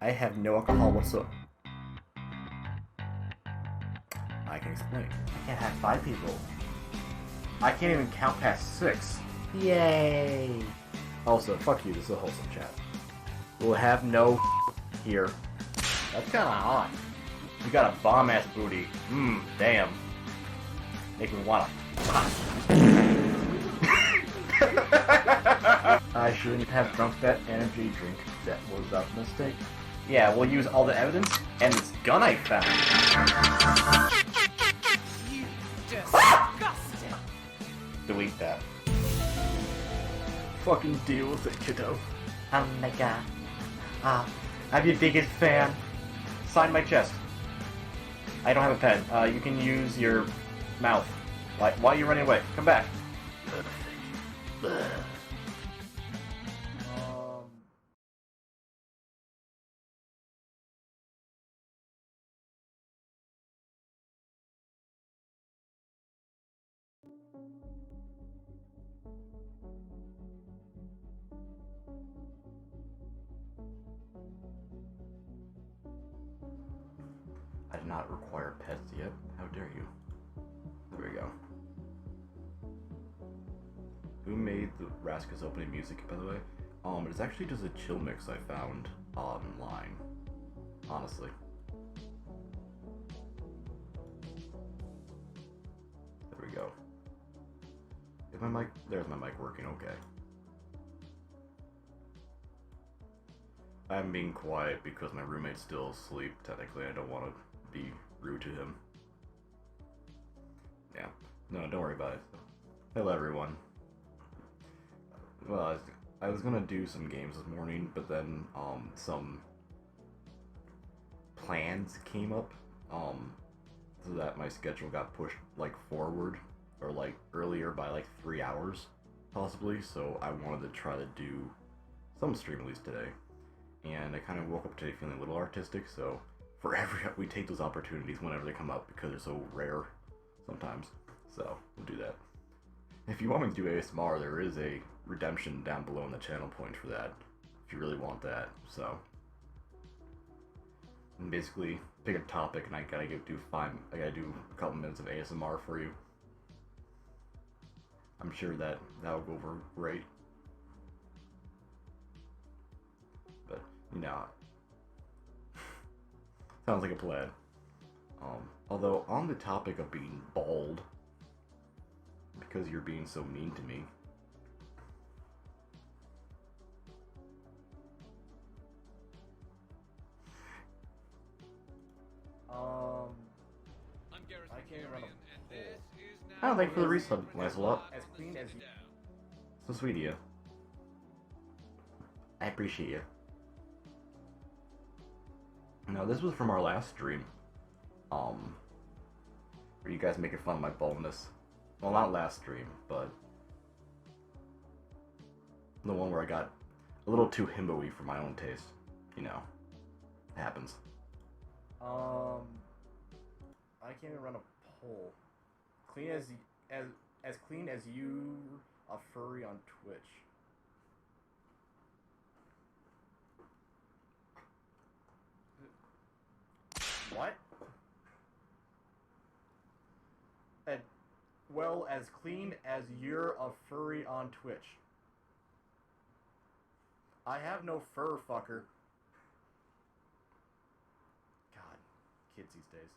I have no alcohol whatsoever. I can explain. I can't have 5 people. I can't even count past 6. Yay! Also, fuck you, this is a wholesome chat. We'll have no here. That's kinda odd. You got a bomb-ass booty. Damn. Make me wanna... I shouldn't have drunk that energy drink. That was a mistake. Yeah, we'll use all the evidence and this gun I found. You disgusting! Delete that. Fucking deal with it, kiddo. Oh my god. I'm your biggest fan. Sign my chest. I don't have a pen. You can use your mouth. Why are you running away? Come back. I do not require pets yet. How dare you? There we go. Who made the Raskus opening music, by the way? It's actually just a chill mix I found online. Honestly. There we go. Is my mic? There's my mic working, okay. I'm being quiet because my roommate's still asleep, technically. I don't want to be rude to him. Yeah. No, don't worry about it. Hello, everyone. Well, I was gonna do some games this morning, but then, some plans came up, so that my schedule got pushed, like, forward, or, like, earlier by, like, 3 hours, possibly, so I wanted to try to do some stream at least today. And I kind of woke up today feeling a little artistic, so we take those opportunities whenever they come up because they're so rare sometimes. So we'll do that. If you want me to do ASMR, there is a redemption down below in the channel point for that, if you really want that. So, and basically pick a topic, and I gotta do a couple minutes of ASMR for you. I'm sure that'll go over great. But you know, sounds like a plan. Although on the topic of being bald, because you're being so mean to me. I can't run a poll. Thanks for the resub, Lancelot. As clean as you. So sweet of you. I appreciate you. Now, this was from our last stream. Where you guys making fun of my baldness. Well, not last stream, but the one where I got a little too himbo-y for my own taste. You know, it happens. I can't even run a poll. Clean as clean as you, a furry on Twitch. What? Well, as clean as you're a furry on Twitch. I have no fur, fucker. God, kids these days.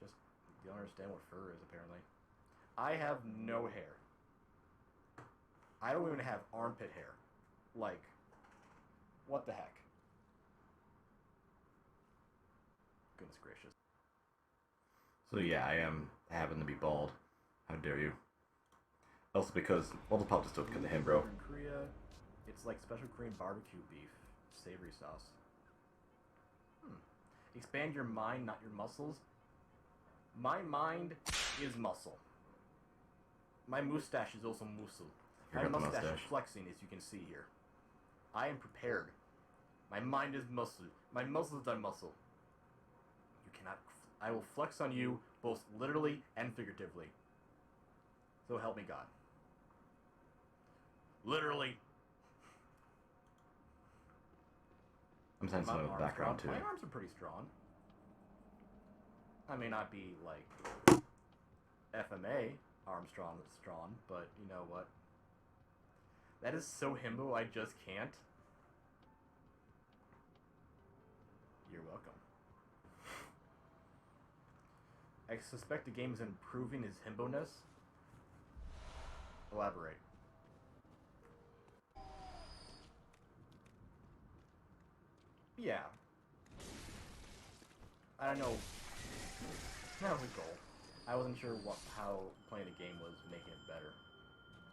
Just don't understand what fur is, apparently. I have no hair. I don't even have armpit hair. Like, what the heck? Goodness gracious. So yeah, I happen to be bald. How dare you? Also because, I'll just pop this up because of him, bro. In Korea, it's like special Korean barbecue beef, savory sauce. Expand your mind, not your muscles. My mind is muscle. My mustache is also muscle. My mustache is flexing, as you can see here. I am prepared. My mind is muscle. My muscles are muscle. You cannot... I will flex on you, both literally and figuratively. So help me God. Literally. I'm sensing My in the arms background strong. too. My arms are pretty strong. I may not be like FMA Armstrong strong, but you know what? That is so himbo, I just can't. You're welcome. I suspect the game is improving his himbo-ness. Elaborate. Yeah. I don't know. That was a goal. I wasn't sure how playing the game was making it better.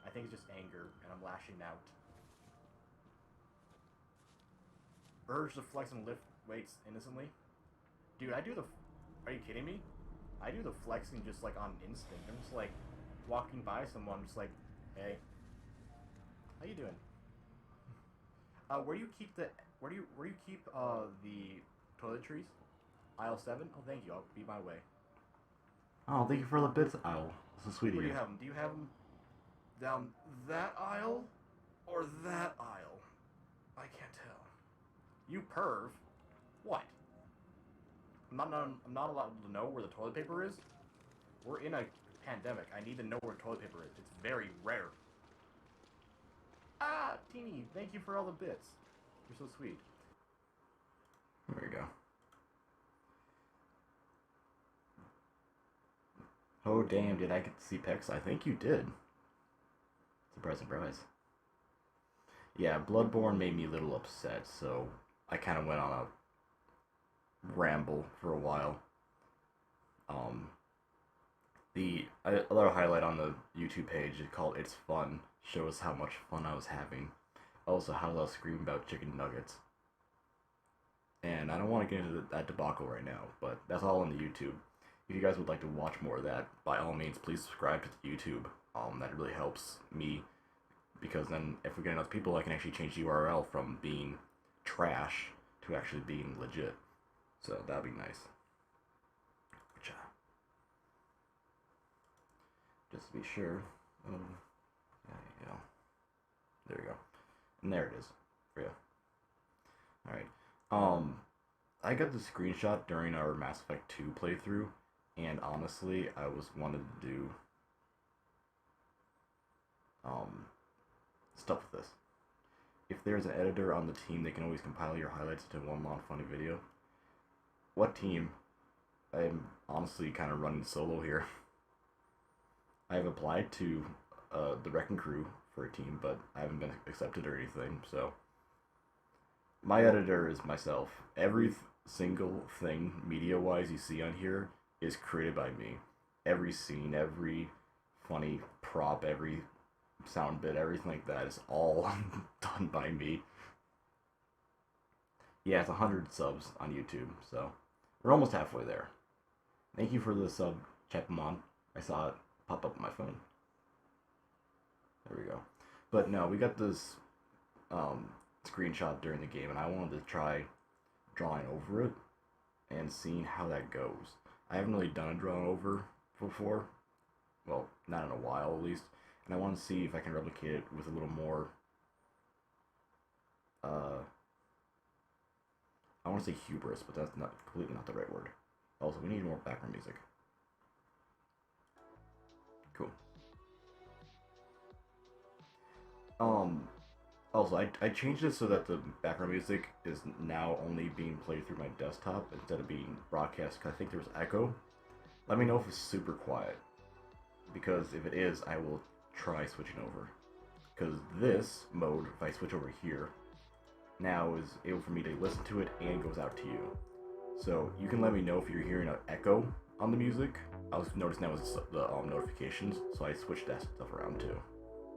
I think it's just anger, and I'm lashing out. Urge to flex and lift weights innocently? Dude, I do the... Are you kidding me? I do the flexing just like on instinct. I'm just like walking by someone, just like, hey, how you doing? Where do you keep the toiletries? Aisle 7? Oh, thank you. I'll be my way. Oh, thank you for the bits, Owl. This is sweet of Where you. do you have them? Do you have them down that aisle or that aisle? I can't tell. You perv. What? I'm not allowed to know where the toilet paper is? We're in a pandemic. I need to know where toilet paper is. It's very rare. Ah, Teeny, thank you for all the bits. You're so sweet. There we go. Oh, damn, did I get to see Pex? I think you did. Surprise, surprise. Yeah, Bloodborne made me a little upset, so I kind of went on a ramble for a while. The other highlight on the YouTube page is called It's Fun, shows how much fun I was having. Also, how I was screaming about chicken nuggets. And I don't want to get into that debacle right now, but that's all on the YouTube. If you guys would like to watch more of that, by all means, please subscribe to the YouTube. That really helps me, because then if we get enough people, I can actually change the URL from being trash to actually being legit. So that'd be nice. Just to be sure. There you go. There we go. And there it is for you. Alright. I got the screenshot during our Mass Effect 2 playthrough, and honestly, I wanted to do stuff with this. If there's an editor on the team, they can always compile your highlights into one long funny video. What team? I'm honestly kind of running solo here. I have applied to the Wrecking Crew for a team, but I haven't been accepted or anything, so... My editor is myself. Every single thing, media-wise, you see on here is created by me. Every scene, every funny prop, every sound bit, everything like that is all done by me. Yeah, it's 100 subs on YouTube, so we're almost halfway there. Thank you for the sub, Chapamon. I saw it pop up on my phone. There we go. But no, we got this screenshot during the game, and I wanted to try drawing over it and seeing how that goes. I haven't really done a drawing over before. Well, not in a while at least. And I want to see if I can replicate it with a little more I want to say hubris, but that's completely not the right word. Also, we need more background music. Cool. Also, I changed it so that the background music is now only being played through my desktop instead of being broadcast, because I think there's echo. Let me know if it's super quiet, because if it is, I will try switching over. Because this mode, if I switch over here, now is able for me to listen to it and goes out to you. So you can let me know if you're hearing an echo on the music. I'll notice now is the notifications, so I switched that stuff around too.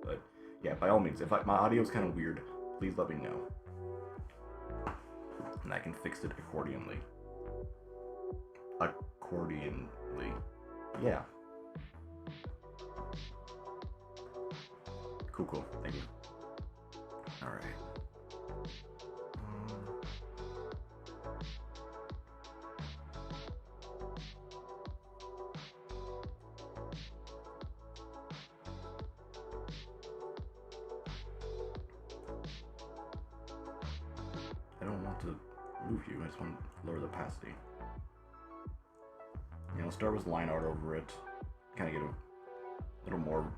But yeah, by all means, if my audio is kind of weird, please let me know, and I can fix it accordingly. Yeah. Cool. Thank you. All right. I don't want to move you. I just want to lower the opacity. You know, start with line art over it. Kind of get a little more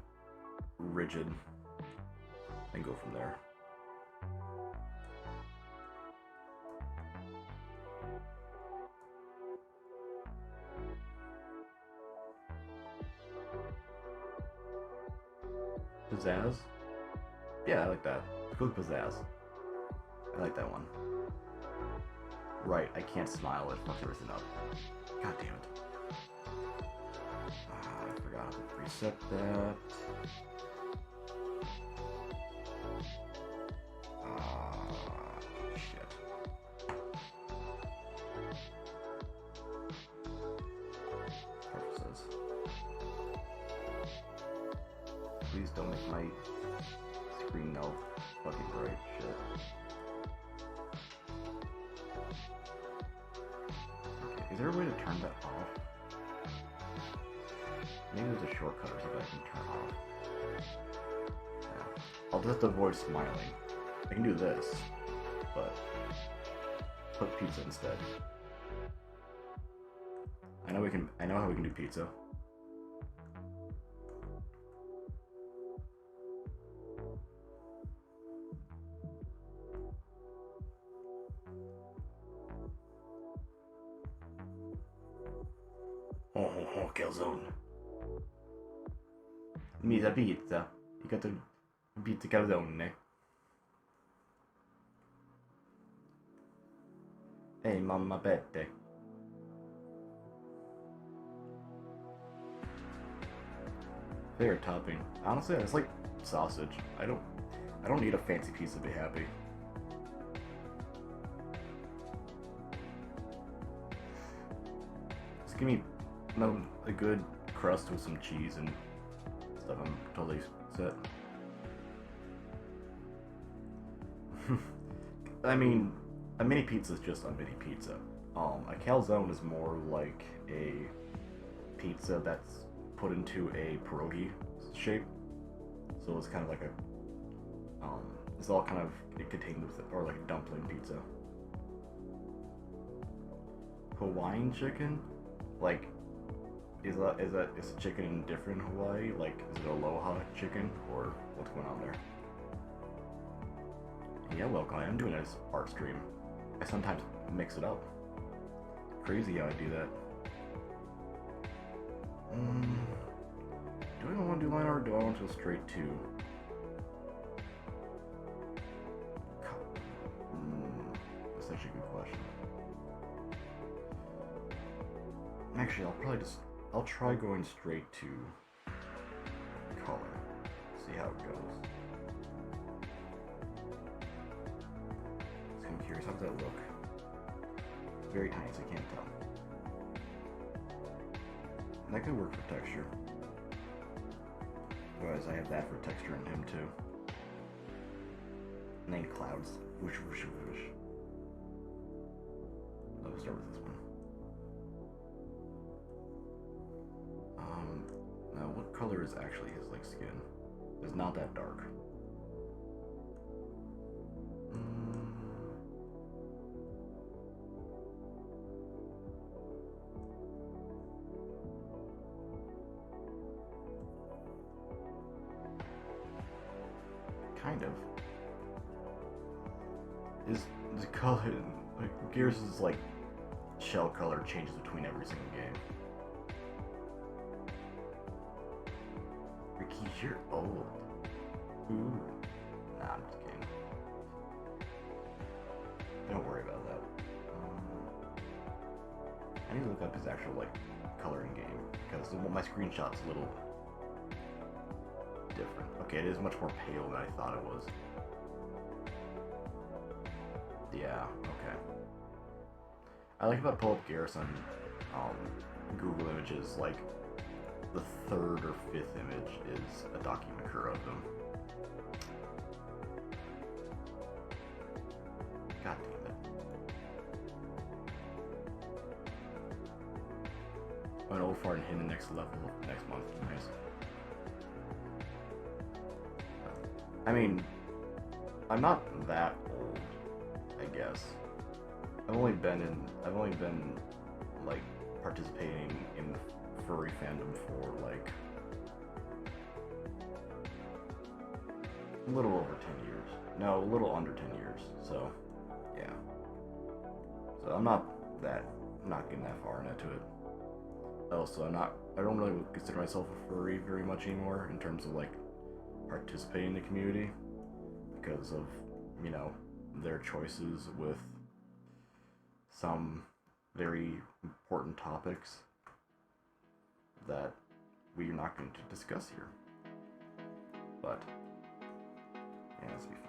rigid. And go from there. Pizzazz? Yeah, I like that. Let's go with pizzazz. I like that one. Right, I can't smile. It fucks everything up. God damn it. I forgot to reset that. Shit. Purposes. Please don't make my screen no fucking bright. Shit. Okay, is there a way to turn that off? Maybe there's a shortcut or something I can turn off. Yeah. I'll just avoid smiling. I can do this, but put pizza instead. I know how we can do pizza. Oh, calzone. Misa pizza. You got the pizza calzone. Hey, mamma pette. Favorite topping. Honestly, I just like sausage. I don't need a fancy pizza to be happy. Just give me a good crust with some cheese and stuff. I'm totally set. I mean, a mini pizza is just a mini pizza. A calzone is more like a pizza that's put into a pierogi shape. So it's kind of like a, it's all kind of contained with it, or like a dumpling pizza. Hawaiian chicken? Like, is the chicken different in Hawaii? Like, is it aloha chicken, or what's going on there? Yeah, welcome. I'm doing this art stream. I sometimes mix it up. Crazy how I do that. Do I want to do line art, or do I want to go straight to... That's actually a good question. Actually, I'll try going straight to color. See how it goes. I'm curious, how does that look? It's very tiny, so I can't tell. That could work for texture. Otherwise, I have that for texture in him too. And then clouds. Whoosh, whoosh, whoosh. Let's start with this one. Now, what color is actually his like skin? It's not that dark. Kind of. Is the color, like, Gears' like shell color changes between every single game. Ricky, you're old. Ooh. Nah, I'm just kidding. Don't worry about that. I need to look up his actual like color in game because my screenshot's a little different. Okay, it is much more pale than I thought it was. Yeah, okay. I like if I pull up Garrus on Google Images, like the 3rd or 5th image is a documentary of them. God damn it. An old fart and hit the next level next month. Nice. I mean, I'm not that old, I guess. I've only been like participating in furry fandom for like a little over 10 years. No, a little under 10 years. So, yeah. So I'm not getting that far into it. Also, I don't really consider myself a furry very much anymore in terms of like participating in the community because of, you know, their choices with some very important topics that we're not going to discuss here. But yeah, this will be fine.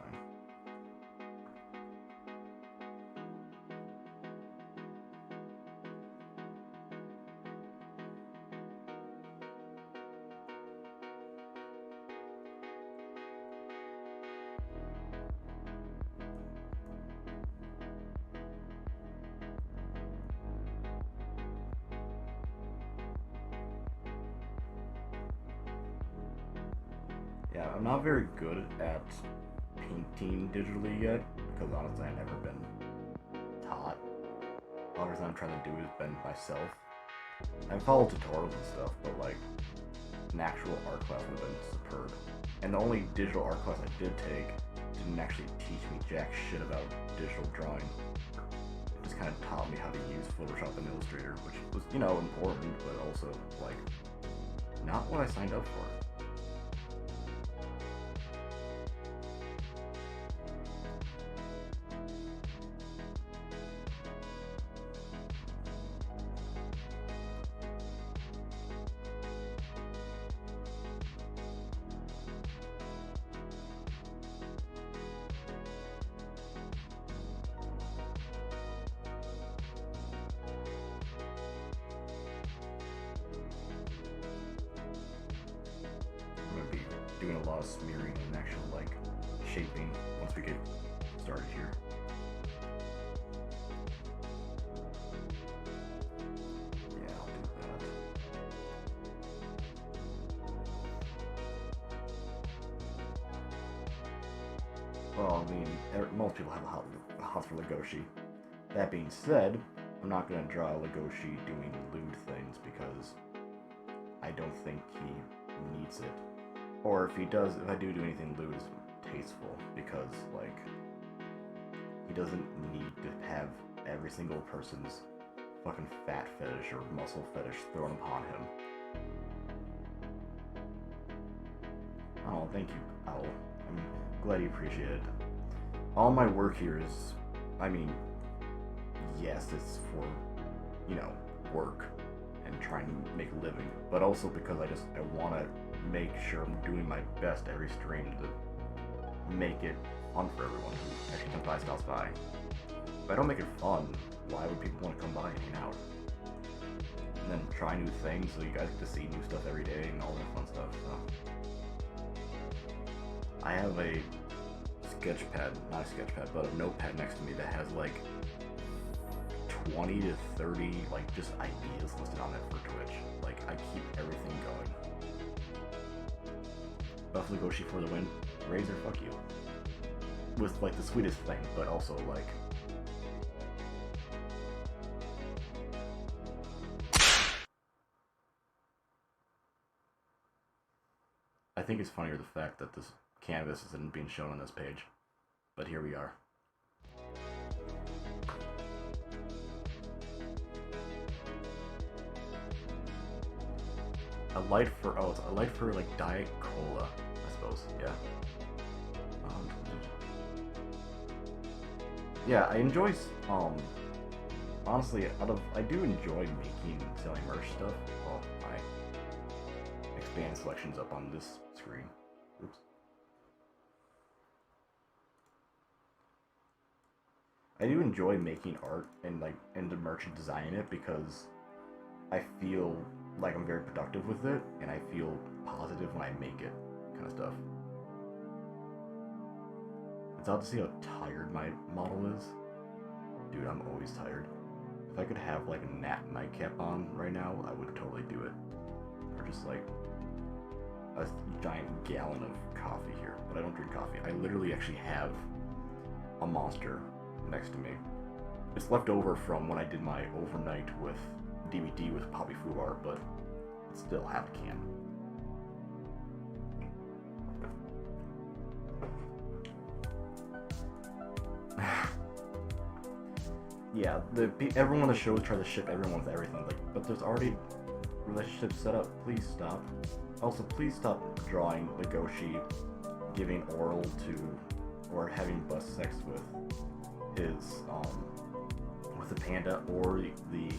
Yeah, I'm not very good at painting digitally yet, because honestly I've never been taught. All the I'm trying to do is been myself. I've followed tutorials and stuff, but like, an actual art class would have been superb. And the only digital art class I did take didn't actually teach me jack shit about digital drawing. It just kind of taught me how to use Photoshop and Illustrator, which was, you know, important, but also, like, not what I signed up for. Doing a lot of smearing and actual like shaping once we get started here. Yeah, I'll do that. Well, I mean, most people have a hot for Legoshi. That being said, I'm not going to draw Legoshi doing lewd things because I don't think he needs it. Or if he does, if I do anything lewd, it's tasteful, because, like, he doesn't need to have every single person's fucking fat fetish or muscle fetish thrown upon him. Oh, thank you, Owl. I'm glad you appreciate it. All my work here is, I mean, yes, it's for, you know, work and trying to make a living, but also because I want to make sure I'm doing my best every stream to make it fun for everyone who actually comes by, stops by. If I don't make it fun, why would people want to come by and hang out? And then try new things so you guys get to see new stuff every day and all that fun stuff. So I have a sketch pad, not a sketch pad, but a notepad next to me that has like 20 to 30 like just ideas listed on it for Twitch. Like, I keep everything going. Buffalo Goshi for the win. Razor, fuck you. Was like the sweetest thing, but also like, I think it's funnier the fact that this canvas isn't being shown on this page, but here we are. A light for like Diet Cola, I suppose. Yeah. Yeah, I enjoy. Honestly, I do enjoy making selling merch stuff. Well, my expand selection's up on this screen. Oops. I do enjoy making art and the merch and designing it because I feel like I'm very productive with it, and I feel positive when I make it, kind of stuff. It's odd to see how tired my model is. Dude, I'm always tired. If I could have like a nightcap on right now, I would totally do it. Or just like a giant gallon of coffee here, but I don't drink coffee. I literally actually have a Monster next to me, It's left over from when I did my overnight with DVD with VTUBER, but it's still half a can. Yeah, everyone on the show tries to ship everyone with everything, like, but there's already relationships set up. Please stop. Also, please stop drawing Legoshi giving oral to or having bus sex with his with the panda or the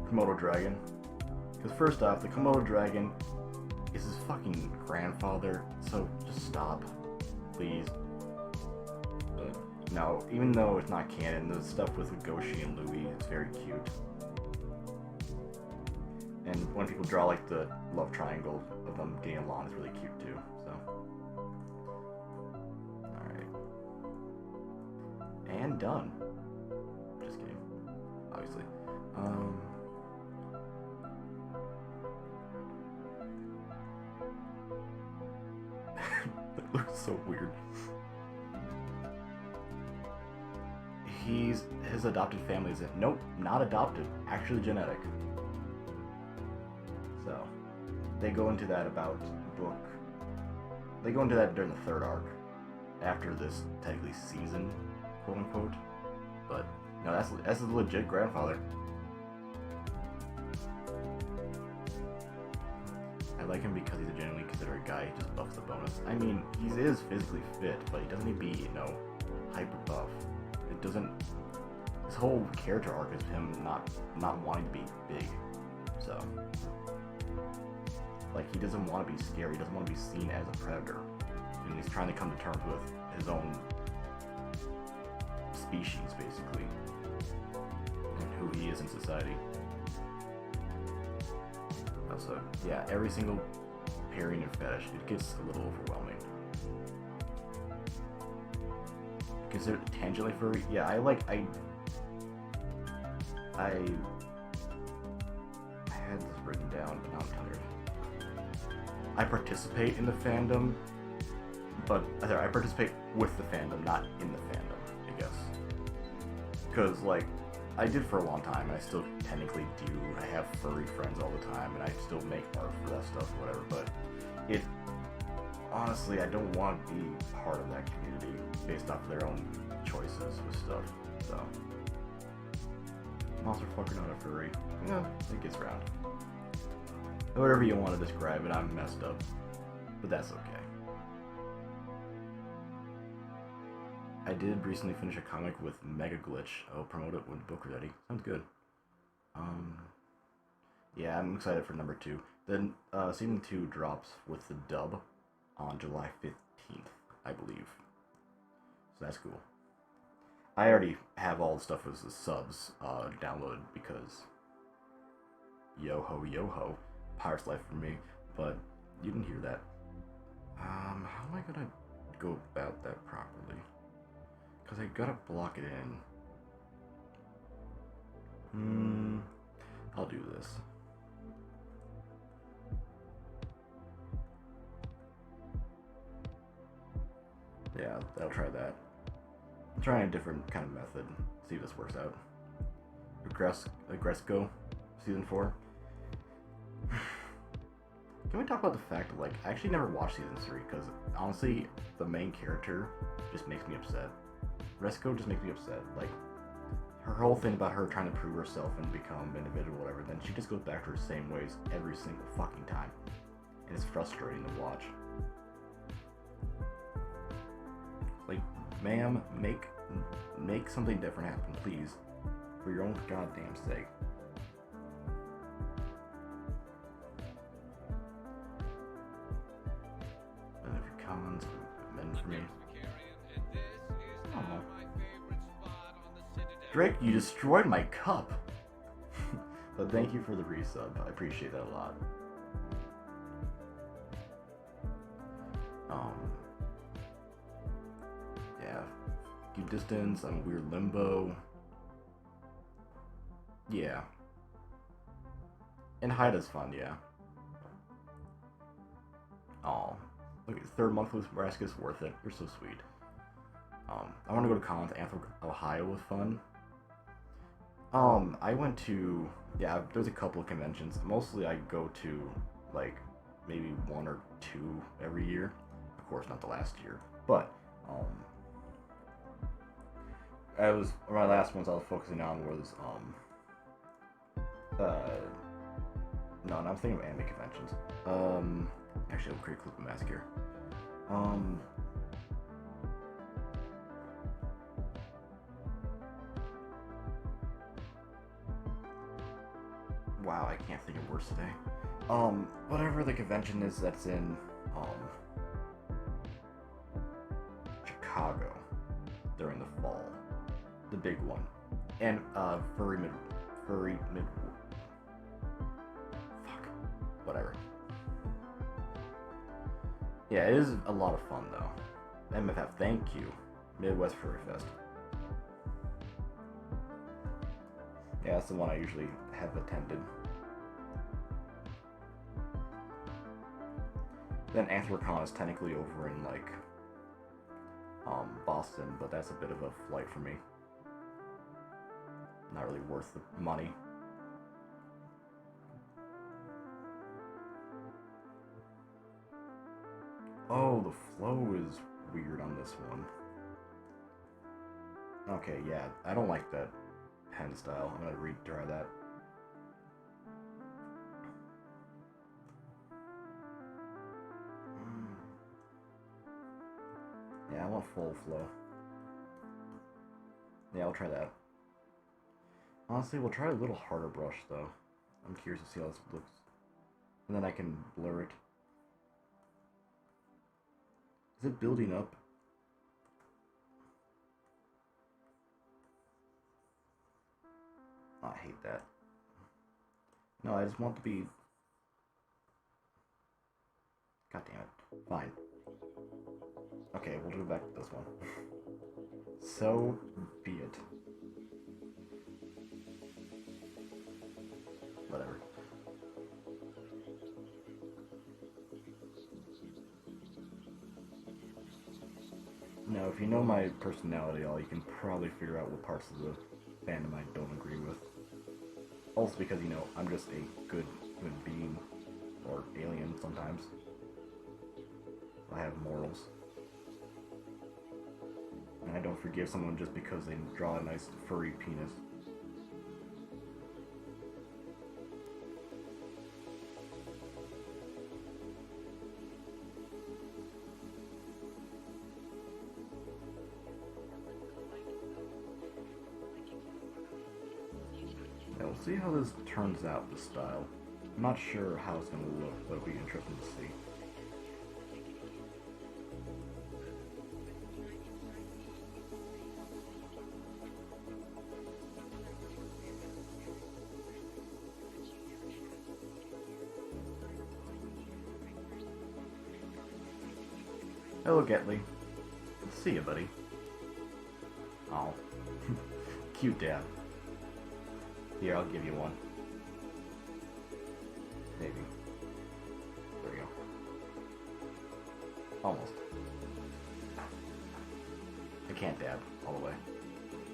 Komodo dragon. Because first off, the Komodo dragon is his fucking grandfather, so just stop, please. No, even though it's not canon, the stuff with Legoshi and Louie is very cute. And when people draw like the love triangle of them getting along, it's really cute too. So, all right, and done. Just kidding, obviously. That looks so weird. His adopted family is nope, not adopted, actually genetic. So they go into that about the book. They go into that during the third arc, after this technically season, quote unquote. But no, that's a legit grandfather. I like him because he's a genuinely considerate guy. He just buffs the bonus. I mean, he is physically fit, but he doesn't need to be, hyper buff. It doesn't. His whole character arc is him not wanting to be big. So, like, he doesn't want to be scary. He doesn't want to be seen as a predator, and he's trying to come to terms with his own species, basically, and who he is in society. Also, yeah, every single pairing and fetish, it gets a little overwhelming. Consider it tangentially furry? Yeah, I had this written down, but now I'm tired. I participate in the fandom, but I participate with the fandom, not in the fandom, I guess. Because, like, I did for a long time, and I still technically do. I have furry friends all the time, and I still make art for that stuff, whatever, but honestly, I don't want to be part of that community based off of their own choices with stuff, so. I'm also fucking not a furry. Yeah, it gets around. However you want to describe it, I'm messed up, but that's okay. I did recently finish a comic with Mega Glitch. I'll promote it when the book is ready. Sounds good. Yeah, I'm excited for number 2. Then season 2 drops with the dub on July 15th, I believe. So that's cool. I already have all the stuff as the subs downloaded because yo ho, Pirate's Life for me, but you didn't hear that. How am I gonna go about that properly? Because I gotta block it in. I'll do this. Yeah, I'll try that. I'm trying a different kind of method. See if this works out. Agresco, season 4. Can we talk about the fact that, like, I actually never watched season 3 because honestly, the main character just makes me upset. Raskus just makes me upset. Like, her whole thing about her trying to prove herself and become an individual, whatever, then she just goes back to her same ways every single fucking time. And it's frustrating to watch. Like, ma'am, make something different happen, please. For your own goddamn sake. And if your comments meant for me. Oh. Drake, you destroyed my cup! But thank you for the resub. I appreciate that a lot. Yeah. Keep distance, I'm a weird limbo. Yeah. And Haida's fun, yeah. Aw. Look, 3rd month with Raskus, worth it. You're so sweet. I want to go to cons. Anthem, Ohio was fun. I went to, yeah, there's a couple of conventions. Mostly I go to, like, maybe 1 or 2 every year. Of course, not the last year. But, my last ones I was focusing on was, no, I'm thinking of anime conventions. Actually, I'll create a clip of mask here. Wow, I can't think of words today. Whatever the convention is that's in, Chicago during the fall. The big one. And, furry mid, fuck. Whatever. Yeah, it is a lot of fun, though. MFF, thank you. Midwest Furry Fest. Yeah, that's the one I usually have attended. Then AnthroCon is technically over in, like, Boston, but that's a bit of a flight for me. Not really worth the money. Oh, the flow is weird on this one. Okay, yeah, I don't like that pen style. I'm gonna retry that. Yeah, I want full flow. Yeah, I'll try that. Honestly, we'll try a little harder brush, though. I'm curious to see how this looks. And then I can blur it. Is it building up? Oh, I hate that. No, I just want to be... God damn it. Fine. Okay, we'll do it back to this one. So be it. Whatever. Now, if you know my personality at all, you can probably figure out what parts of the fandom I don't agree with. Also because, you know, I'm just a good human being, or alien sometimes. I have morals. And I don't forgive someone just because they draw a nice furry penis. Now we'll see how this turns out, the style. I'm not sure how it's going to look, but it'll be interesting to see. Hello, Getley. See ya, buddy. Oh. Cute dad. Here, I'll give you one. Maybe. There we go. Almost. I can't dab all the way.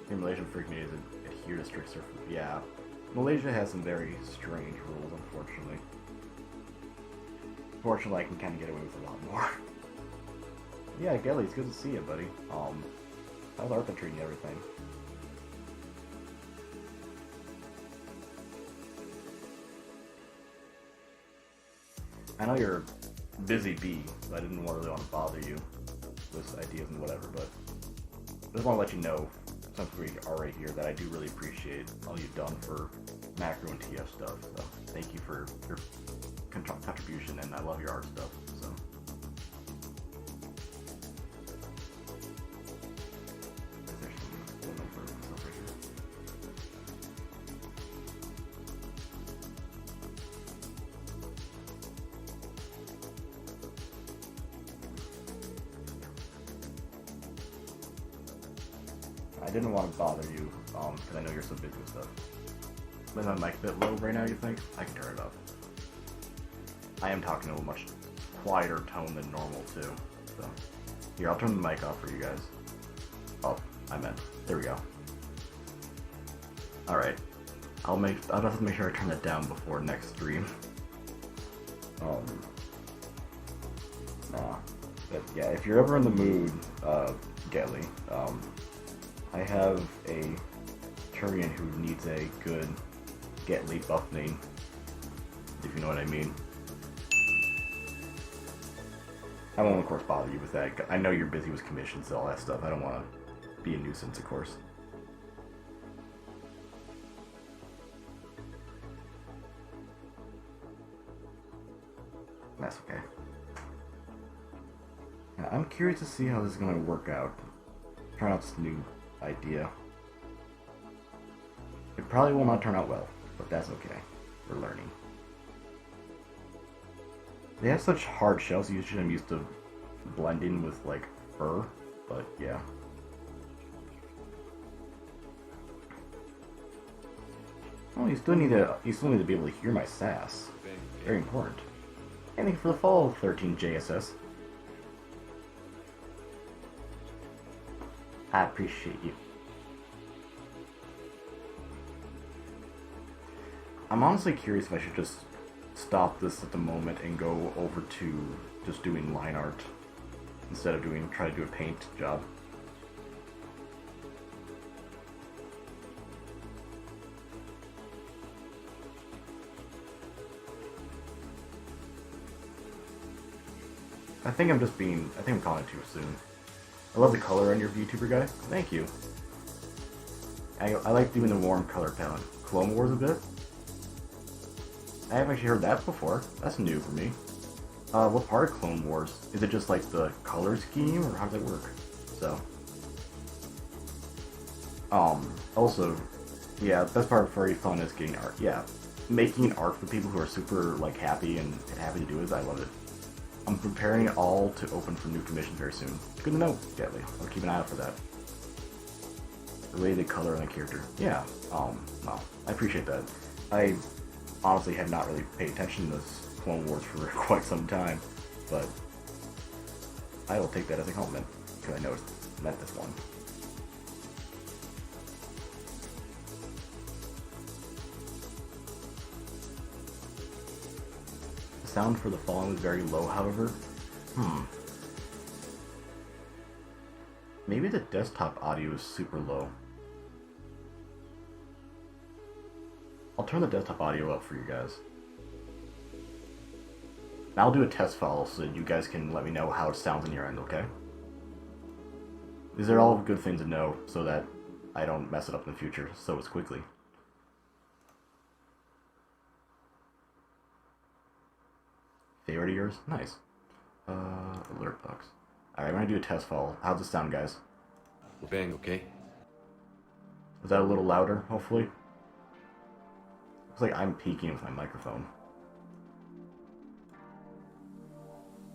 The Malaysian freak community is adhere to strict surf. Yeah. Malaysia has some very strange rules, unfortunately. Fortunately, I can kind of get away with a lot more. Yeah, Gelly, it's good to see you, buddy. How's Arthur treating everything? I know you're a busy bee, so I didn't really want to bother you with ideas and whatever, but I just want to let you know, since we're already here, that I do really appreciate all you've done for macro and TF stuff, so thank you for your contribution, and I love your art stuff, so. I didn't want to bother you, because I know you're so busy with stuff. Is my mic a bit low right now, you think? I can turn it up. I am talking in a much quieter tone than normal, too. So, here, I'll turn the mic off for you guys. up, I meant. There we go. Alright. I'll have to make sure I turn that down before next stream. But yeah, if you're ever in the mood, Getly, I have a Turian who needs a good Getly buff name, if you know what I mean. I won't, of course, bother you with that. I know you're busy with commissions and all that stuff. I don't want to be a nuisance, of course. That's okay. Yeah, I'm curious to see how this is going to work out. Trying out this new idea. It probably will not turn out well, but that's okay. We're learning. They have such hard shells, usually I'm used to blending with, like, fur, but yeah. Oh, you still need to be able to hear my sass. Very important. And thank you for the follow, 13 JSS. I appreciate you. I'm honestly curious if I should just stop this at the moment and go over to just doing line art instead of try to do a paint job. I think I'm calling it too soon. I love the color on your VTuber guy. Thank you. I like doing the warm color palette. Clone Wars a bit? I haven't actually heard that before. That's new for me. What part of Clone Wars? Is it just like the color scheme, or how does it work? So. Also, yeah, the best part of very fun is getting art. Yeah. Making art for people who are super, like, happy and happy to do it, I love it. I'm preparing it all to open for new commissions very soon. Good to know, Deadly. I'll keep an eye out for that. Related color on the character. Yeah, well, I appreciate that. I honestly have not really paid attention to this Clone Wars for quite some time, but I will take that as a compliment, because I know it's meant this one. The sound for the falling was very low, however. Maybe the desktop audio is super low. I'll turn the desktop audio up for you guys. I'll do a test file so that you guys can let me know how it sounds on your end, okay? These are all good things to know so that I don't mess it up in the future so it's quickly. Favorite of yours? Nice. Alert box. Alright, I'm gonna do a test file. How's it sound, guys? Bang, okay? Was that a little louder, hopefully? Looks like I'm peaking with my microphone.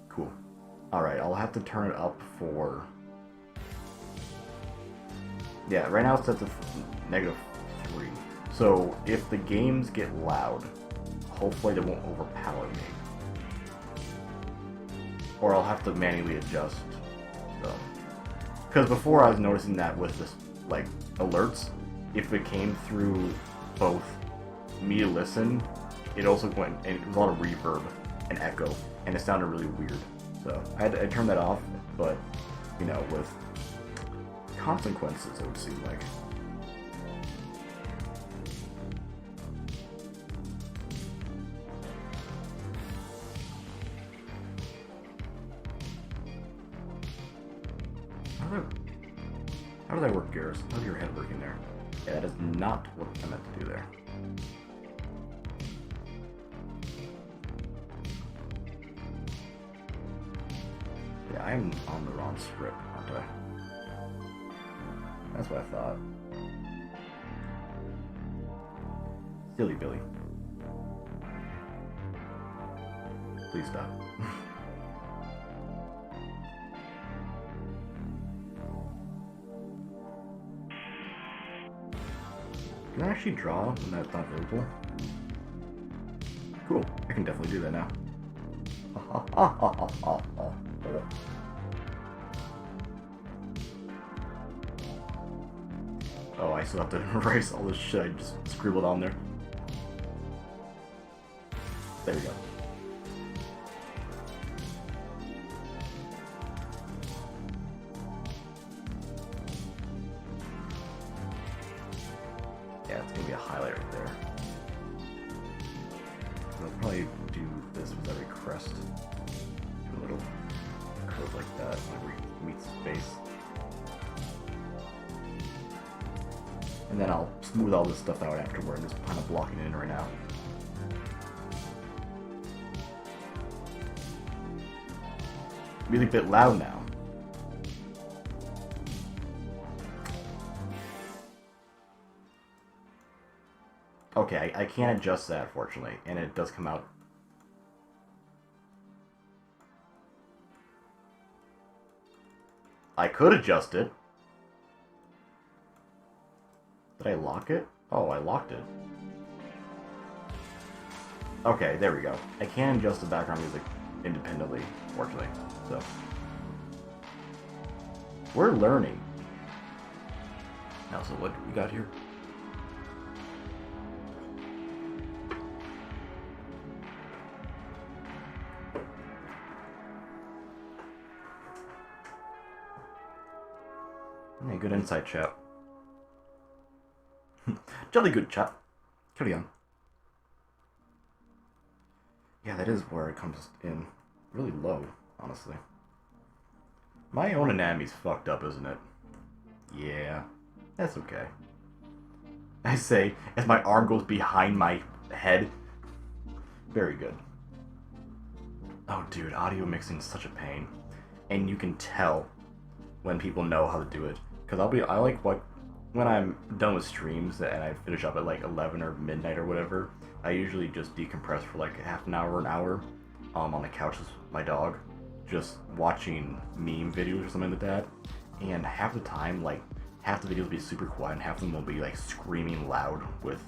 Cool. Alright, I'll have to turn it up for... Yeah, right now it's set to -3. So, if the games get loud, hopefully they won't overpower me. Or I'll have to manually adjust them. Because before I was noticing that with this, like, alerts, if it came through both me to listen, it also went, and it was a lot of reverb and echo, and it sounded really weird. So I turned that off, but, you know, with consequences, it would seem like. How did that work, Garrus? How's your head working there? Yeah, that is not what I meant to do there. Yeah, I am on the wrong script, aren't I? That's what I thought. Silly Billy. Please stop. Can I actually draw when that's not visible? Cool, I can definitely do that now. I still have to erase all this shit I just scribbled on there. There we go. Yeah, it's gonna be a highlight right there. I'll probably do this with every crest. Do a little curve like that whenever it meets space. And then I'll smooth all this stuff out afterward. I'm just kind of blocking it in right now. Really a bit loud now. Okay, I can't adjust that, fortunately, and it does come out. I could adjust it. Did I lock it? Oh, I locked it. Okay, there we go. I can adjust the background music independently, fortunately, so. We're learning. Now, so what do we got here? Yeah, good insight, chat. Jolly good, chat. Carry on. Yeah, that is where it comes in really low, honestly. My own anatomy's fucked up, isn't it? Yeah, that's okay. I say, as my arm goes behind my head. Very good. Oh, dude, audio mixing is such a pain. And you can tell when people know how to do it. Because I like what, when I'm done with streams and I finish up at like 11 or midnight or whatever, I usually just decompress for like half an hour, on the couch with my dog, just watching meme videos or something like that. And half the time, like, half the videos will be super quiet and half of them will be like screaming loud with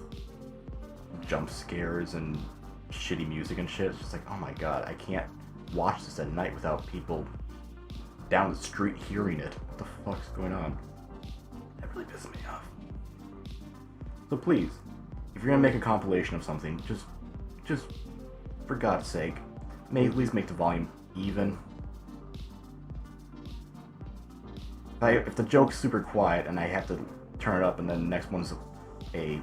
jump scares and shitty music and shit. It's just like, oh my god, I can't watch this at night without people down the street hearing it. What the fuck's going on? That really pisses me off. So please, if you're gonna make a compilation of something, just for God's sake, at least make the volume even. If the joke's super quiet and I have to turn it up and then the next one's a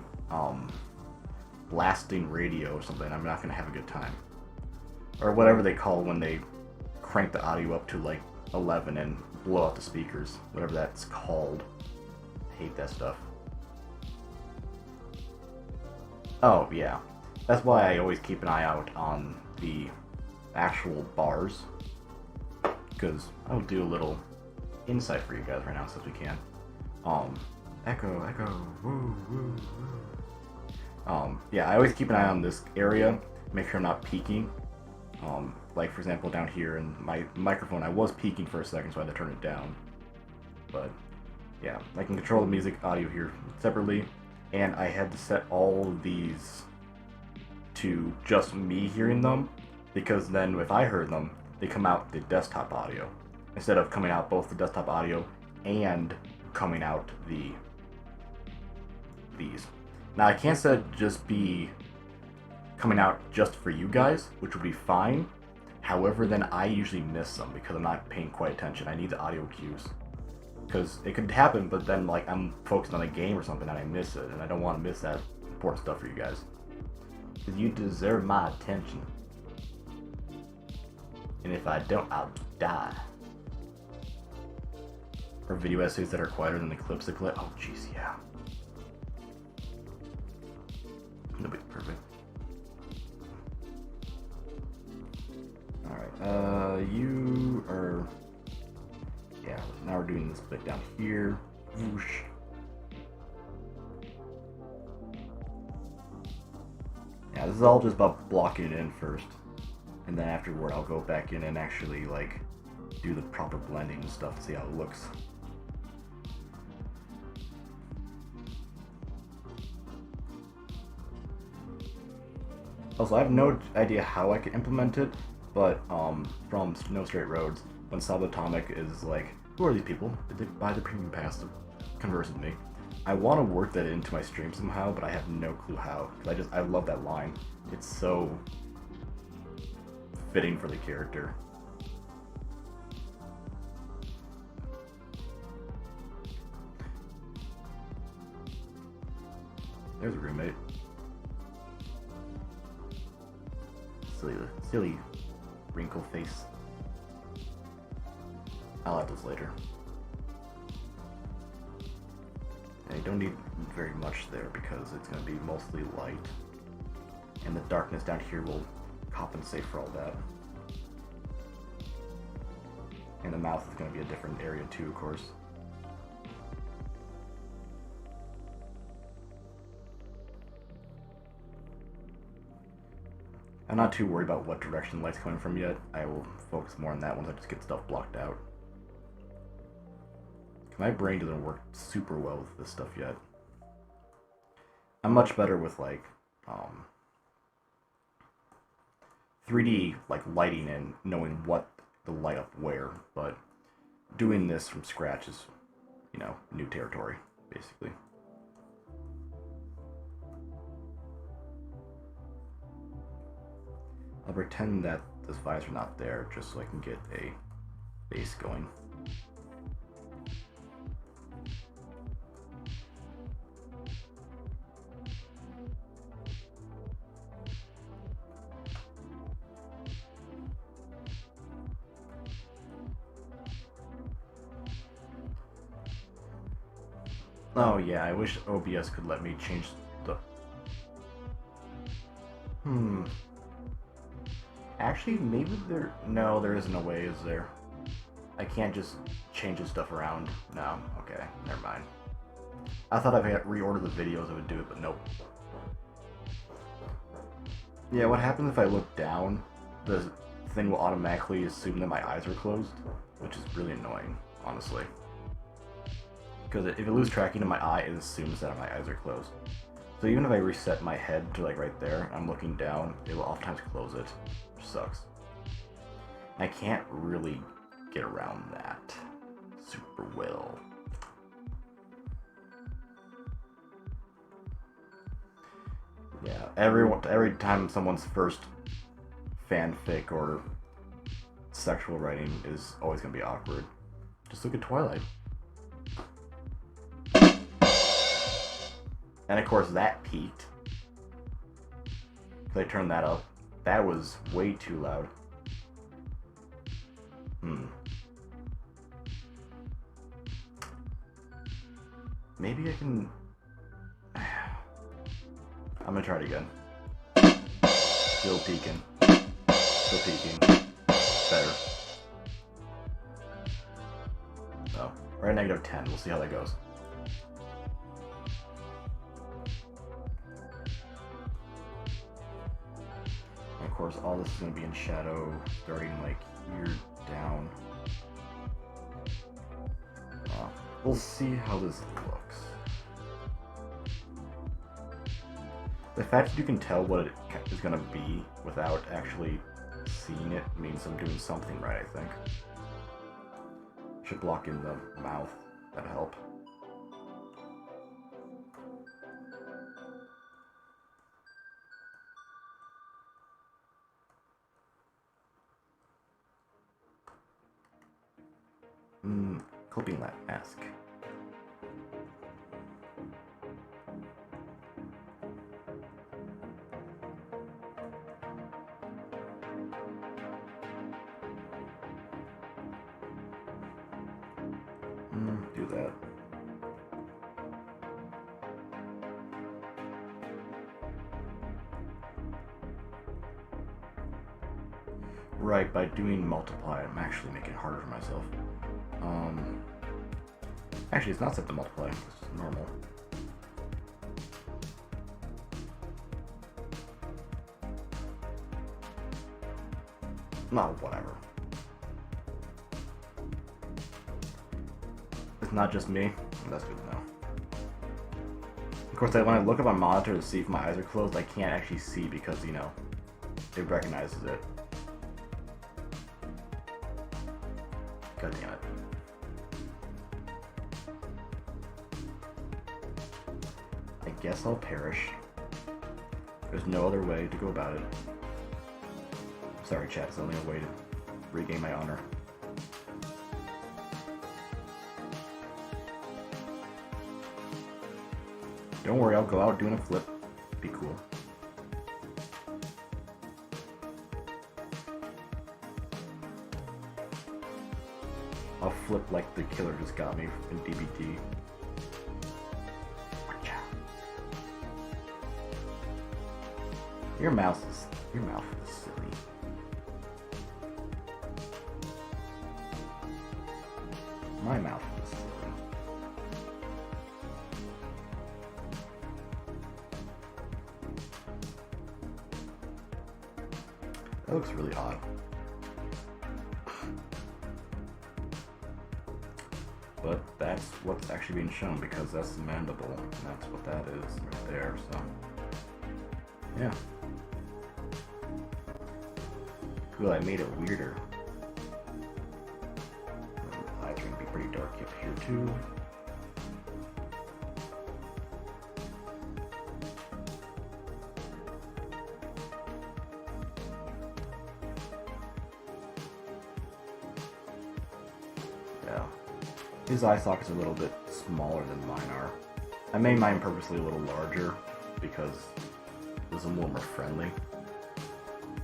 blasting radio or something, I'm not gonna have a good time. Or whatever they call when they crank the audio up to like 11 and blow out the speakers, whatever that's called. I hate that stuff. Oh yeah, that's why I always keep an eye out on the actual bars, because I'll do a little insight for you guys right now since we can. Echo, woo, woo, woo. Yeah, I always keep an eye on this area, make sure I'm not peaking. Like for example down here in my microphone, I was peaking for a second, so I had to turn it down. But yeah, I can control the music audio here separately, and I had to set all of these to just me hearing them, because then if I heard them, they come out the desktop audio, instead of coming out both the desktop audio and coming out these. Now I can't set it just be coming out just for you guys, which would be fine. However, then I usually miss them because I'm not paying quite attention. I need the audio cues. Because it could happen, but then like I'm focused on a game or something and I miss it, and I don't want to miss that important stuff for you guys. Because you deserve my attention. And if I don't, I'll die. Or video essays that are quieter than the clips they play. Oh jeez, yeah. That'll be perfect. Alright, you are... Yeah, now we're doing this bit down here. Whoosh. Yeah, this is all just about blocking it in first. And then afterward I'll go back in and actually, like, do the proper blending and stuff to see how it looks. Also, I have no idea how I can implement it, but from No Straight Roads, when Subatomic is like, who are these people? Did they buy the premium pass to converse with me? I want to work that into my stream somehow, but I have no clue how. Cause I love that line. It's so fitting for the character. There's a roommate. Silly wrinkle face. I'll add those later. And you don't need very much there because it's going to be mostly light. And the darkness down here will compensate for all that. And the mouth is going to be a different area too, of course. I'm not too worried about what direction the light's coming from yet. I will focus more on that once I just get stuff blocked out. My brain doesn't work super well with this stuff yet. I'm much better with like 3D like lighting and knowing what to light up where, but doing this from scratch is, you know, new territory, basically. I'll pretend that this visor not there just so I can get a base going. Oh yeah, I wish OBS could let me change the... Actually, maybe there... No, there isn't a way, is there? I can't just change this stuff around. No, okay, never mind. I thought if I had reordered the videos, I would do it, but nope. Yeah, what happens if I look down? The thing will automatically assume that my eyes are closed, which is really annoying, honestly. Because if it loses tracking of my eye, it assumes that my eyes are closed. So even if I reset my head to like right there, I'm looking down, it will oftentimes close it, which sucks. I can't really get around that super well. Yeah, every time someone's first fanfic or sexual writing is always going to be awkward. Just look at Twilight. And of course that peaked. I turned that up. That was way too loud. Maybe I can... I'm gonna try it again. Still peaking. Still peaking. Better. Oh, we're at -10. We'll see how that goes. Of course, all this is going to be in shadow, starting like here down. We'll see how this looks. The fact that you can tell what it is going to be without actually seeing it means I'm doing something right, I think. Should block in the mouth. That'll help. Coping that mask. Do that. Right, by doing multiply, I'm actually making it harder for myself. Actually, it's not set to multiply, it's just normal. No, whatever. It's not just me. That's good to know. Of course, when I look at my monitor to see if my eyes are closed, I can't actually see because, you know, it recognizes it. God damn it. guess I'll perish. There's no other way to go about it. Sorry, chat, it's only a way to regain my honor. Don't worry, I'll go out doing a flip. Be cool. I'll flip like the killer just got me in DBD. Your mouth is silly. My mouth is silly. That looks really odd. But that's what's actually being shown because that's the mandible, and that's what that is right there, so yeah. Cool, I made it weirder. Eyes are gonna be pretty dark up here too. Yeah. His eye sockets are a little bit smaller than mine are. I made mine purposely a little larger because it was a little more friendly.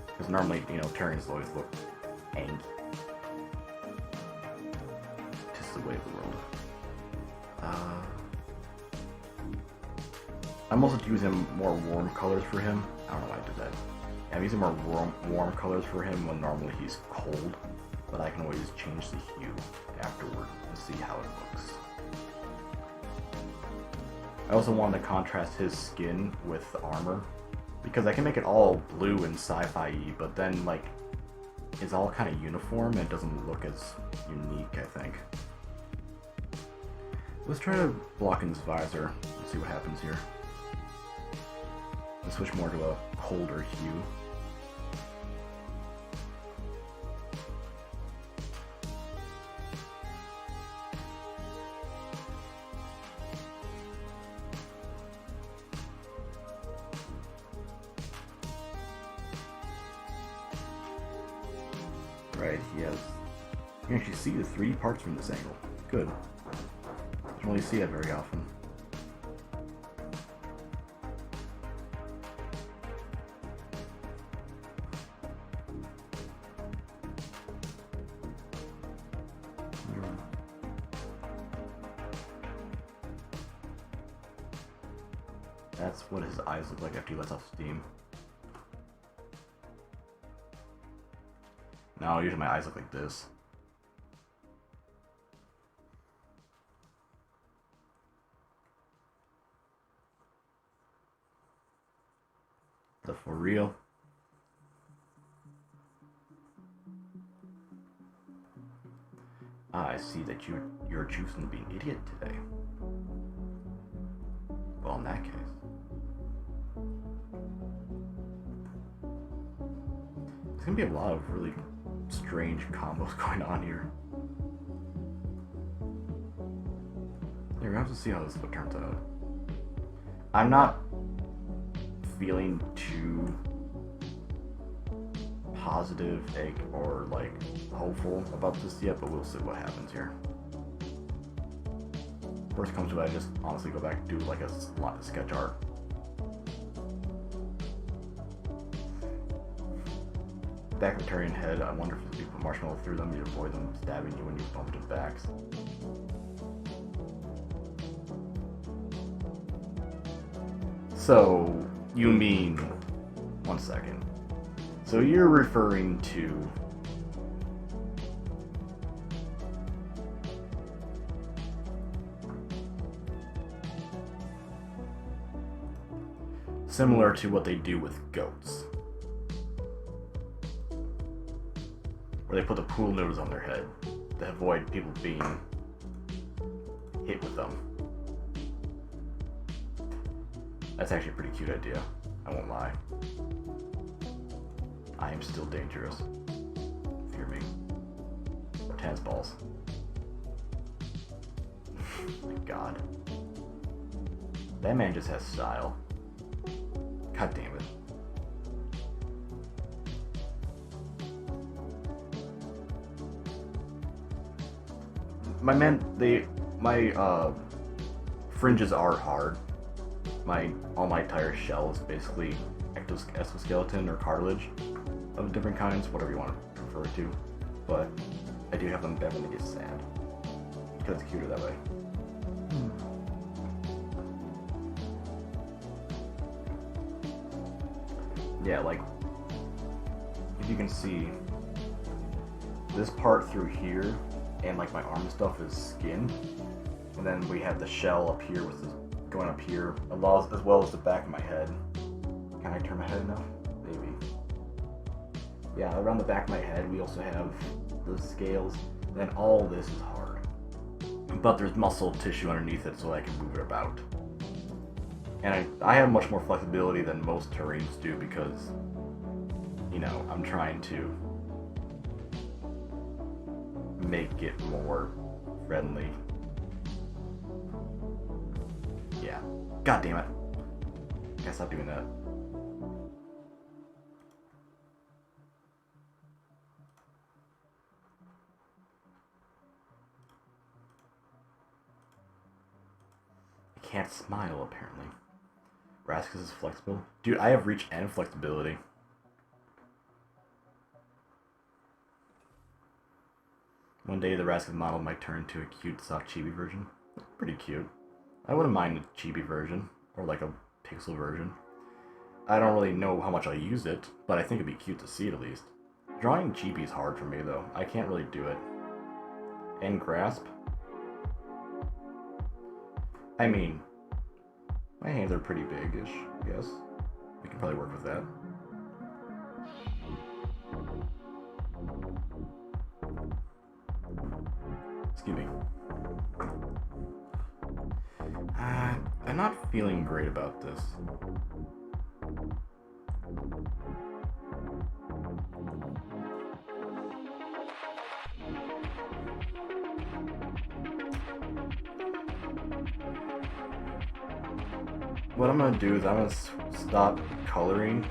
Because normally, you know, Turians always look angry. Just the way of the world. I'm also using more warm colors for him. I don't know why I did that. I'm using more warm colors for him when normally he's cold. But I can always change the hue afterward and see how it looks. I also wanted to contrast his skin with the armor. Because I can make it all blue and sci-fi-y, but then, like, it's all kind of uniform and it doesn't look as unique, I think. Let's try to block in his visor and see what happens here. Let's switch more to a colder hue. Right, he has. You can actually see the 3D parts from this angle. Good. Don't really see that very often. That's what his eyes look like after he lets off steam. No, usually my eyes look like this. The for real. Ah, I see that you're choosing to be an idiot today. Well, in that case. There's gonna be a lot of really strange combos going on here. We're gonna have to see how this turns out. I'm not feeling too positive or like hopeful about this yet, but we'll see what happens here. Worst comes to it, I just honestly go back and do like a sketch art. Back of the Turian head, I wonder if you put marshmallow through them, you avoid them stabbing you when you bump into backs. So, you mean... One second. So you're referring to... similar to what they do with goats. Where they put the pool noodles on their head to avoid people being hit with them. That's actually a pretty cute idea, I won't lie. I am still dangerous. Fear me. Or tennis balls. My god. That man just has style. God damn it. My fringes are hard. All my entire shell is basically exoskeleton or cartilage of different kinds, whatever you want to refer it to. But I do have them bent when they get sad. Because it's cuter that way. Yeah, like, if you can see, this part through here, and like my arm and stuff is skin, and then we have the shell up here with the going up here, as well as the back of my head. Can I turn my head enough? Maybe. Yeah, around the back of my head, we also have the scales, and then all this is hard. But there's muscle tissue underneath it, so I can move it about. And I have much more flexibility than most Turians do because, you know, I'm trying to make it more friendly. Yeah. God damn it. Gotta stop doing that. I can't smile, apparently. Raskus is flexible. Dude, I have reach and flexibility. One day the Raskus model might turn into a cute, soft chibi version. Pretty cute. I wouldn't mind a chibi version, or like a pixel version. I don't really know how much I'll use it, but I think it'd be cute to see it at least. Drawing chibi is hard for me though. I can't really do it. And grasp? I mean, my hands are pretty big-ish, I guess. We can probably work with that. Excuse me. I'm not feeling great about this. What I'm gonna do is I'm gonna stop coloring,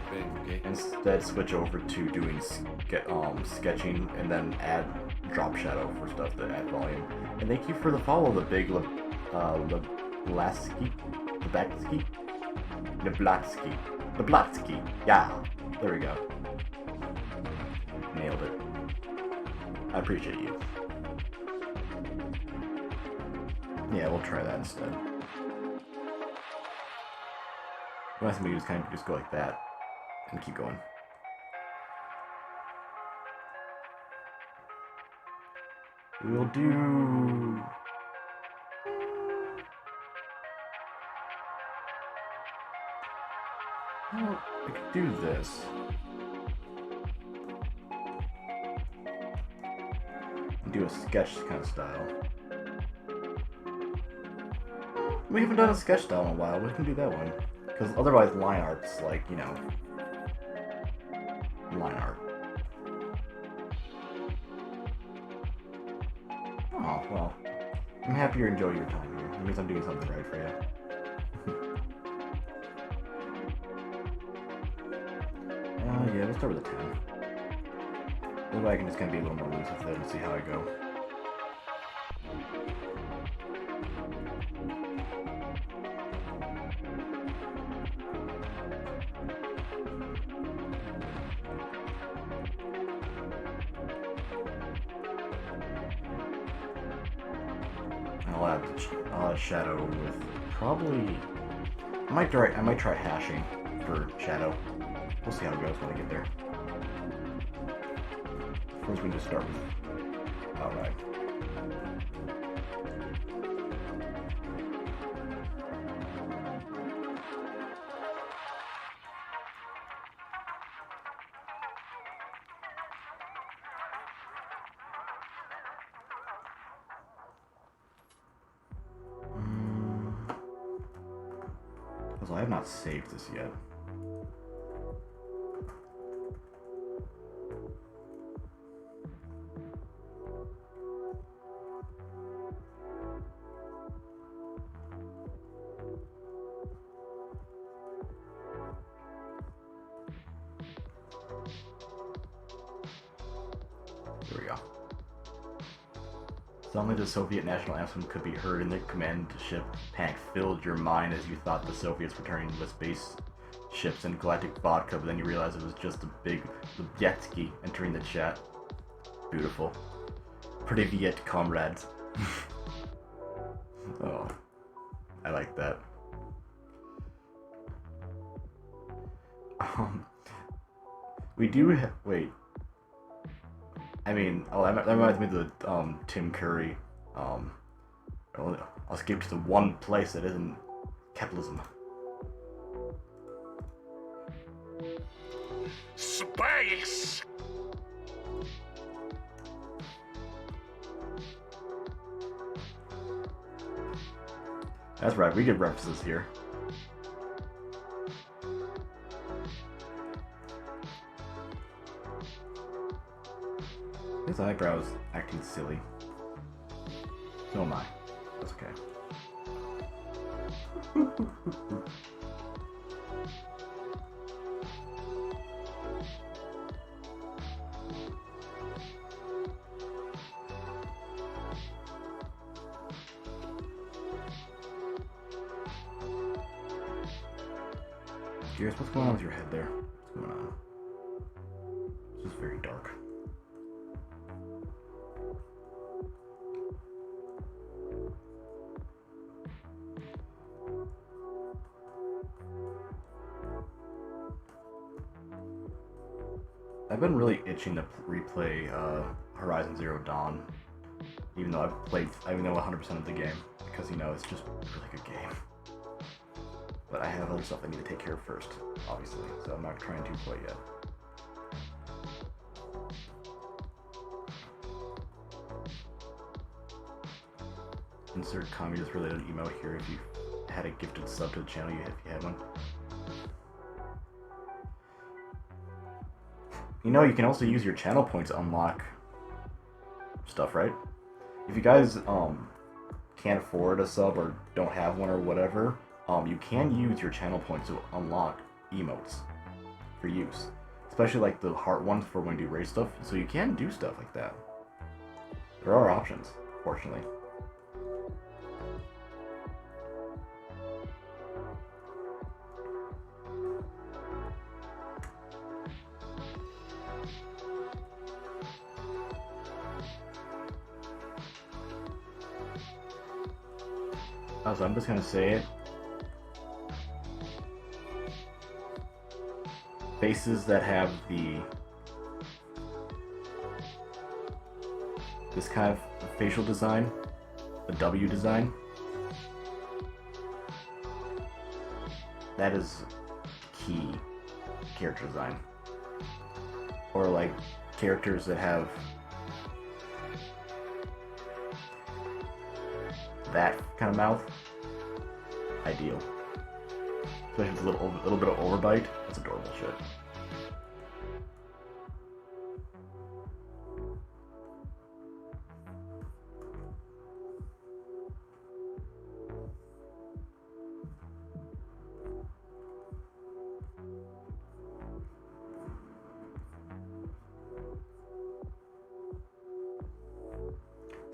instead switch over to doing sketching, and then add drop shadow for stuff to add volume. And thank you for the follow, the big Leblatsky. Yeah, there we go. Nailed it. I appreciate you. Yeah, we'll try that instead. Unless we just kind of just go like that and keep going. We'll do. Well, I could do this. Do a sketch kind of style. We haven't done a sketch style in a while. We can do that one. Because otherwise line art's like, you know, line art. Oh, well. I'm happy you enjoy your time here. That means I'm doing something right for you. Yeah, we'll start with a 10. That way I can just kind of be a little more loose with it and see how I go. I'll add shadow with probably. I might try hashing for shadow. We'll see how it goes when I get there. First, we just start with. All right. I have not saved this yet. Suddenly the Soviet national anthem could be heard in the command ship. Panic filled your mind as you thought the Soviets were turning with space ships and galactic vodka, but then you realized it was just a big Lubyetsky entering the chat. Beautiful. Privyet, comrades. Oh, I like that. We do wait. I mean, oh, that reminds me of the Tim Curry. I'll escape to the one place that isn't capitalism. Space! That's right, we get references here. His eyebrows acting silly. So am I. That's okay. Gears, what's going on with your head there? What's going on? This is very dark. I've been really itching to replay Horizon Zero Dawn, even though I know 100% of the game, because you know it's just a really good game. But I have other stuff I need to take care of first, obviously, so I'm not trying to play yet. Insert communist related emote here if you had a gifted sub to the channel, if you had one. You know, you can also use your channel points to unlock stuff, right? If you guys can't afford a sub or don't have one or whatever, you can use your channel points to unlock emotes for use. Especially like the heart ones for when you do race stuff, so you can do stuff like that. There are options, fortunately. So I'm just gonna say it. Faces that have this kind of facial design, the W design, that is key character design. Or like characters that have that kind of mouth, ideal. Especially with a little bit of overbite. That's adorable shit.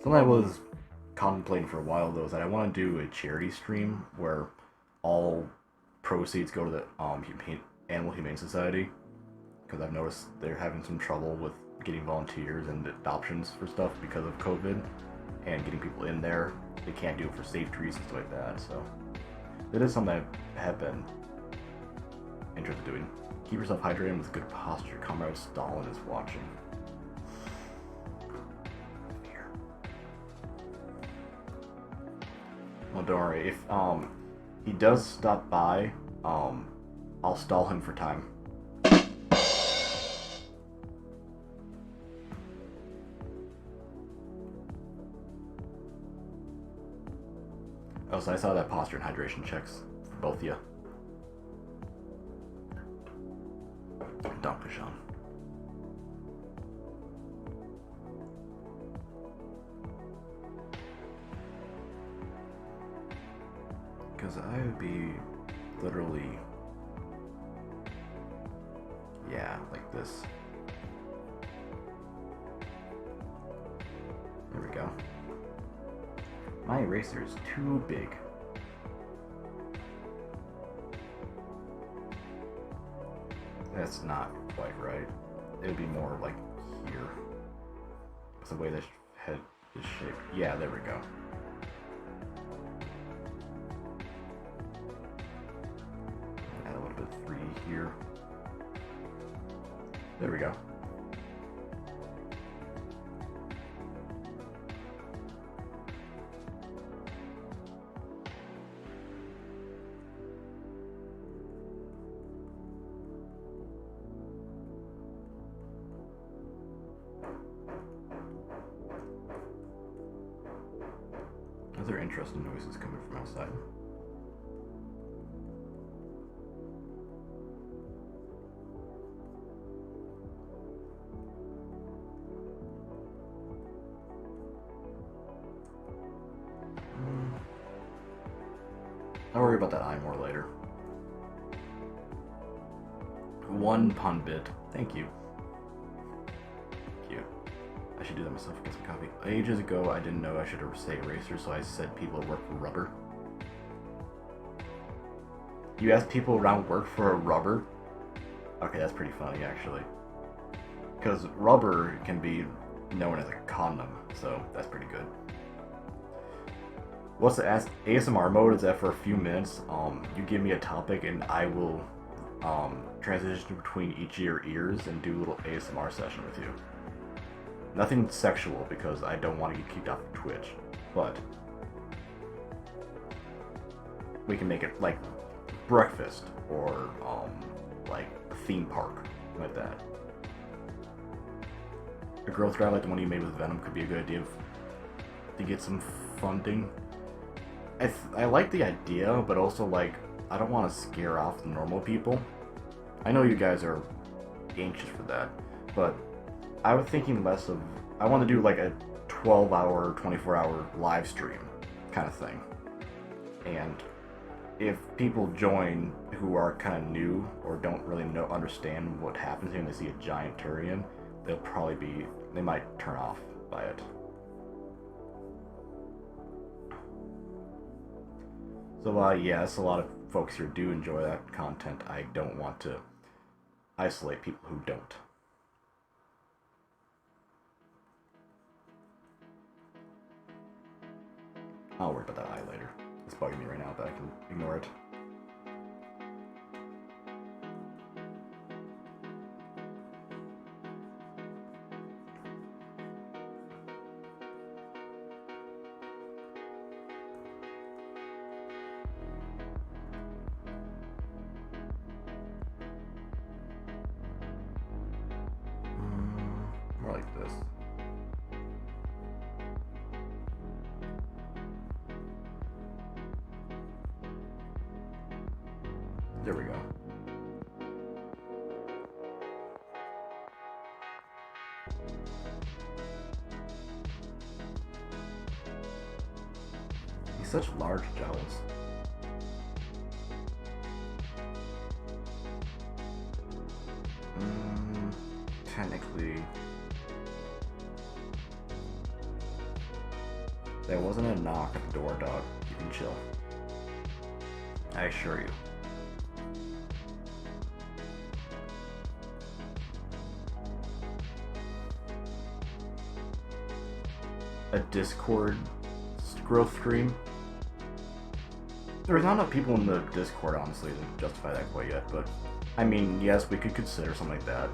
Something I was contemplating for a while though is that I want to do a charity stream where all proceeds go to the Animal Humane Society, because I've noticed they're having some trouble with getting volunteers and adoptions for stuff because of COVID, and getting people in there. They can't do it for safety reasons, stuff like that. So it is something I have been interested in doing. Keep yourself hydrated with good posture. Comrade Stalin is watching. Well, don't worry. If he does stop by, I'll stall him for time. Oh, so I saw that posture and hydration checks for both of you. Don't push on. Because I would be literally, yeah, like this. There we go. My eraser is too big. That's not quite right. It would be more like here. It's the way this head is shaped. Yeah, there we go. Add a little bit of 3 here. There we go. Are there interesting noises coming from outside? I'll worry about that eye more later. 1 pun bit. Thank you. Thank you. I should do that myself. Get some coffee. Ages ago, I didn't know I should say eraser, so I said people work for rubber. You ask people around work for a rubber? Okay, that's pretty funny, actually. Because rubber can be known as a condom, so that's pretty good. What's the ASMR mode? Is that for a few minutes? You give me a topic and I will transition between each of your ears and do a little ASMR session with you. Nothing sexual because I don't want to get kicked off of Twitch, but we can make it like breakfast or like a theme park, like that. A growth drive like the one you made with Venom could be a good idea to get some funding. I like the idea, but also like I don't want to scare off the normal people. I know you guys are anxious for that, but I was thinking less of, I want to do like a 12-hour, 24-hour live stream kind of thing. And if people join who are kind of new or don't really understand what happens here and they see a giant Turian, they might turn off by it. So yes, a lot of folks here do enjoy that content. I don't want to isolate people who don't. I'll worry about that eye later. It's bugging me right now, but I can ignore it. More like this. There we go. He's such large jowls. Technically, there wasn't a knock at the door, dog. You can chill. I assure you. A Discord growth stream. There's not enough people in the Discord, honestly, to justify that quite yet, but I mean, yes, we could consider something like that.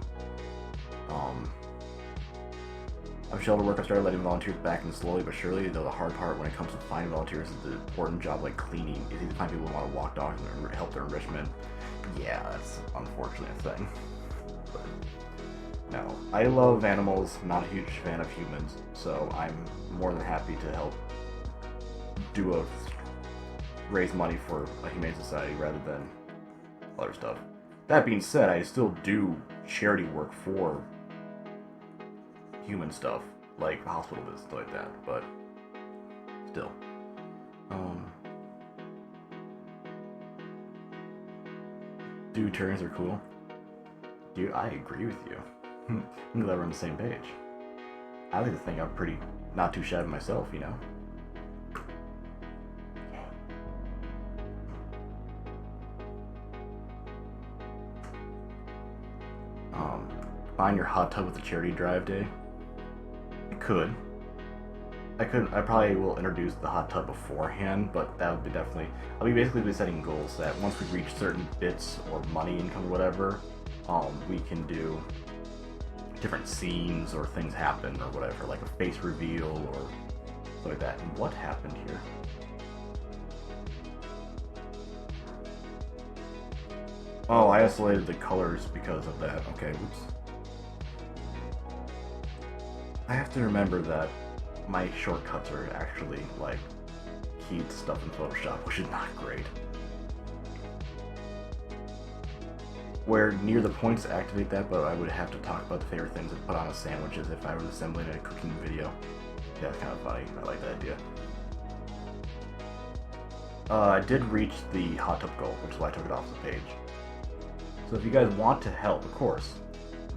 I'm shelter work. I started letting volunteers back in slowly but surely, though the hard part when it comes to finding volunteers is the important job like cleaning. It's easy to find people who want to walk dogs and help their enrichment. Yeah, that's unfortunately a thing. But no, I love animals. I'm not a huge fan of humans, so I'm more than happy to help raise money for a humane society rather than other stuff. That being said, I still do charity work for human stuff, like hospital visits, like that, but still. Dude, Turians are cool. Dude, I agree with you. I'm glad we're on the same page. I like to think I'm pretty not too shabby myself, you know? combine your hot tub with the charity drive day? I could. I probably will introduce the hot tub beforehand, but that would be definitely... I'll be basically setting goals that once we reach certain bits or money income or whatever, we can do different scenes or things happen or whatever, like a face reveal or something like that. And what happened here? Oh, I isolated the colors because of that. Okay, oops. I have to remember that my shortcuts are actually, like, keyed stuff in Photoshop, which is not great. Where near the points to activate that, but I would have to talk about the favorite things to put on a sandwich as if I was assembling a cooking video. Yeah, that's kind of funny. I like that idea. I did reach the hot tub goal, which is why I took it off the page. So if you guys want to help, of course,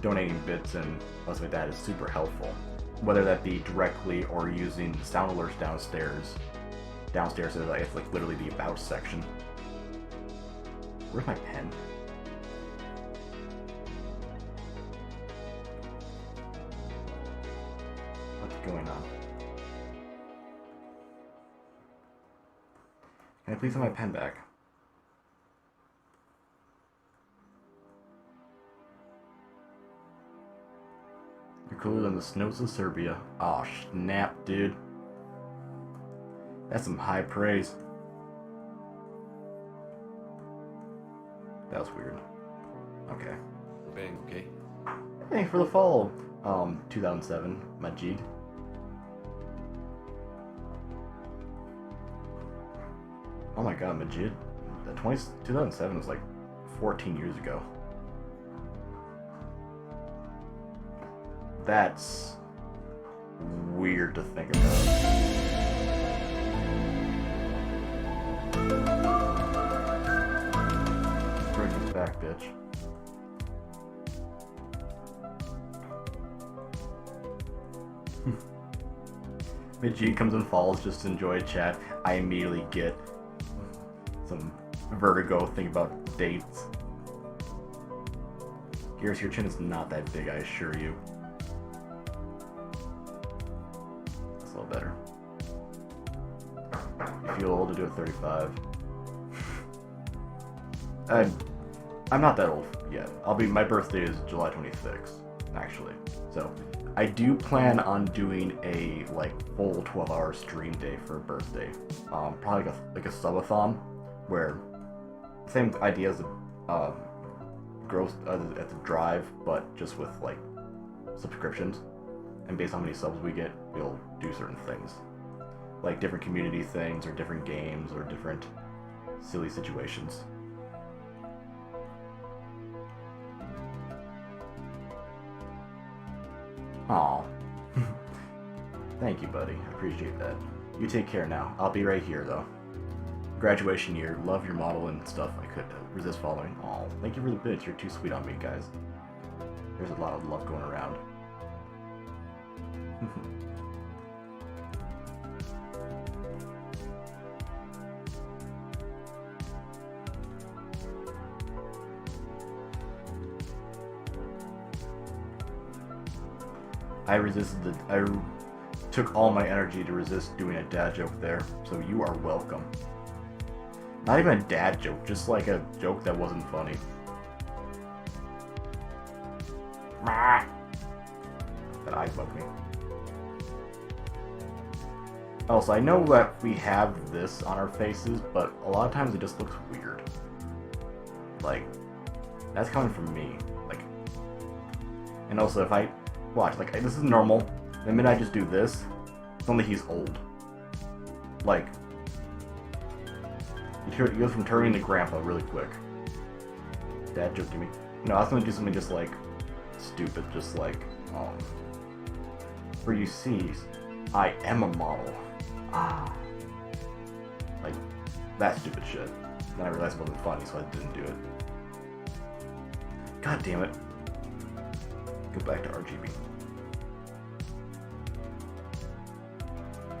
donating bits and stuff like that is super helpful. Whether that be directly or using the sound alerts downstairs. Downstairs is it's like literally the about section. Where's my pen? What's going on? Can I please have my pen back? You're cooler than the snows of Serbia. Aw, snap, dude. That's some high praise. That was weird. Okay. Bang, okay. Thanks for the follow. 2007, Majid. Oh my god, Majid. 2007 was like 14 years ago. That's weird to think about. Break his back, bitch. Majid comes and falls just to enjoy chat. I immediately get some vertigo thinking about dates. Garrus, your chin is not that big, I assure you. That's a little better. You feel old to do it 35. I'm not that old yet. My birthday is July 26th, actually. So I do plan on doing a full 12-hour stream day for a birthday. Probably like a subathon, where same idea as a gross at the drive, but just with subscriptions, and based on how many subs we get, we'll do certain things, like different community things or different games or different silly situations. Aw. Thank you, buddy. I appreciate that. You take care now. I'll be right here, though. Graduation year. Love your model and stuff. I could resist following. Aw. Thank you for the bits. You're too sweet on me, guys. There's a lot of love going around. I took all my energy to resist doing a dad joke there, so you are welcome. Not even a dad joke, just like a joke that wasn't funny. That eye bugged me. Also, I know that we have this on our faces, but a lot of times it just looks weird. That's coming from me. And also if I watch, this is normal. The minute I just do this, suddenly he's old. He goes from Turian to Grandpa really quick. Dad joke, give me. No, I was gonna do something just stupid, just for you see, I am a model. That stupid shit. Then I realized it wasn't funny, so I didn't do it. God damn it. Go back to RGB.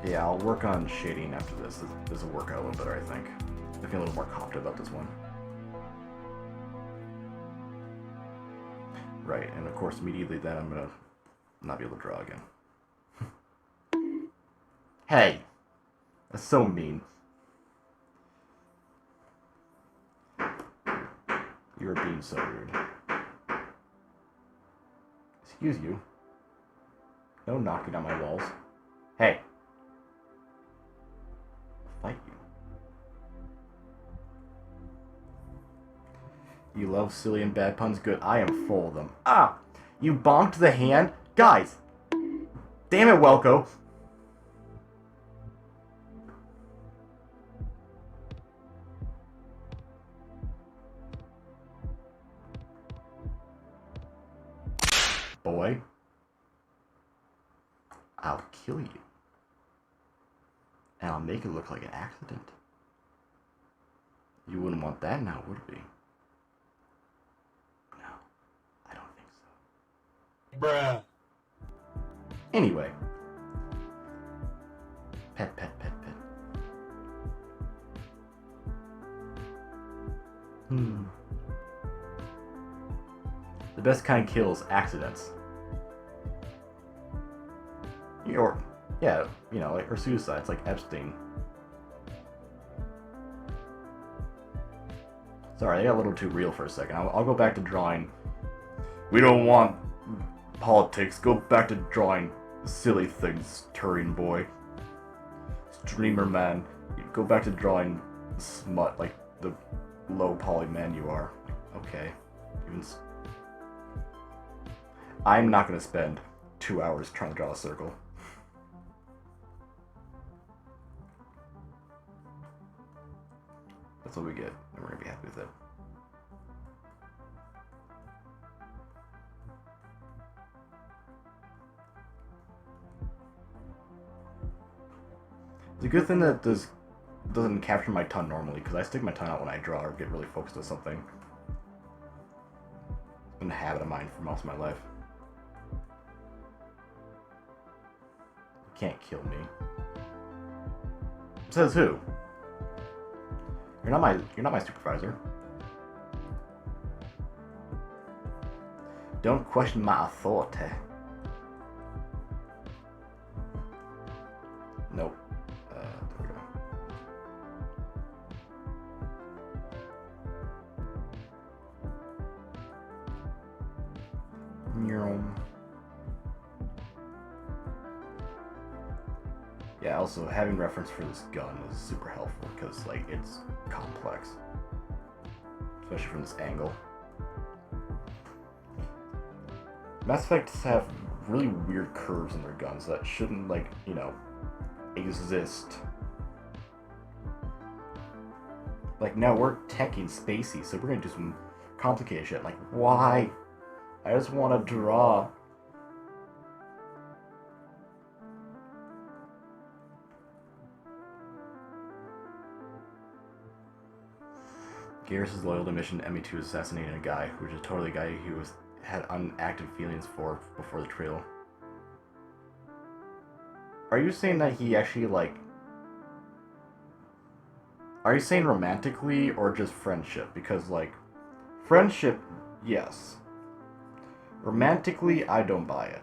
Yeah, I'll work on shading after this. This will work out a little better, I think. I feel a little more confident about this one. Right, and of course immediately then I'm gonna not be able to draw again. Hey! That's so mean. You're being so rude. Excuse you. No knocking on my walls. Hey! I'll fight you. You love silly and bad puns? Good. I am full of them. Ah! You bonked the hand? Guys! Damn it, Welko! Boy. I'll kill you. And I'll make it look like an accident. You wouldn't want that now, would we? No, I don't think so. Bruh. Anyway. Pet, pet, pet, pet. The best kind kills accidents. Or, yeah, you know, like, or suicides, like Epstein. Sorry, I got a little too real for a second. I'll go back to drawing. We don't want politics. Go back to drawing silly things, Turian boy. Streamer man. Go back to drawing smut, like the low poly man you are. Okay. I'm not gonna spend 2 hours trying to draw a circle. That's what we get, and we're gonna be happy with it. It's a good thing that this doesn't capture my tongue normally, because I stick my tongue out when I draw or get really focused on something. It's been a habit of mine for most of my life. You can't kill me. Says who? You're not my supervisor. Don't question my authority. Nope. There we go. Yeah, also having reference for this gun is super helpful because, like, it's complex, especially from this angle. Mass Effects have really weird curves in their guns that shouldn't, like, you know, exist. Like, now we're teching spacey, so we're gonna do some complicated shit. Like, why? I just want to draw. Garrus is loyal to mission ME2 assassinating a guy, which is totally a guy he had unacted feelings for before the trail. Are you saying that he actually, like... Are you saying romantically or just friendship? Because, like, friendship, yes. Romantically, I don't buy it.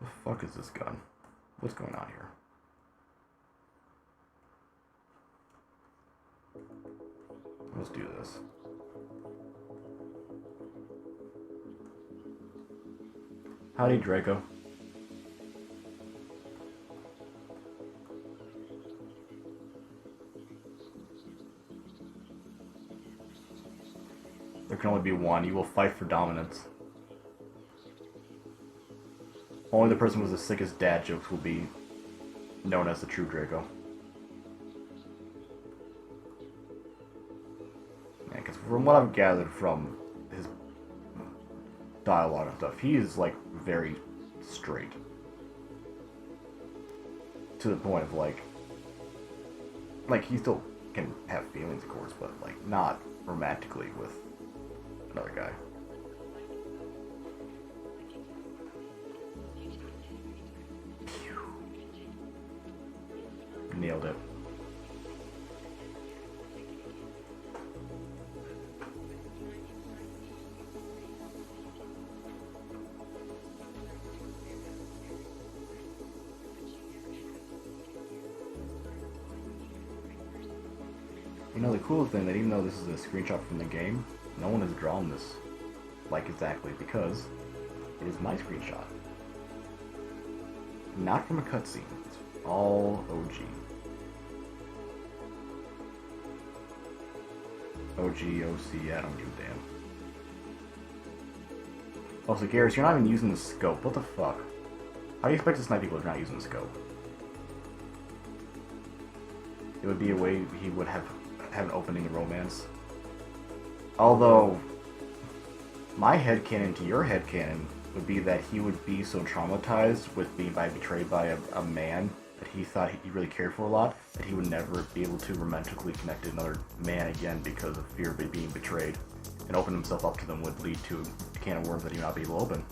The fuck is this gun? What's going on here? Let's do this. Howdy, Draco. There can only be one. You will fight for dominance. Only the person with the sickest dad jokes will be known as the true Draco. Yeah, because from what I've gathered from his dialogue and stuff, he is, like, very straight. To the point of, like, he still can have feelings, of course, but, like, not romantically with another guy. nailed it. You know, the cool thing that even though this is a screenshot from the game, no one has drawn this like exactly because it is my screenshot. Not from a cutscene. It's all OG. OG, OC, I don't give a damn. Also, Garrus, you're not even using the scope. What the fuck? How do you expect to snipe people if you're not using the scope? It would be a way he would have an opening in romance. Although, my headcanon to your headcanon would be that he would be so traumatized with being betrayed by a man that he thought he really cared for a lot that he would never be able to romantically connect to another man again because of fear of being betrayed, and open himself up to them would lead to a can of worms that he would not be able to open.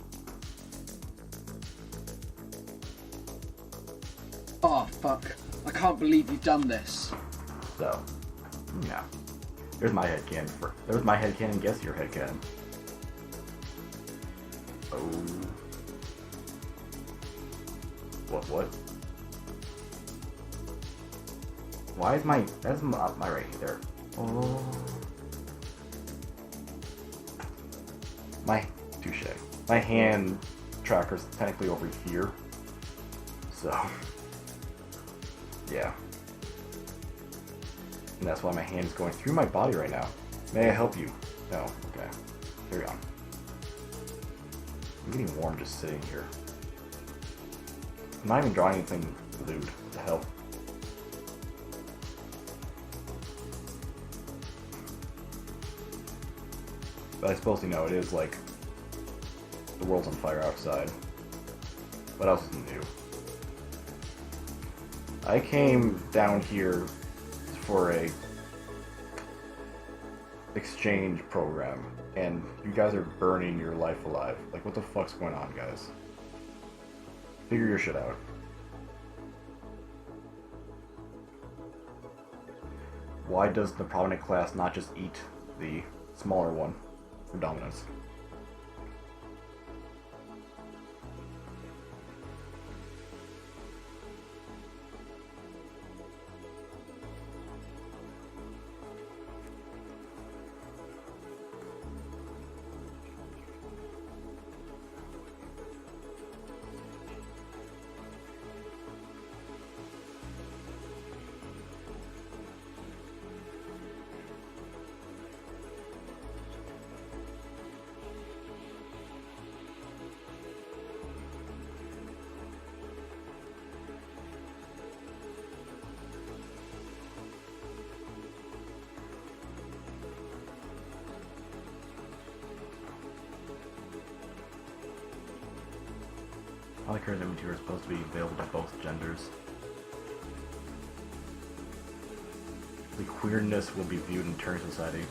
Oh fuck, I can't believe you've done this. So, yeah. There's my headcanon. There's my headcanon, guess your headcanon. Oh. What? Why is that's my right there. Oh. Touche. My hand tracker's technically over here. So, yeah. And that's why my hand is going through my body right now. May I help you? No. Okay. Carry on. I'm getting warm just sitting here. I'm not even drawing anything lewd. What the hell? But I suppose, you know, it is like the world's on fire outside. What else is new? I came down here for a exchange program, and you guys are burning your life alive. Like, what the fuck's going on, guys? Figure your shit out. Why does the prominent class not just eat the smaller one for dominance? Polycurrent inventory is supposed to be available to both genders. The queerness will be viewed in Turian society.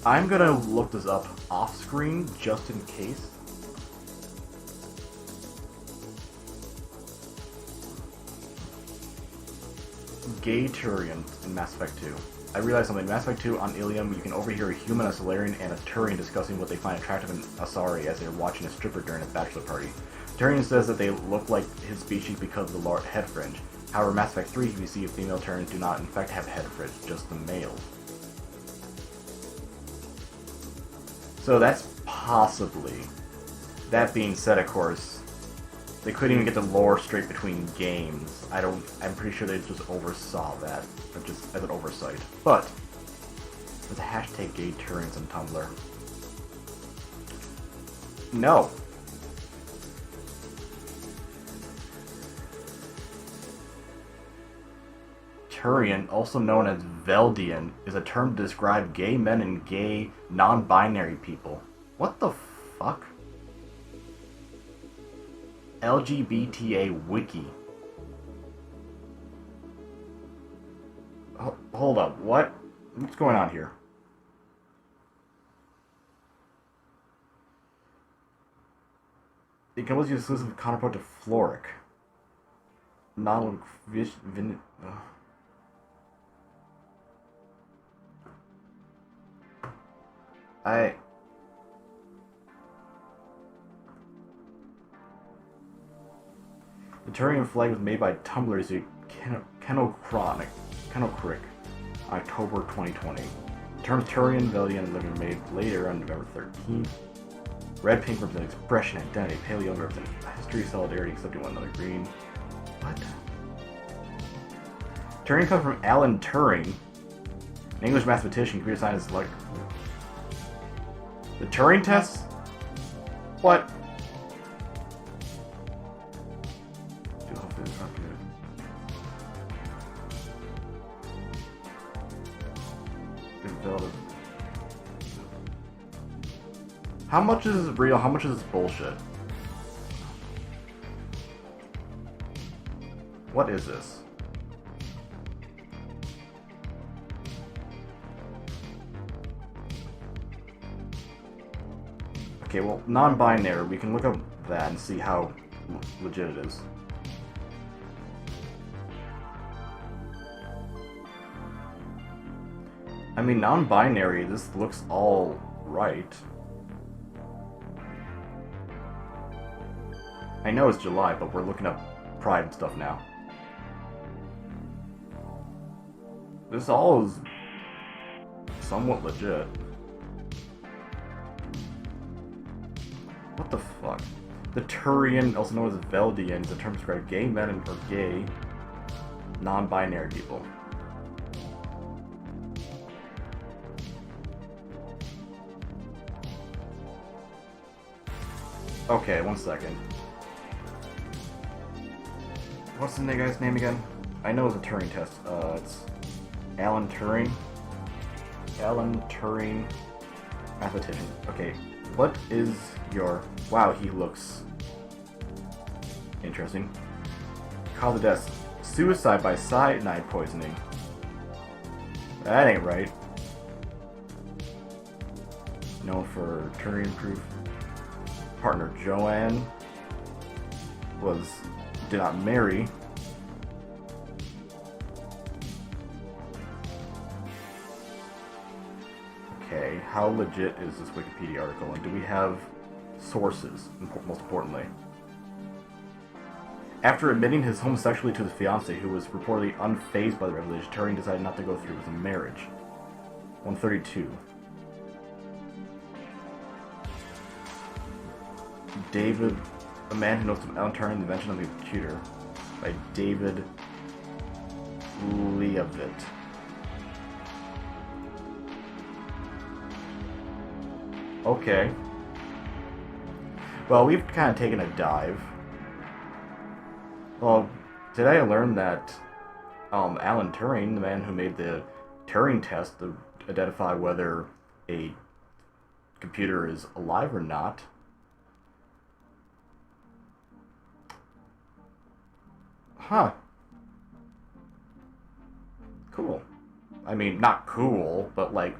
I'm gonna look this up off screen just in case. Gay Turian in Mass Effect 2. I realized something. In Mass Effect 2 on Ilium, you can overhear a human, a Solarian, and a Turian discussing what they find attractive in Asari as they're watching a stripper during a bachelor party. Turian says that they look like his species because of the head fringe. However, in Mass Effect 3, you see female Turians do not in fact have head fringe, just the male. So that's possibly. That being said, of course, they couldn't even get the lore straight between games. I'm pretty sure they just oversaw that, or just as an oversight. But there's a hashtag gay Turians on Tumblr. No. Turian, also known as Veldian, is a term to describe gay men and gay non-binary people. What the fuck? LGBTA Wiki. Hold up, what? What's going on here? You can always use exclusive counterpart to Floric. Non The Turian flag was made by Tumblr's Kenochronic October 2020. The terms Turian, Valiant, and Living were made later on November 13th. Red, pink represent expression, identity. Pale yellow represent history, solidarity, accepting one another. Green. What? Turian comes from Alan Turing, an English mathematician, computer science, like the Turing test? What? Dude, hopefully it's not good. Developed. How much is real? How much is this bullshit? What is this? Okay, well, non-binary, we can look up that and see how legit it is. I mean, non-binary, this looks all right. I know it's July, but we're looking up Pride and stuff now. This all is somewhat legit. What the fuck? The Turian, also known as Veldian, is a term to describe gay men or gay, non-binary people. Okay, one second. What's the guy's name again? I know it's a Turing test. It's Alan Turing. Alan Turing, mathematician. Okay, what is your... Wow, he looks interesting. Cause of death: suicide by cyanide poisoning. That ain't right. Known for Turian proof. Partner Joanne did not marry. Okay, how legit is this Wikipedia article, and do we have sources, most importantly? After admitting his homosexuality to his fiancée, who was reportedly unfazed by the revelation, Turian decided not to go through with the marriage. 132. David, a man who knows of Alan Turing, the invention of the computer, by David Leavitt. Okay. Well, we've kind of taken a dive. Well, today I learned that Alan Turing, the man who made the Turing test to identify whether a computer is alive or not, huh. Cool. I mean, not cool, but like,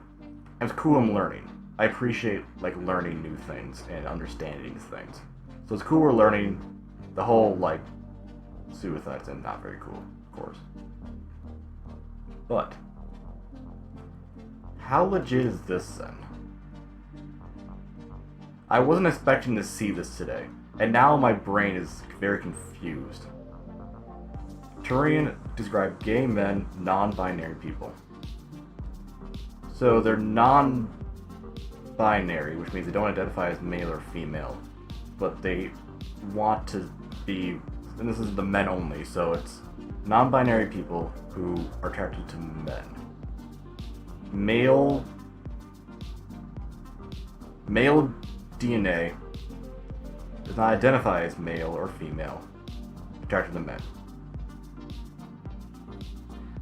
it's cool I'm learning. I appreciate like learning new things and understanding things. So it's cool we're learning the whole like suicides, and not very cool, of course. But how legit is this then? I wasn't expecting to see this today, and now my brain is very confused. Turian described gay men, non-binary people. So they're non-binary, which means they don't identify as male or female, but they want to be, and this is the men only, so it's non-binary people who are attracted to men. Male DNA does not identify as male or female, attracted to men.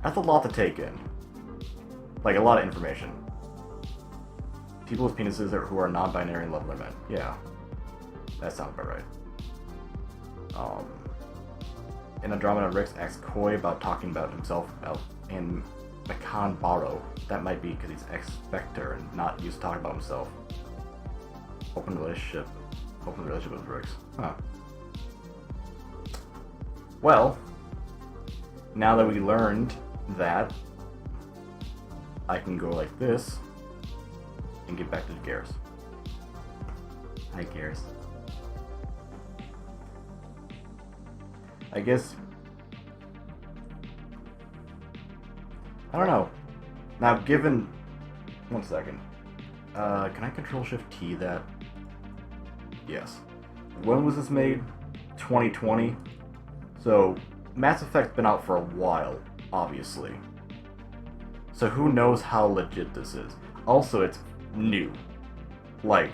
That's a lot to take in. Like, a lot of information. People with penises who are non-binary and love their men. Yeah. That sounds about right. In Andromeda, Rix asks coy about talking about himself and Makan Baro. That might be because he's ex-Spectre and not used to talking about himself. Open relationship. open relationship with Ricks. Huh. Well, now that we learned that, I can go like this and get back to Garrus. Hi, Garrus. I guess... I don't know. Now, given... One second. Can I Control-Shift-T that? Yes. When was this made? 2020? So, Mass Effect's been out for a while, obviously. So who knows how legit this is. Also, it's new. Like,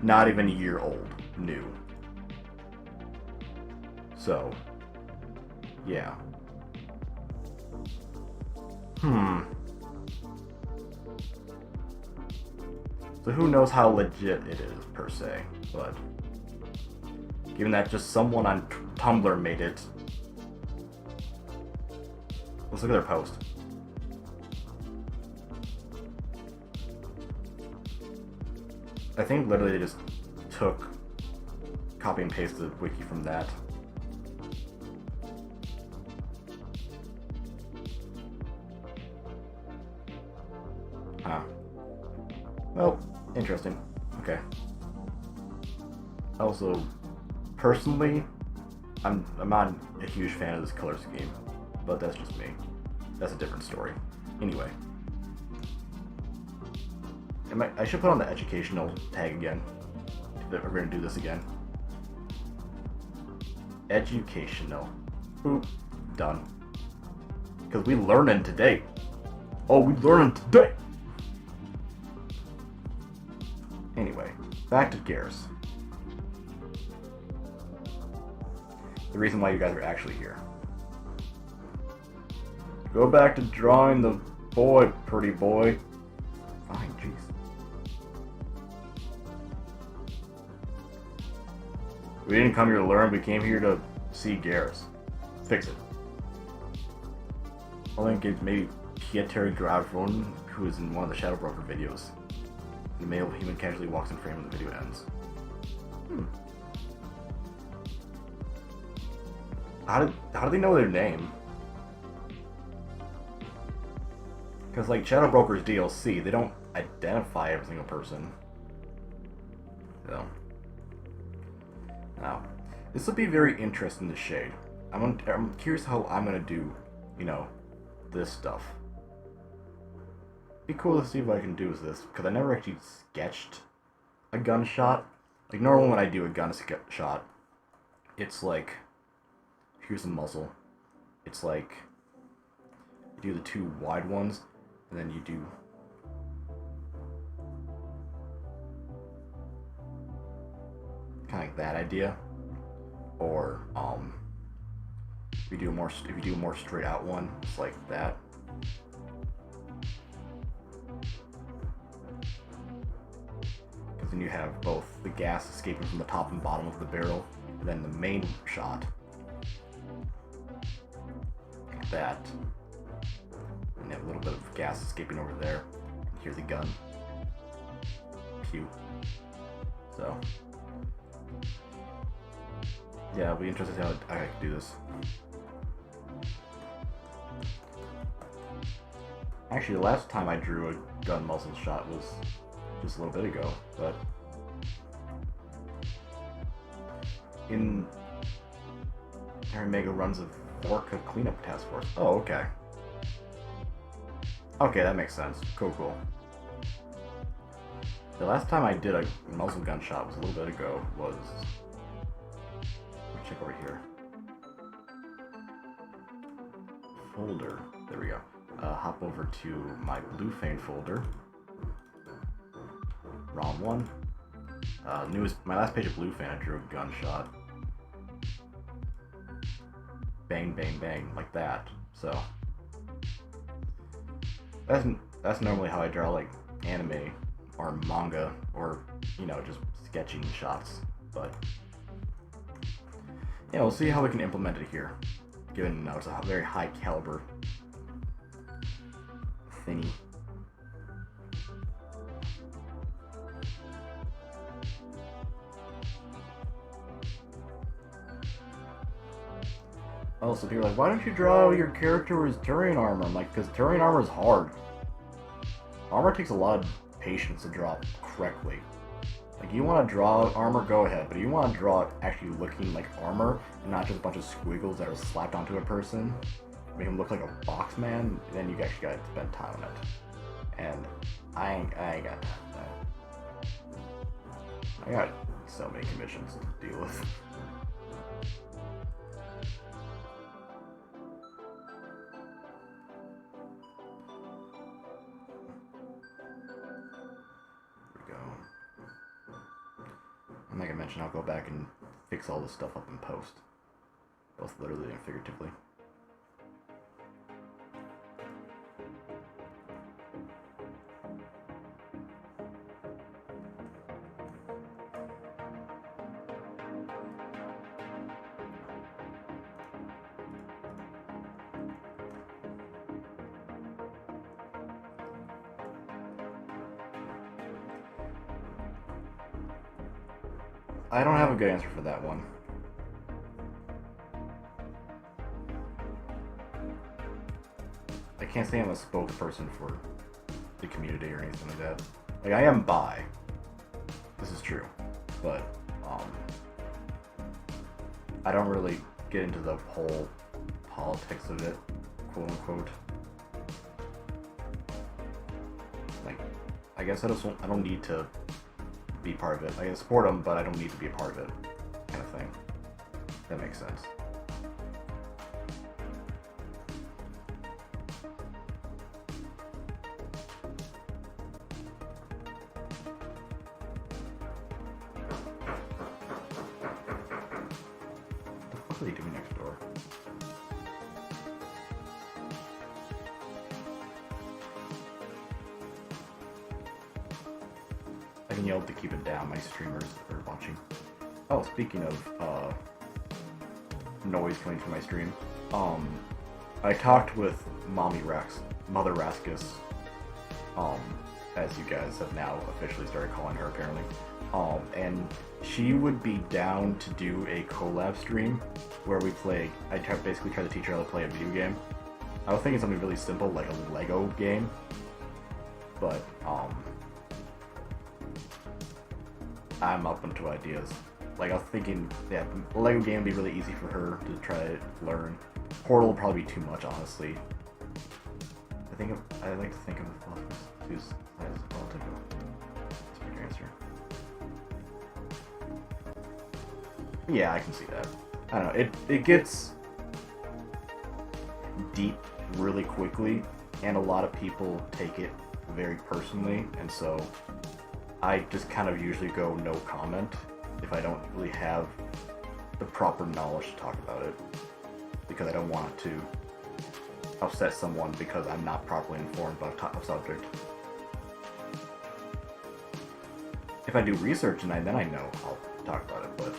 not even a year old. New. So, yeah. So who knows how legit it is, per se, but... Given that just someone on Tumblr made it... Let's look at their post. I think literally they just took, copy and pasted the wiki from that. Huh. Well, interesting. Okay. Also, personally, I'm not a huge fan of this color scheme, but that's just me. That's a different story. Anyway. I should put on the educational tag again, if we're going to do this again. Educational. Boop. Done. Because we learning today. Oh, we learning today! Anyway, back to Garrus. The reason why you guys are actually here. Go back to drawing the boy, pretty boy. Fine, jeez. We didn't come here to learn, we came here to see Garrus. Fix it. I think it's maybe Pietro Gravron, who is in one of the Shadow Broker videos. The male human casually walks in frame when the video ends. How do they know their name? Because, like, Shadow Broker's DLC, they don't identify every single person. So. Now, this will be very interesting to shade. I'm curious how I'm gonna do, you know, this stuff. Be cool to see what I can do with this, because I never actually sketched a gunshot. Like, normally when I do a gun shot, it's like, here's the muzzle. It's like, you do the two wide ones, and then you do kind of like that idea, or if you do a more straight out one, it's like that. Because then you have both the gas escaping from the top and bottom of the barrel, and then the main shot, like that. And you have a little bit of gas escaping over there. Here's the gun. Pew. So. Yeah, it'll be interesting to see how I can do this. Actually, the last time I drew a gun muzzle shot was just a little bit ago, but in Harry Mega runs a Orca cleanup task force. Oh, okay. Okay, that makes sense. Cool, cool. The last time I did a muzzle gun shot was a little bit ago. Was, let me check over here. Folder. There we go. Hop over to my Blue Fane folder. ROM 1. My last page of Blue Fane, I drew a gunshot. Bang, bang, bang, like that. So that's normally how I draw, like, anime or manga, or, you know, just sketching shots. But yeah, we'll see how we can implement it here, given, you know, it's a very high caliber thingy. Also, people are like, why don't you draw your character as Turian armor? I'm like, because Turian armor is hard. Armor takes a lot of patience to draw correctly. Like, you want to draw armor, go ahead, but if you want to draw it actually looking like armor, and not just a bunch of squiggles that are slapped onto a person, make him look like a box man, then you actually gotta spend time on it. And I ain't got that. I got so many commissions to deal with. Like I mentioned, I'll go back and fix all this stuff up in post, both literally and figuratively. I don't have a good answer for that one. I can't say I'm a spokesperson for the community or anything like that. Like, I am bi. This is true. But, I don't really get into the whole politics of it, quote unquote. Like, I guess I don't need to be part of it. I can support them, but I don't need to be a part of it, kind of thing. That makes sense. What the fuck are they doing next door? I can yell to keep it down, my streamers are watching. Oh, speaking of noise coming from my stream, I talked with Mother Raskus, as you guys have now officially started calling her apparently, and she would be down to do a collab stream where we play. Basically try to teach her how to play a video game. I was thinking something really simple like a Lego game, but I'm open to ideas. Like, I was thinking, yeah, the Lego game would be really easy for her to try to learn. Portal would probably be too much, honestly. I like to think of the philosopher's who's as political. That's your answer. Yeah, I can see that. I don't know. It gets deep really quickly, and a lot of people take it very personally, and so I just kind of usually go no comment if I don't really have the proper knowledge to talk about it, because I don't want to upset someone because I'm not properly informed about a subject. If I do research and then I know, I'll talk about it, but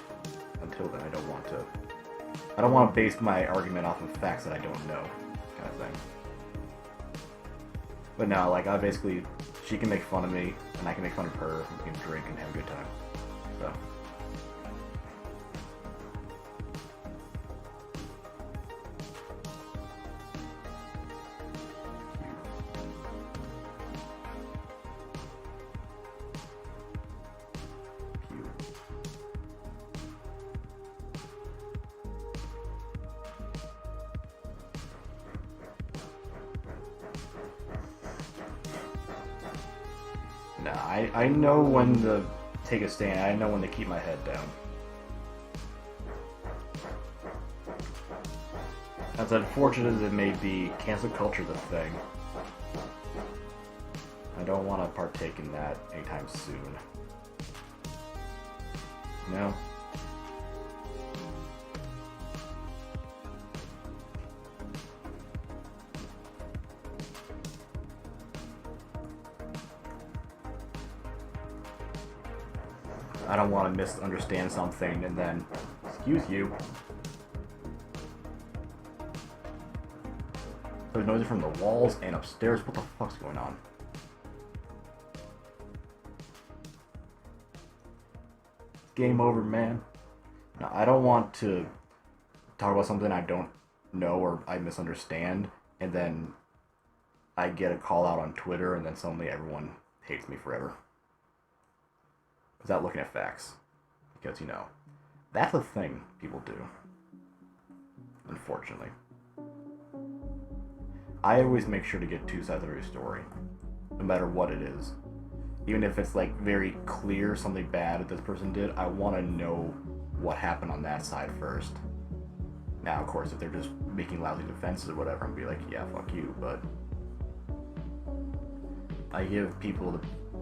until then I don't want to base my argument off of facts that I don't know, kind of thing. But no, like, she can make fun of me, and I can make fun of her, and we can drink and have a good time. So. Nah, I know when to take a stand. I know when to keep my head down. As unfortunate as it may be, cancel culture is a thing. I don't want to partake in that anytime soon. No. I don't want to misunderstand something and then, excuse you. There's noises from the walls and upstairs. What the fuck's going on? Game over, man. No, I don't want to talk about something I don't know or I misunderstand, and then I get a call out on Twitter, and then suddenly everyone hates me forever. Without looking at facts. Because, you know, that's a thing people do. Unfortunately. I always make sure to get two sides of every story. No matter what it is. Even if it's like very clear something bad that this person did, I want to know what happened on that side first. Now, of course, if they're just making lousy defenses or whatever, I'd be like, yeah, fuck you, but I give people the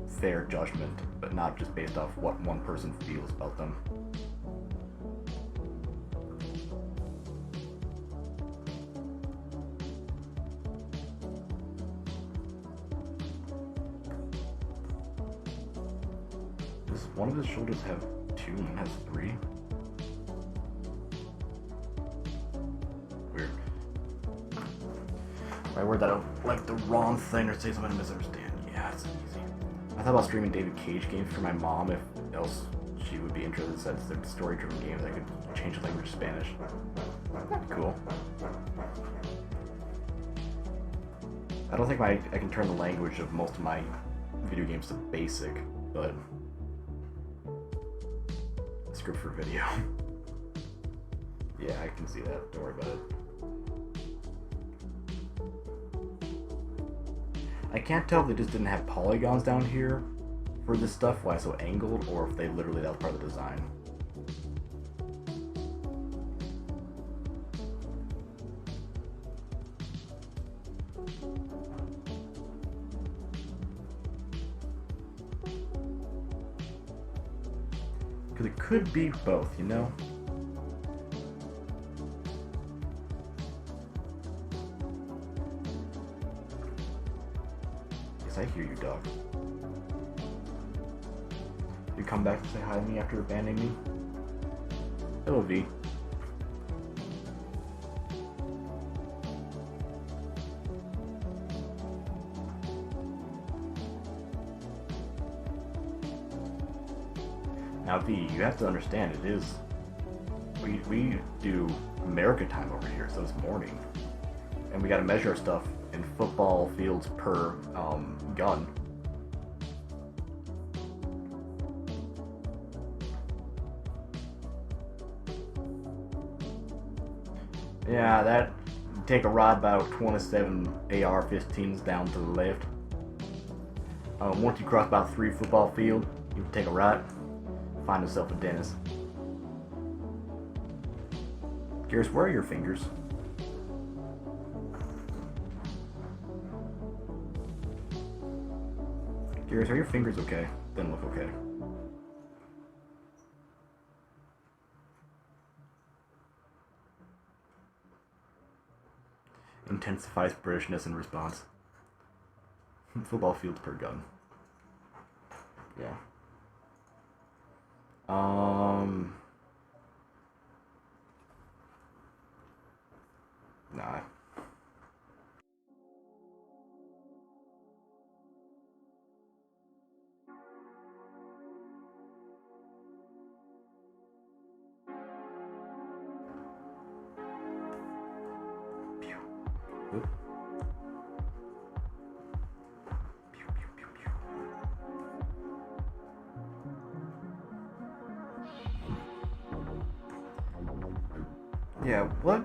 fair judgment, but not just based off what one person feels about them. Does one of his shoulders have 2 and has 3? Weird. I word that out like the wrong thing or say something I misunderstand. Yeah, it's easy. I thought about streaming David Cage games for my mom if else she would be interested since they're story-driven games. I could change the language to Spanish. Cool. I don't think I can turn the language of most of my video games to basic, but script for video. Yeah, I can see that. Don't worry about it. I can't tell if they just didn't have polygons down here for this stuff, why it's so angled, or if they literally, that was part of the design. Because it could be both, you know? I hear you, dog. You come back to say hi to me after abandoning me? Hello, V. Now, V, you have to understand, it is... We do America time over here, so it's morning. And we gotta measure our stuff in football fields per gun. Yeah, that take a ride about 27 AR-15s down to the left. Once you cross about 3 football fields, you take a right, find yourself a dentist. Curious, where are your fingers? Curious, are your fingers okay? They look okay. Intensifies Britishness in response. Football fields per gun. Yeah. Nah. Oop. Pew, pew, pew, pew. Yeah, what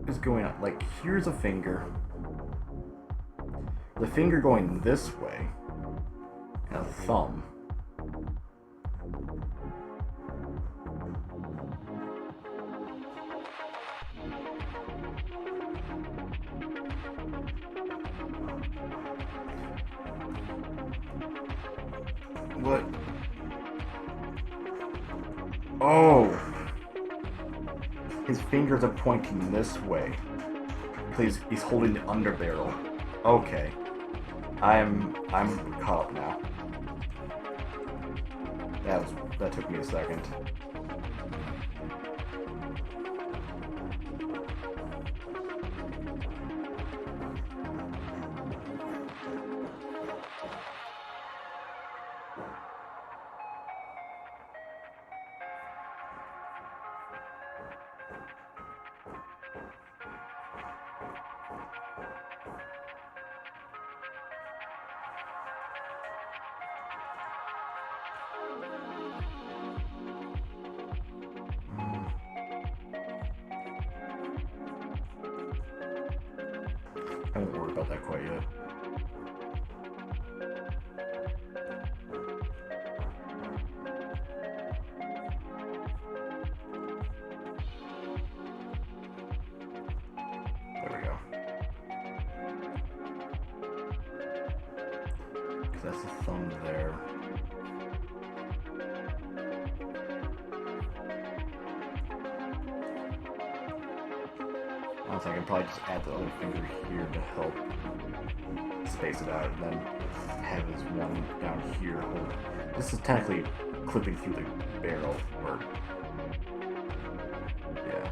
is going on? Like, here's a finger. The finger going this way. And a thumb. What? Oh! His fingers are pointing this way. He's holding the underbarrel. Okay. I'm caught up now. That took me a second. I won't worry about that quite yet. There we go. Because that's the thumb there. I can probably just add the other finger here to help space it out, and then have his one down here. This is technically clipping through the barrel, or yeah.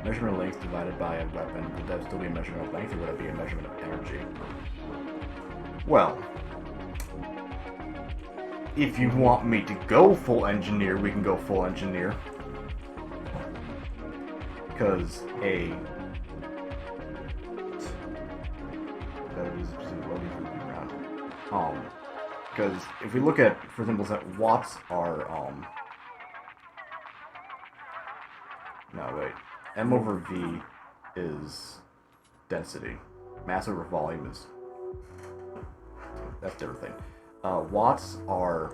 Measurement of length divided by a weapon. Would that still be a measurement of length, or would it be a measurement of energy? Well, if you want me to go full engineer, we can go full engineer. Because because if we look at, for example, that watts are no wait, M over V is density, mass over volume is, that's a different thing. Watts are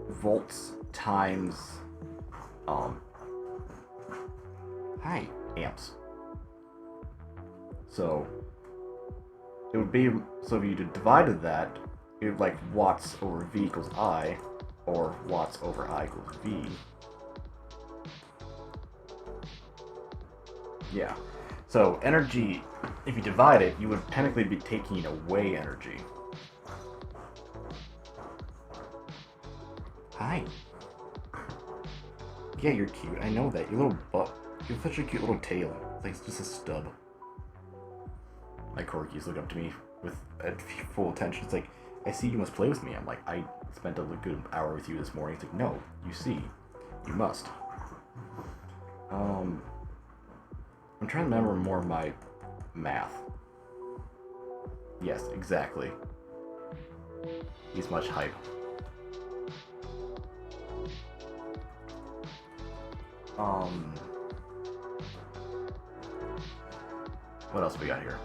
volts times amps. So it would be, so if you divided that, it would like watts over V equals I, or watts over I equals V. Yeah. So energy, if you divide it, you would technically be taking away energy. Hi. Yeah, you're cute. I know that. Your little butt. You have such a cute little tail. It's like it's just a stub. My corgis look up to me with full attention. It's like, I see you must play with me. I'm like, I spent a good hour with you this morning. It's like, no, you see, you must. I'm trying to remember more of my math. Yes, exactly. He's much hype. What else we got here?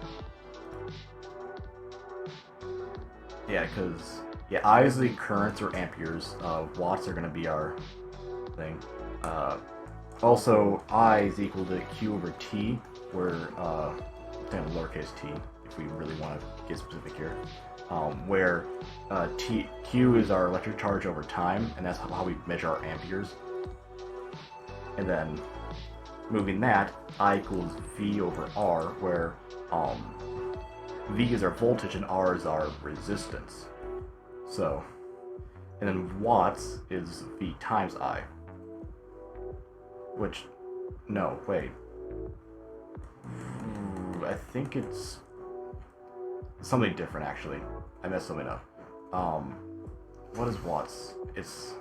Yeah, because, yeah, I is the currents or amperes. Watts are going to be our thing. Also, I is equal to Q over T, where, lowercase t, if we really want to get specific here. Where Q is our electric charge over time, and that's how we measure our amperes. And then, moving that, I equals V over R, where V is our voltage and R is our resistance. So, and then watts is V times I. Which, no, wait. I think it's something different, actually. I messed something up. What is watts? It's...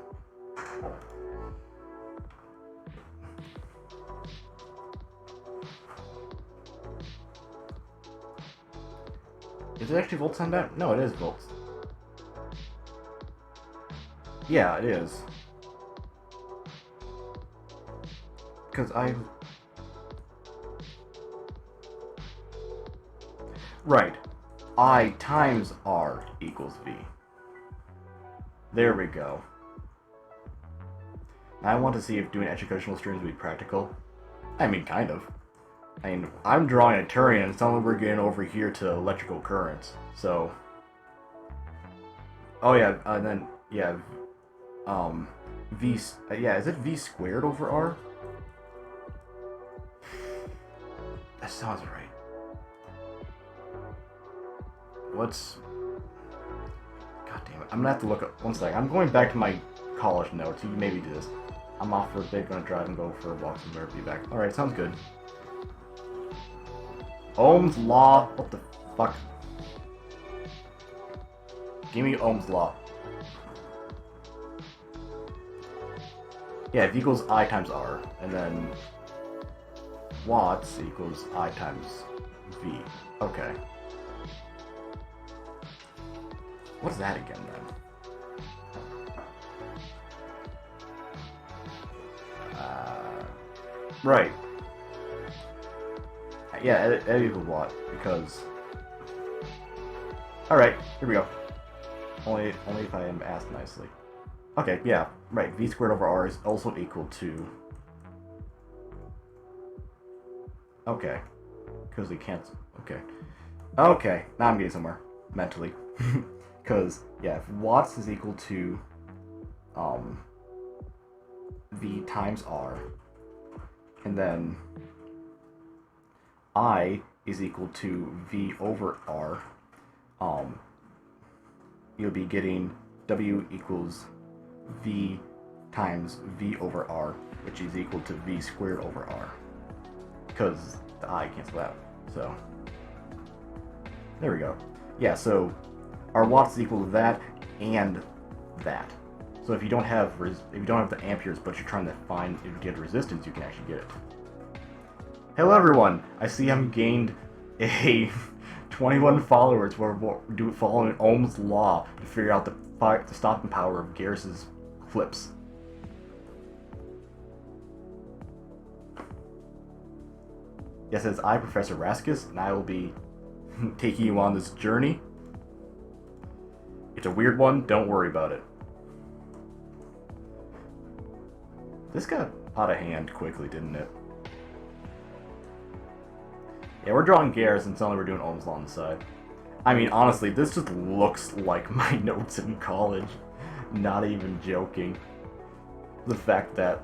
Is it actually volts on that? No, it is volts. Yeah, it is. Because Right. I times R equals V. There we go. Now I want to see if doing educational streams would be practical. I mean, kind of. I mean, I'm drawing a Turian, and suddenly we're getting over here to electrical currents, so... Oh yeah, and then, yeah, V, yeah, is it V squared over R? That sounds right. What's... God damn it, I'm gonna have to look up, one second, I'm going back to my college notes, you can maybe do this. I'm off for a bit, gonna drive and go for a walk somewhere, be back. Alright, sounds good. Ohm's law, what the fuck? Give me Ohm's law. Yeah, V equals I times R, and then watts equals I times V. Okay. What's that again, then? Right. Yeah, it equals what? Because... Alright, here we go. Only if I am asked nicely. Okay, yeah, right. V squared over R is also equal to... Okay. Because we can't... Okay. Okay, now I'm getting somewhere. Mentally. Because, yeah, if watts is equal to... V times R. And then... I is equal to V over R. You'll be getting W equals V times V over R, which is equal to V squared over R. Because the I cancels out. So there we go. Yeah, so our watts is equal to that and that. So if you don't have the amperes, but you're trying to get resistance, you can actually get it. Hello everyone! I see I'm gained a 21 followers who are following Ohm's law to figure out the stopping power of Garrus's flips. Yes, it says I, Professor Raskus, and I will be taking you on this journey. It's a weird one, don't worry about it. This got out of hand quickly, didn't it? Yeah, we're drawing Garrus and suddenly we're doing Ohm's Law on the side. I mean, honestly, this just looks like my notes in college. Not even joking. The fact that,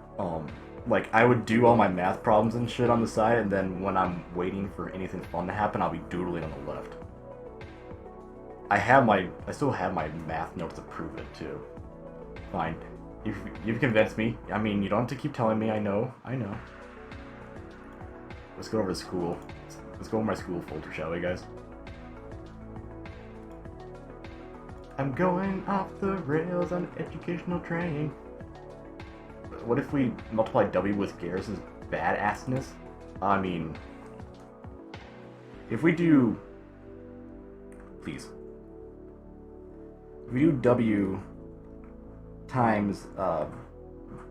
like, I would do all my math problems and shit on the side, and then when I'm waiting for anything fun to happen, I'll be doodling on the left. I still have my math notes to prove it, too. Fine. You've convinced me. I mean, you don't have to keep telling me, I know. Let's go over to school. Let's go over my school folder, shall we, guys? I'm going off the rails on an educational train. What if we multiply W with Garrus's badassness? I mean... If we do... Please. If we do W times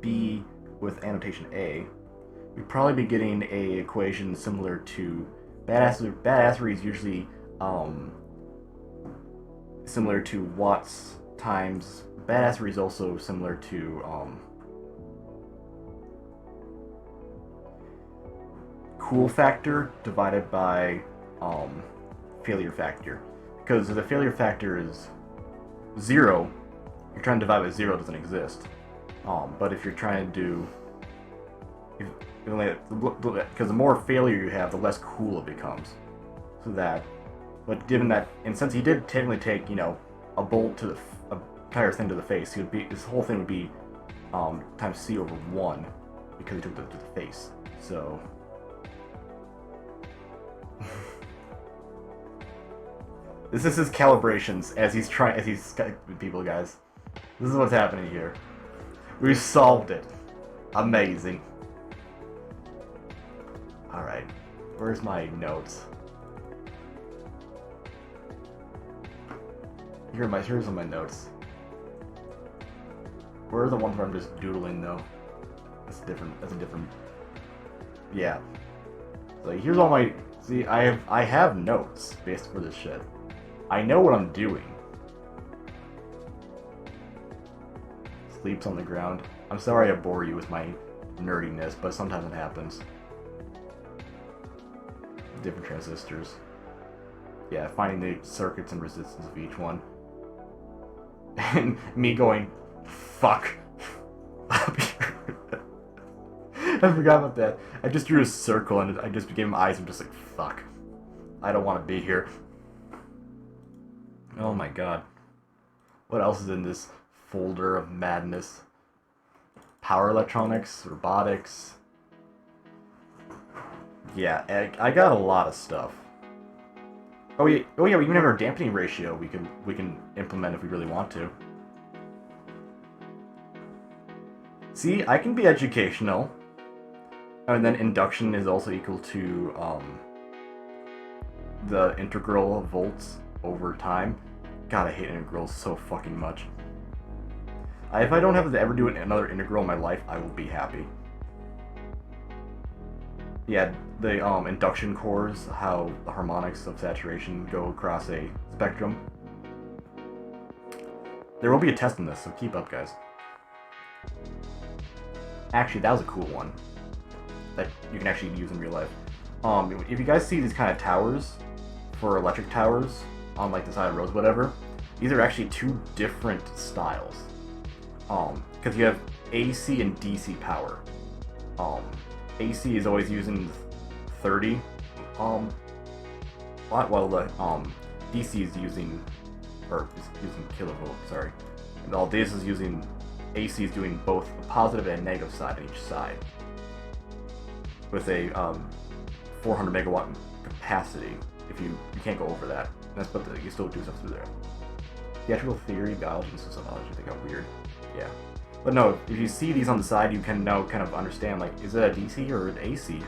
B with annotation A, we'd probably be getting a equation similar to... Badassery is usually similar to watts times... Badassery is also similar to cool factor divided by failure factor. Because if the failure factor is 0, you're trying to divide by 0, it doesn't exist. But if you're trying to do... Because the more failure you have, the less cool it becomes. So that... But given that... And since he did technically take, you know, a bolt to the... a entire thing to the face, he would be... This whole thing would be times C over 1. Because he took it to the face. So... This is his calibrations as he's Skyping people, guys. This is what's happening here. We solved it. Amazing. Alright. Where's my notes? Here's my notes. Where are the ones where I'm just doodling though? That's a different. Yeah. So here's all my... See, I have notes based for this shit. I know what I'm doing. Sleeps on the ground. I'm sorry I bore you with my nerdiness, but sometimes it happens. Different transistors. Yeah, finding the circuits and resistance of each one. And me going, fuck. Up here. I forgot about that. I just drew a circle and I just gave him eyes and just like, fuck. I don't want to be here. Oh my god. What else is in this folder of madness? Power electronics, robotics. Yeah, I got a lot of stuff. Oh yeah, we even have our dampening ratio we can implement if we really want to. See, I can be educational. And then induction is also equal to the integral of volts over time. God, I hate integrals so fucking much. If I don't have to ever do another integral in my life, I will be happy. Yeah, the induction cores, how the harmonics of saturation go across a spectrum. There will be a test in this, so keep up, guys. Actually, that was a cool one that you can actually use in real life. If you guys see these kind of towers for electric towers on like the side of roads, whatever, these are actually two different styles. Because you have AC and DC power. AC is always using 30 watt, while the DC is using, or is using kilovolt, sorry. And all this is using, AC is doing both the positive and negative side on each side. With a 400 megawatt capacity, if you can't go over that. That's, but you still do stuff through there. Theatrical theory, biology, and sociology, they got weird. Yeah. But no, if you see these on the side, you can now kind of understand, like, is it a DC or an AC?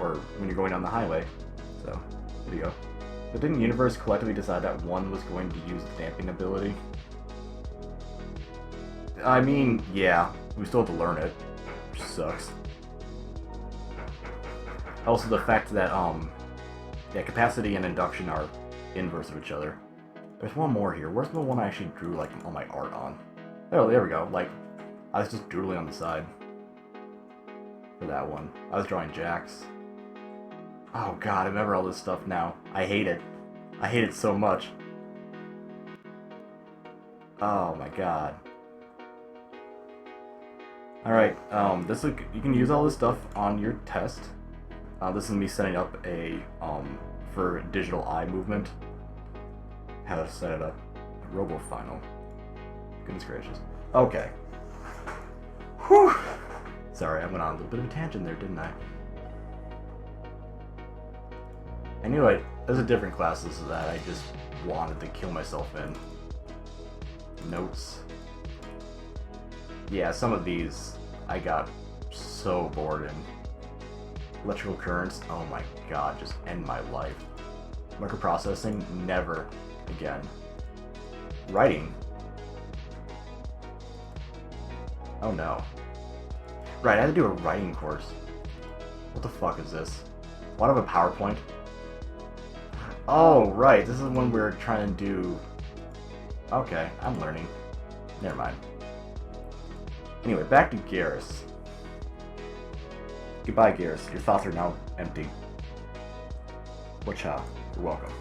Or when you're going down the highway. So, there you go. But didn't the universe collectively decide that one was going to use its damping ability? I mean, yeah, we still have to learn it, which sucks. Also, the fact that, yeah, capacity and induction are inverse of each other. There's one more here. Where's the one I actually drew, like, all my art on? Oh, there we go. Like, I was just doodling on the side for that one. I was drawing jacks. Oh god, I remember all this stuff now. I hate it. I hate it so much. Oh my god. Alright, you can use all this stuff on your test. This is me setting up a, for digital eye movement. How to set it up. Robo Final. Goodness gracious. Okay. Whew! Sorry, I went on a little bit of a tangent there, didn't I? Anyway, there's a different classes that I just wanted to kill myself in. Notes. Yeah, some of these I got so bored in. Electrical currents, oh my god, just end my life. Microprocessing, never again. Writing. Oh no. Right, I had to do a writing course. What the fuck is this? What of a PowerPoint? Oh, right, this is when we're trying to do... Okay, I'm learning. Never mind. Anyway, back to Garrus. Goodbye, Garrus. Your thoughts are now empty. Wacha, you're welcome.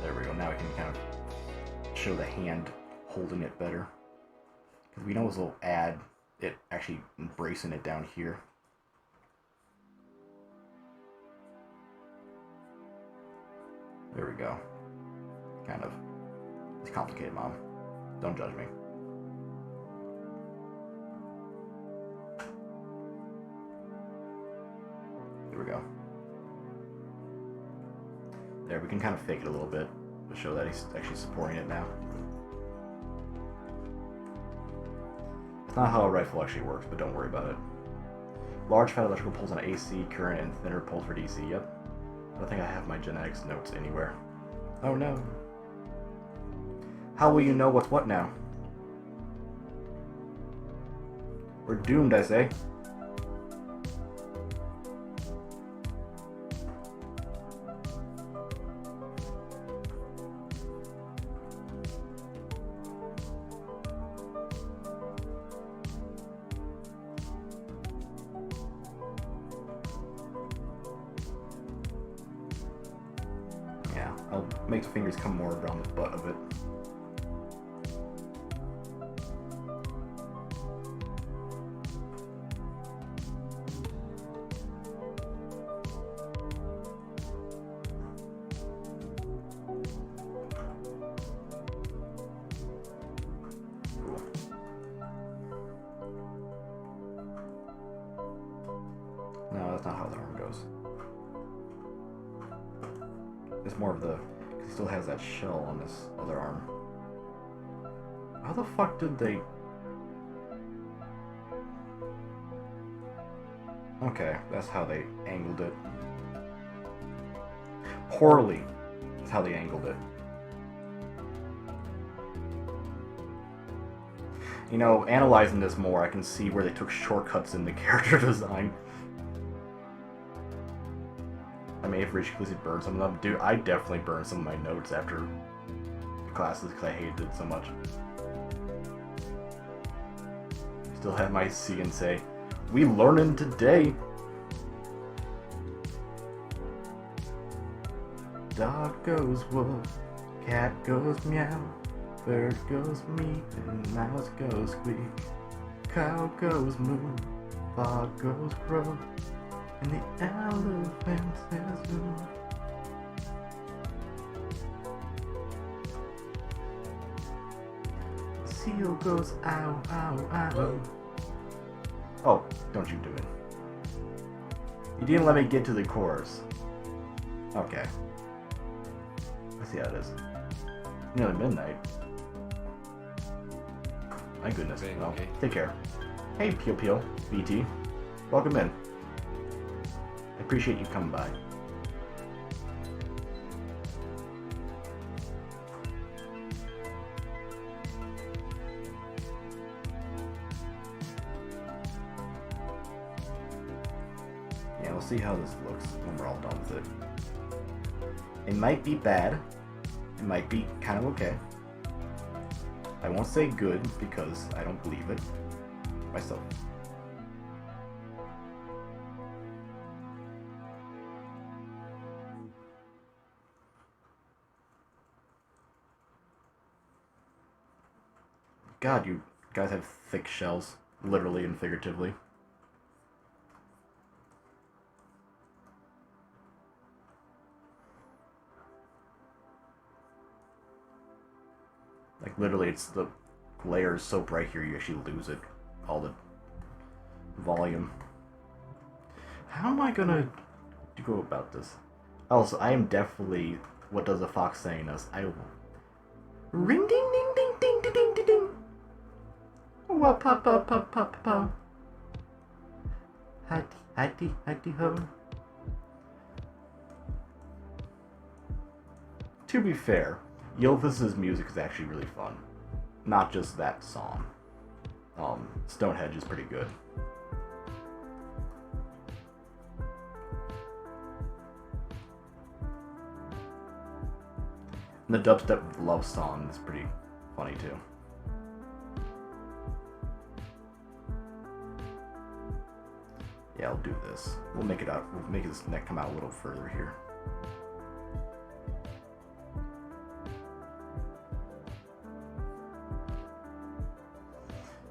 There we go, now we can kind of show the hand holding it better. Because we know this will add it actually embracing it down here. There we go. Kind of. It's complicated, Mom. Don't judge me. There we go. There, we can kind of fake it a little bit to show that he's actually supporting it now. It's not how a rifle actually works, but don't worry about it. Large fat electrical pulls on AC current and thinner pulls for DC, yep. I don't think I have my genetics notes anywhere. Oh no. How will you know what's what now? We're doomed, I say. Yeah, I'll make the fingers come more around the butt of it. Cool. No, that's not how the arm goes. It's more of the, because he still has that shell on this other arm. How the fuck did they... Okay, that's how they angled it. Poorly. That's how they angled it. You know, analyzing this more, I can see where they took shortcuts in the character design. I may have recently burned some of them. Dude, I definitely burned some of my notes after classes because I hated it so much. Still have my C and say, "We learning today." Dog goes woof, cat goes meow, bird goes meep, and mouse goes squeak. Cow goes moo, frog goes crow, and the elephant says moo. Seal goes ow, ow, ow. Oh, don't you do it. You didn't let me get to the chorus. Okay. I see how it is. Nearly midnight. My goodness. Okay, Well, okay. take care. Hey, Peel Peel, VT. Welcome in. I appreciate you coming by. Yeah, we'll see how this looks when we're all done with it. It might be bad. It might be kind of okay. I won't say good because I don't believe it myself. God, you guys have thick shells, literally and figuratively. Like, literally, it's the glare is so bright here, you actually lose it. All the volume. How am I gonna go about this? Also, I am definitely what does a fox saying us. I will. Ring ding ding ding ding ding ding ding ding. Wah pa pa pa pa pa pa. Hatty hatty hatty ho. To be fair, Ylvis's music is actually really fun. Not just that song. Stonehenge is pretty good. And the dubstep love song is pretty funny too. Yeah, I'll do this. We'll make it out. We'll make this neck come out a little further here.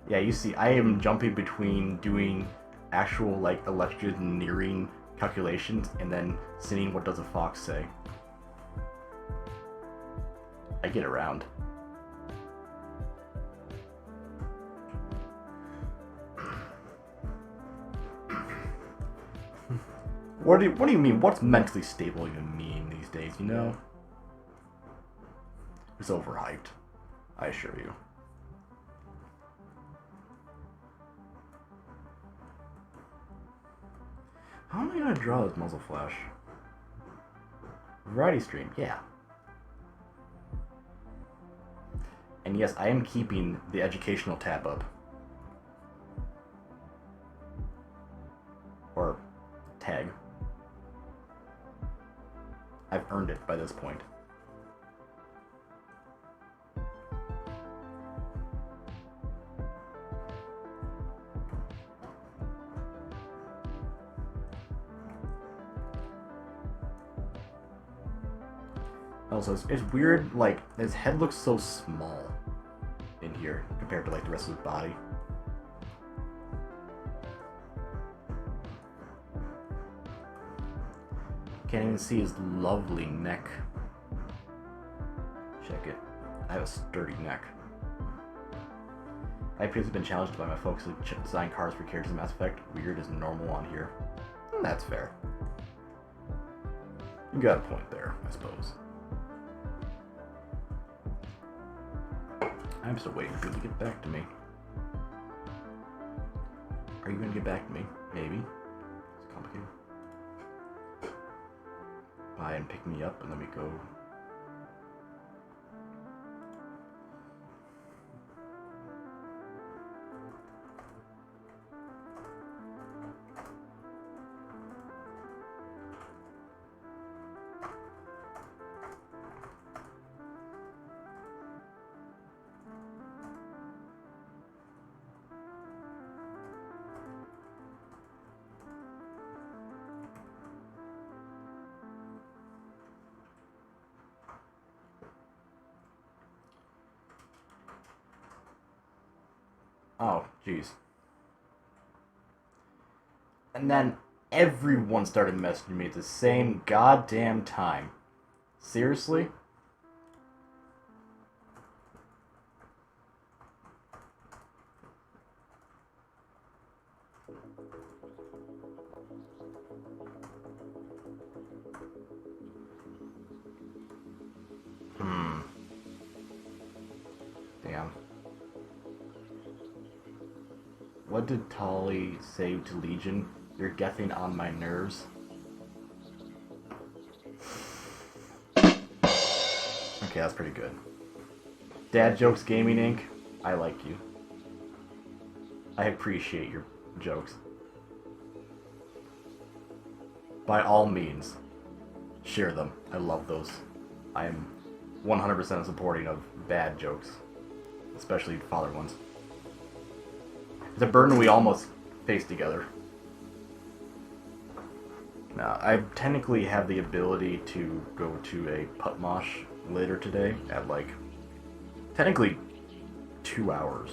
Yeah, you see, I am jumping between doing actual, like, electioneering calculations and then singing What Does a Fox Say. I get around. What do you mean? What's mentally stable even mean these days, you know? It's overhyped, I assure you. How am I gonna draw this muzzle flash? Variety stream, yeah. And yes, I am keeping the educational tab up. Or tag. I've earned it by this point. Also, it's weird, like, his head looks so small in here compared to, like, the rest of his body. Can't even see his lovely neck. Check it. I have a sturdy neck. I've previously been challenged by my folks to design cars for characters in Mass Effect. Weird is normal on here. That's fair. You got a point there, I suppose. I'm still waiting for you to get back to me. Are you gonna get back to me? Maybe. It's complicated. Buy and pick me up and then we go. Oh, jeez. And then everyone started messaging me at the same goddamn time. Seriously? Damn. What did Tolly say to Legion? You're getting on my nerves. Okay, that's pretty good. Dad Jokes Gaming Inc. I like you. I appreciate your jokes. By all means, share them. I love those. I am 100% supporting of bad jokes, especially father ones. It's a burden we almost face together. Now, I technically have the ability to go to a putt mosh later today at like, technically 2 hours.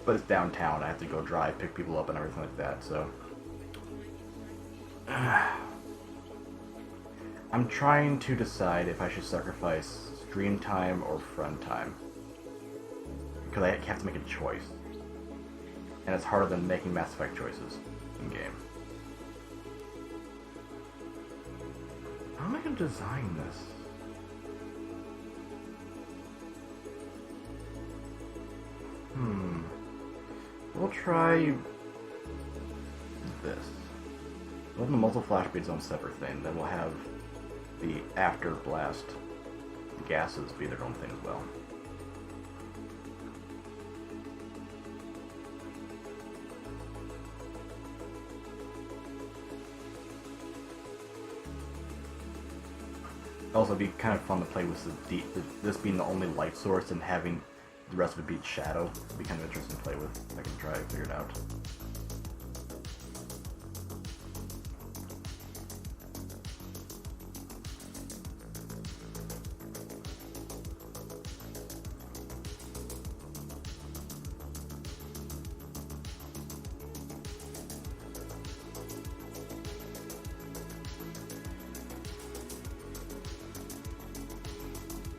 But it's downtown. I have to go drive, pick people up and everything like that, so. I'm trying to decide if I should sacrifice stream time or friend time. Because I have to make a choice. And it's harder than making Mass Effect choices in-game. How am I going to design this? We'll try this. We'll have the muzzle flash beads on separate thing. Then we'll have the after blast gases be their own thing as well. Also, it'd be kind of fun to play with this being the only light source and having the rest of it be shadow. It'd be kind of interesting to play with. I can try to figure it out.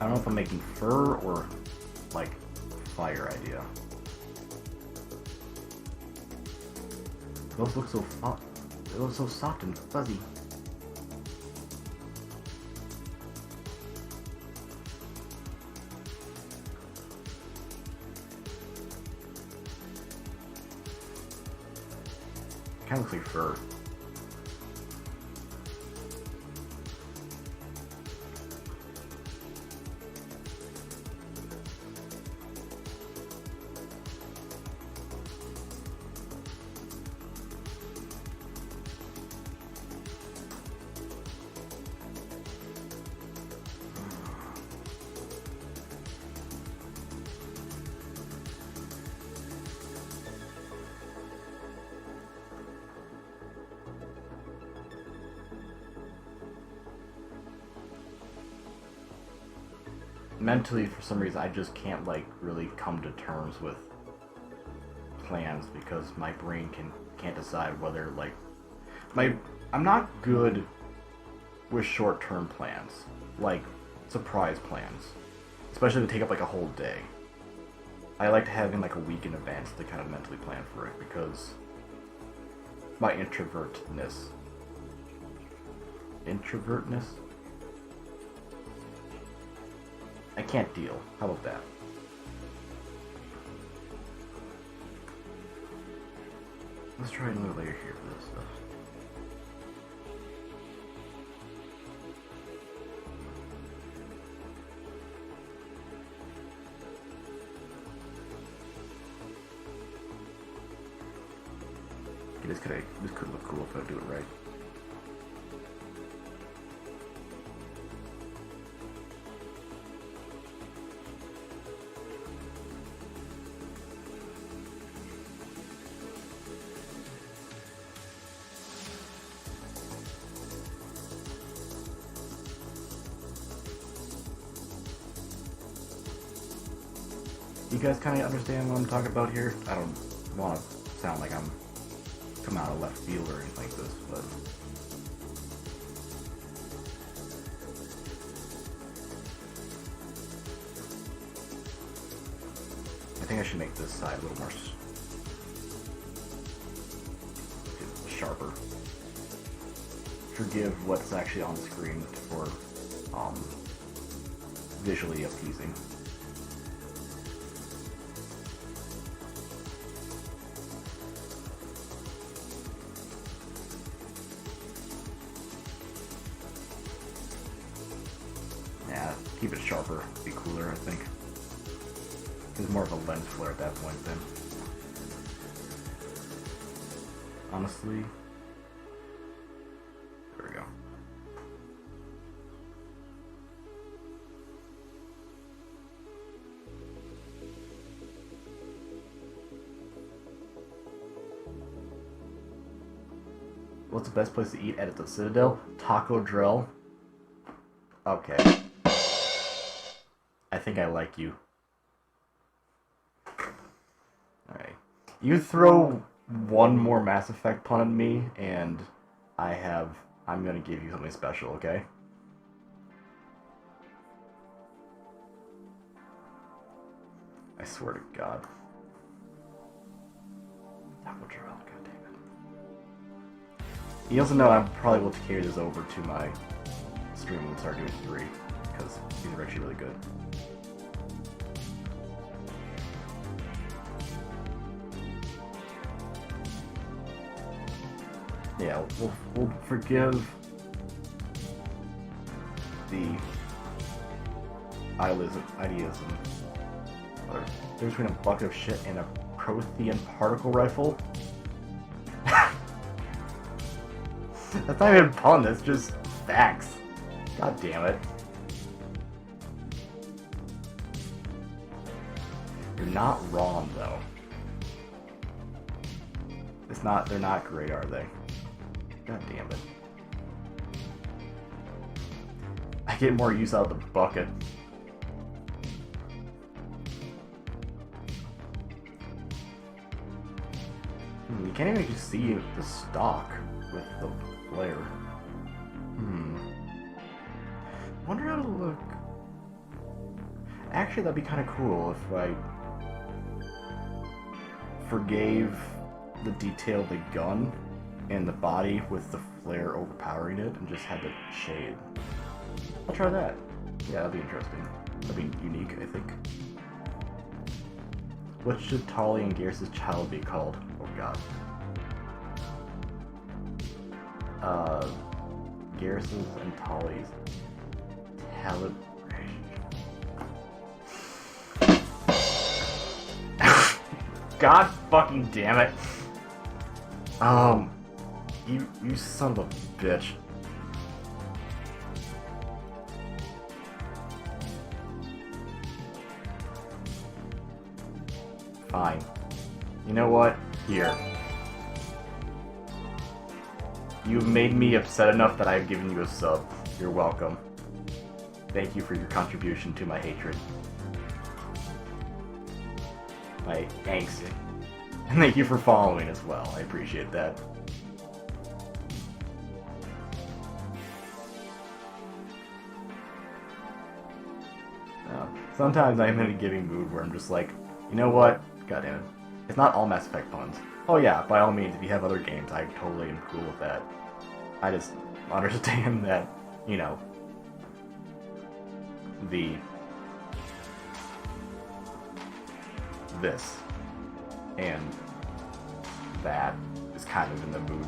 I don't know if I'm making fur or like fire idea. Those look so they look so soft and fuzzy. Kind of looks like fur. Mentally, for some reason, I just can't like really come to terms with plans because my brain can't decide whether like I'm not good with short-term plans, like surprise plans, especially to take up like a whole day. I like having like a week in advance to kind of mentally plan for it because my introvertness. I can't deal. How about that? Let's try another layer here for this stuff. Okay, this could look cool if I do it right. You guys kind of understand what I'm talking about here? I don't want to sound like I'm coming out of left field or anything like this, but I think I should make this side a little more sharper. Forgive what's actually on the screen for visually appeasing. Keep it sharper, be cooler, I think. It's more of a lens flare at that point then. Honestly. There we go. What's the best place to eat at the Citadel? Taco Drill. Okay. I think I like you. Alright. You throw one more Mass Effect pun at me, and I'm gonna give you something special, okay? I swear to God. Taco Drill, goddammit. You also know I probably will carry this over to my stream and start doing 3, because these are actually really good. Yeah, we'll forgive the idealism. They're between a bucket of shit and a Prothean particle rifle. That's not even a pun, that's just facts. God damn it. You're not wrong, though. They're not great, are they? God damn it. I get more use out of the bucket. You can't even see the stock with the flare. Wonder how it'll look. Actually, that'd be kind of cool if I forgave the detail of the gun and the body with the flare overpowering it and just had the shade. I'll try that. Yeah, that'd be interesting. That'd be unique, I think. What should Tali and Garrus' child be called? Oh god. Garrus' and Tali's talent. God fucking damn it. You son of a bitch. Fine. You know what? Here. You've made me upset enough that I've given you a sub. You're welcome. Thank you for your contribution to my hatred. My angst. And thank you for following as well. I appreciate that. Sometimes I'm in a giving mood where I'm just like, you know what? God damn it. It's not all Mass Effect puns. Oh yeah, by all means, if you have other games, I totally am cool with that. I just understand that, you know, the this and that is kind of in the mood,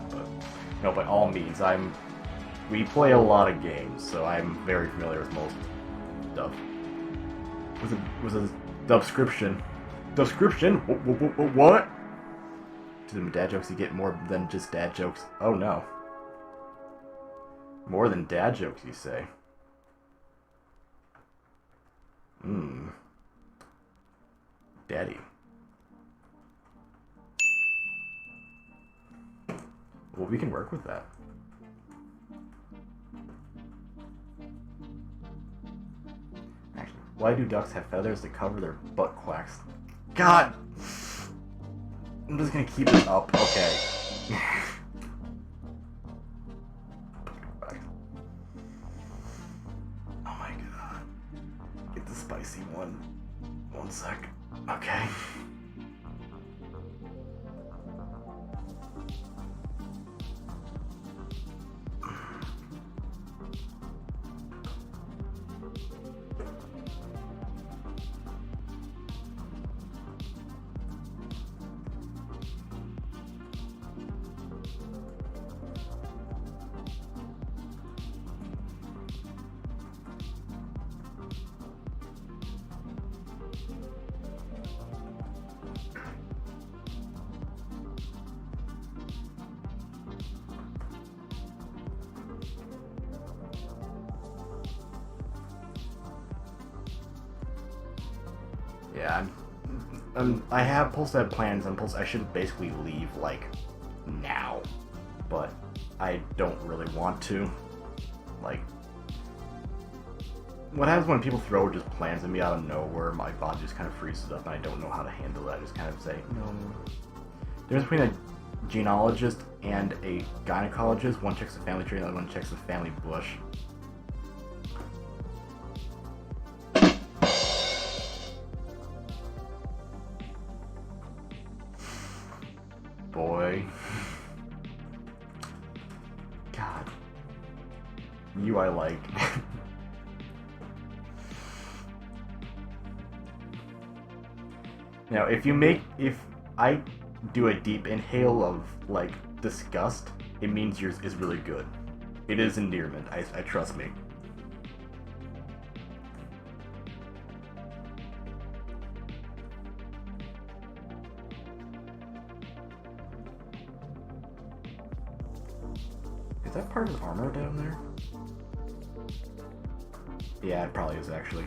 but by all means, we play a lot of games, so I'm very familiar with most stuff. Was a dubscription? Dubscription? What? Do the dad jokes you get more than just dad jokes? Oh no. More than dad jokes, you say? Daddy. Well, we can work with that. Actually, why do ducks have feathers to cover their butt quacks? God! I'm just gonna keep it up, okay. Oh my god. Get the spicy one. 1 sec. Okay. Yeah, I have Pulse plans, and I should basically leave, like, now. But I don't really want to. Like, what happens when people throw just plans at me out of nowhere, my body just kind of freezes up, and I don't know how to handle it. I just kind of say, no. The difference between a genealogist and a gynecologist, one checks the family tree, and the other one checks the family bush. Boy. God. You I like. Now, if I do a deep inhale of, like, disgust, it means yours is really good. It is endearment, I trust me. Is that part of his armor down there? Yeah, it probably is, actually.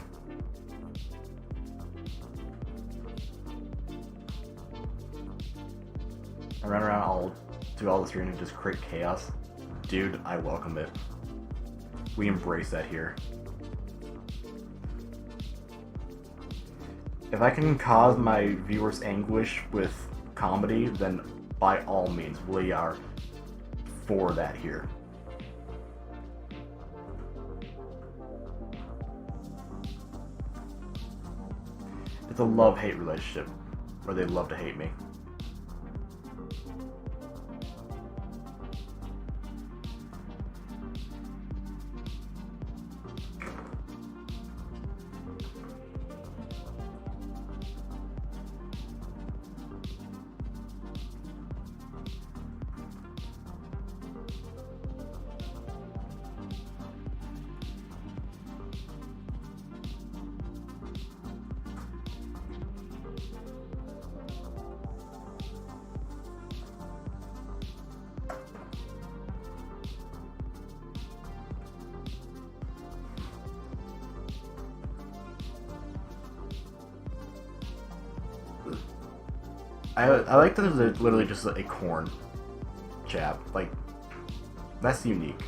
I run around all through all this arena and just create chaos. Dude, I welcome it. We embrace that here. If I can cause my viewers anguish with comedy, then by all means, we are for that here. It's a love-hate relationship, where they love to hate me. I like that there's literally just a corn chap. Like, that's unique.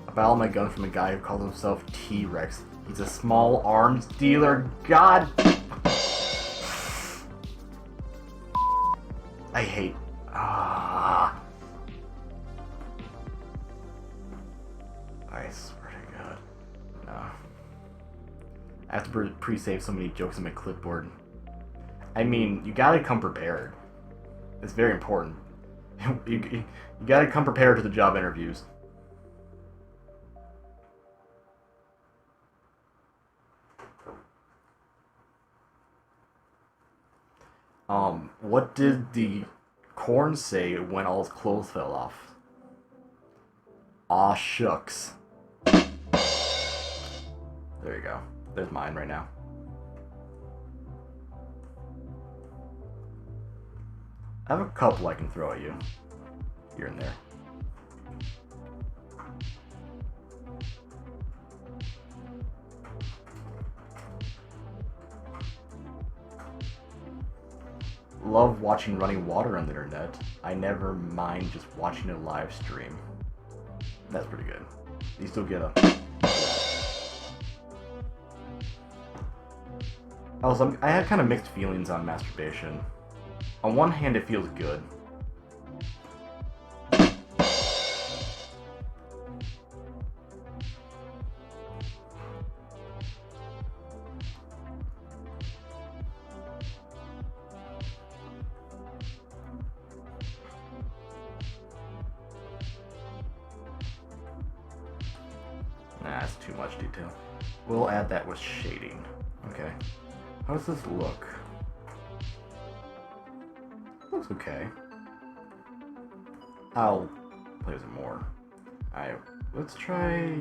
I battled my gun from a guy who calls himself T-Rex. He's a small arms dealer. God! I hate... I swear to God. No. I have to pre-save so many jokes on my clipboard. I mean, you gotta come prepared. It's very important. You gotta come prepared to the job interviews. What did the corn say when all his clothes fell off? Aw, shucks. There you go. There's mine right now. I have a couple I can throw at you. Here and there. Love watching running water on the internet. I never mind just watching a live stream. That's pretty good. You still get a... Also, I had kind of mixed feelings on masturbation. On one hand, it feels good. Nah, that's too much detail. We'll add that with shading. Okay. How does this look? Looks okay. I'll play with it more. Alright, let's try...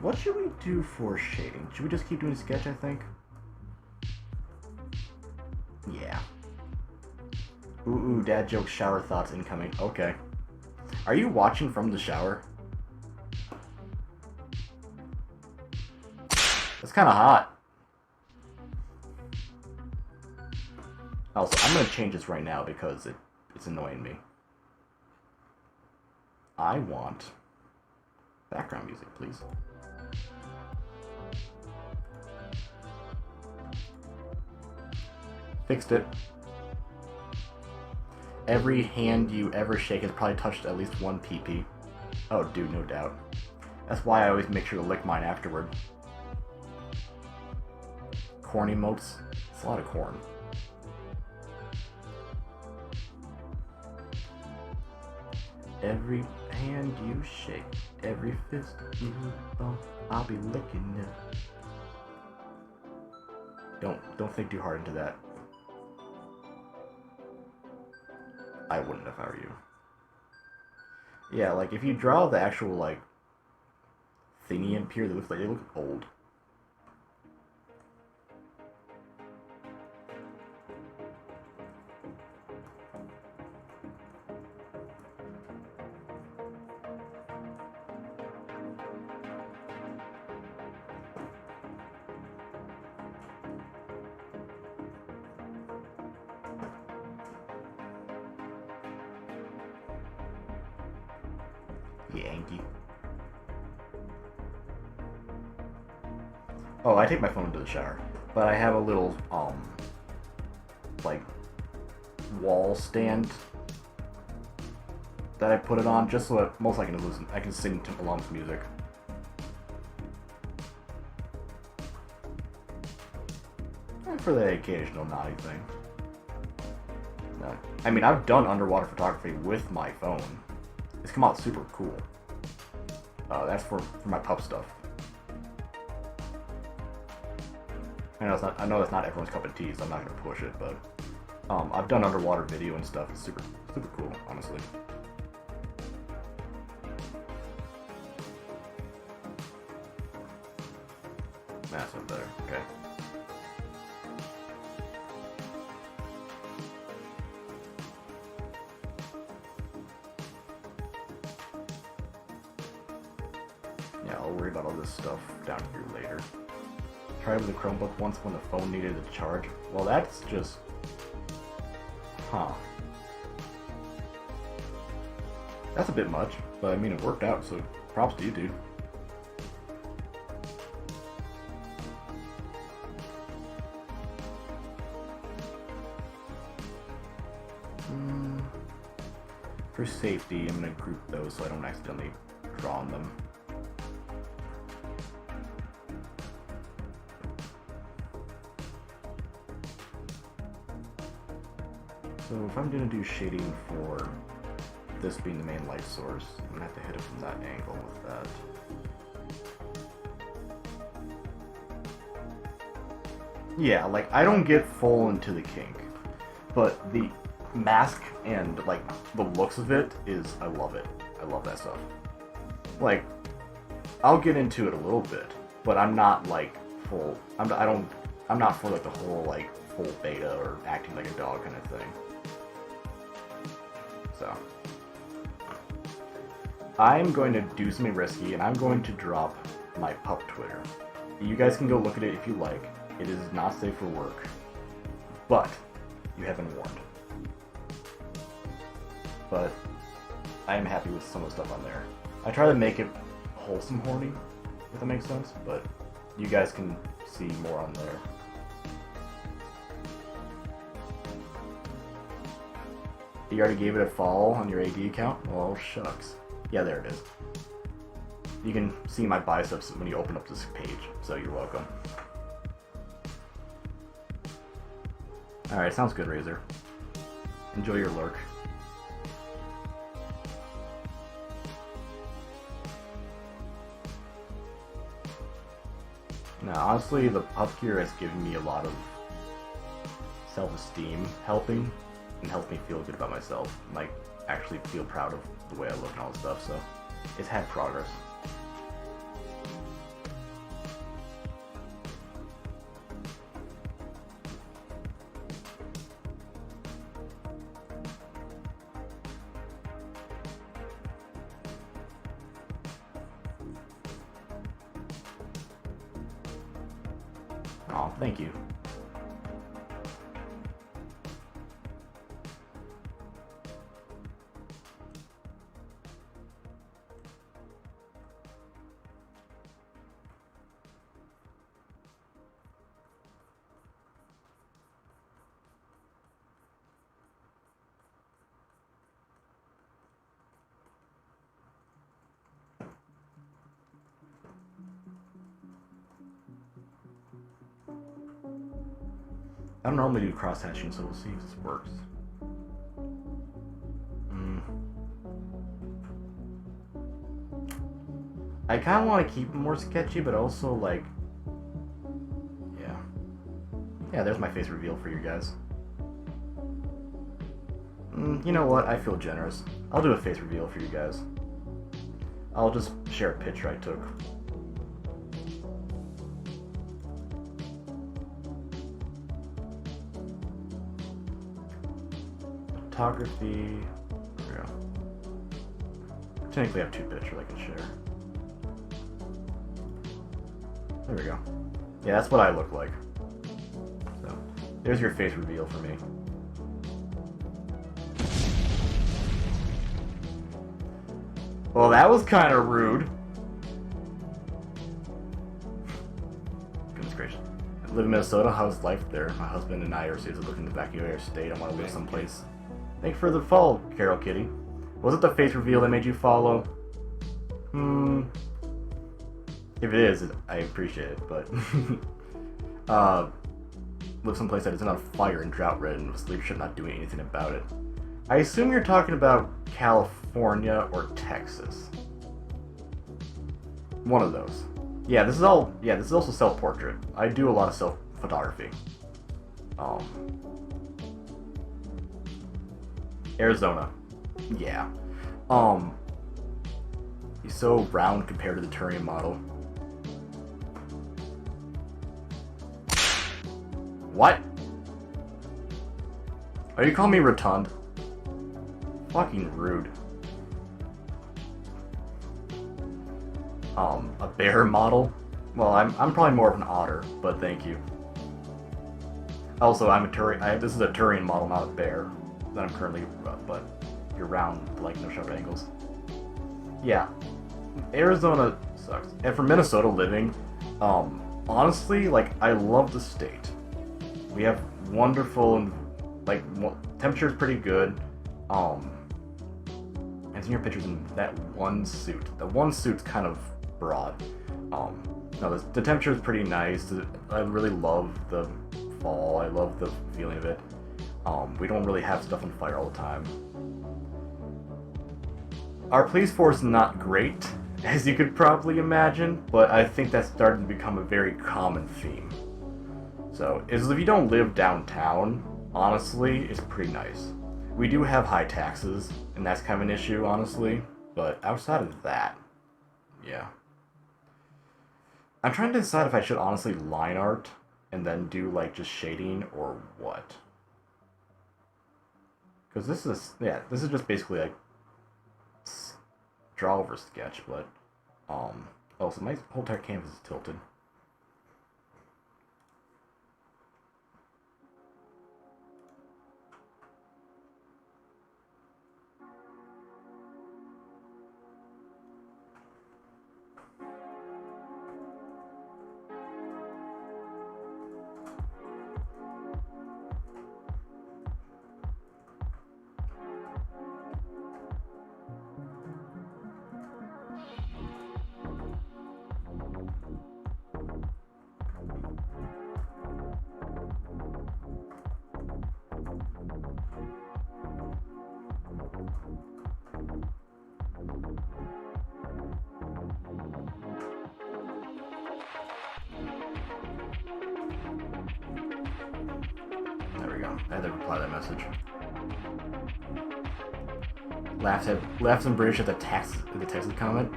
what should we do for shading? Should we just keep doing sketch, I think? Yeah. Ooh, dad joke shower thoughts incoming. Okay. Are you watching from the shower? It's kind of hot. Also, I'm going to change this right now because it's annoying me. I want background music, please. Fixed it. Every hand you ever shake has probably touched at least one PP. Oh, dude, no doubt. That's why I always make sure to lick mine afterward. Corn emotes. It's a lot of corn. Every hand you shake, every fist you bump, I'll be licking it. Don't think too hard into that. I wouldn't if I were you. Yeah, like if you draw the actual like thingy in here, that looks like they look old. Yankee. Oh, I take my phone into the shower, but I have a little like wall stand that I put it on just so that most I can sing to along with music. And for the occasional naughty thing. No. I mean, I've done underwater photography with my phone. It's come out super cool. That's for my pup stuff. I know that's not everyone's cup of tea, so I'm not gonna push it, but I've done underwater video and stuff. It's super cool, honestly. That's up there. Okay. Yeah, I'll worry about all this stuff down here later. Tried with a Chromebook once when the phone needed a charge. Well, that's just... Huh. That's a bit much, but I mean, it worked out, so props to you, dude. For safety, I'm going to group those so I don't accidentally draw on them. So if I'm going to do shading for this being the main light source, I'm going to have to hit it from that angle with that. Yeah, like, I don't get full into the kink, but the mask and, like, the looks of it is, I love it. I love that stuff. Like, I'll get into it a little bit, but I'm not, like, full, I'm not for, like, the whole, like, full beta or acting like a dog kind of thing. So, I'm going to do something risky, and I'm going to drop my pup Twitter. You guys can go look at it if you like. It is not safe for work, but you have been warned. But I am happy with some of the stuff on there. I try to make it wholesome horny, if that makes sense, but you guys can see more on there. You already gave it a follow on your AD account? Well, shucks. Yeah, there it is. You can see my biceps when you open up this page, so you're welcome. Alright, sounds good, Razor. Enjoy your lurk. Now, honestly, the pup gear has given me a lot of self-esteem helping, and helps me feel good about myself. Like, actually feel proud of the way I look and all this stuff, so it's had progress. Aw, thank you. I don't normally do cross-hatching, so we'll see if this works. I kind of want to keep it more sketchy, but also, like... Yeah. Yeah, there's my face reveal for you guys. You know what? I feel generous. I'll do a face reveal for you guys. I'll just share a picture I took. Photography. There we go. Technically, I have two pictures I can share. There we go. Yeah, that's what I look like. So, there's your face reveal for me. Well, that was kind of rude. Goodness gracious. I live in Minnesota. How's life there? My husband and I are seriously looking to evacuate our state. I want to live someplace. Thank you for the follow, Carol Kitty. Was it the face reveal that made you follow? If it is, I appreciate it, but... live someplace that isn't on fire and drought-ridden with leadership not doing anything about it. I assume you're talking about California or Texas. One of those. Yeah, this is also self-portrait. I do a lot of self-photography. Arizona. Yeah. He's so round compared to the Turian model. What? Are you calling me rotund? Fucking rude. A bear model? Well, I'm probably more of an otter, but thank you. Also, I'm a Turian. This is a Turian model, not a bear. That I'm currently, but you're round, like no sharp angles. Yeah, Arizona sucks. And for Minnesota living, honestly, like, I love the state. We have wonderful, like, temperature's pretty good. And seeing your pictures in that one suit. The one suit's kind of broad. No, the temperature is pretty nice. I really love the fall. I love the feeling of it. We don't really have stuff on fire all the time. Our police force is not great, as you could probably imagine, but I think that's starting to become a very common theme. So, is if you don't live downtown, honestly, it's pretty nice. We do have high taxes, and that's kind of an issue, honestly. But outside of that, yeah. I'm trying to decide if I should honestly line art and then do like just shading or what. Because this is just basically like draw over sketch, but oh, so my whole entire canvas is tilted. There we go. I had to reply to that message. Laughs and British at the Texas comment.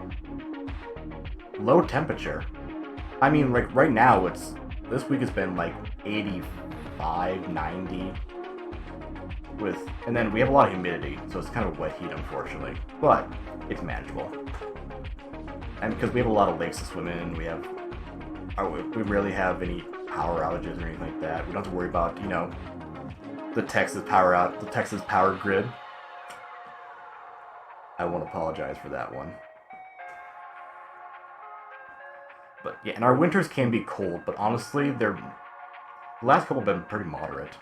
Low temperature. I mean, like right now, this week has been like 85, 90. And then we have a lot of humidity, so it's kind of wet heat, unfortunately. But it's manageable. And because we have a lot of lakes to swim in, we rarely have any power outages or anything like that. We don't have to worry about, the Texas power grid. I won't apologize for that one. But yeah, and our winters can be cold, but honestly, the last couple have been pretty moderate.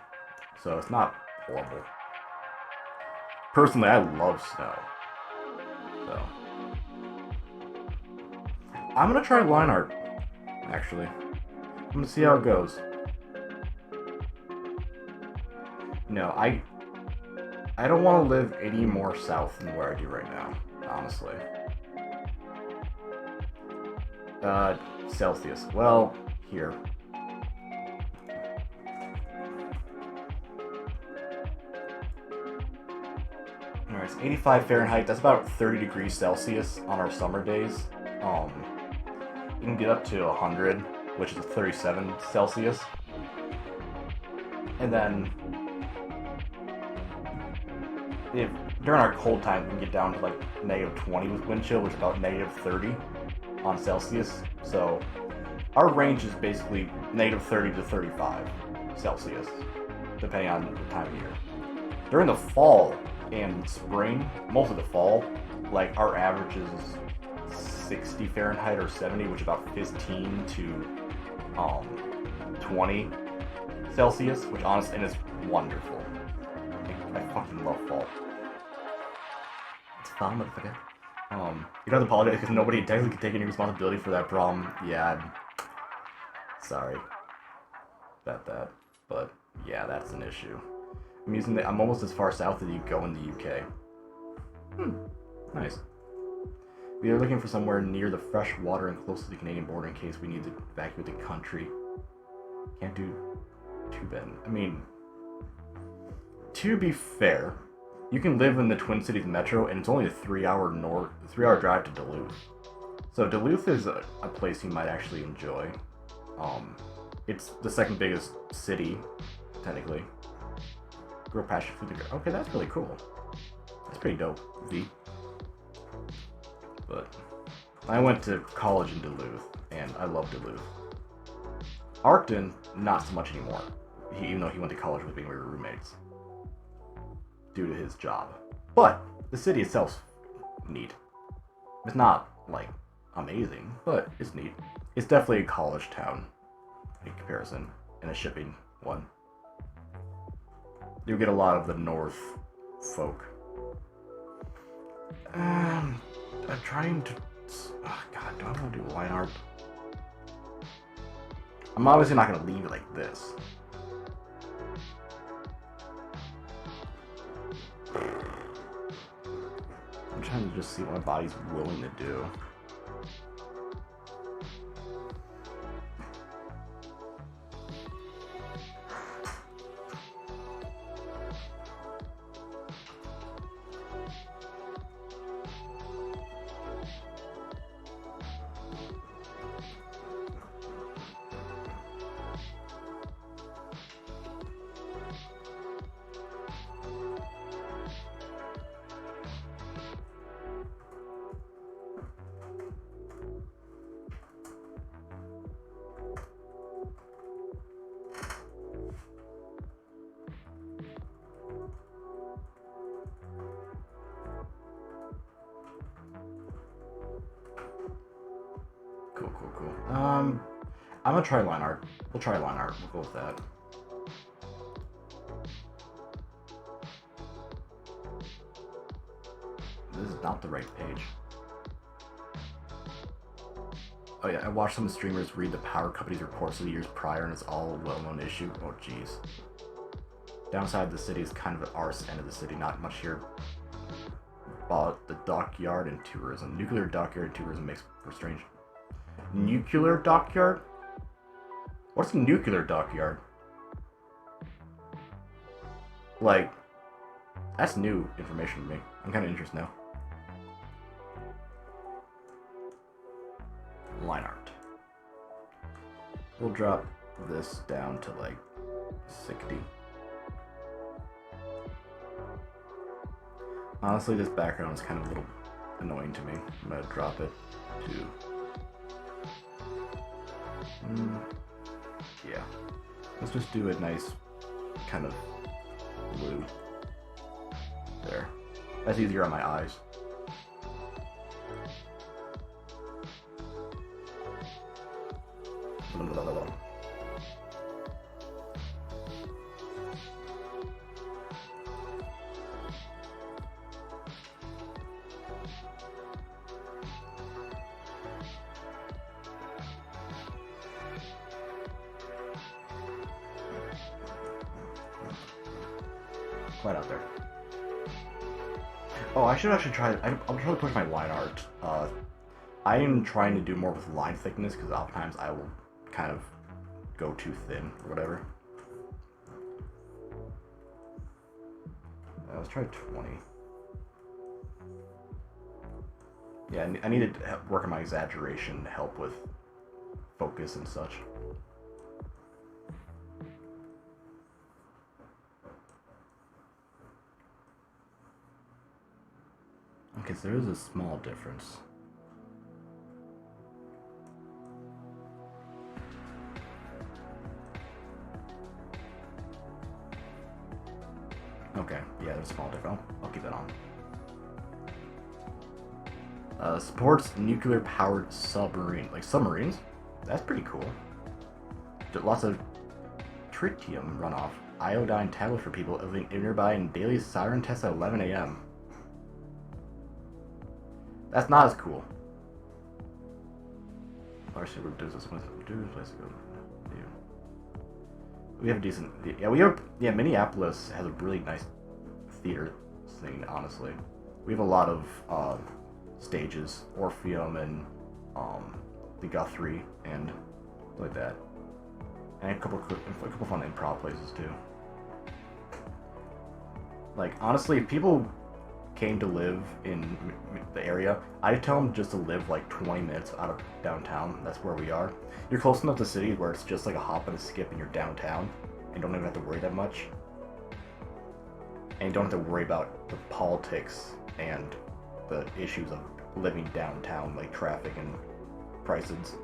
So it's not horrible. Personally, I love snow. So I'm gonna try line art, actually. I'm gonna see how it goes. I don't want to live any more south than where I do right now, honestly. Celsius. Well, here. Alright, it's 85 Fahrenheit. That's about 30 degrees Celsius on our summer days. You can get up to 100, which is 37 Celsius. And then during our cold time, we can get down to like -20 with wind chill, which is about -30 on Celsius. So our range is basically -30 to 35 Celsius, depending on the time of year. During the fall and spring, most of the fall, like our average is 60 Fahrenheit or 70, which is about 15 to 20 Celsius, which honestly, and it's wonderful. I fucking love fall. It's fun, motherfucker. You don't have to apologize because nobody technically can take any responsibility for that problem. Yeah, I'm sorry about that, but yeah, that's an issue. I'm almost as far south as you go in the UK. Nice. We are looking for somewhere near the fresh water and close to the Canadian border in case we need to evacuate the country. Can't do too bad. I mean, to be fair, you can live in the Twin Cities metro, and it's only a 3-hour drive to Duluth. So Duluth is a place you might actually enjoy. It's the second biggest city, technically. Grow passion for the girl. Okay, that's really cool. That's pretty dope, V. But I went to college in Duluth, and I love Duluth. Arcton, not so much anymore. Even though he went to college with me, we were roommates. Due to his job. But the city itself's neat. It's not, like, amazing, but it's neat. It's definitely a college town in comparison, and a shipping one. You get a lot of the North folk. I'm trying to... Oh god, do I want to do line art? I'm obviously not going to leave it like this. I'm trying to just see what my body's willing to do. cool. I'm gonna try line art. We'll try line art. We'll go with that. This is not the right page. Oh yeah, I watched some streamers read the power company's reports of the years prior, and it's all a well-known issue. Oh jeez. Downside of the city is kind of the arse end of the city. Not much here. But the dockyard and tourism. Nuclear dockyard and tourism makes for strange. Nuclear dockyard? What's a nuclear dockyard? Like, that's new information to me. I'm kind of interested now. Line art. We'll drop this down to like 60. Honestly, this background is kind of a little annoying to me. I'm gonna drop it to... yeah. Let's just do a nice kind of blue. There. That's easier on my eyes. Quite out there. Oh, I should actually try. I'll try to push my line art. I am trying to do more with line thickness because oftentimes I will kind of go too thin or whatever. Let's try 20. Yeah, I need to work on my exaggeration to help with focus and such. Okay, so there is a small difference. Okay, yeah, there's a small difference. I'll keep that on. Supports nuclear-powered submarine, like submarines. That's pretty cool. Lots of tritium runoff. Iodine tablet for people living nearby and daily siren tests at 11 a.m. That's not as cool. Actually, we're doing this one. Place to go. Yeah. We have a decent. Yeah, we have. Yeah, Minneapolis has a really nice theater scene. Honestly, we have a lot of stages, Orpheum and the Guthrie and like that, and a couple fun improv places too. Like honestly, if people came to live in the area, I'd tell them just to live like 20 minutes out of downtown. That's where we are. You're close enough to cities where it's just like a hop and a skip and you're downtown and don't even have to worry that much. And you don't have to worry about the politics and the issues of living downtown, like traffic and prices.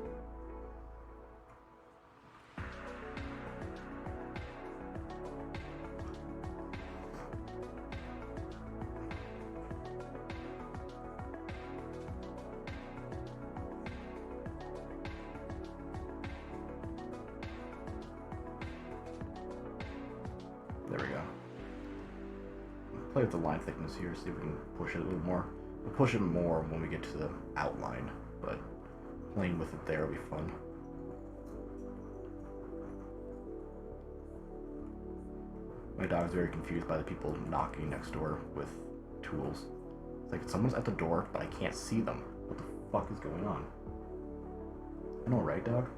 There we go. Play with the line thickness here, see if we can push it a little more. We'll push it more when we get to the outline, but playing with it there will be fun. My dog's very confused by the people knocking next door with tools. It's like someone's at the door, but I can't see them. What the fuck is going on? I know, right, dog?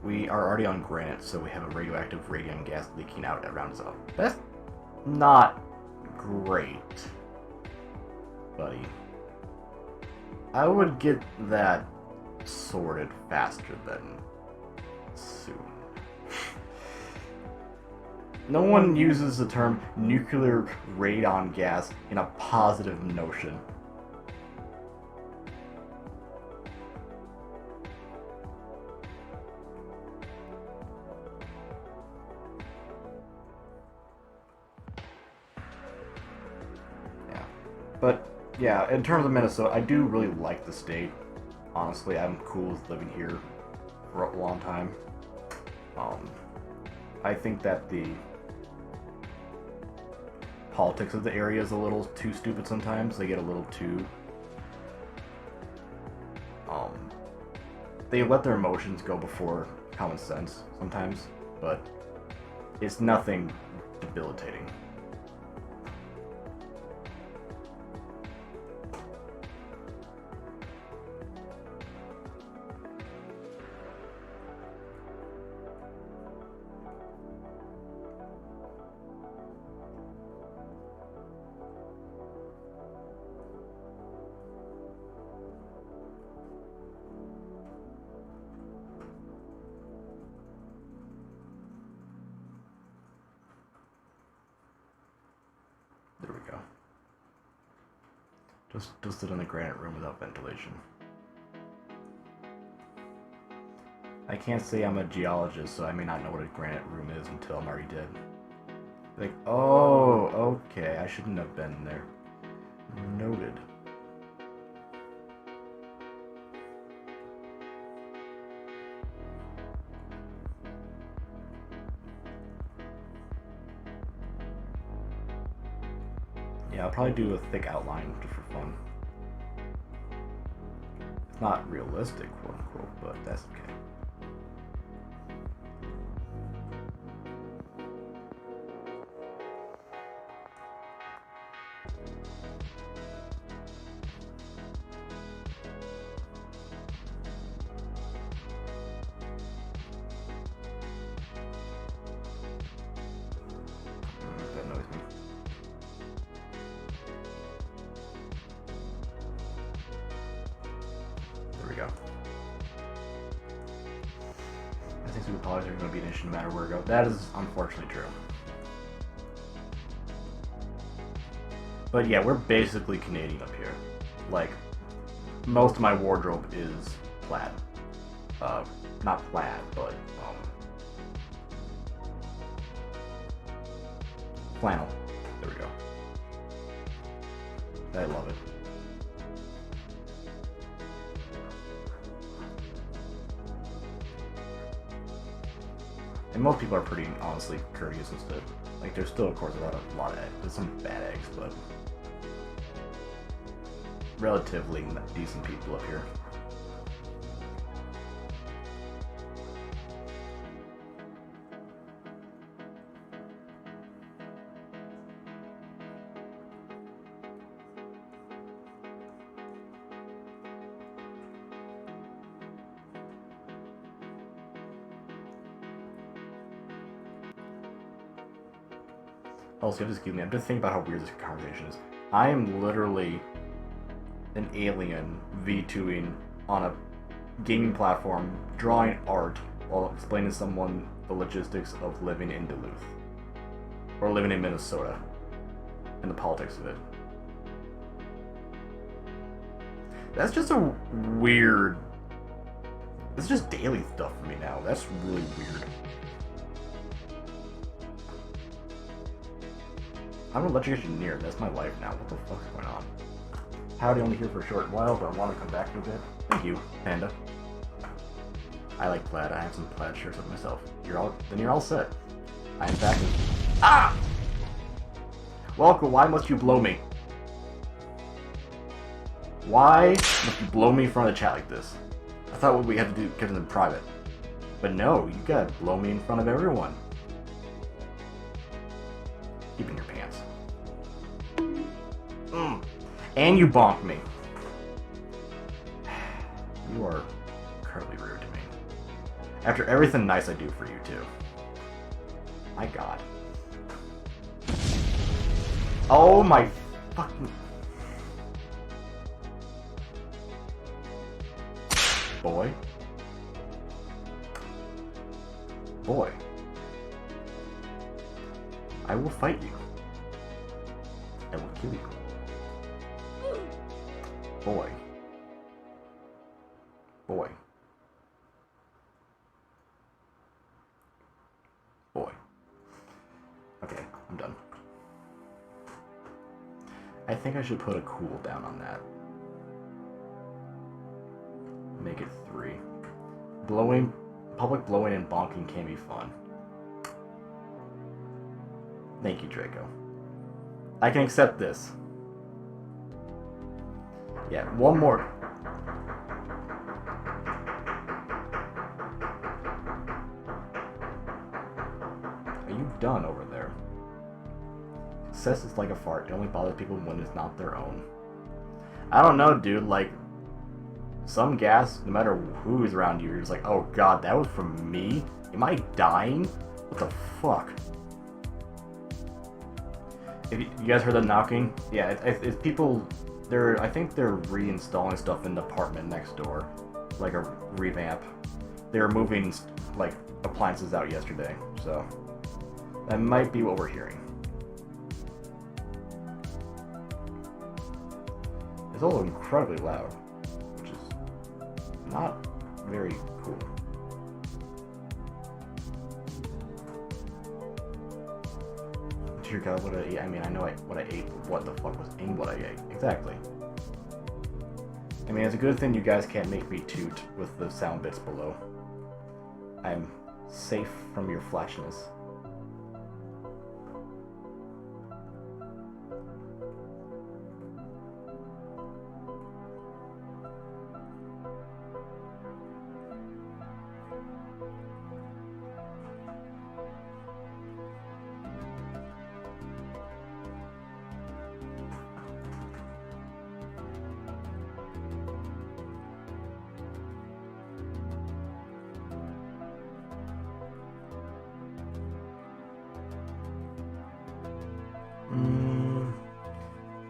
We are already on granite, so we have a radioactive radium gas leaking out around us. That's not great, buddy. I would get that sorted faster than soon. No one uses the term nuclear radon gas in a positive notion. But yeah, in terms of Minnesota, I do really like the state. Honestly, I'm cool with living here for a long time. I think that the politics of the area is a little too stupid sometimes. They get a little too... they let their emotions go before common sense sometimes, but it's nothing debilitating. There we go. Just sit in the granite room without ventilation. I can't say I'm a geologist, so I may not know what a granite room is until I'm already dead. Like, oh, okay, I shouldn't have been there. Noted. Yeah, I'll probably do a thick outline just for fun. It's not realistic, quote unquote, but that's okay. That annoys me. There we go. I think super polys are going to be an issue no matter where I go. That is unfortunately true. But yeah, we're basically Canadian up here. Like, most of my wardrobe is plaid. Not plaid, but flannel. There we go. I love it. And most people are pretty, honestly, courteous and stuff. Like, there's still, of course, there's some bad eggs, but relatively decent people up here. Also, excuse me, I'm just thinking about how weird this conversation is. I am literally an alien VTubing on a gaming platform, drawing art, while explaining to someone the logistics of living in Duluth. Or living in Minnesota. And the politics of it. That's just a weird... It's just daily stuff for me now. That's really weird. I'm an electric engineer, that's my life now. What the fuck's going on? Howdy, only here for a short while, but I want to come back in a bit. Thank you, Panda. I like plaid, I have some plaid shirts with myself. Then you're all set. I am back in... Ah! Welcome, why must you blow me? Why must you blow me in front of the chat like this? I thought we had to do get it in private. But no, you gotta blow me in front of everyone. Keep in your pants. And you bonked me. You are incredibly rude to me. After everything nice I do for you, too. My god. Oh my fucking... Boy. Boy. I will fight you. I will kill you. Boy. Boy. Boy. Okay, I'm done. I think I should put a cooldown on that. Make it 3. Public blowing and bonking can be fun. Thank you, Draco. I can accept this. Yeah, one more. Are you done over there? Success is like a fart. It only bothers people when it's not their own. I don't know, dude. Like, some gas, no matter who is around you, you're just like, oh god, that was from me? Am I dying? What the fuck? If you guys heard the knocking? Yeah, it's people. I think they're reinstalling stuff in the apartment next door, like a revamp. They were moving like appliances out yesterday, so that might be what we're hearing. It's also incredibly loud, which is not very cool. Dear God, what I ate. I mean, I know what I ate, but what the fuck was in what I ate? Exactly. I mean, it's a good thing you guys can't make me toot with the sound bits below. I'm safe from your flashiness.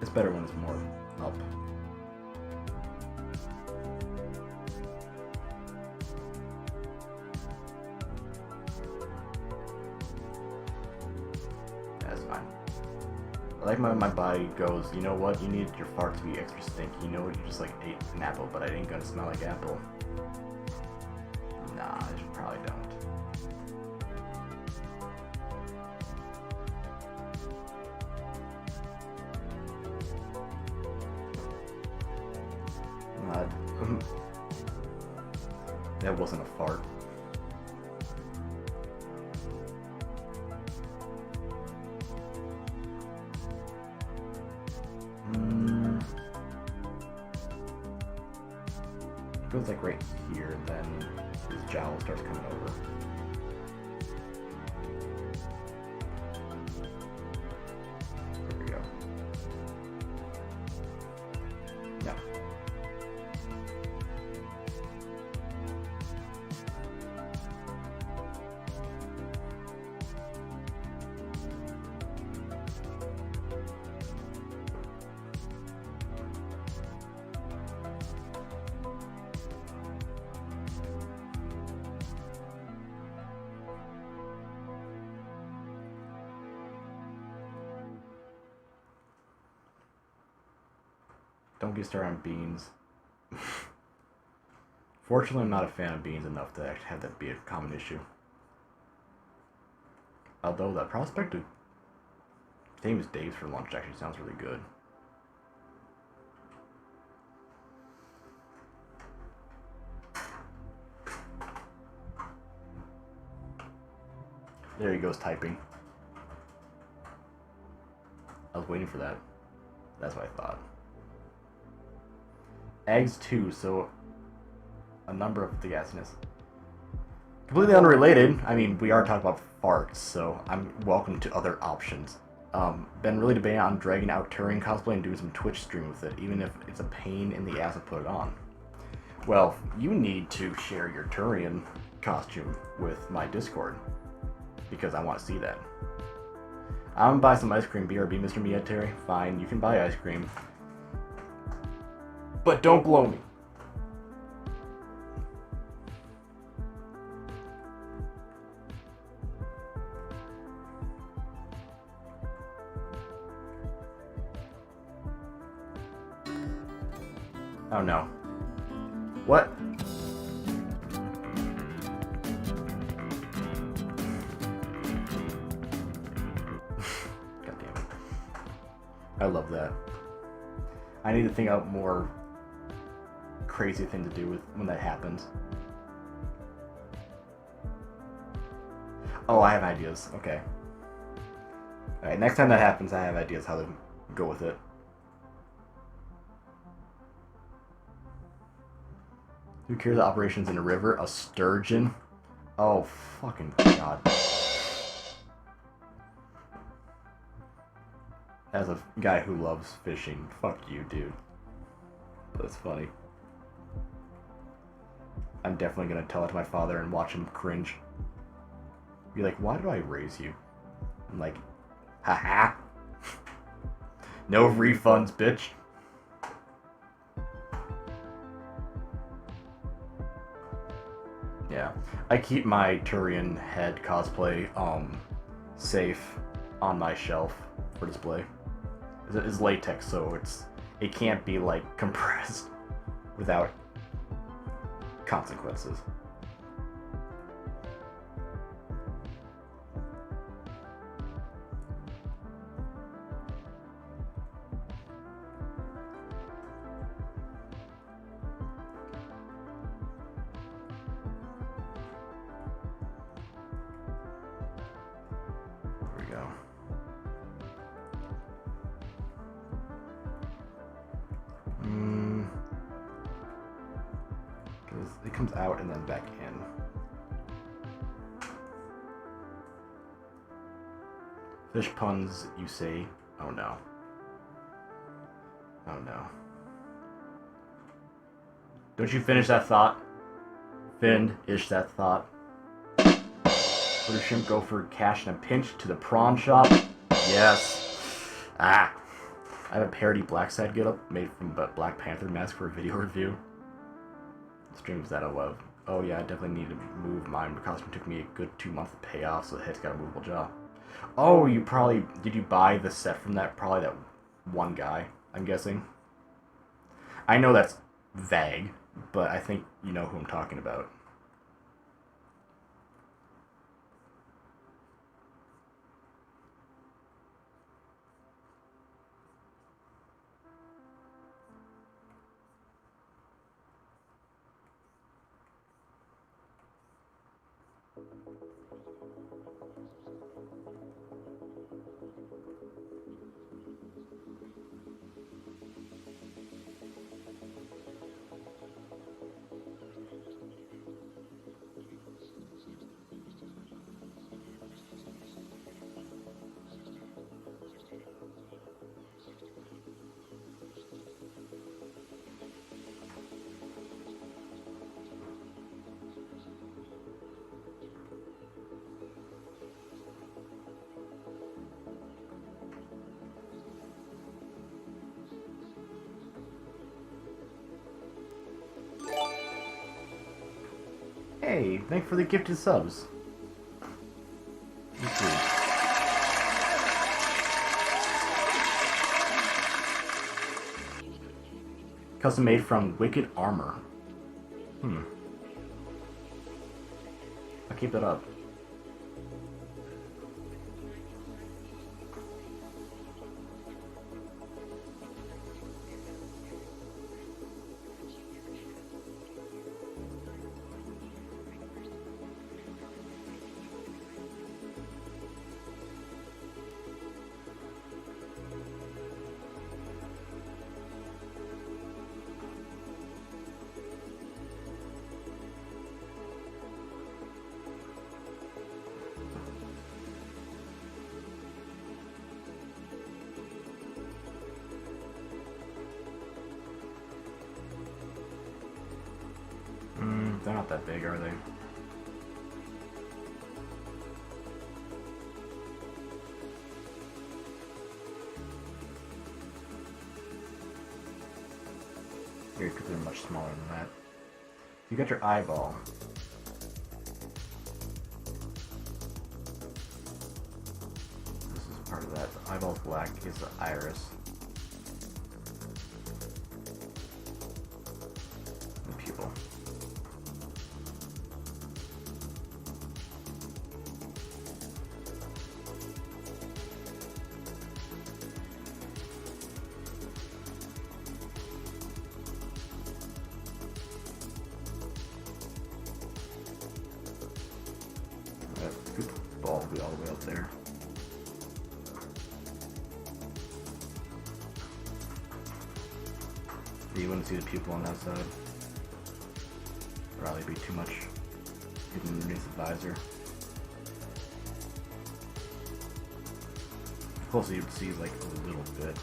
It's better when it's more up. That's fine. I like my body goes, you know what, you need your fart to be extra stinky. You know what, you just like ate an apple, but I ain't gonna smell like apple. Nah, I probably don't. That wasn't a fart. Feels like right here, then his jowl starts coming over. There we go. No. Don't get started on beans. Fortunately, I'm not a fan of beans enough to have that be a common issue. Although that prospect of James Dave's for lunch actually sounds really good. There he goes typing. I was waiting for that. That's what I thought. Eggs too, so a number of the gasiness. Completely unrelated. I mean, we are talking about farts, so I'm welcome to other options. Been really debating on dragging out Turian cosplay and doing some Twitch stream with it, even if it's a pain in the ass to put it on. Well, you need to share your Turian costume with my Discord, because I want to see that. I'm gonna buy some ice cream, BRB, Mr. Miyateri. Fine, you can buy ice cream. But don't blow me. Oh no. What? God damn it. I love that. I need to think out more crazy thing to do with when that happens. Oh, I have ideas. Okay. Alright, next time that happens, I have ideas how to go with it. Who carries operations in a river? A sturgeon? Oh, fucking god. As a guy who loves fishing, fuck you, dude. That's funny. I'm definitely gonna tell it to my father and watch him cringe. Be like, why did I raise you? I'm like, haha. No refunds, bitch. Yeah, I keep my Turian head cosplay safe on my shelf for display. It's latex, so it can't be like compressed without consequences. It comes out and then back in. Fish puns, you say? Oh no. Oh no. Don't you finish that thought? Finish that thought. Would a shrimp go for cash in a pinch to the prawn shop? Yes. Ah. I have a parody Black Side get up made from Black Panther mask for a video review. Streams that I love. Oh yeah, I definitely need to move mine. The costume took me a good 2 months to pay off, so the head's got a movable jaw. Oh, did you buy the set from that? Probably that one guy, I'm guessing. I know that's vague, but I think you know who I'm talking about. Hey, thanks for the gifted subs. Let's see. Custom made from Wicked Armor. I'll keep that up. They're not that big, are they? Weird, because they're much smaller than that. You got your eyeball. This is part of that. The eyeball's black is the iris. The pupil. Possibly all the way up there. You wouldn't see the people on that side. Probably be too much hidden underneath the visor. Closer you'd see like a little bit.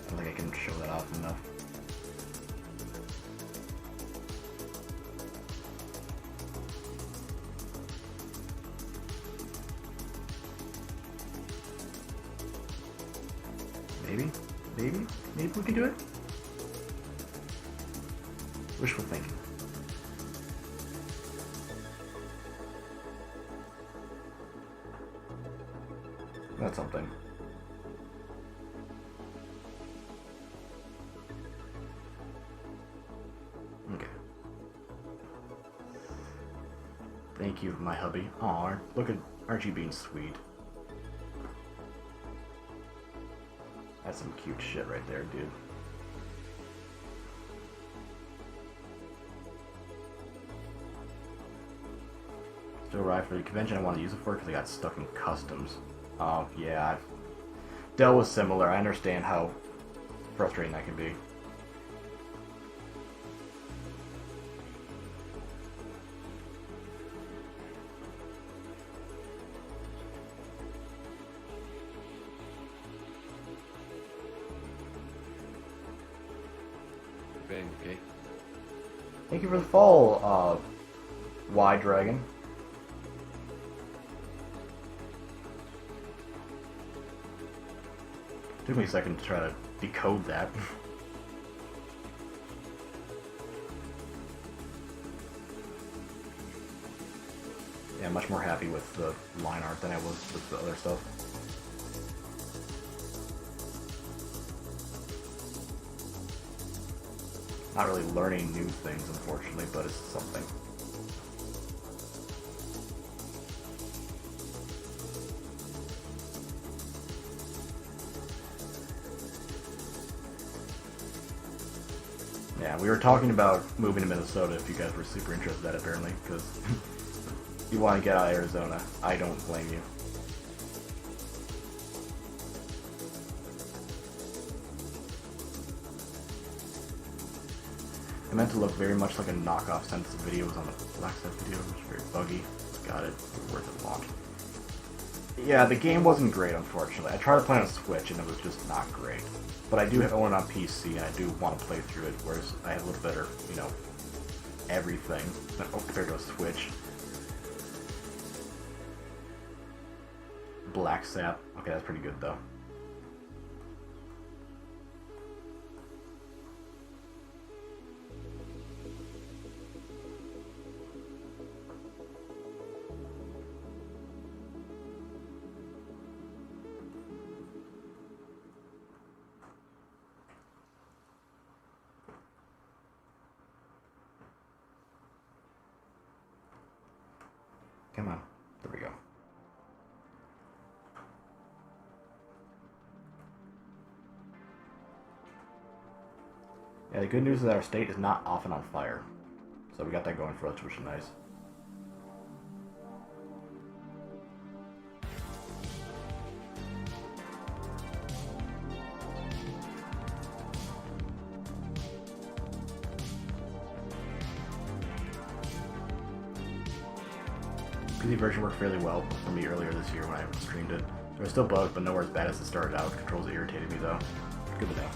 I don't think I can show that off enough. Maybe we can do it? Wishful thinking. That's something. Okay. Thank you, my hubby. Aw, aren't you being sweet? That's some cute shit right there, dude. Still arrived for the convention I wanted to use it for because I got stuck in customs. Oh, yeah, I've dealt with similar. I understand how frustrating that can be. Okay. Thank you for the fall, Y Dragon. Took me a second to try to decode that. Yeah, I'm much more happy with the line art than I was with the other stuff. Not really learning new things, unfortunately, but it's something. Yeah, we were talking about moving to Minnesota if you guys were super interested in that, apparently, because you want to get out of Arizona. I don't blame you. I meant to look very much like a knockoff since the video was on the Black Set video, which is very buggy. Got it. Worth it launch. Yeah, the game wasn't great, unfortunately. I tried to play on Switch and it was just not great. But I do own it on PC and I do want to play through it, whereas I have a little better, you know, everything compared to a Switch. Black Sap. Okay, that's pretty good though. Come on. There we go. Yeah, the good news is that our state is not often on fire. So we got that going for us, which is nice. PC version worked fairly well for me earlier this year when I streamed it. There were still bugs, but nowhere as bad as it started out. Controls irritated me though. Good to know.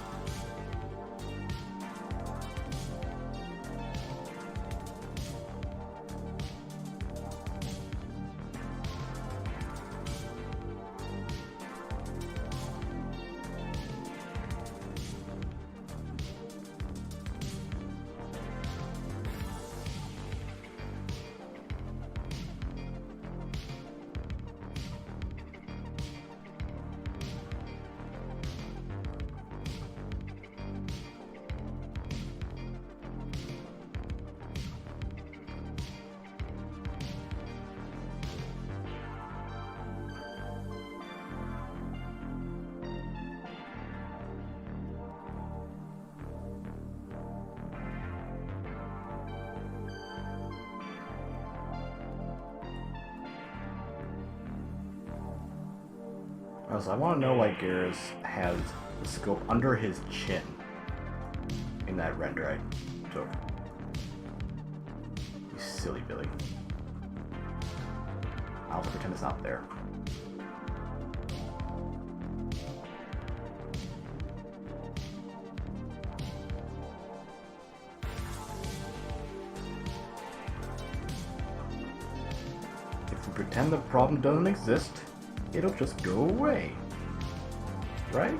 Also, I want to know why Garrus has the scope under his chin in that render I took. You silly Billy. I'll also pretend it's not there. If we pretend the problem doesn't exist, it'll just go away. Right?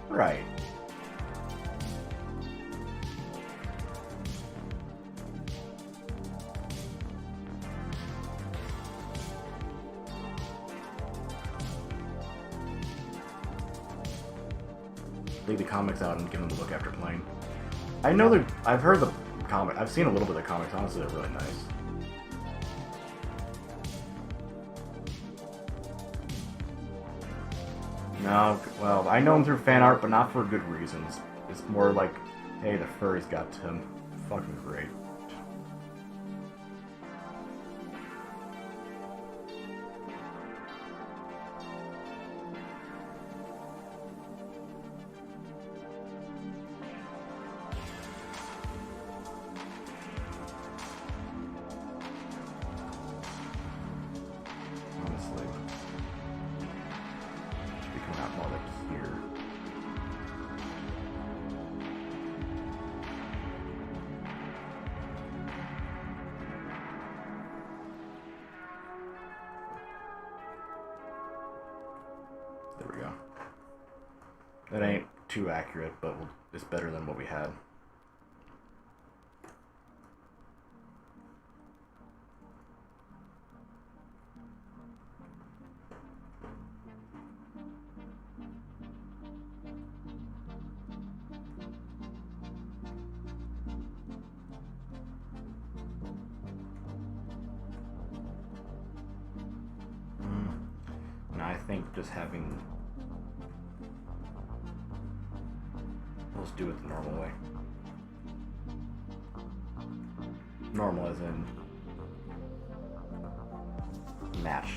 Right. Leave the comics out and give them a look after playing. I know that I've heard the comic. I've seen a little bit of the comics. Honestly, they're really nice. No, well, I know him through fan art, but not for good reasons. It's more like, hey, the furries got to him. Fucking great. Honestly. Should be coming out more like here. There we go. That ain't too accurate, but it's better than what we had. And I think just having... Let's do it the normal way. Normal as in... match.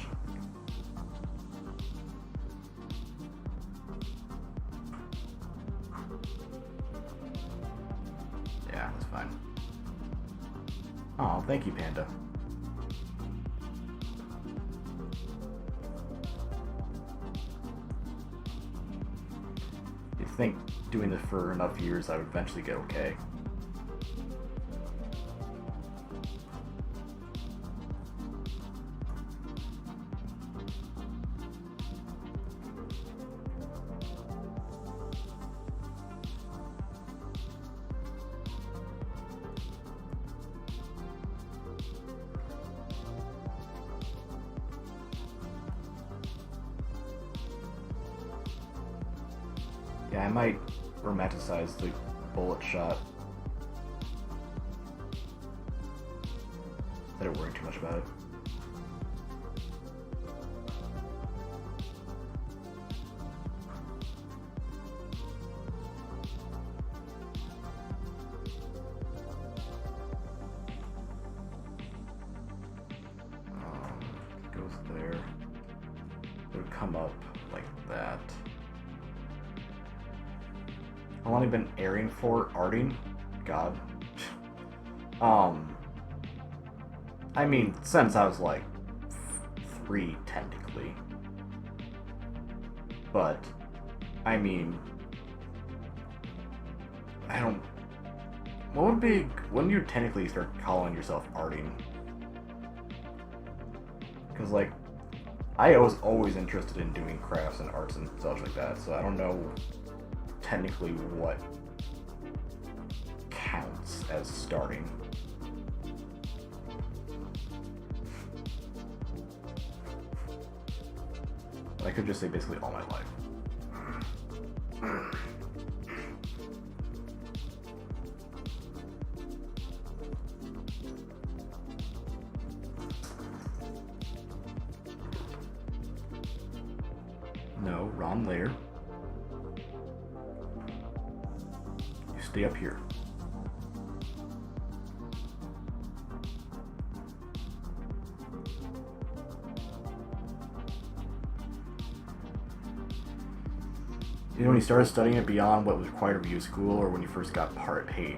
Yeah, that's fine. Oh, thank you, Panda. You'd think doing this for enough years I would eventually get okay. Yeah, I might romanticize the bullet shot. Instead of worrying too much about it. It goes there. It would come up like that. How long have I been airing for? Arting? God. I mean, since I was like 3 technically. But, I mean, I don't... What would be... When do you technically start calling yourself arting? Because, like, I was always interested in doing crafts and arts and such like that, so I don't know technically what counts as starting. I could just say basically all my life. No, Ron Lair. You stay up here. You know, when you started studying it beyond what was required of you at school, or when you first got part paid?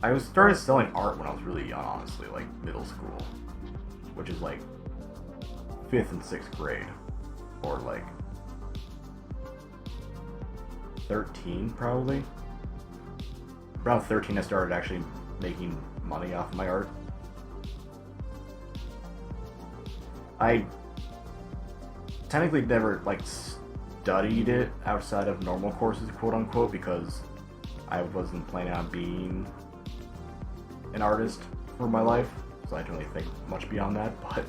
I started selling art when I was really young, honestly, like middle school, which is like 5th and 6th grade, or like 13 probably. Around 13 I started actually making money off of my art. I technically never like studied it outside of normal courses, quote unquote, because I wasn't planning on being an artist for my life, so I didn't really think much beyond that, but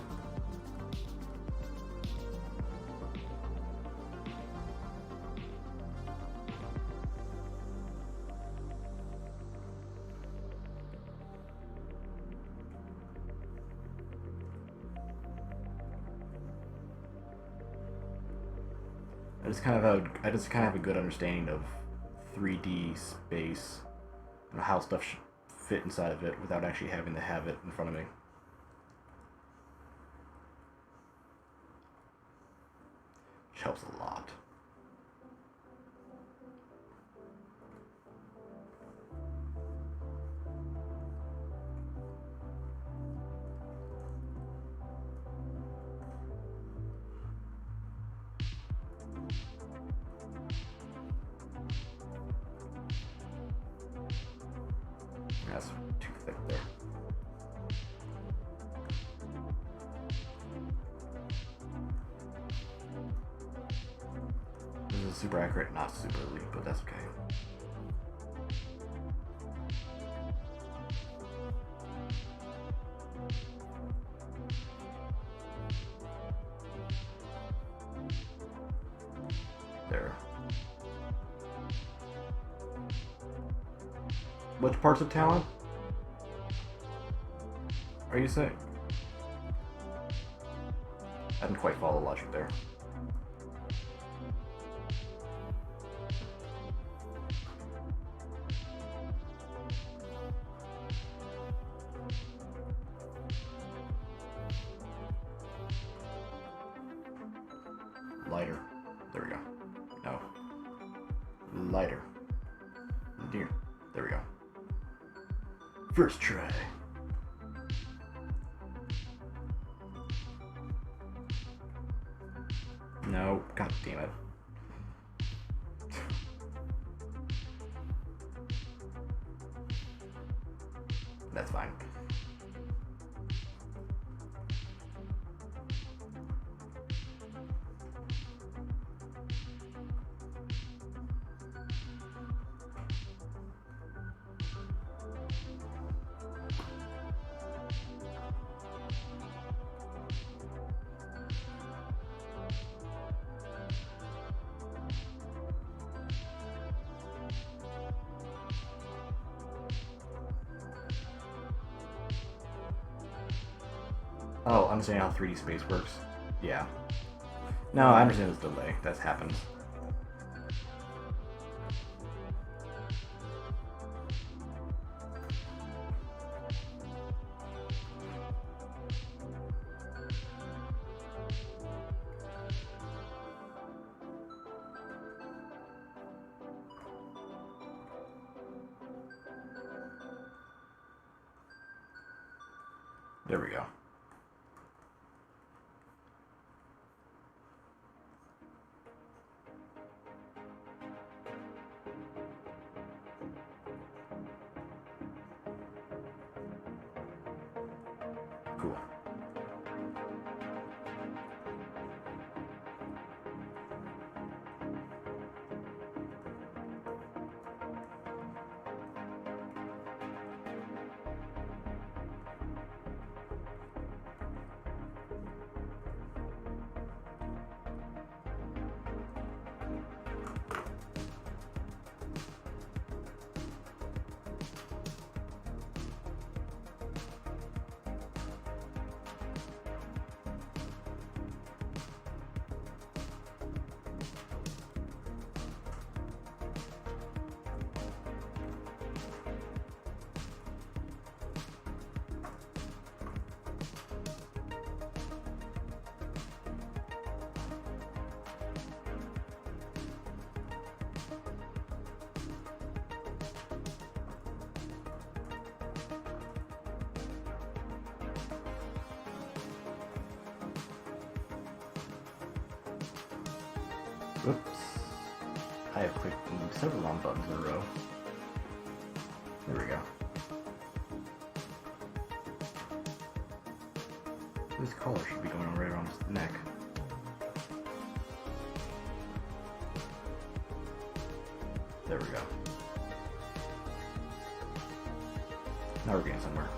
I just kind of have a good understanding of 3D space and how stuff should fit inside of it without actually having to have it in front of me. Which helps a lot. That's too thick there. This is super accurate, not super elite, but that's okay. There. Which parts of talent are you saying? I didn't quite follow the logic there. Lighter. There we go. No. Lighter. Dear. There we go. First try. No, god damn it. That's fine. Oh, understanding how 3D space works? Yeah. No, I understand this delay. That happens. There we go. Cool. Whoops. I have clicked several wrong buttons in a row. There we go. This collar should be going on right around his neck. There we go. Now we're getting somewhere.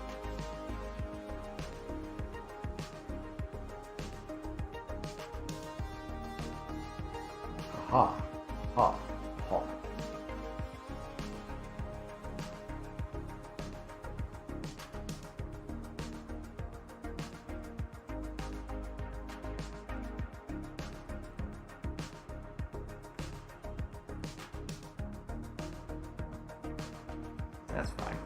Aha. Ha. Ha. That's fine.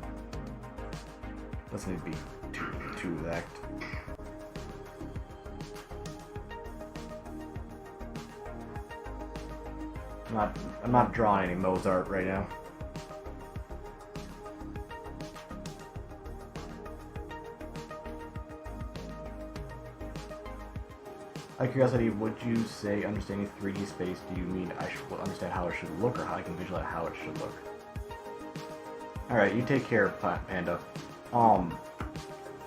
Doesn't need to be too exact. I'm not drawing any Mozart right now. Out of curiosity, would you say understanding 3D space, do you mean I should understand how it should look or how I can visualize how it should look? Alright, you take care, Panda.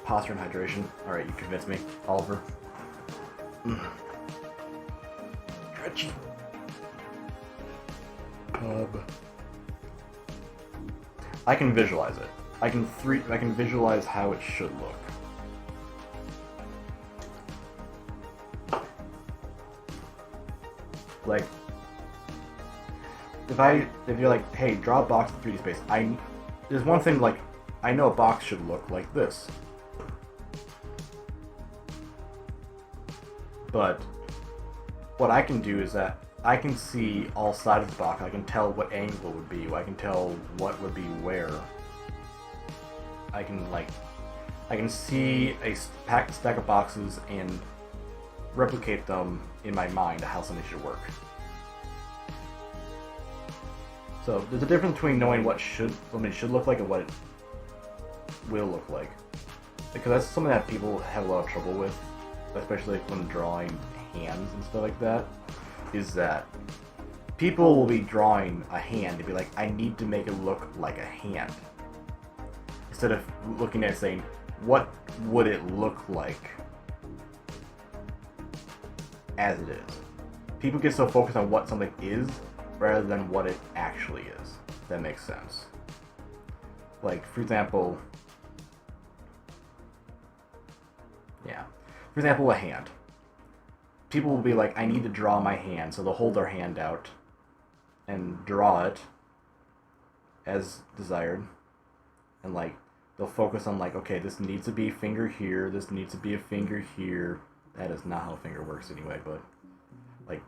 Posture and hydration. Alright, you convinced me. Oliver. Stretchy. I can visualize it. I can visualize how it should look. Like, if you're like, hey, draw a box in 3D space, there's one thing, like, I know a box should look like this. But what I can do is that I can see all sides of the box. I can tell what angle it would be. I can tell what would be where. I can see a packed stack of boxes and replicate them in my mind how something should work. So there's a difference between knowing what something should look like and what it will look like. Because that's something that people have a lot of trouble with, especially when drawing hands and stuff like that, is that people will be drawing a hand and be like, I need to make it look like a hand. Instead of looking at it saying, what would it look like as it is? People get so focused on what something is rather than what it actually is. If that makes sense. Like, for example, a hand. People will be like, I need to draw my hand, so they'll hold their hand out and draw it as desired, and like they'll focus on like, okay, this needs to be a finger here, this needs to be a finger here. That is not how a finger works anyway, but like,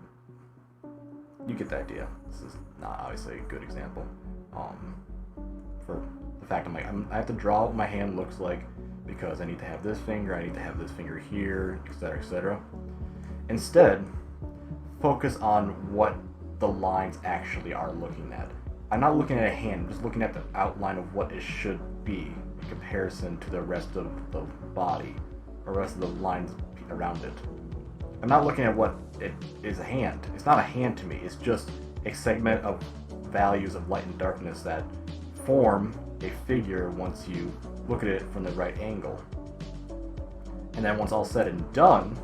you get the idea. This is not obviously a good example for the fact I have to draw what my hand looks like because I need to have this finger, I need to have this finger here, etc., etc. Instead, focus on what the lines actually are looking at. I'm not looking at a hand, I'm just looking at the outline of what it should be in comparison to the rest of the body, or the rest of the lines around it. I'm not looking at what it is a hand. It's not a hand to me, it's just a segment of values of light and darkness that form a figure once you look at it from the right angle. And then once all said and done,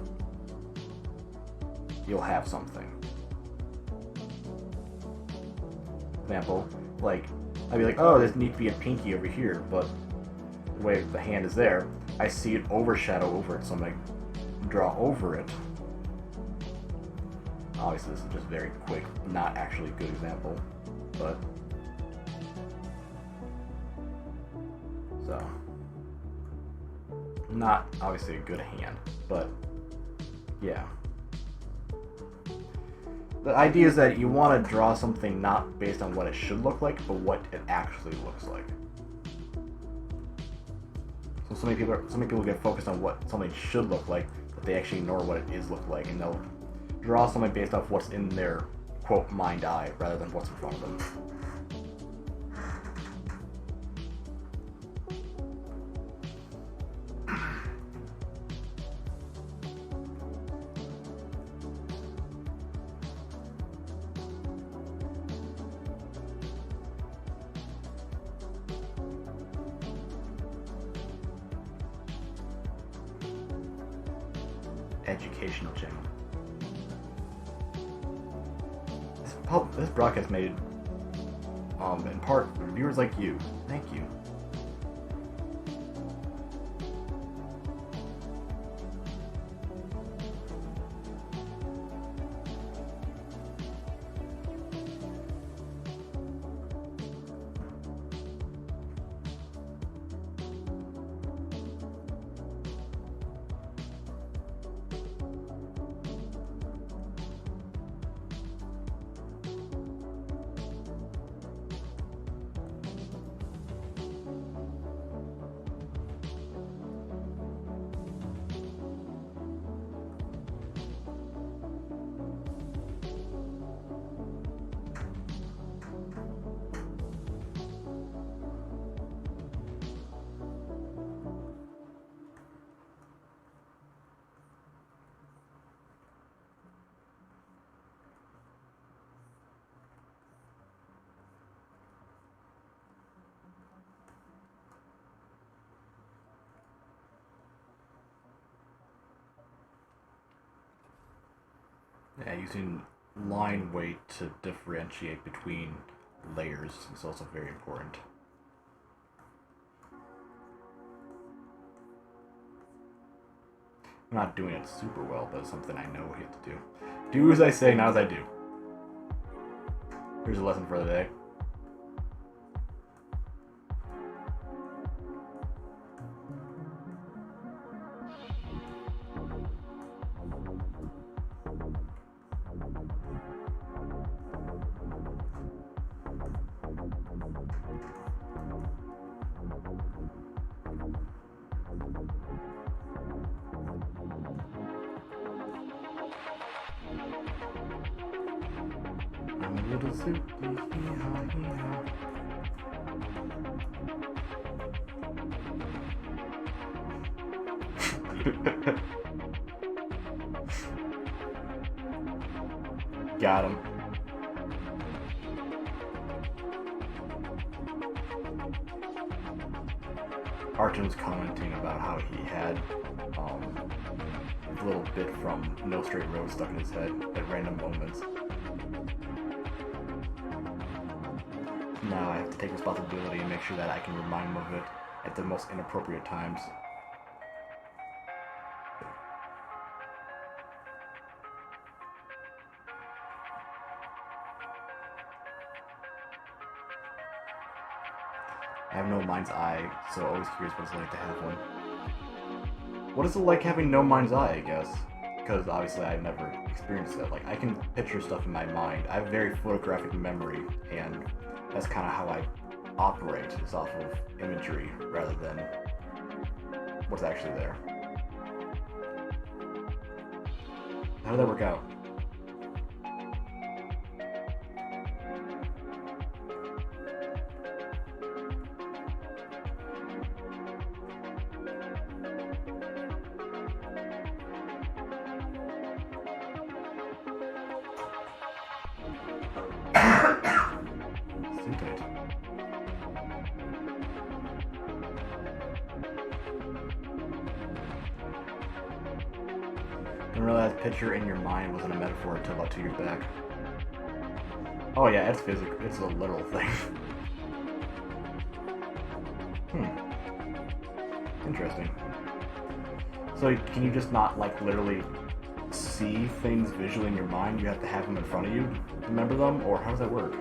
you'll have something. Example, like, I'd be like, oh, this needs to be a pinky over here, but the way the hand is there, I see it overshadow over it, so I'm going to draw over it. Obviously, this is just very quick, not actually a good example, but so not obviously a good hand, but yeah. The idea is that you want to draw something not based on what it should look like, but what it actually looks like. So many people get focused on what something should look like, but they actually ignore what it is look like, and they'll draw something based off what's in their quote mind eye rather than what's in front of them. educational channel. This broadcast made in part for viewers like you. Thank you. Yeah, using line weight to differentiate between layers is also very important. I'm not doing it super well, but it's something I know we have to do. Do as I say, not as I do. Here's a lesson for the day. I'm a little soupy, hee-haw, hee-haw. Got him. Archon was commenting about how he had a little bit from No Straight Road stuck in his head at random moments. Now I have to take responsibility and make sure that I can remind him of it at the most inappropriate times. I have no mind's eye, so always curious what it's like to have one. What is it like having no mind's eye, I guess? Because obviously I've never experienced that. Like, I can picture stuff in my mind. I have very photographic memory, and that's kind of how I operate, is off of imagery rather than what's actually there. How did that work out? Didn't realize picture in your mind wasn't a metaphor until about 2 years back. Oh yeah, it's physical. It's a literal thing. Interesting. So can you just not, like, literally see things visually in your mind? You have to have them in front of you to remember them? Or how does that work?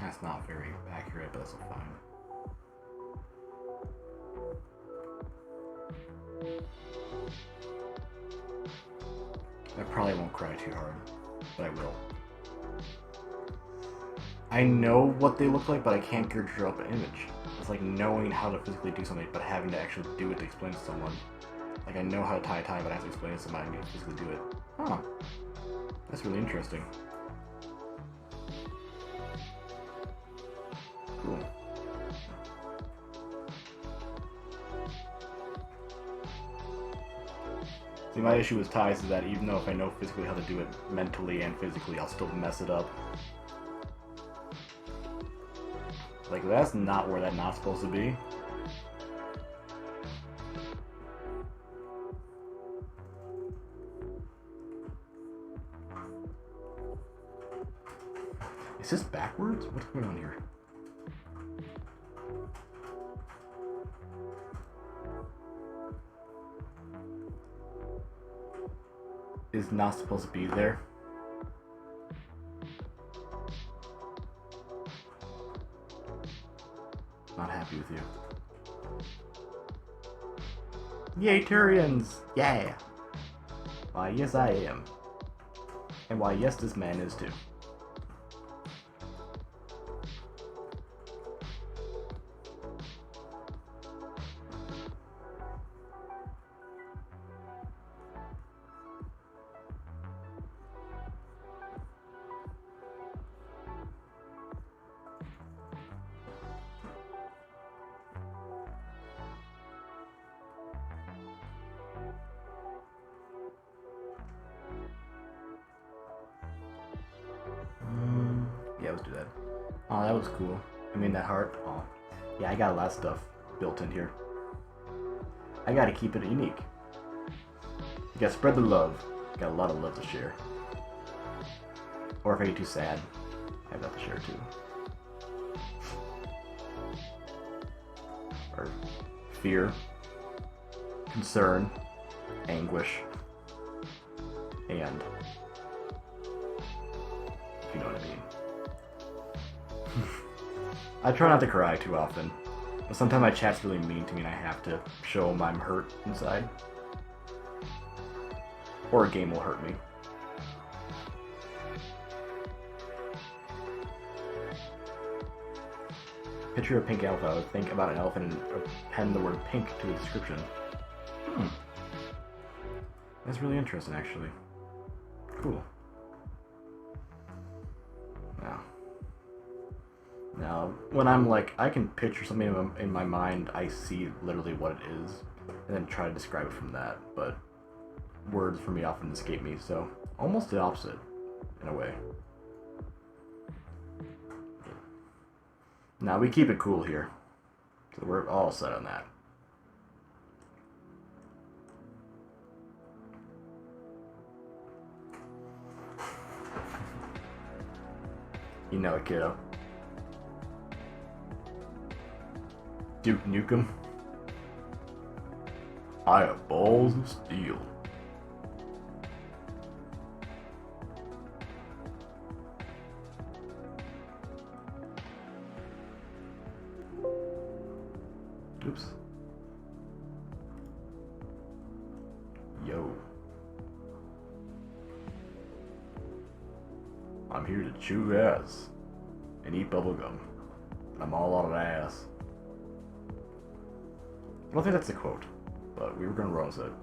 That's not very accurate, but that's fine. I probably won't cry too hard, but I will. I know what they look like, but I can't conjure up an image. It's like knowing how to physically do something, but having to actually do it to explain to someone. Like I know how to tie a tie, but I have to explain it to somebody and physically do it. Huh. That's really interesting. Cool. See, my issue with ties is that even though if I know physically how to do it mentally and physically, I'll still mess it up. Like, that's not where that knot's supposed to be. Is this backwards? What's going on here? Is not supposed to be there. Not happy with you. Yay, Turians! Yeah! Why, yes I am. And why, yes, this man is too. Yeah, let's do that. Oh, that was cool. I mean, that heart. Oh, yeah, I got a lot of stuff built in here. I gotta keep it unique. You gotta spread the love. Got a lot of love to share. Or if I get too sad, I have that to share too. Or fear, concern, anguish, and if you know what I mean. I try not to cry too often, but sometimes my chat's really mean to me and I have to show them I'm hurt inside. Or a game will hurt me. Picture a pink elephant. I would think about an elephant and append the word pink to the description. That's really interesting, actually. Cool. Now, when I'm like, I can picture something in my mind, I see literally what it is, and then try to describe it from that, but words for me often escape me, so almost the opposite, in a way. Now, we keep it cool here, so we're all set on that. You know it, kiddo. Duke Nukem. I have balls of steel. Oops. Yo. I'm here to chew ass and eat bubblegum. I'm all on an ass. I don't think that's a quote, but we were gonna run with it.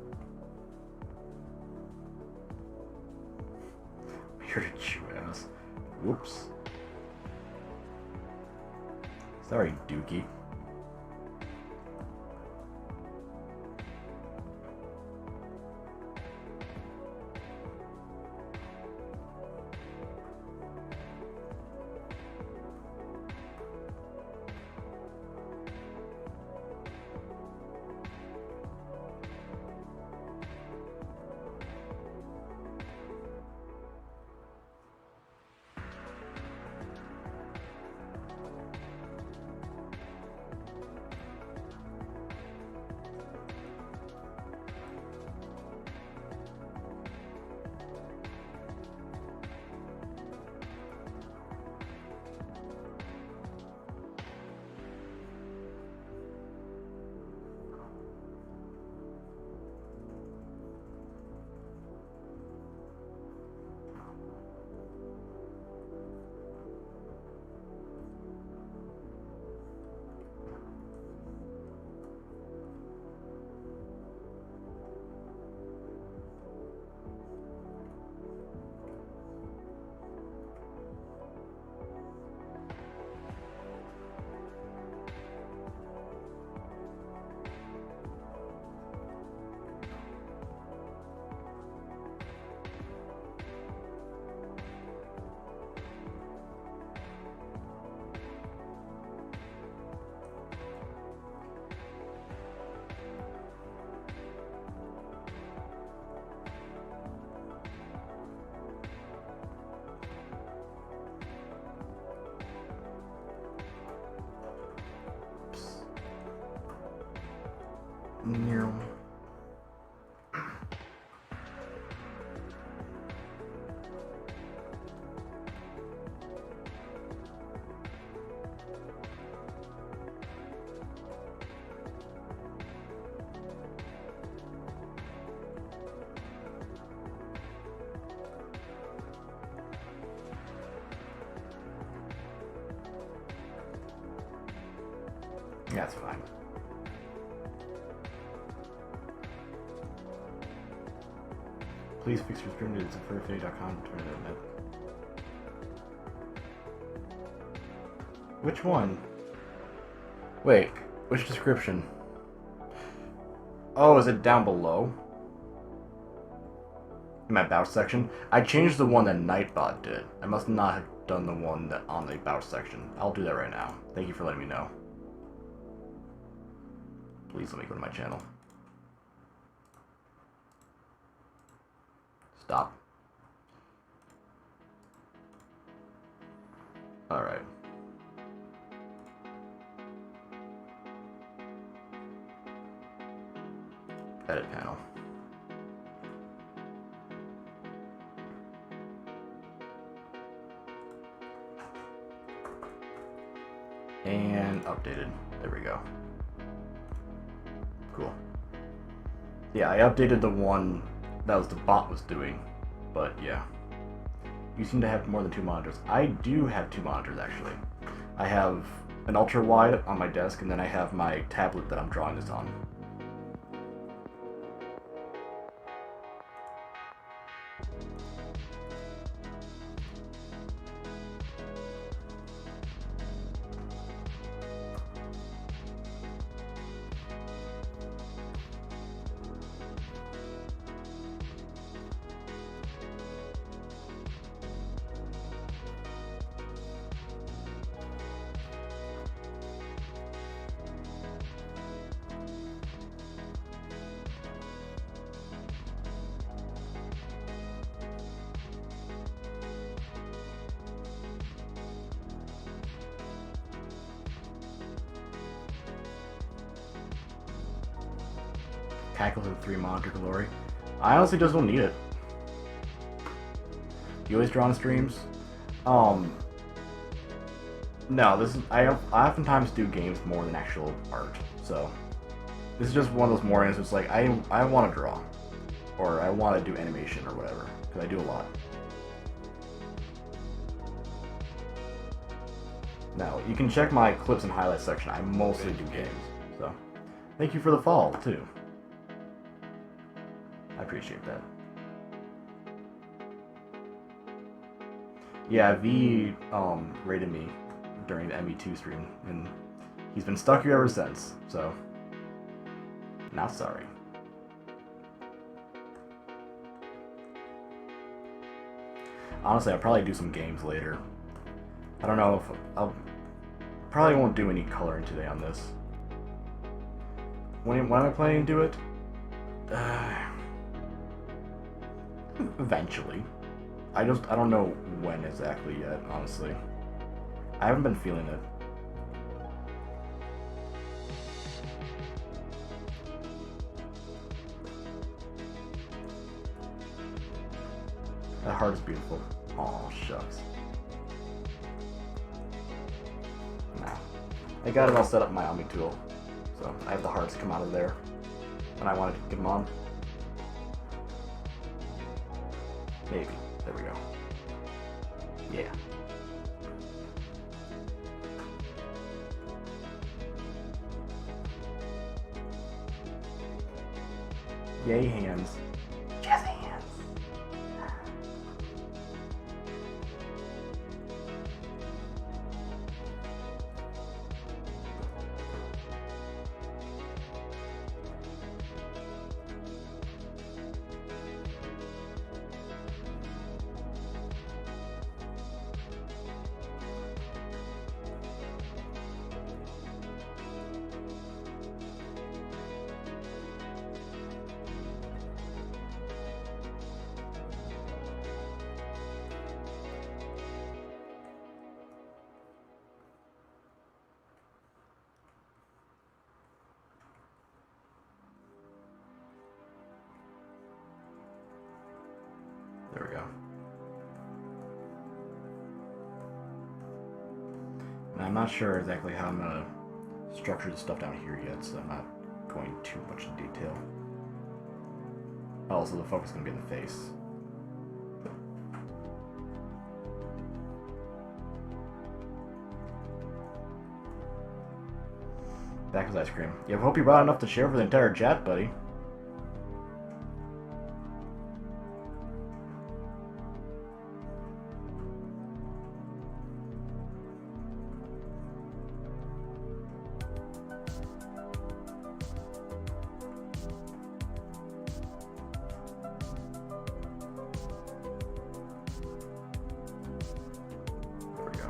I'm here to chew ass. Whoops. Sorry, Dookie. Neural. That's fine. Please fix your stream to superfitty.com to turn it in. Which one? Wait, which description? Oh, is it down below? In my about section? I changed the one that Nightbot did. I must not have done the one that on the about section. I'll do that right now. Thank you for letting me know. Please let me go to my channel. Stop. Alright. Edit panel. And updated. There we go. Cool. Yeah, I updated the one that was the bot was doing, but yeah. You seem to have more than 2 monitors. I do have 2 monitors, actually. I have an ultra-wide on my desk, and then I have my tablet that I'm drawing this on. Cackles and 3 monitor glory. I honestly just don't need it. You always draw on streams? No, this is I oftentimes do games more than actual art, so this is just one of those mornings. It's like I want to draw, or I want to do animation or whatever, because I do a lot. Now you can check my clips and highlights section. I mostly do games, so thank you for the follow too. I appreciate that. Yeah, V rated me during the ME2 stream, and he's been stuck here ever since, so not sorry. Honestly, I'll probably do some games later. I don't know if I'll probably won't do any coloring today on this. When am I planning to do it? Eventually. I don't know when exactly yet, honestly. I haven't been feeling it. That heart is beautiful. Aw, shucks. Nah. I got it all set up in my Omni tool. So I have the hearts come out of there. And I wanted to get them on. Maybe. There we go. Yeah. Yay hands. Jazz hands. And I'm not sure exactly how I'm gonna structure the stuff down here yet, so I'm not going too much in detail. Also, the focus is gonna be in the face. Back is ice cream. Yeah, I hope you brought enough to share for the entire chat, buddy. There we go.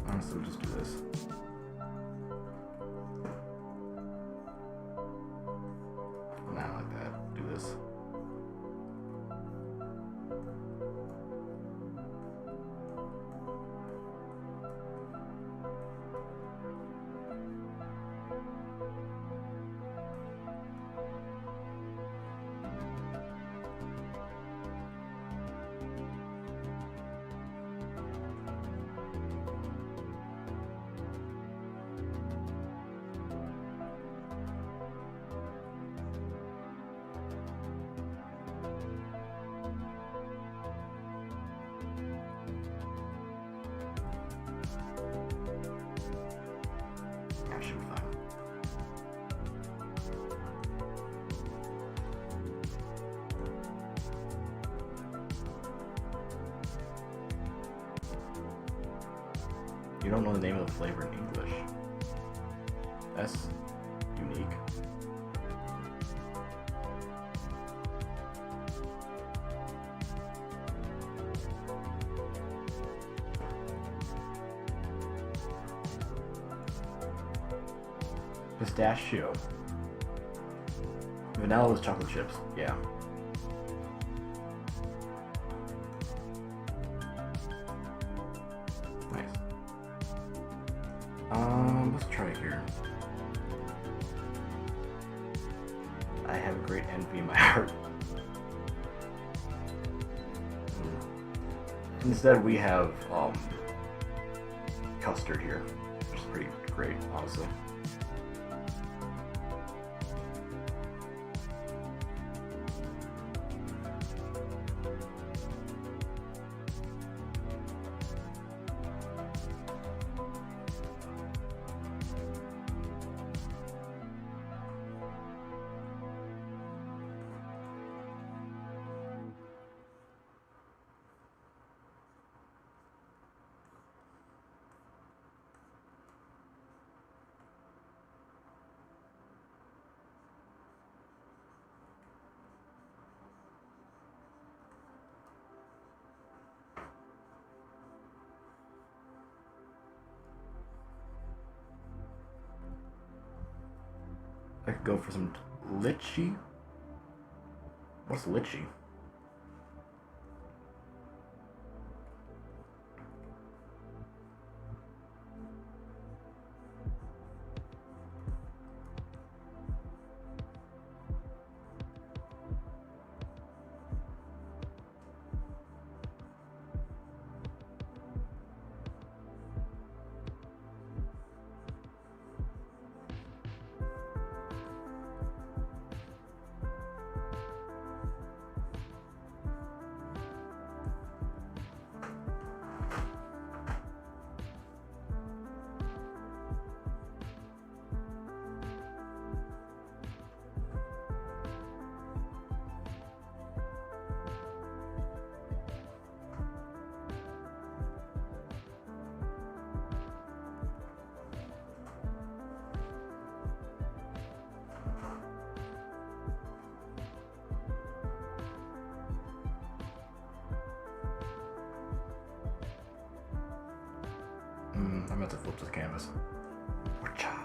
Honestly, we'll just do this. Not like that. Do this. That should be fine. You don't know the name of the flavor in English. That's unique. Pistachio. Vanilla was chocolate chips. Yeah. Nice. Let's try here. I have great envy in my heart. Instead, we have custard here, which is pretty great, honestly. I could go for some lychee. What's lychee? I'm about to flip this canvas. Wacha.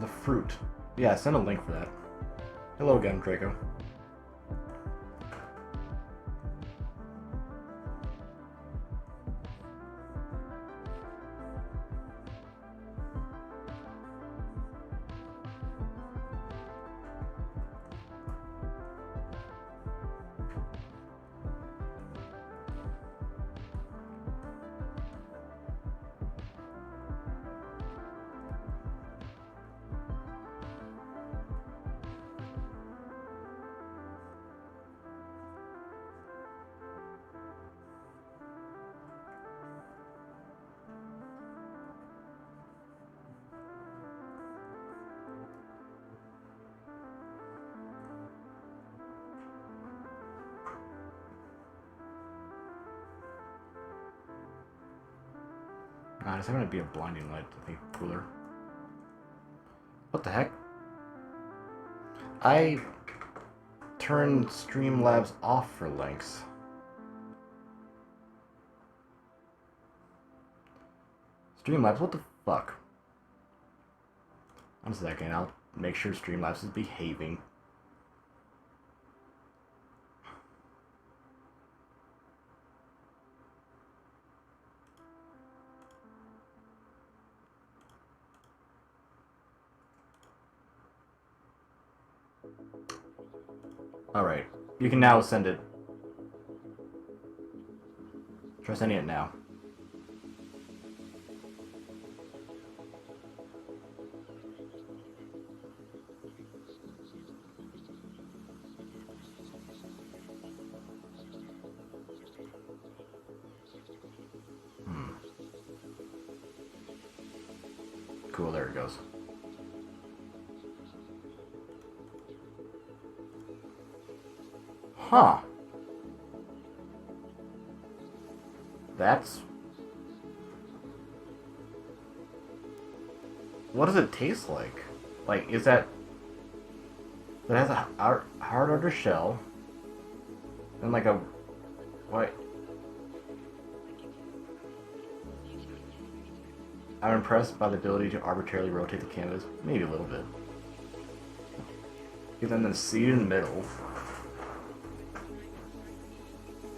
The fruit. Yeah, send a link for that. Hello again, Draco. God, it's going to be a blinding light, I think, cooler. What the heck? I turned Streamlabs off for links. Streamlabs, what the fuck? One second, I'll make sure Streamlabs is behaving. Alright, you can now send it. Try sending it now. Cool, there it goes. Huh. That's... What does it taste like? Like, is that... It has a hard outer shell. And like a... What? I'm impressed by the ability to arbitrarily rotate the canvas. Maybe a little bit. And then the seed in the middle.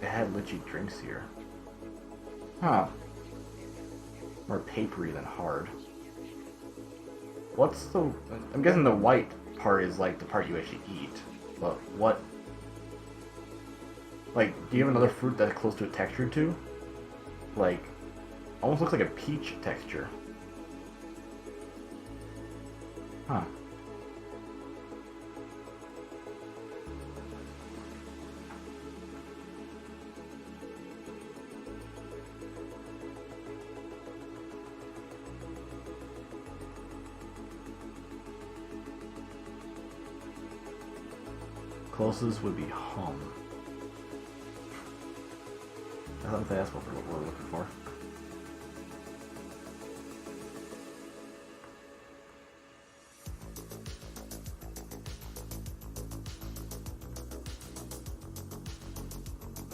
It had lychee drinks here. Huh. More papery than hard. What's the... I'm guessing the white part is like the part you actually eat. But what... Like, do you have another fruit that's close to a texture to? Like, almost looks like a peach texture. Huh. Closest would be hum. I thought that's what we're looking for.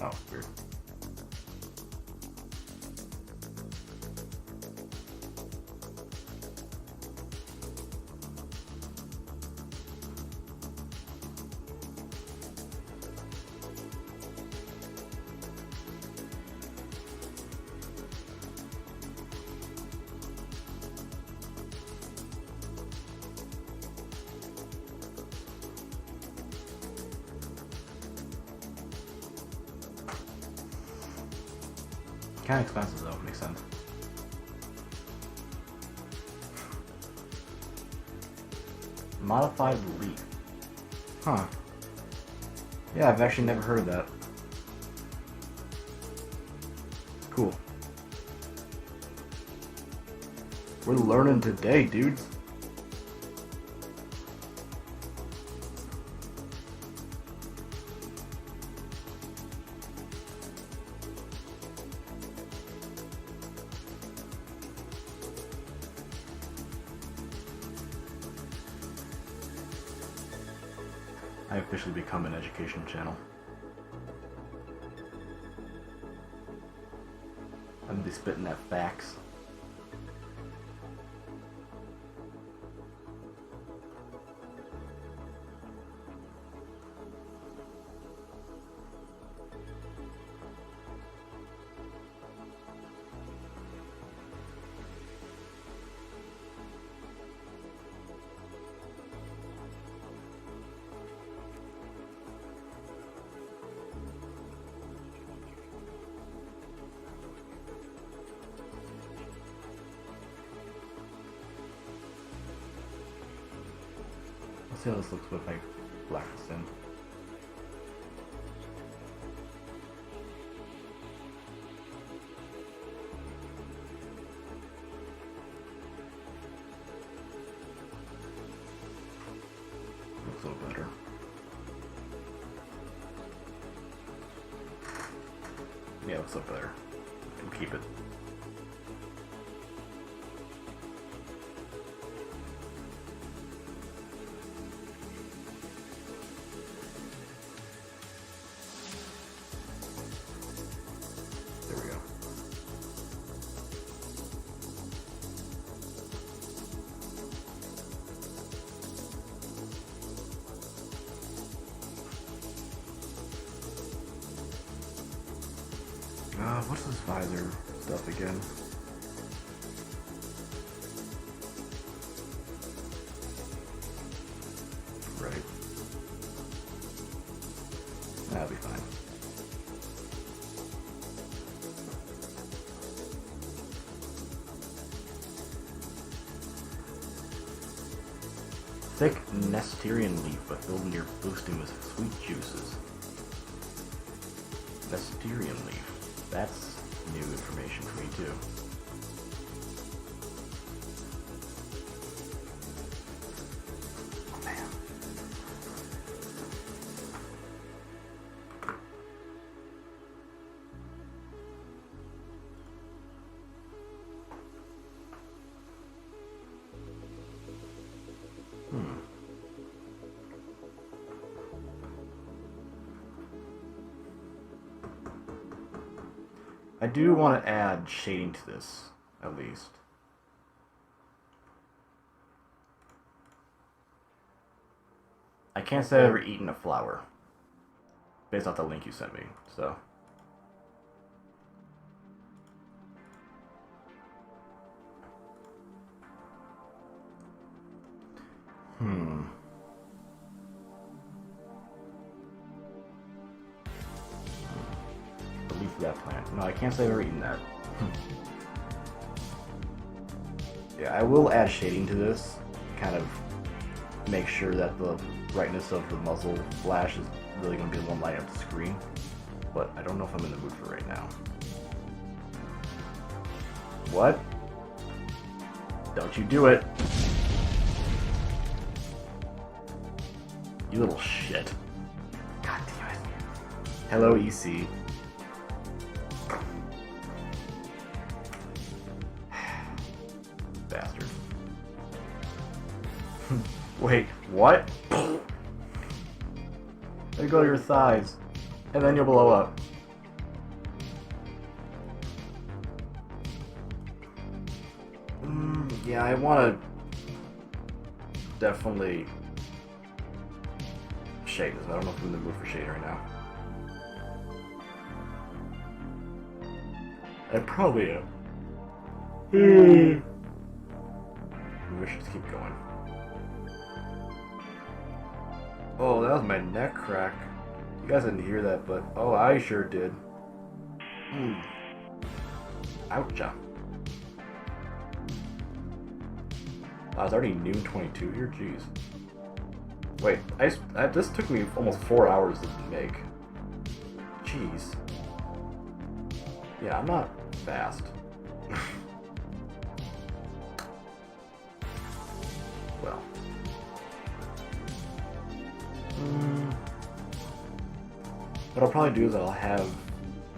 Oh, weird. kind of expensive though. Makes sense. Modified leaf. Huh. Yeah, I've actually never heard of that. Cool. We're learning today, dudes. I officially become an educational channel. I'm gonna be spitting that facts. Let's see how this looks with like black sin. Looks a little better. Yeah, looks a little better. We'll keep it. What's this visor stuff again? Right. That'll be fine. Thick Turian leaf, but filled near boosting with sweet juices. Turian leaf. That's new information for me too. Oh, man. I do want to add shading to this, at least. I can't say I've ever eaten a flower, based off the link you sent me, so. That plant. No, I can't say I've ever eaten that. Yeah, I will add shading to this, kind of make sure that the brightness of the muzzle flash is really going to be the one lighting up the screen, but I don't know if I'm in the mood for it right now. What? Don't you do it. You little shit. God damn it. Hello, EC. Bastard. Wait, what? They go to your thighs, and then you'll blow up. Yeah, I want to definitely shade this. I don't know if I'm in the mood for shade right now. I probably am. Maybe I should just keep going. Oh, that was my neck crack. You guys didn't hear that, but oh, I sure did. Oucha. Oh, it's already noon 22 here? Jeez. Wait, this took me almost 4 hours to make. Jeez. Yeah, I'm not fast. Well. What I'll probably do is I'll have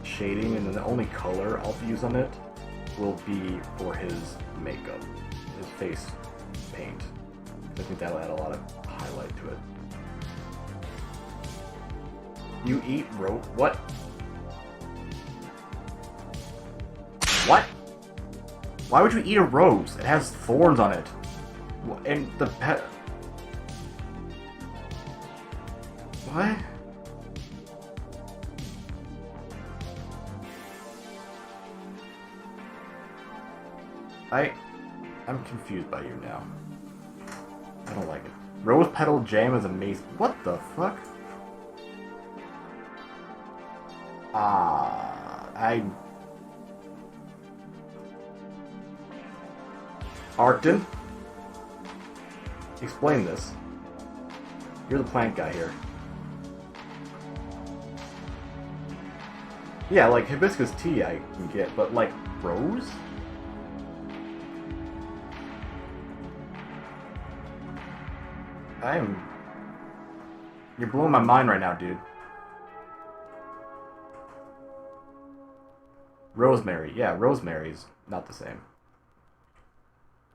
shading, and then the only color I'll use on it will be for his makeup, his face paint. I think that'll add a lot of highlight to it. You eat what? What? Why would you eat a rose? It has thorns on it. And the pet... What? I'm confused by you now. I don't like it. Rose petal jam is amazing. What the fuck? Arcton? Explain this. You're the plant guy here. Yeah, like hibiscus tea I can get, but like rose? You're blowing my mind right now, dude. Rosemary. Yeah, rosemary's not the same.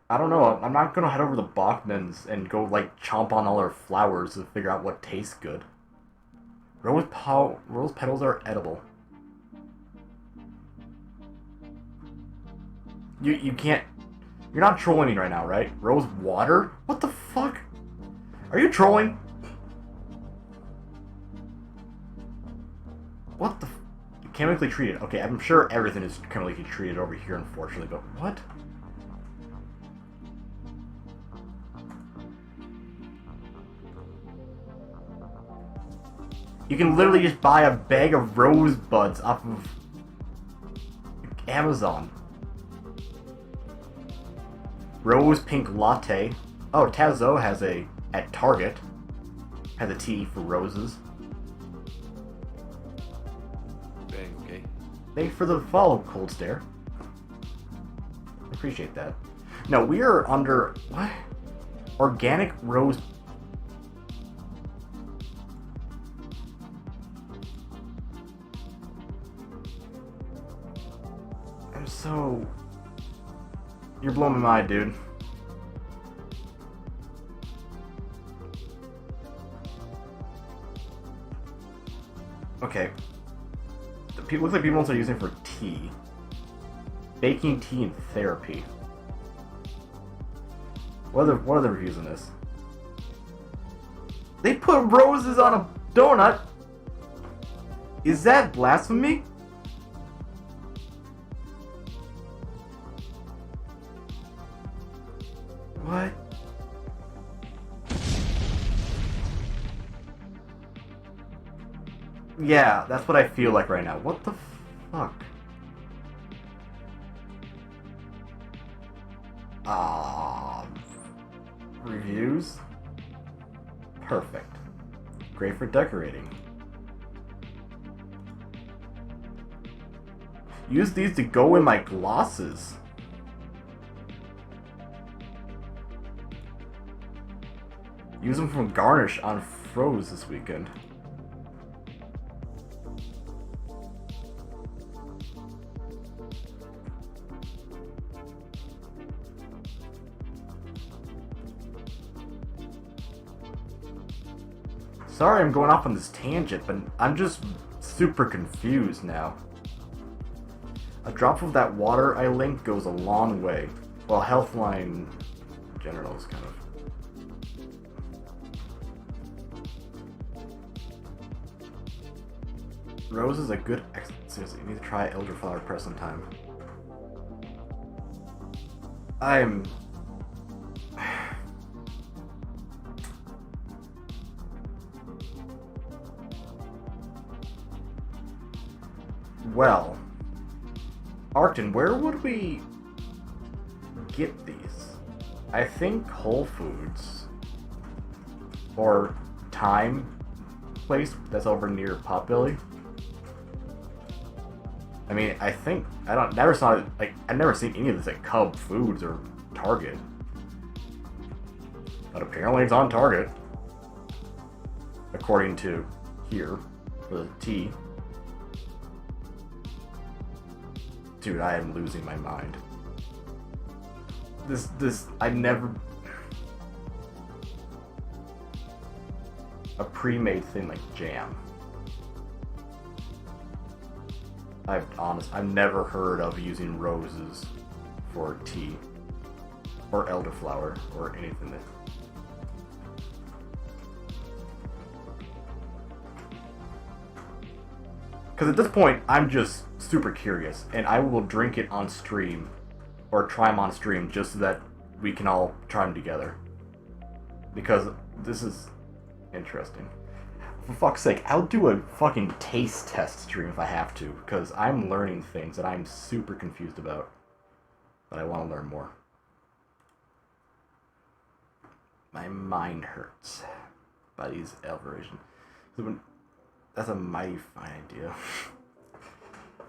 I don't know. I'm not gonna head over to Bachman's and go, like, chomp on all their flowers to figure out what tastes good. Rose petals are edible. You can't... You're not trolling me right now, right? Rose water? What the fuck? Are you trolling? What the chemically treated? Okay, I'm sure everything is chemically treated over here, unfortunately, but what? You can literally just buy a bag of rosebuds off of Amazon. Rose pink latte. Oh, Tazo has at Target, has a tea for roses. Bang, okay. Thanks for the follow, Cold Stare. Appreciate that. No, we are under... What? Organic rose... I'm so... You're blowing my mind, dude. Okay. Looks like people are using it for tea. Baking tea and therapy. What are the reviews on this? They put roses on a donut? Is that blasphemy? What? Yeah, that's what I feel like right now. What the fuck? Reviews? Perfect. Great for decorating. Use these to go in my glosses. Use them for garnish on froze this weekend. Sorry I'm going off on this tangent, but I'm just super confused now. A drop of that water I linked goes a long way. Well, Healthline general is kind of... Rose is a good seriously, you need to try elderflower press sometime. I'm... Well, Arcton, where would we get these? I think Whole Foods or Time place that's over near Potbelly. I mean, I think never saw it, like I've never seen any of this at Cub Foods or Target, but apparently it's on Target, according to here for the tea. Dude, I am losing my mind. I never... A pre-made thing like jam. I've never heard of using roses for tea. Or elderflower, or anything that... Because at this point, I'm just super curious, and I will drink it on stream, or try them on stream, just so that we can all try them together. Because this is interesting. For fuck's sake, I'll do a fucking taste test stream if I have to, because I'm learning things that I'm super confused about, but I want to learn more. My mind hurts by these Elveration. That's a mighty fine idea.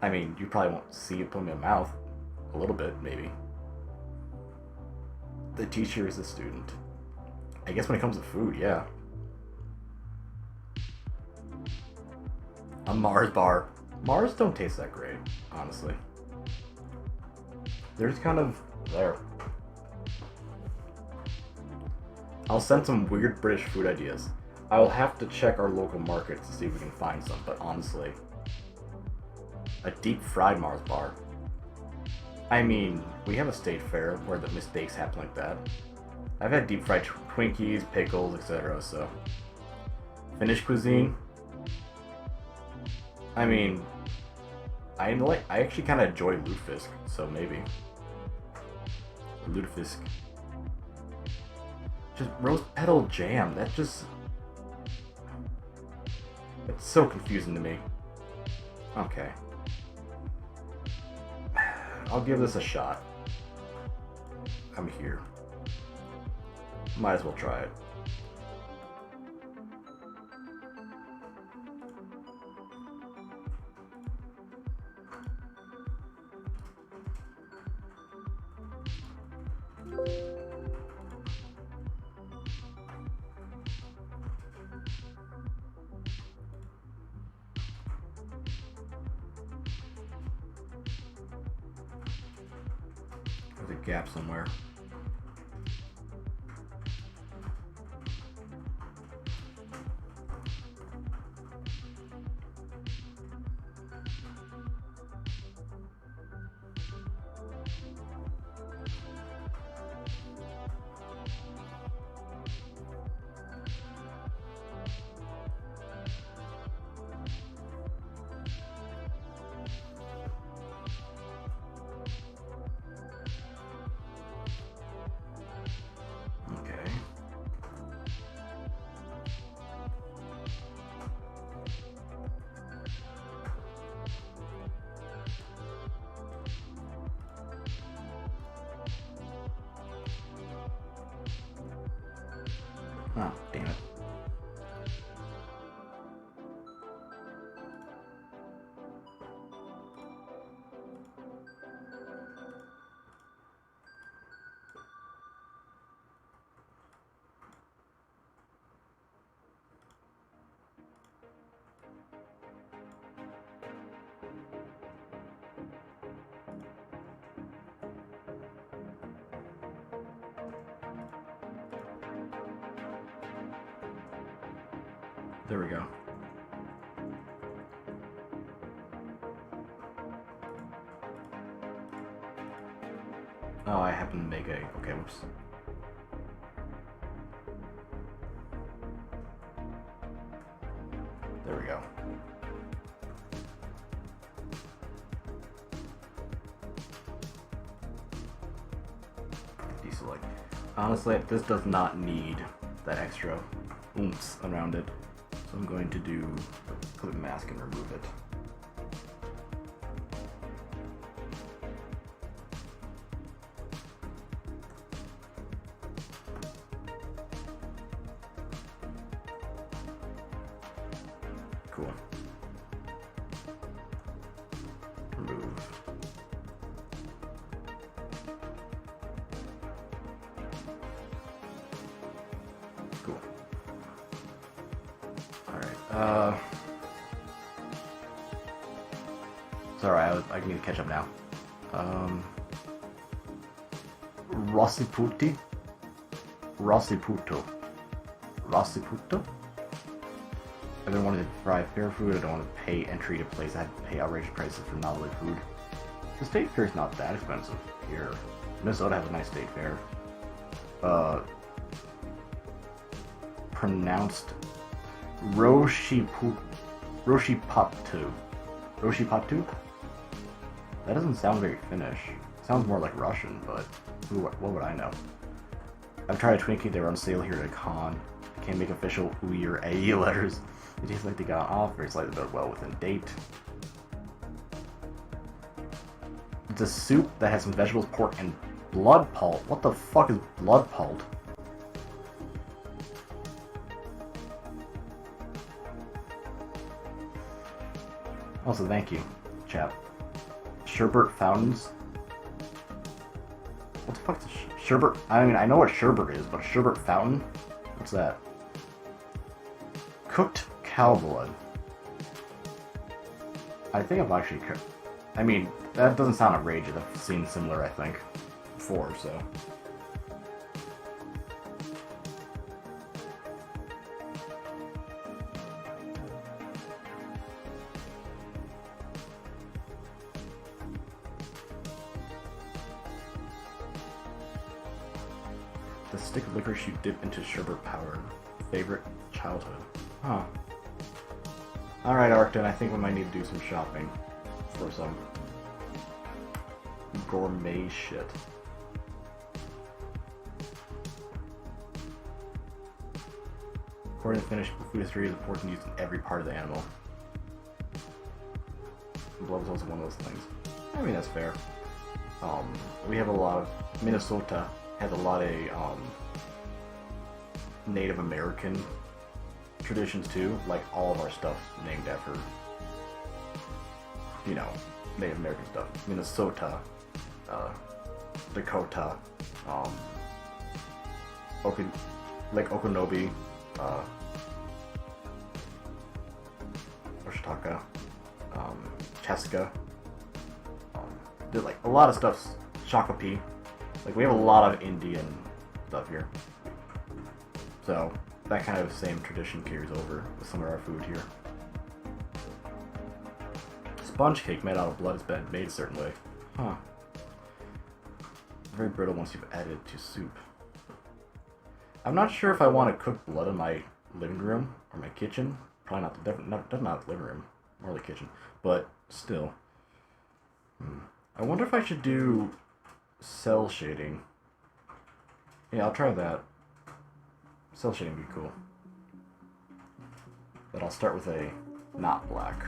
I mean, you probably won't see it put in my mouth. A little bit, maybe. The teacher is the student. I guess when it comes to food, yeah. A Mars bar. Mars don't taste that great, honestly. They're just kind of there. I'll send some weird British food ideas. I will have to check our local markets to see if we can find some, but honestly, a deep fried Mars bar. I mean, we have a state fair where the mistakes happen like that. I've had deep fried Twinkies, pickles, etc. So, Finnish cuisine. I mean, I actually kind of enjoy lutefisk, so maybe lutefisk. Just rose petal jam. It's so confusing to me. Okay. I'll give this a shot. I'm here. Might as well try it. There's a gap somewhere. Oh, damn it. There we go. Oh, I happen to make a... Okay, whoops. There we go. Deselect. Honestly, this does not need that extra oomph around it. So I'm going to do a clip mask and remove it. Cool. Remove. Cool. Alright, sorry, I need to catch up now. Rossiputi? Rossiputo. Rossiputo? I've been wanting to fry fair food. I don't want to pay entry to place. I have to pay outrageous prices for novelty food. The state fair is not that expensive here. Minnesota has a nice state fair. Pronounced Roshipatu. Roshipatu? That doesn't sound very Finnish. It sounds more like Russian, but what would I know? I've tried a Twinkie. They were on sale here at a con. I can't make official UI or AE letters. It tastes like they got off very slightly, but well within date. It's a soup that has some vegetables, pork, and blood pulp. What the fuck is blood pulp? Also, thank you, chap. Sherbet fountains? What the fuck is sherbet? I mean, I know what sherbet is, but a sherbet fountain? What's that? Cooked cow blood. I think I've actually cooked. I mean, that doesn't sound outrageous. I've seen similar, I think, before, so. The stick of licorice you dip into sherbet powder. Favorite childhood. Huh. Alright, Arcton, I think we might need to do some shopping for some gourmet shit. According to Finnish food history, is important used in every part of the animal. Blood is also one of those things. I mean, that's fair. We have a lot of... Minnesota has a lot of Native American traditions too. Like, all of our stuff's named after, you know, Native American stuff. Minnesota, Dakota, like Okonobe, Oshitaka, Cheska. There's like a lot of stuff's Shakopee. Like, we have a lot of Indian stuff here. So, that kind of same tradition carries over with some of our food here. Sponge cake made out of blood has been made a certain way. Huh. Very brittle once you've added to soup. I'm not sure if I want to cook blood in my living room or my kitchen. Probably not the definitely not the living room, more the kitchen. But still. I wonder if I should do cell shading. Yeah, I'll try that. Cell shading would be cool. But I'll start with a not black.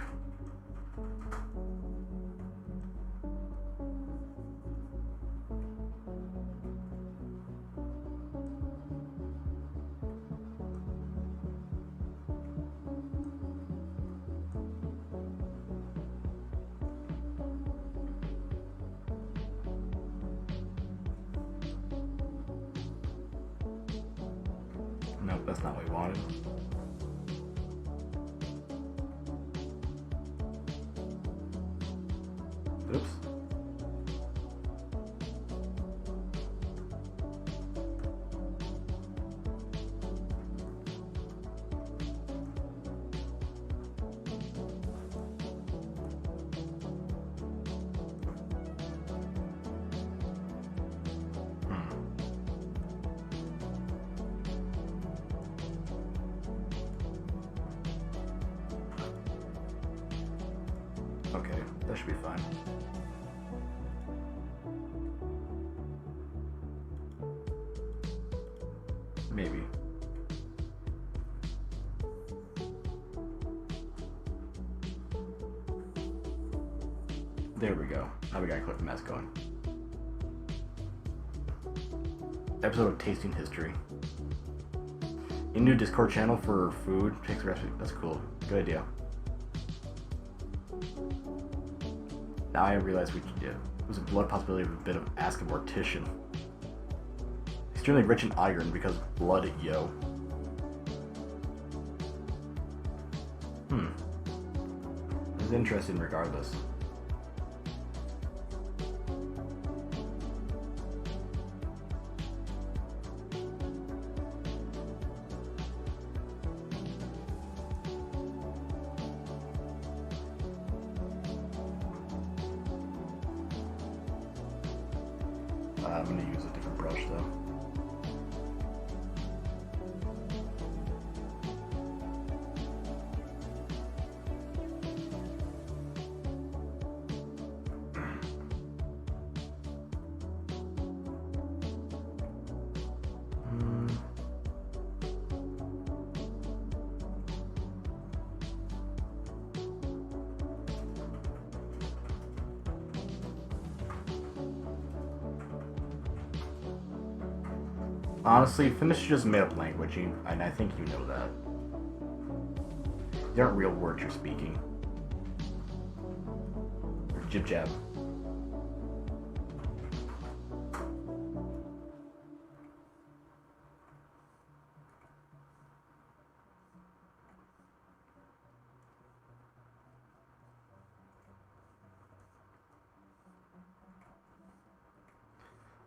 Nope, that's not what we wanted. Oops. Okay, that should be fine. Maybe. There we go. Now we gotta click the mask going. Episode of Tasting History. A new Discord channel for food. Takes recipe. That's cool. Good idea. Now I realize there's a blood possibility of a bit of ask a mortician. Extremely rich in iron because blood, yo. It's interesting regardless. I'm going to use a different brush though. Honestly, Finnish is just made up language, and I think you know that. They aren't real words you're speaking. Or jib jab.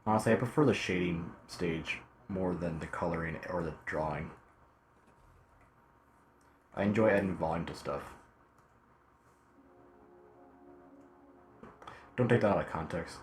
Honestly, I prefer the shading stage more than the coloring or the drawing. I enjoy adding volume to stuff. Don't take that out of context.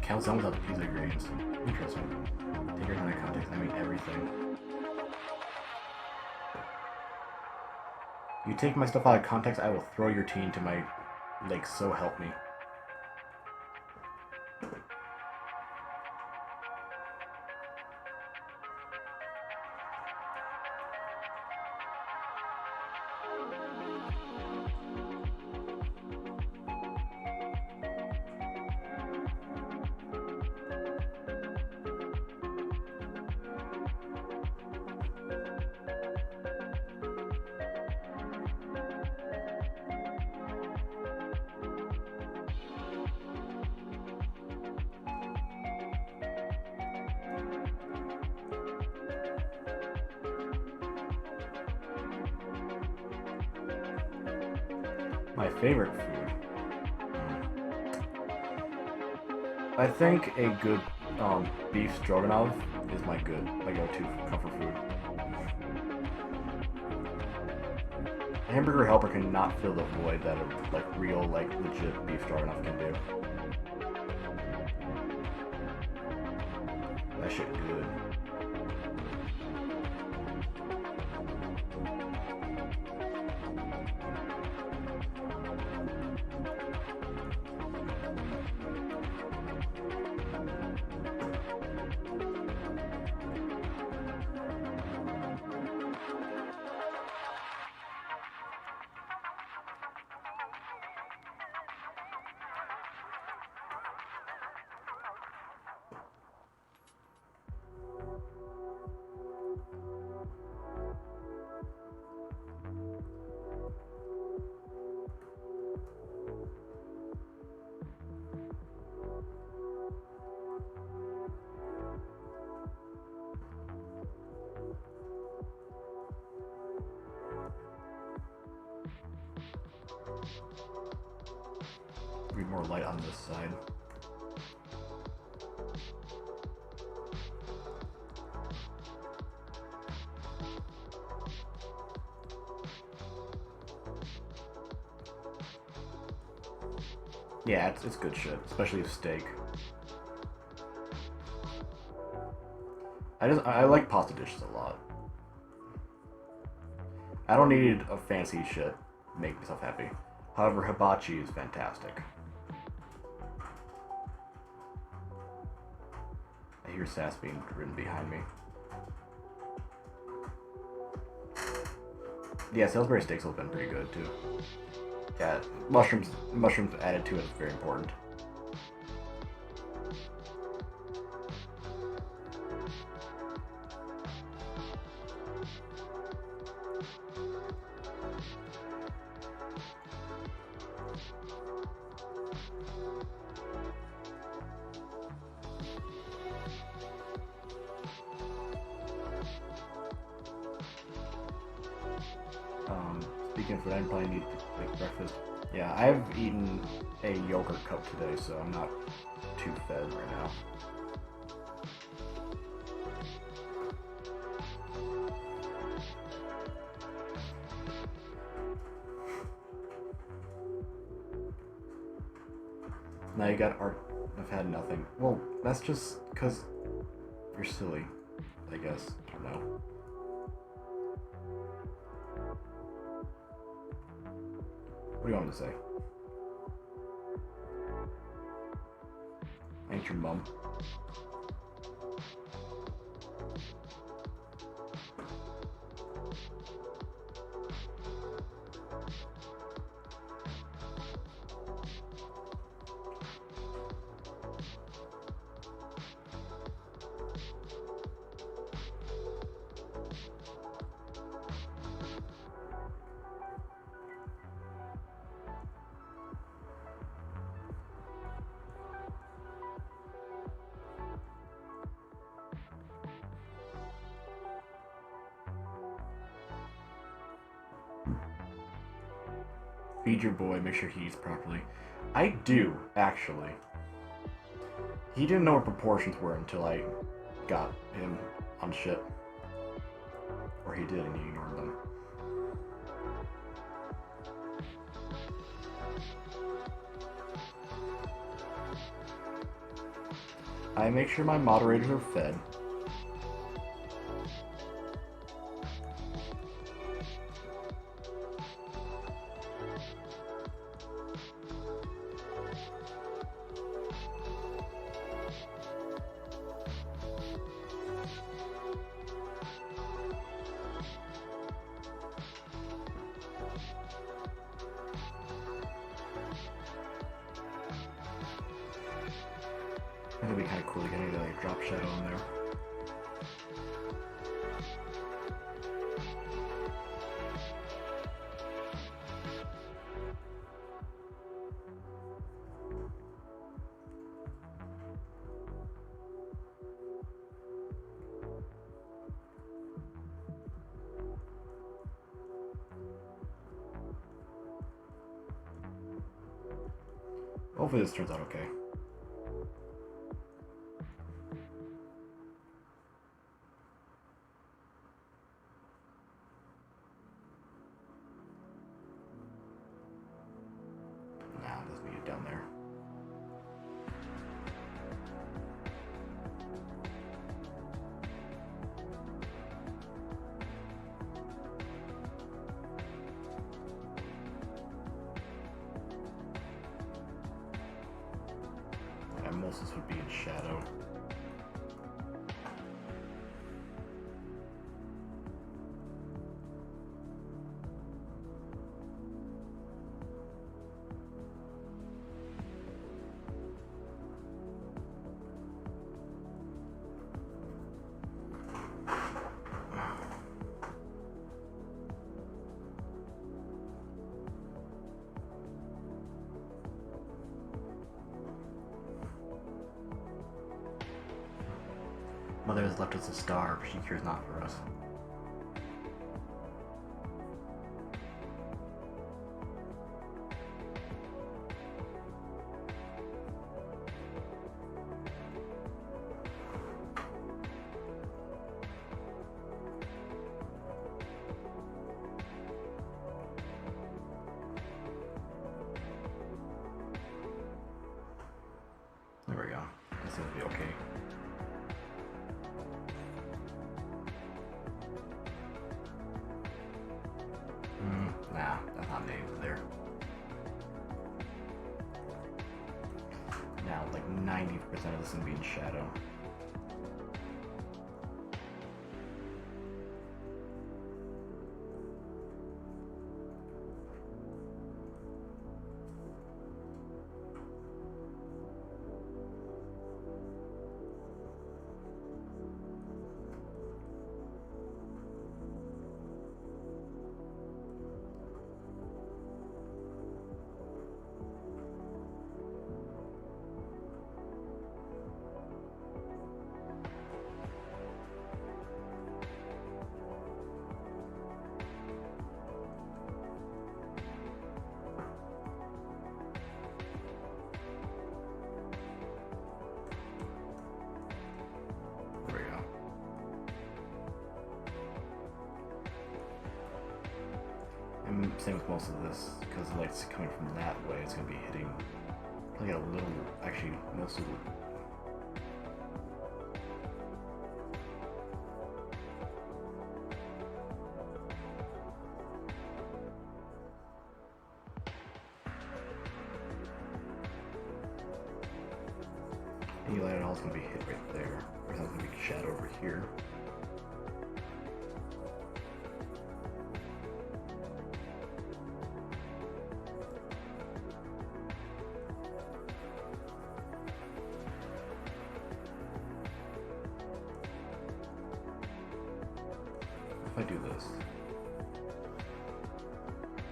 Counts down without these ingredients. Interesting. Take your time in context. I mean everything. You take my stuff out of context, I will throw your tea into my lake, so help me. My favorite food. I think a good beef stroganoff is my go-to comfort food. A hamburger helper cannot fill the void that a real legit beef stroganoff can do. That shit good. Be more light on this side. Yeah, it's good shit, especially with steak. I like pasta dishes a lot. I don't need a fancy shit to make myself happy. However, hibachi is fantastic. I hear sass being written behind me. Yeah, Salisbury steaks have been pretty good too. Yeah, mushrooms added to it is very important. Speaking of food, I probably need to make breakfast. Yeah, I've eaten a yogurt cup today, so I'm not too fed right now. Now you got art. I've had nothing. Well, that's just because you're silly, I guess. I don't know. What do you want me to say? Ain't your mum. Feed your boy, make sure he eats properly. I do, actually. He didn't know what proportions were until I got him on shit. Or he did and he ignored them. I make sure my moderators are fed. It'll be kind of cool to get a like, drop shadow in there. Hopefully this turns out okay. Nah, it doesn't need it down there. Moses would be in shadow. Mother has left us a star, but she cares not for us. seems to be okay. Nah, that's not named there. Now, like 90% of this is gonna be in shadow. There we go. And same with most of this, because the light's coming from that way, it's going to be hitting probably a little, actually, most of it. Any light at all is going to be hit right there. There's not going to be shadow over here. If I do this,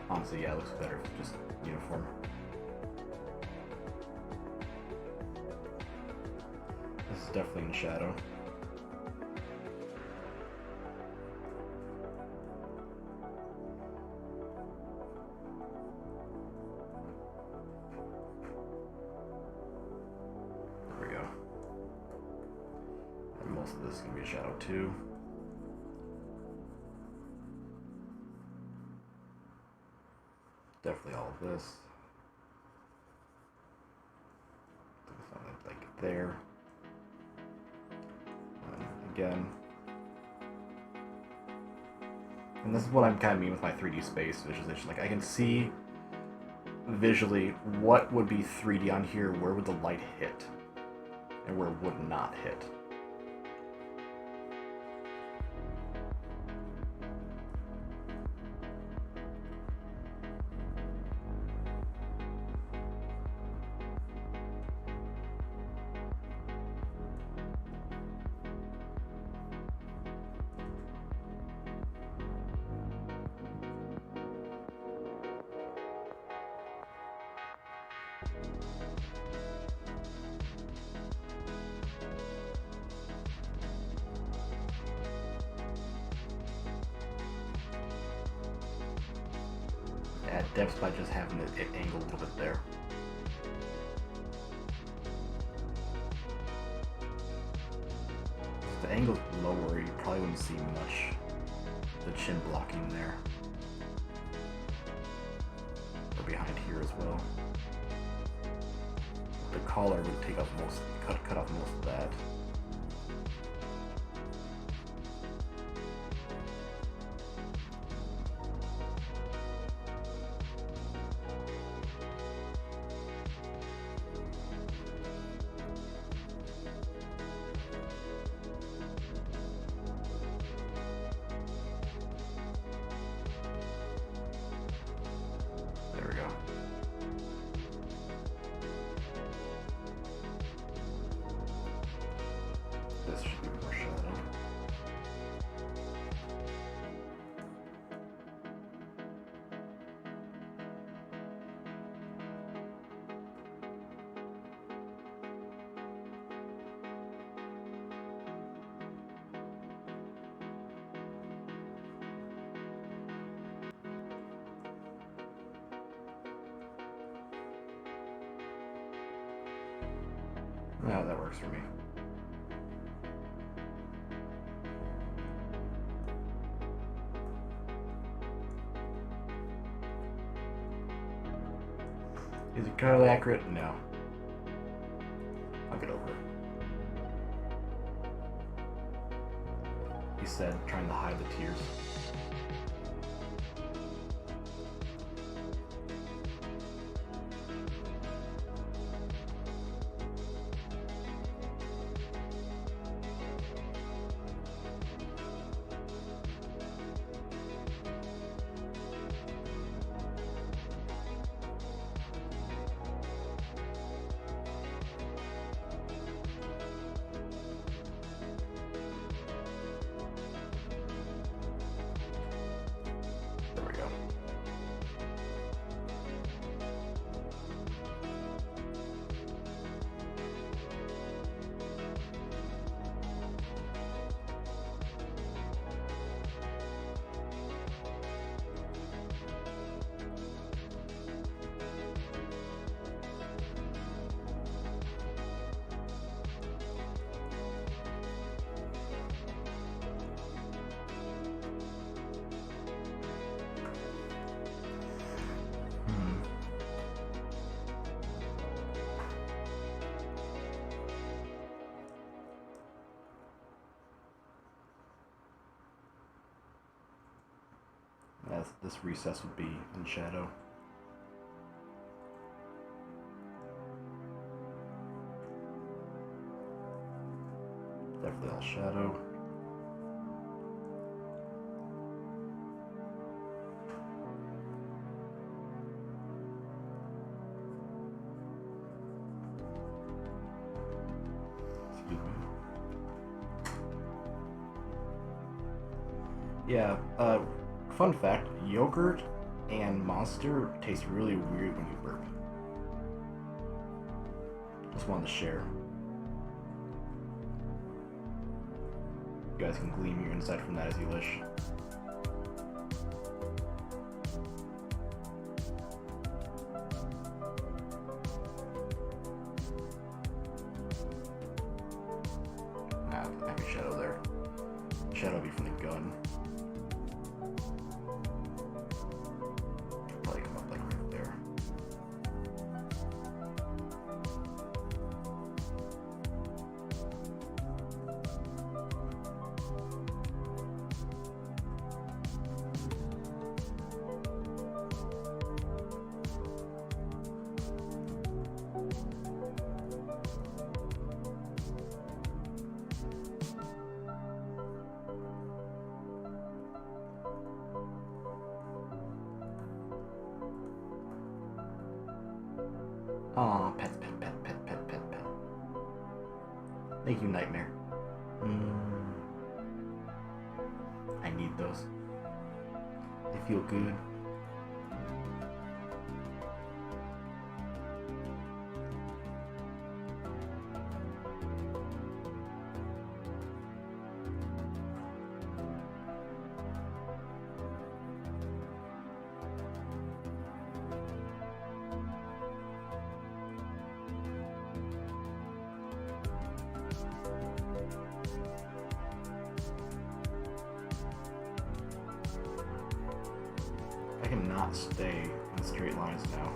honestly, yeah, it looks better if it's just uniform. This is definitely in shadow. There we go. And most of this is going to be a shadow too. Definitely all of this. Something like there. And again. And this is what I'm kind of mean with my 3D space visualization. Like I can see visually what would be 3D on here, where would the light hit, and where it would not hit. Add depth by just having it angle a little bit there. If the angle's lower, you probably wouldn't see much the chin blocking there. Or behind here as well. The collar would take up most, cut off most of that. There we go. This should be more shadow. No, that works for me. Is it entirely accurate? No. I'll get over it. he said, trying to hide the tears. There we go. As this recess would be in shadow. Definitely all shadow. Excuse me. Yeah, fun fact, yogurt and Monster taste really weird when you burp. Just wanted to share. You guys can glean your insight from that as you wish. Nah, heavy shadow there. Shadow be from the gun. Probably come up like right there. Aw, pet. Thank you, Nightmare. I need those. They feel good. I cannot stay in straight lines now.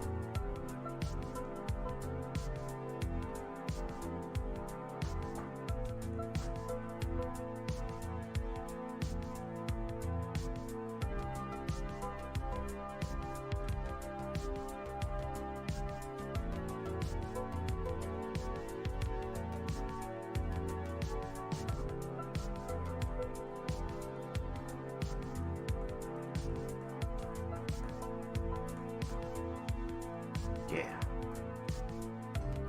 Yeah.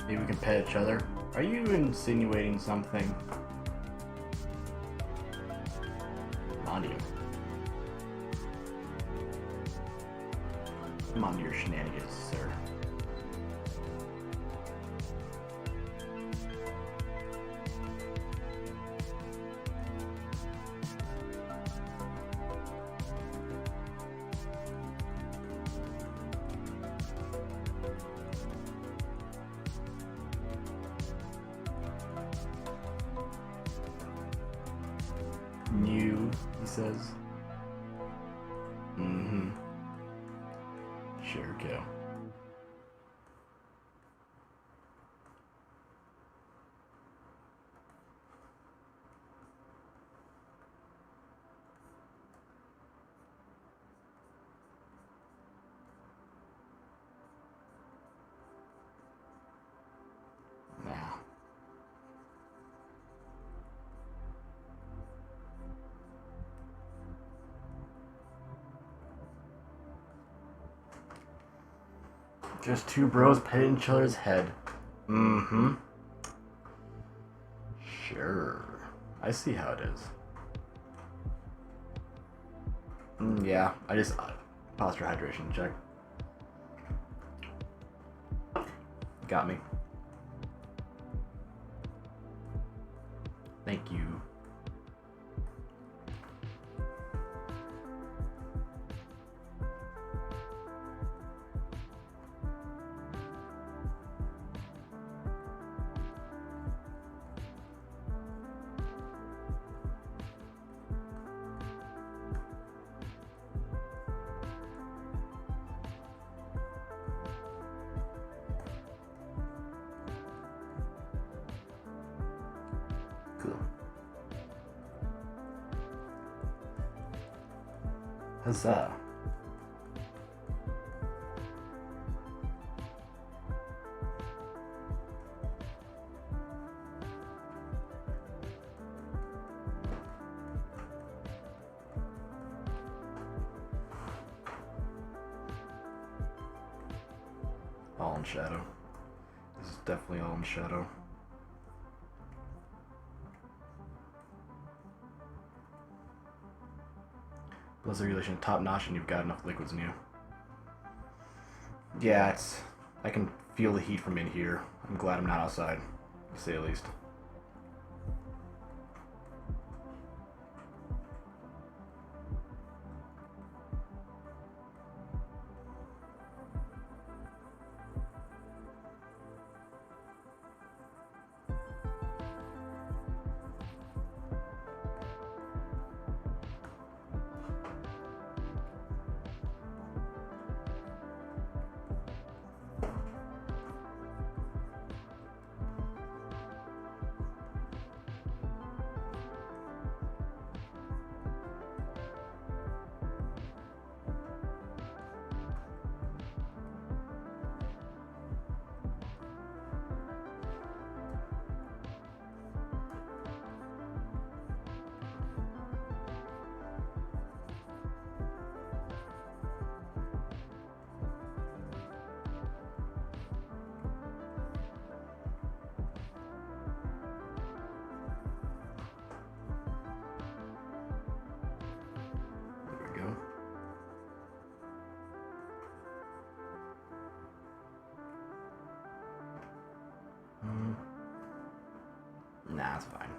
Maybe we can pet each other. Are you insinuating something? I'm on to you. I'm on to your shenanigans, sir. New, he says. Mm-hmm. Sure, go. Just two bros petting each other's head. Mm-hmm. Sure. I see how it is. Yeah, I just paused for hydration check. Got me. Thank you. Cool. Huzzah. All in shadow. This is definitely all in shadow. Blood circulation top notch, and you've got enough liquids in you. Yeah, I can feel the heat from in here. I'm glad I'm not outside, to say the least. There we go. Nah, it's fine.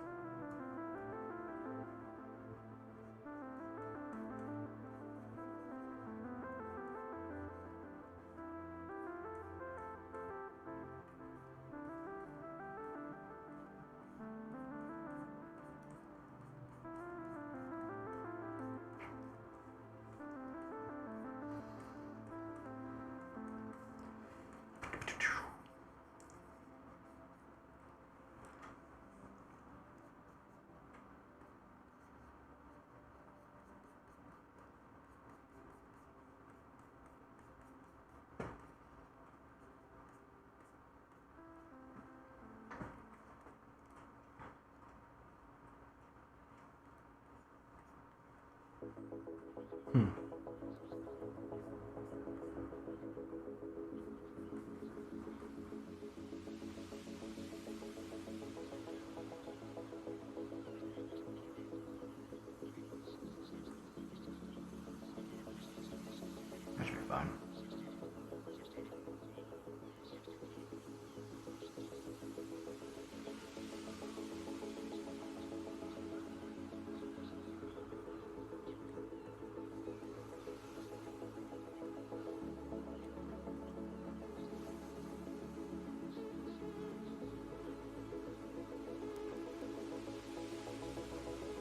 That should be fine.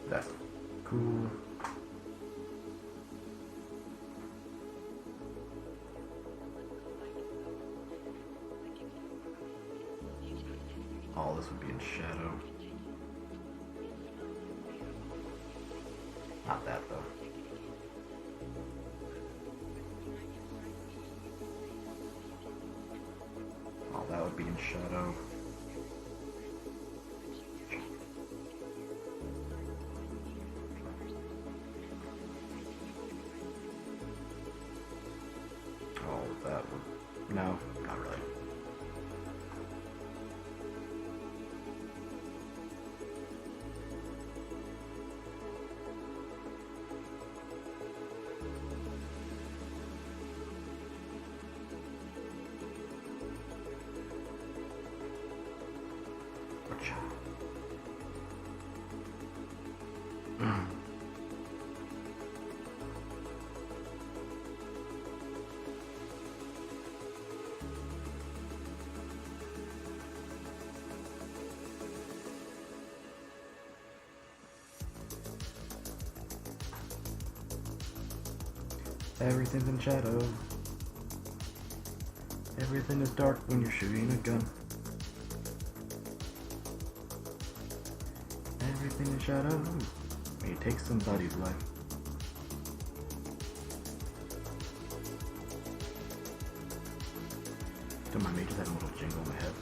That's cool. All this would be in shadow. Not that though. All that would be in shadow. All of that would... No, Everything's in shadow. Everything is dark when you're shooting a gun. Everything is shadow when you take somebody's life. Don't mind me, just had a little jingle in my head.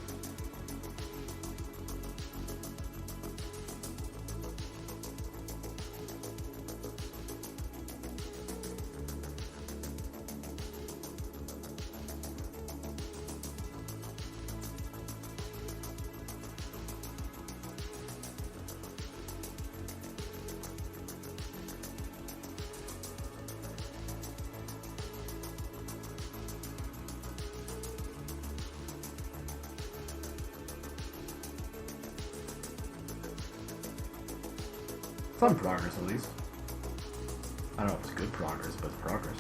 Some progress, at least. I don't know if it's good progress, but it's progress.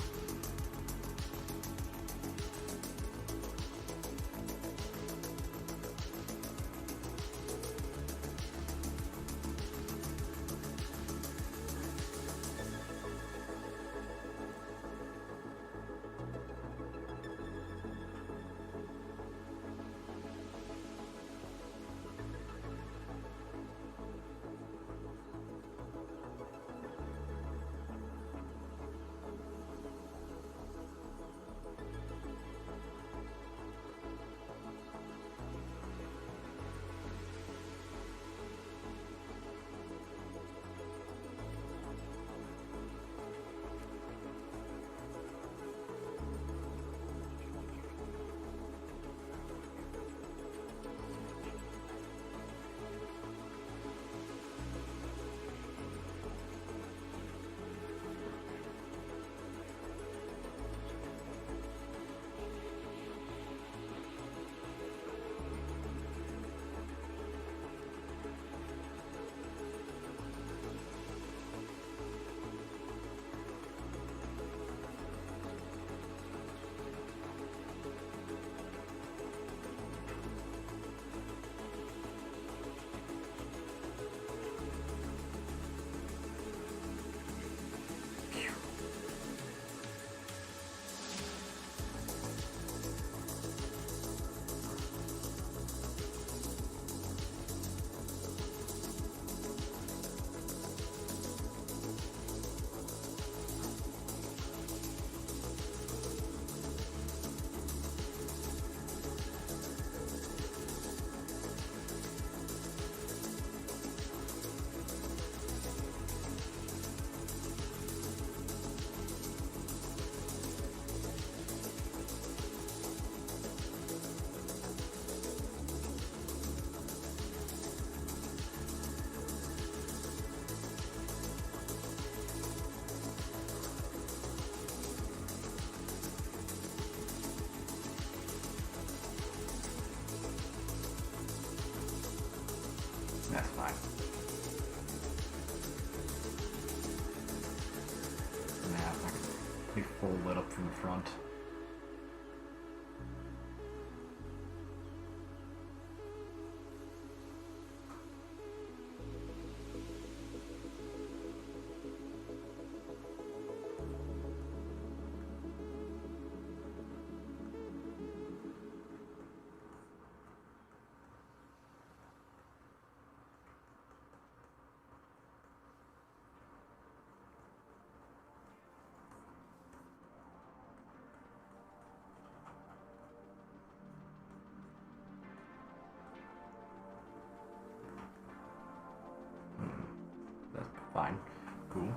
That's fine. Nah, it's not gonna be full lit up from the front. That's fine. Cool.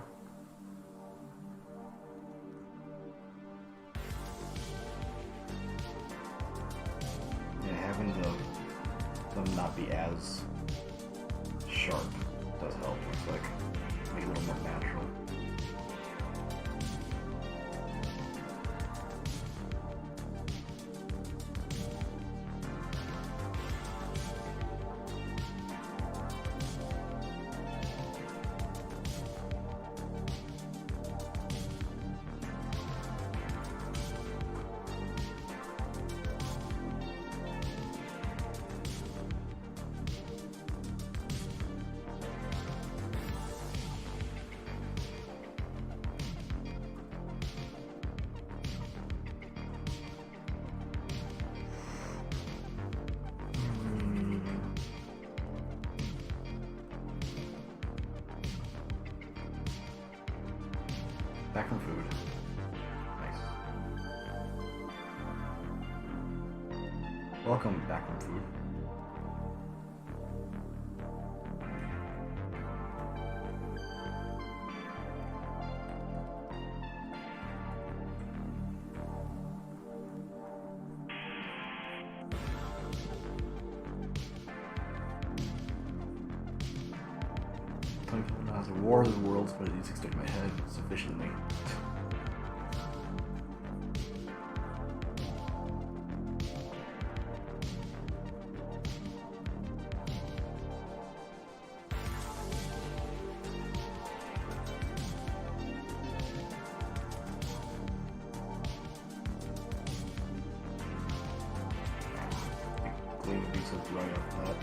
Yeah, having them not be as sharp does help. It's like make it a little more natural. Back from food. Nice. Welcome back from food. As a War of the Worlds, but it needs to stick in my head sufficiently. Gleam would be so right after that.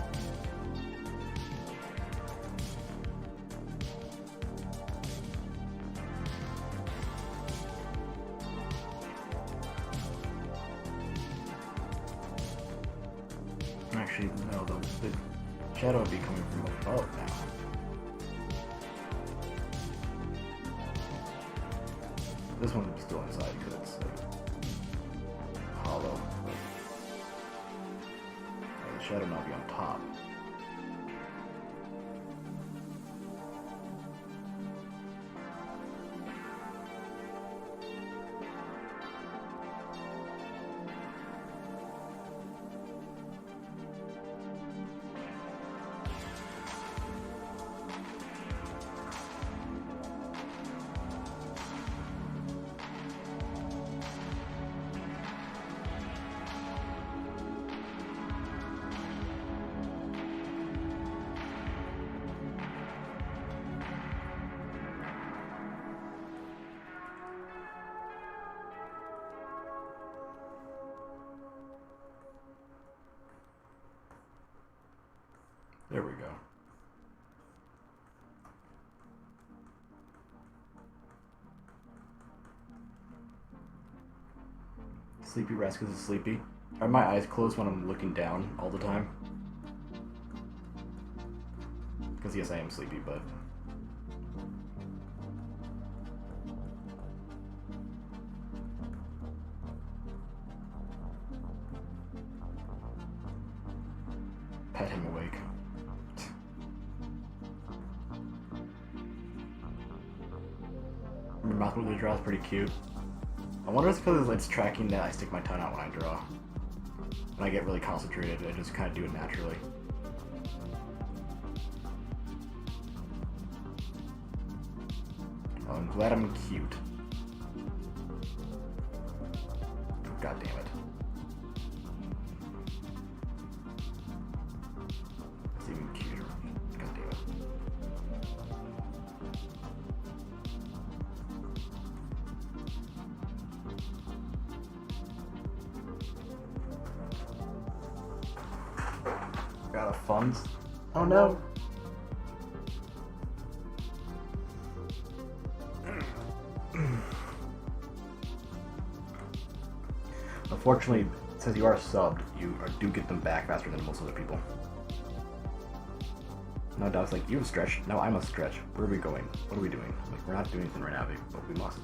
Actually, no, the shadow would be coming from above now. This one would be still inside because it's like hollow. But the shadow not be on top. There we go. Sleepy Raskus is sleepy. Are my eyes closed when I'm looking down all the time? Because yes, I am sleepy, but... Pet him awake. Your mouth when you draw is pretty cute. I wonder if it's because it's tracking that I stick my tongue out when I draw. When I get really concentrated, I just kind of do it naturally. Oh, I'm glad I'm cute. God damn it. It's even cuter. God damn it. Got a funds? Oh no! Unfortunately, since you are subbed, you do get them back faster than most other people. No, Dog's like, you have stretch, now I must stretch. Where are we going? What are we doing? Like, we're not doing anything right now, but we must.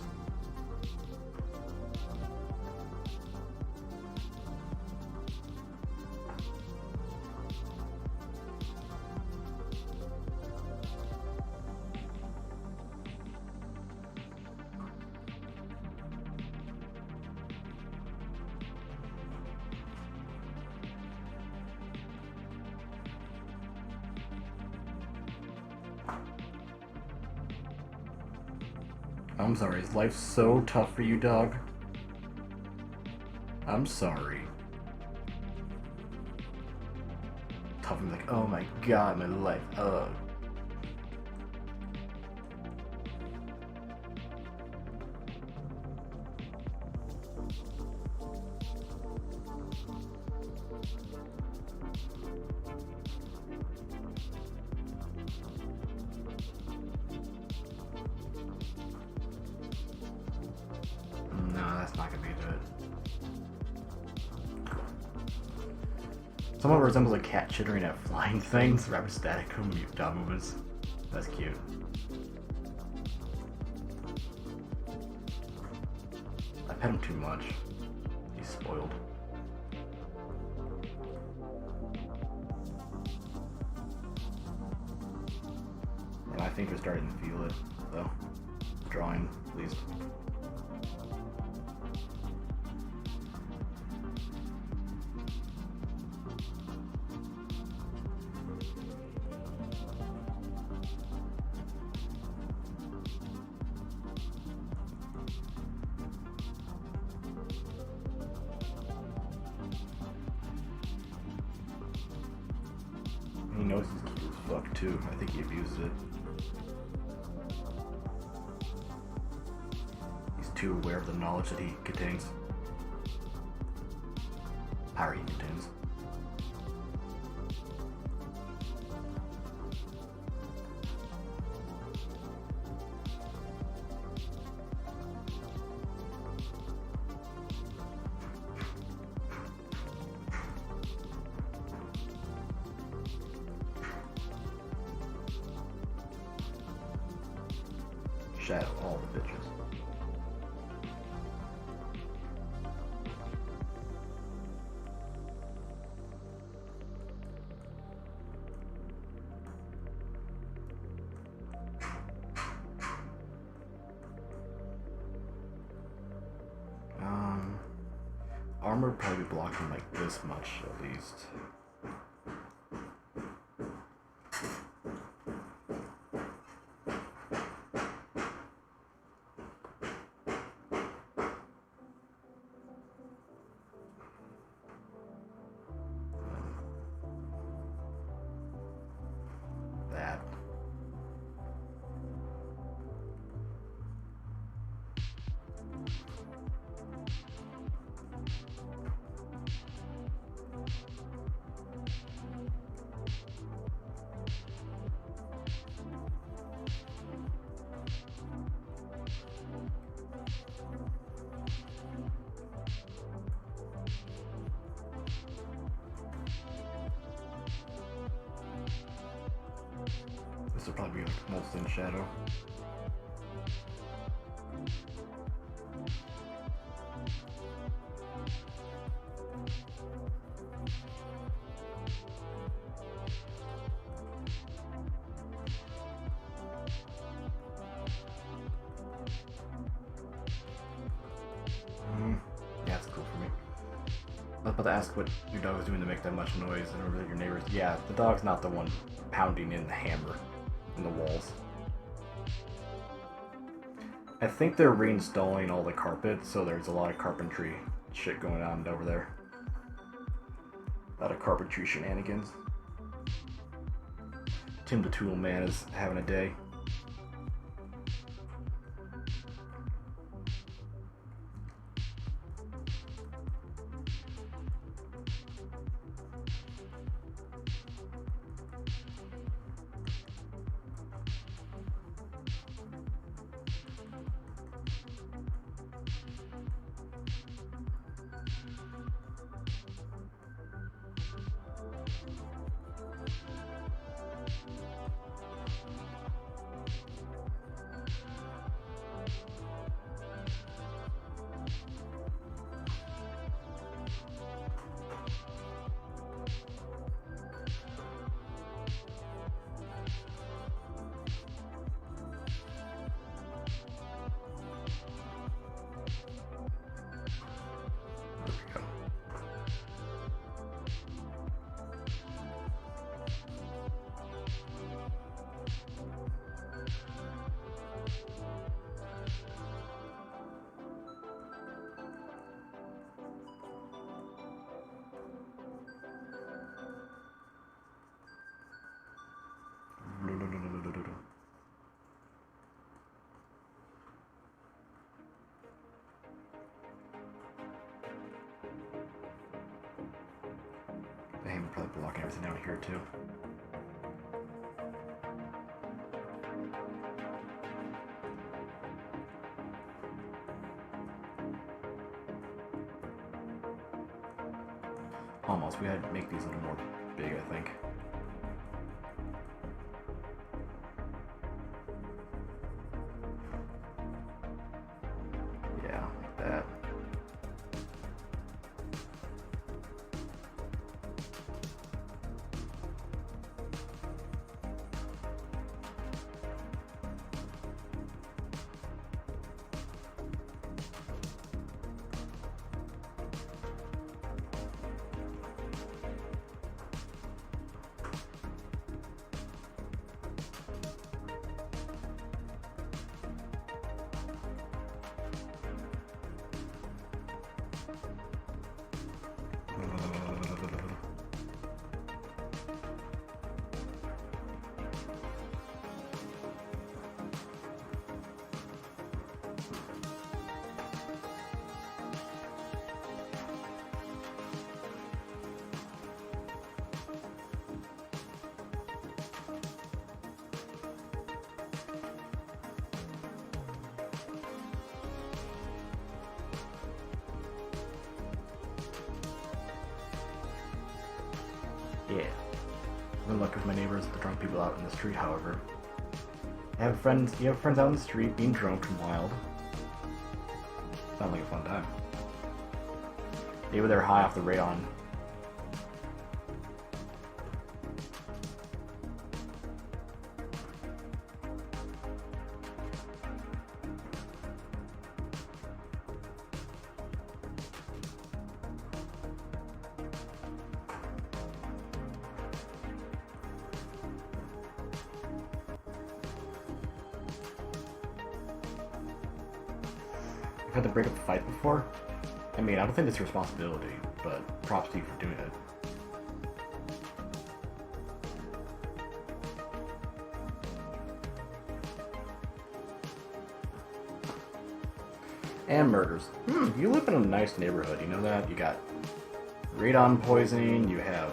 I'm sorry, is life so tough for you, dog? I'm sorry. Tough, I'm like, oh my god, my life, ugh. Somewhat resembles a cat chittering at flying things. Rapid static dot movements. That's cute. pet him too much. He's spoiled. And I think they're starting to feel it, though. Drawing, at least. He knows he's cute as fuck too. I think he abuses it. He's too aware of the knowledge that he contains. Power he contains. Shadow all the bitches. Armor would probably be blocking like this much at least. That. This will probably be most in shadow. Yeah, it's cool for me. I was about to ask what your dog was doing to make that much noise and over your neighbors. Yeah, the dog's not the one pounding in the hammer in the walls. I think they're reinstalling all the carpet, so there's a lot of carpentry shit going on over there. A lot of carpentry shenanigans. Tim the Tool Man is having a day. Dang, we're probably blocking everything out here too. Almost. We had to make these a little more big, I think. Yeah, like that. Yeah. I've been lucky with my neighbors, the drunk people out in the street, however. You have friends out in the street being drunk and wild. Sounds like a fun time. Maybe they're high off the radon. I've had to break up a fight before. I mean, I don't think it's a responsibility, but props to you for doing it. And murders. You live in a nice neighborhood, you know that? You got radon poisoning, you have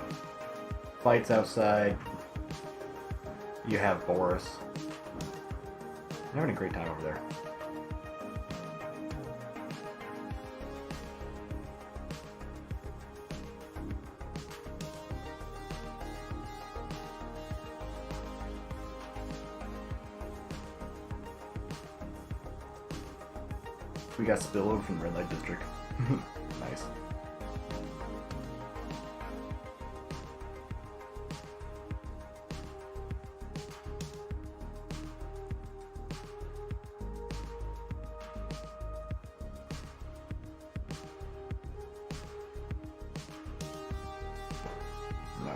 fights outside, you have Boris. You're having a great time over there. We got spillover from Red Light District. Nice. No.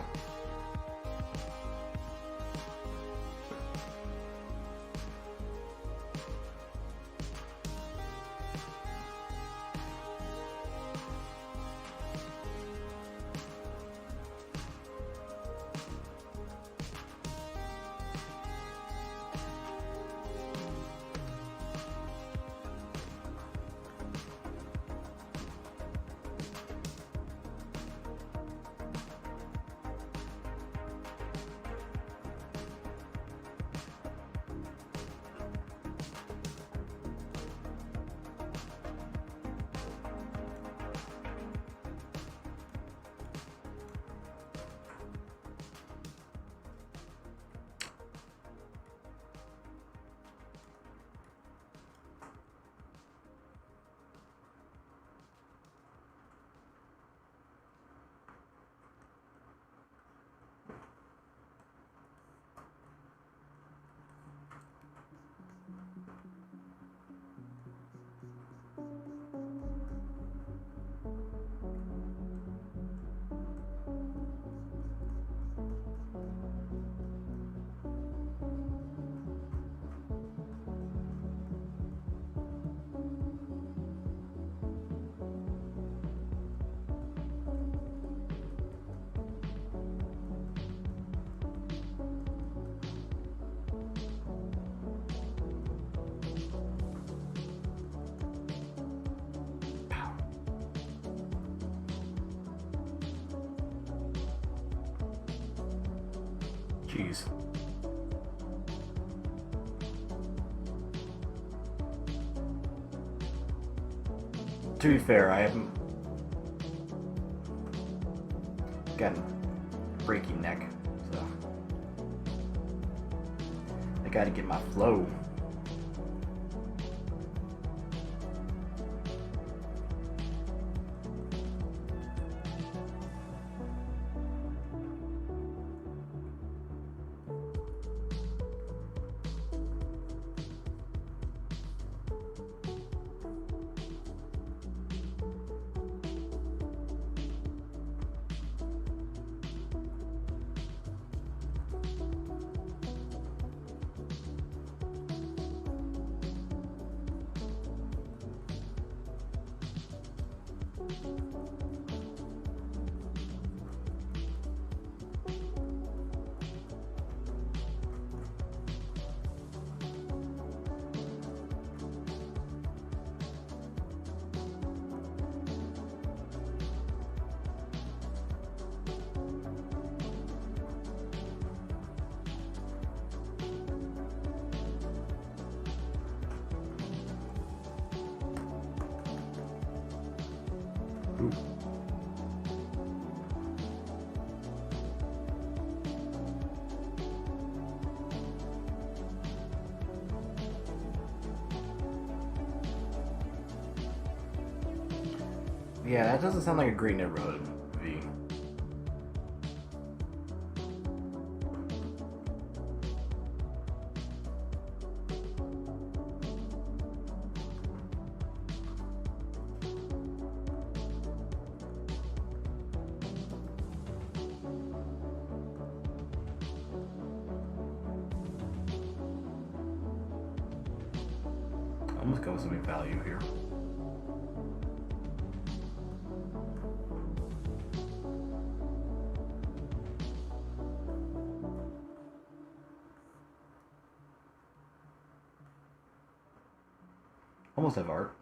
Jeez. To be fair, I haven't gotten breaky neck, so I gotta get my flow. Yeah, that doesn't sound like a great neighborhood, V. I'm just going with some value here. Almost have art.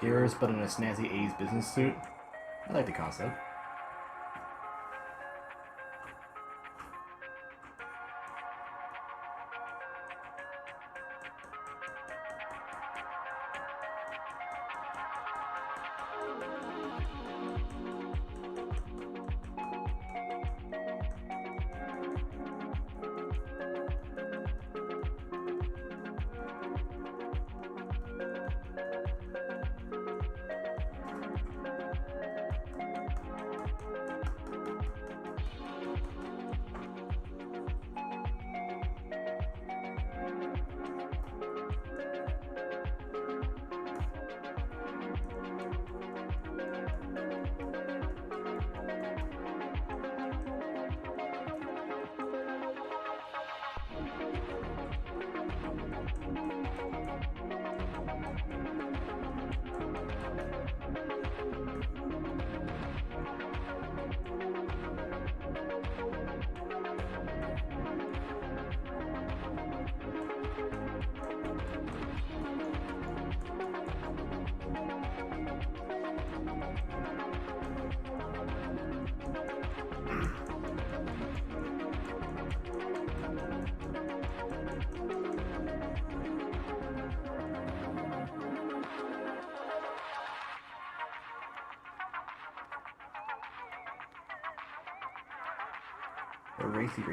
Gears, but in a snazzy 80s business suit. I like the concept. Racy.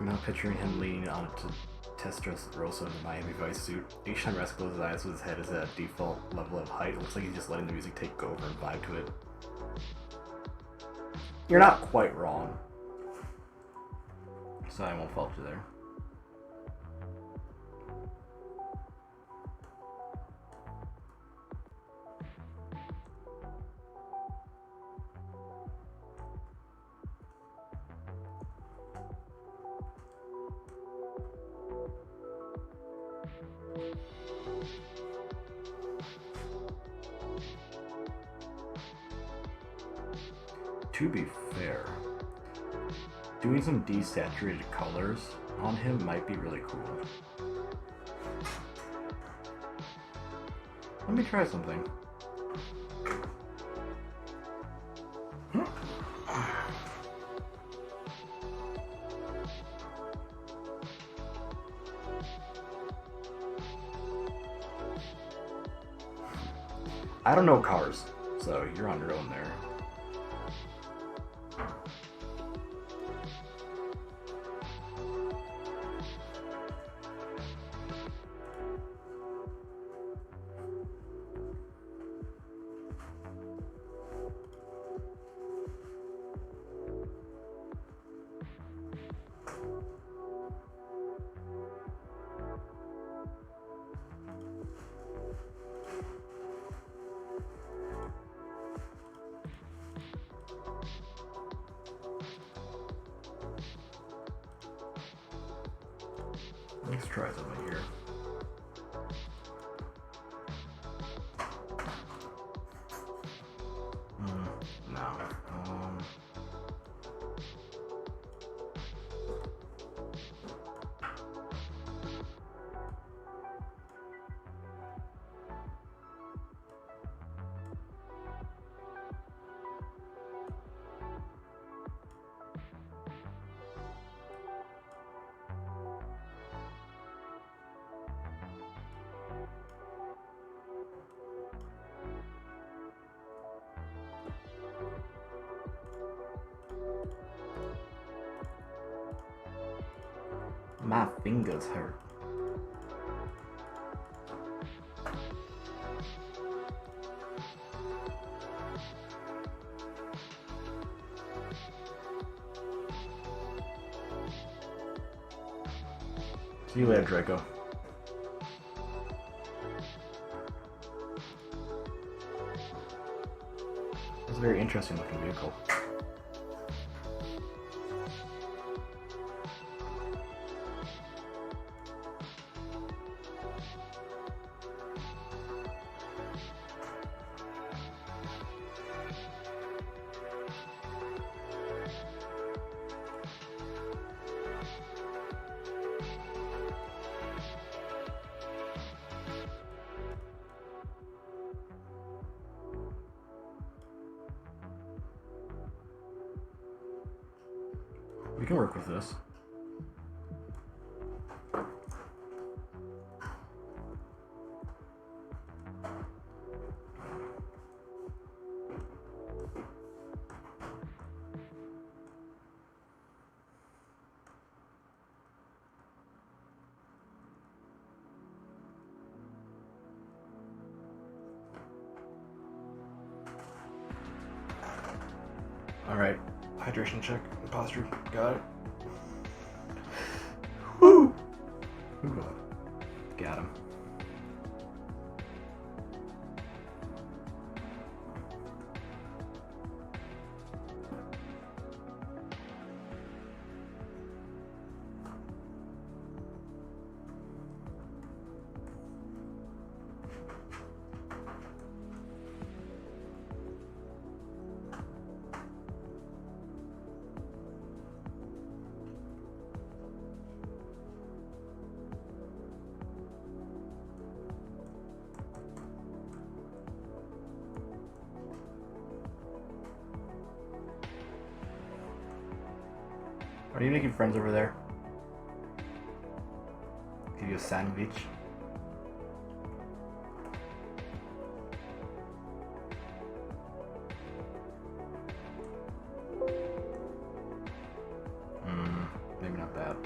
I'm now picturing him leaning on to Testarossa in the Miami Vice suit. Each time Raskus closes his eyes with his head is at default level of height. It looks like he's just letting the music take over and vibe to it. You're not quite wrong. So I won't fault you there. To be fair, doing some desaturated colors on him might be really cool. Let me try something. I don't know cars, so you're on your own there. Let's try something here. No. My fingers hurt. See you later, Draco. It's a very interesting looking vehicle. We can work with this. All right, hydration check, posture, got it. Woo! Ooh, got him. Are you making friends over there? Give you a sandwich. Maybe not that.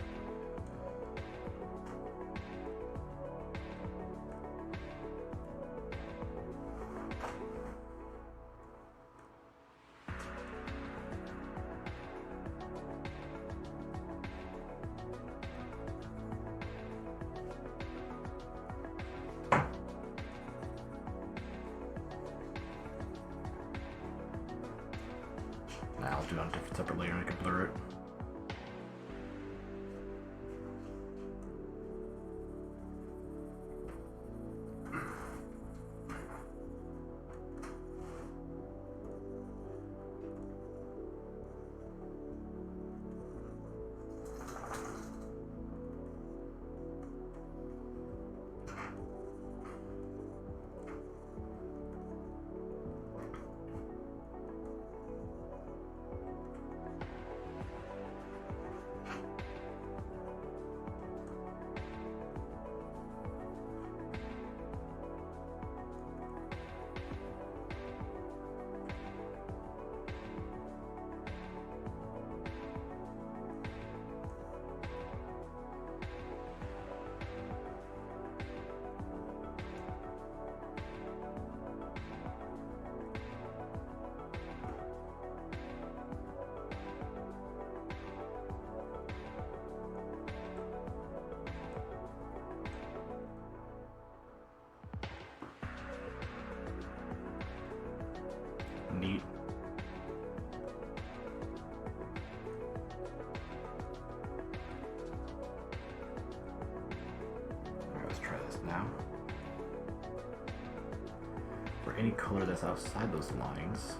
Nah, I'll do it on a different separate layer and I can blur it. now. For any color that's outside those lines.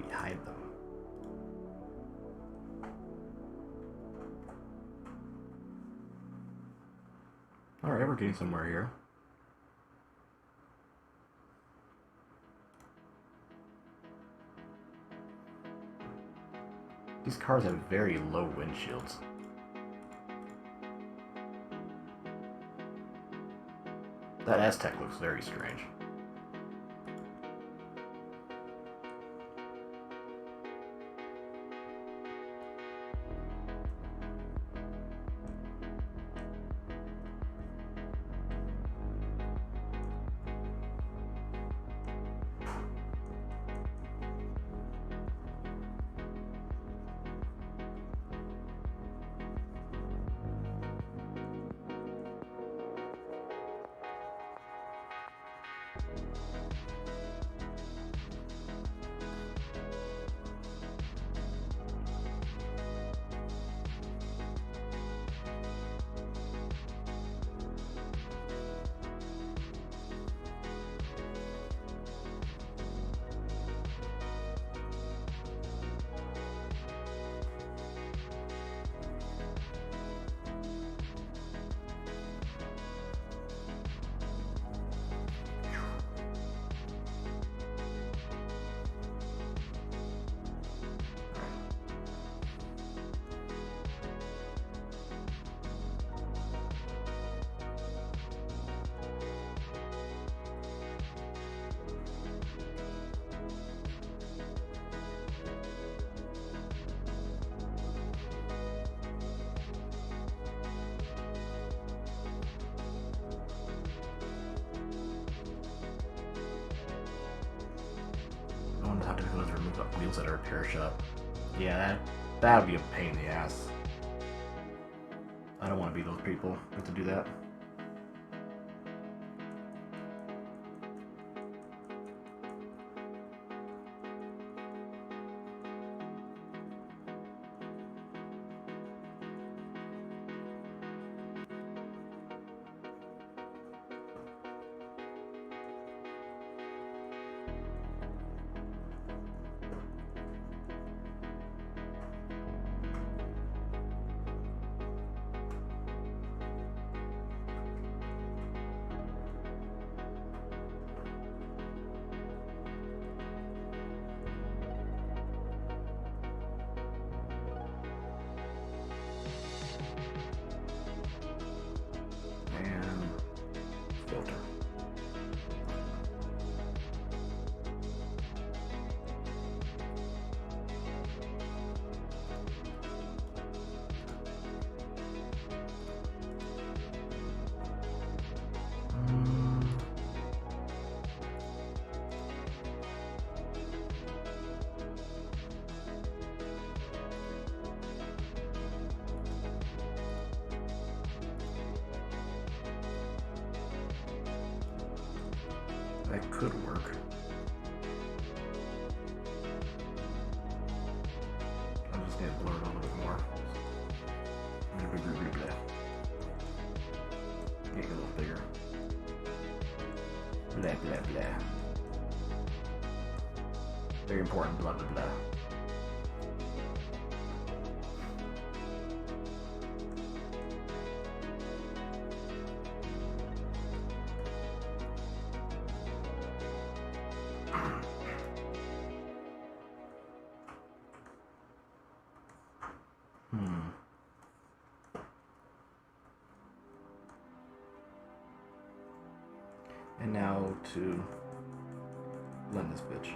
Hide them. Alright, we're getting somewhere here. These cars have very low windshields. That Aztec looks very strange. I wonder how difficult it is to remove the wheels at a repair shop. Yeah, that would be a pain in the ass. I don't want to be those people who have to do that. Filter. That could work. I'm just gonna blur it a little bit more. Get it a little bigger. Blah blah blah. Very important, blah blah blah. And now to blend this bitch.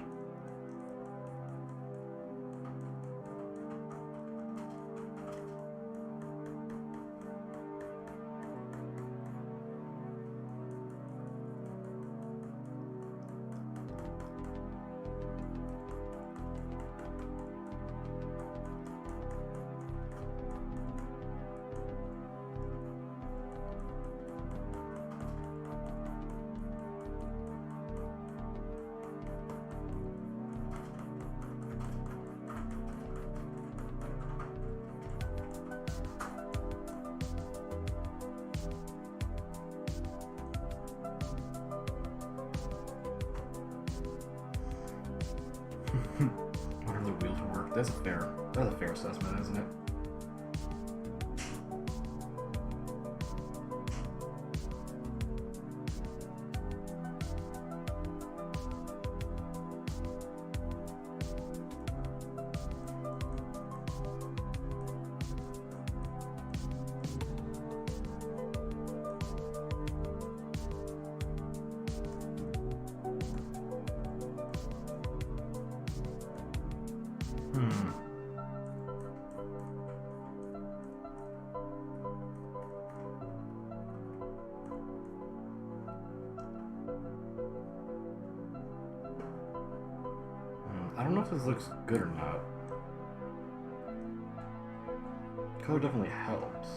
Wonder if the wheels work. That's a fair assessment, isn't it? I don't know if this looks good or not. Color definitely helps.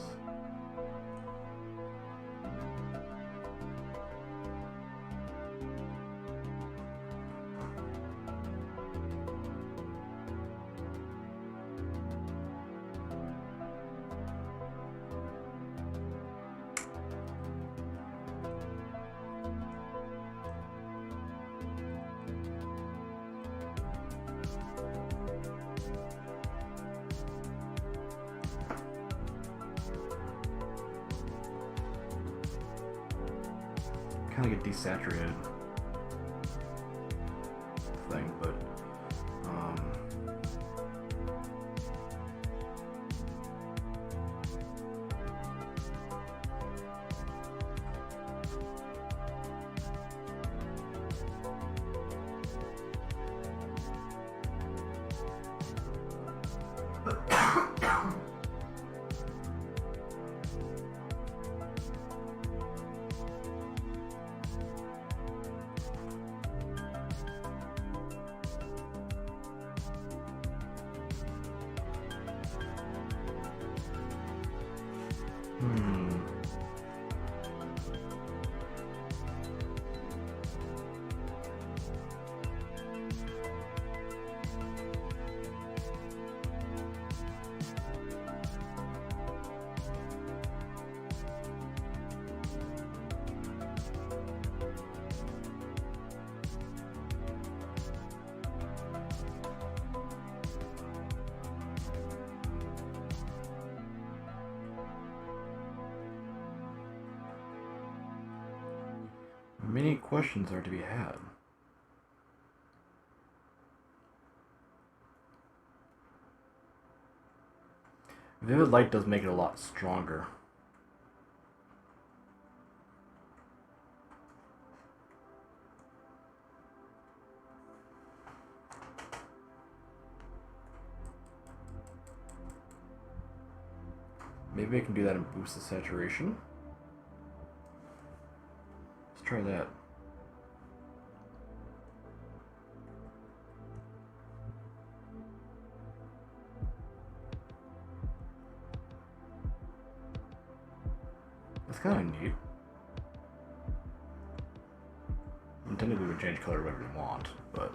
Kind of get desaturated thing, but many questions are to be had. Vivid light does make it a lot stronger. Maybe I can do that and boost the saturation. Let's try that. That's kind of neat. Technically, we can change color whatever you want, but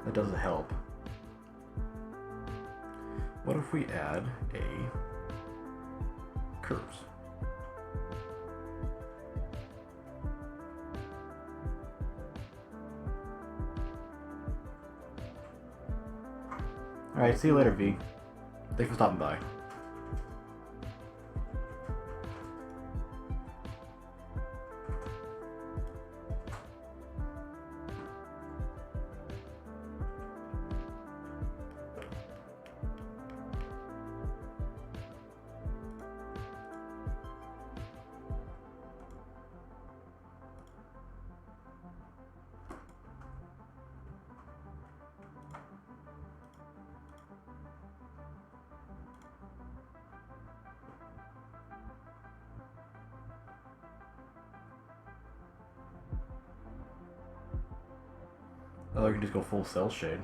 that doesn't help. What if we add a curves? Alright, see you later, V. Thanks for stopping by. Oh, I can just go full cell shade.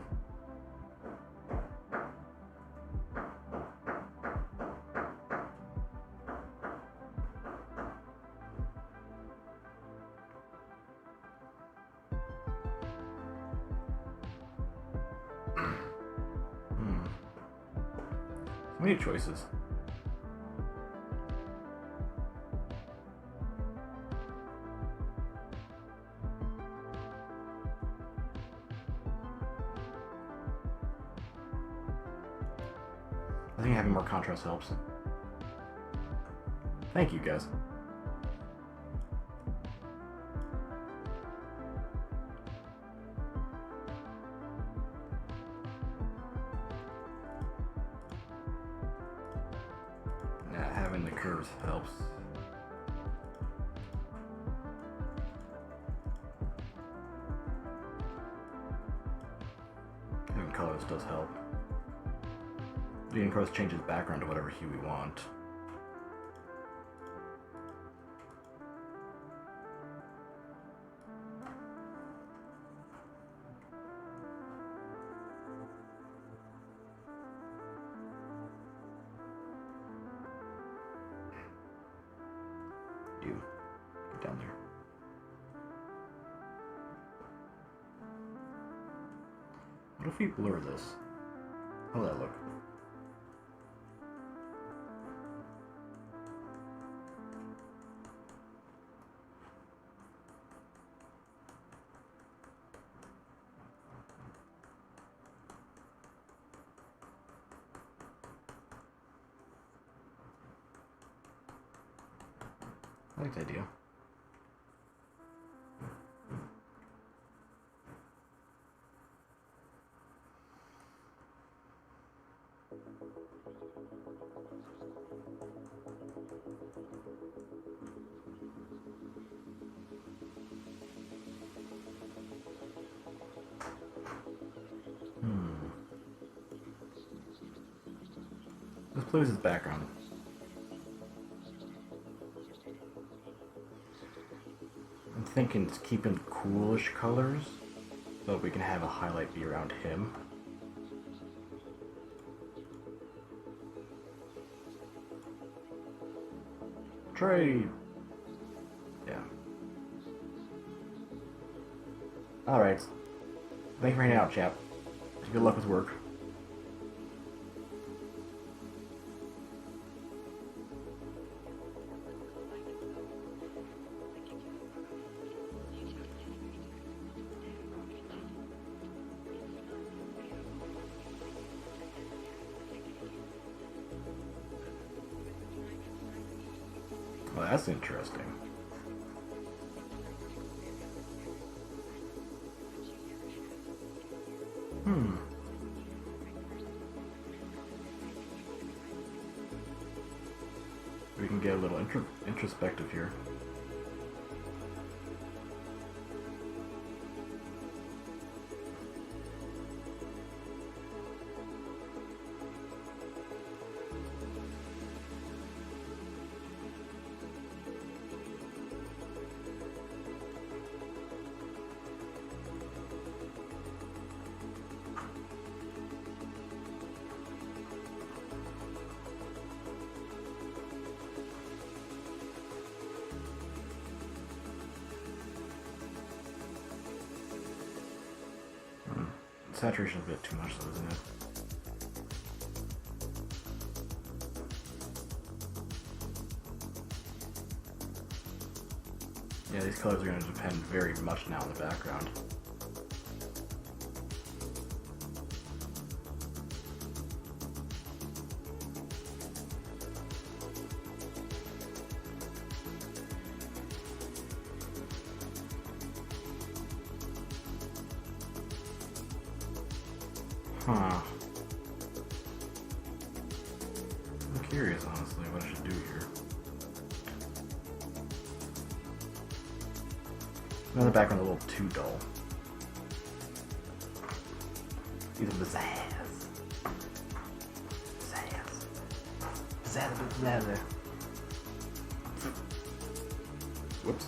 We need choices. I think having more contrast helps. Thank you, guys. Yeah, having the curves helps. Having colors does help. You can, of course, change his background to whatever hue we want. You get down there. What if we blur this? How will that look? I like the idea. Let's play with his background. I'm thinking it's keeping coolish colors so that we can have a highlight be around him. Trade! Yeah. Alright. Thank you for hanging out, chap. Good luck with work. Well, that's interesting. We can get a little introspective here. Saturation's a bit too much though, isn't it? Yeah, these colors are going to depend very much now on the background. Huh. I'm curious, honestly, what I should do here. Now the background a little too dull. Either pizzazz. Pizzazz. Whoops.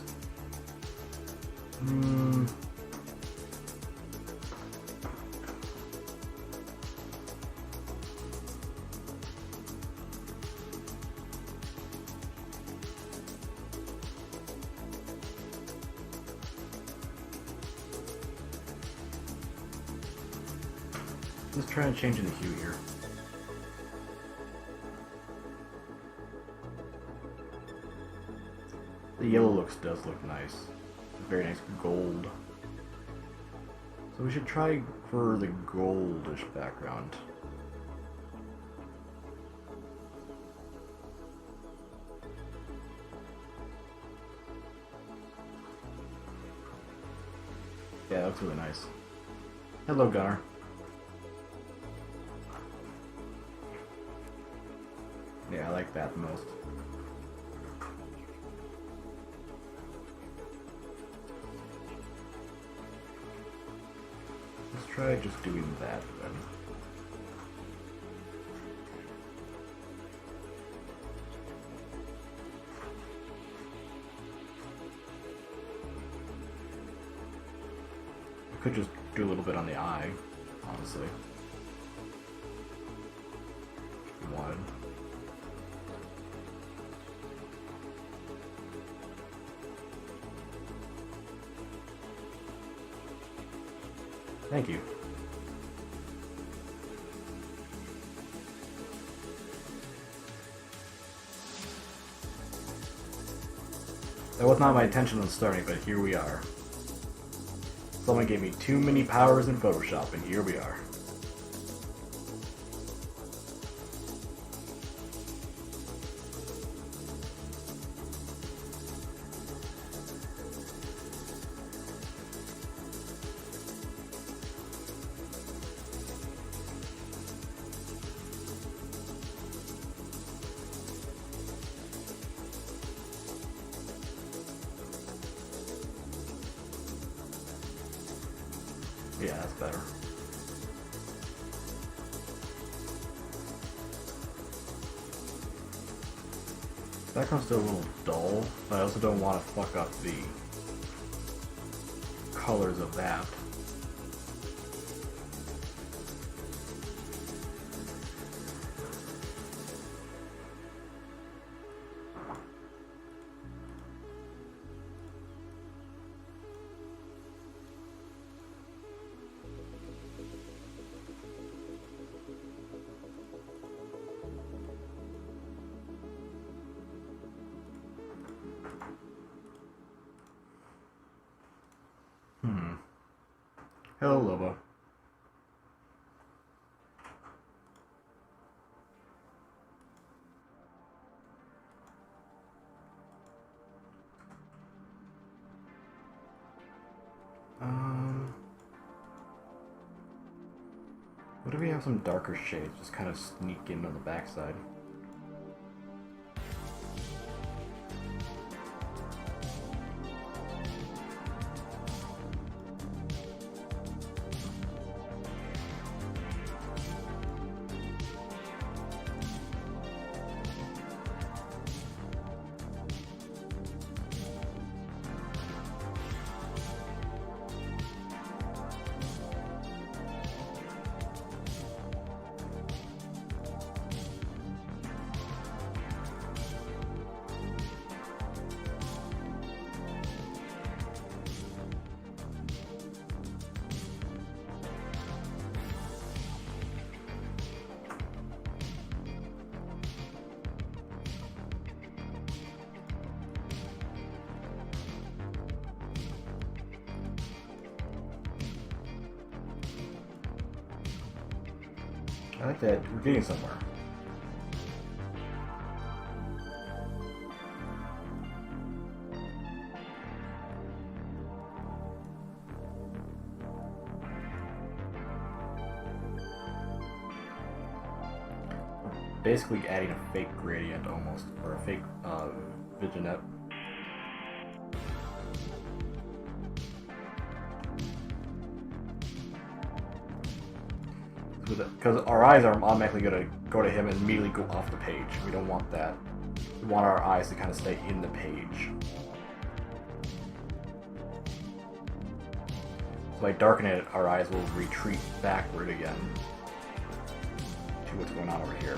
Let's try and change the hue here. The yellow does look nice. Very nice gold. So we should try for the goldish background. Yeah, that looks really nice. Hello, Gunner. Yeah, I like that the most. Let's try just doing that then. I could just do a little bit on the eye, honestly. If you wanted. Thank you. That was not my intention when starting, but here we are. Someone gave me too many powers in Photoshop, and here we are. Yeah, that's better. Background's still a little dull, but I also don't want to fuck up the colors of that. Hello, Lobo. What if we have some darker shades just kind of sneak in on the backside? I like that. We're getting somewhere. Basically adding a fake gradient almost, or a fake vignette. Because our eyes are automatically going to go to him and immediately go off the page. We don't want that. We want our eyes to kind of stay in the page. So by darkening it, our eyes will retreat backward again to what's going on over here.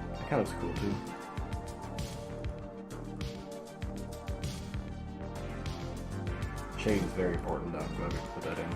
That kind of looks cool too. shade is very important though. Go ahead and put that in.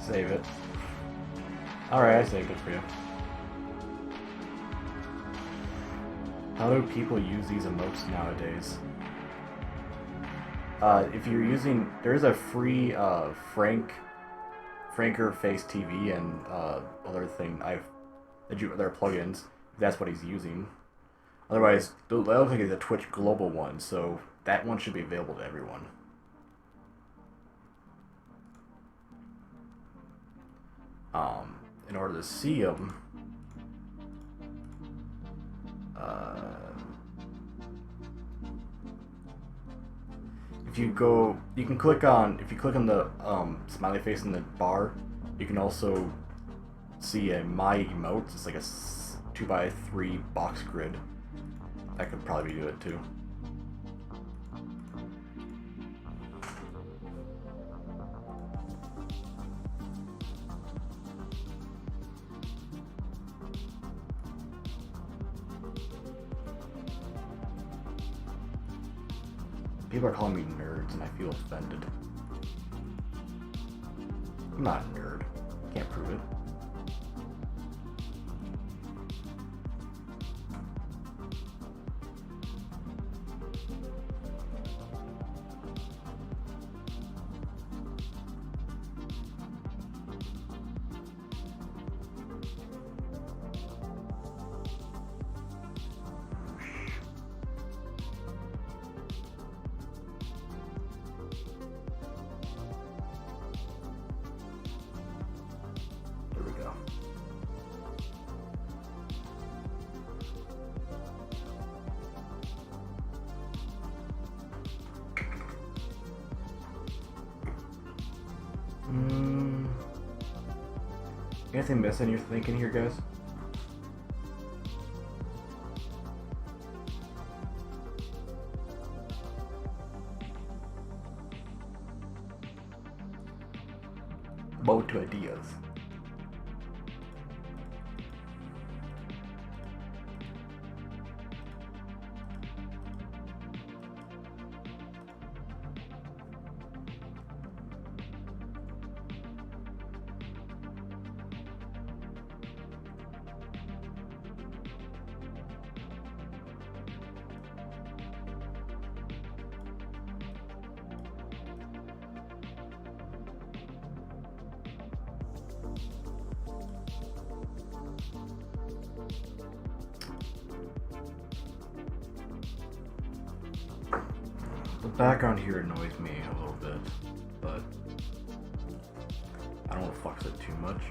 Save it. Alright, I saved it for you. How do people use these emotes nowadays? If you're using... There is a free Franker Face TV and other thing there are plugins, if that's what he's using. Otherwise, the other thing is a Twitch global one, so that one should be available to everyone. In order to see them, if you click on the smiley face in the bar, you can also see a My Emotes. It's like a 2x3 box grid. That could probably do it too. People are calling me nerds and I feel offended. I'm not a nerd. Can't prove it. Anything missing you're thinking here, guys? About ideas. The background here annoys me a little bit, but I don't want to fuss it too much.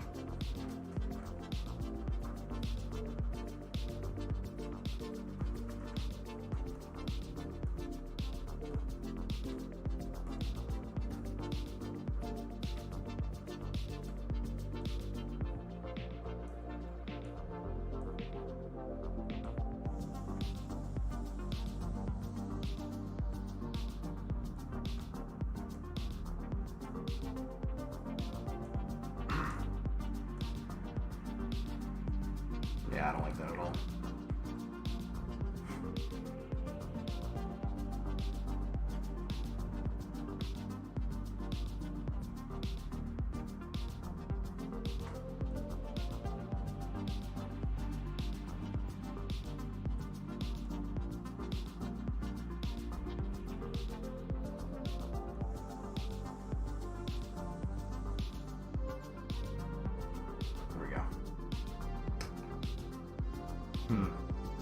Yeah, I don't like that at all.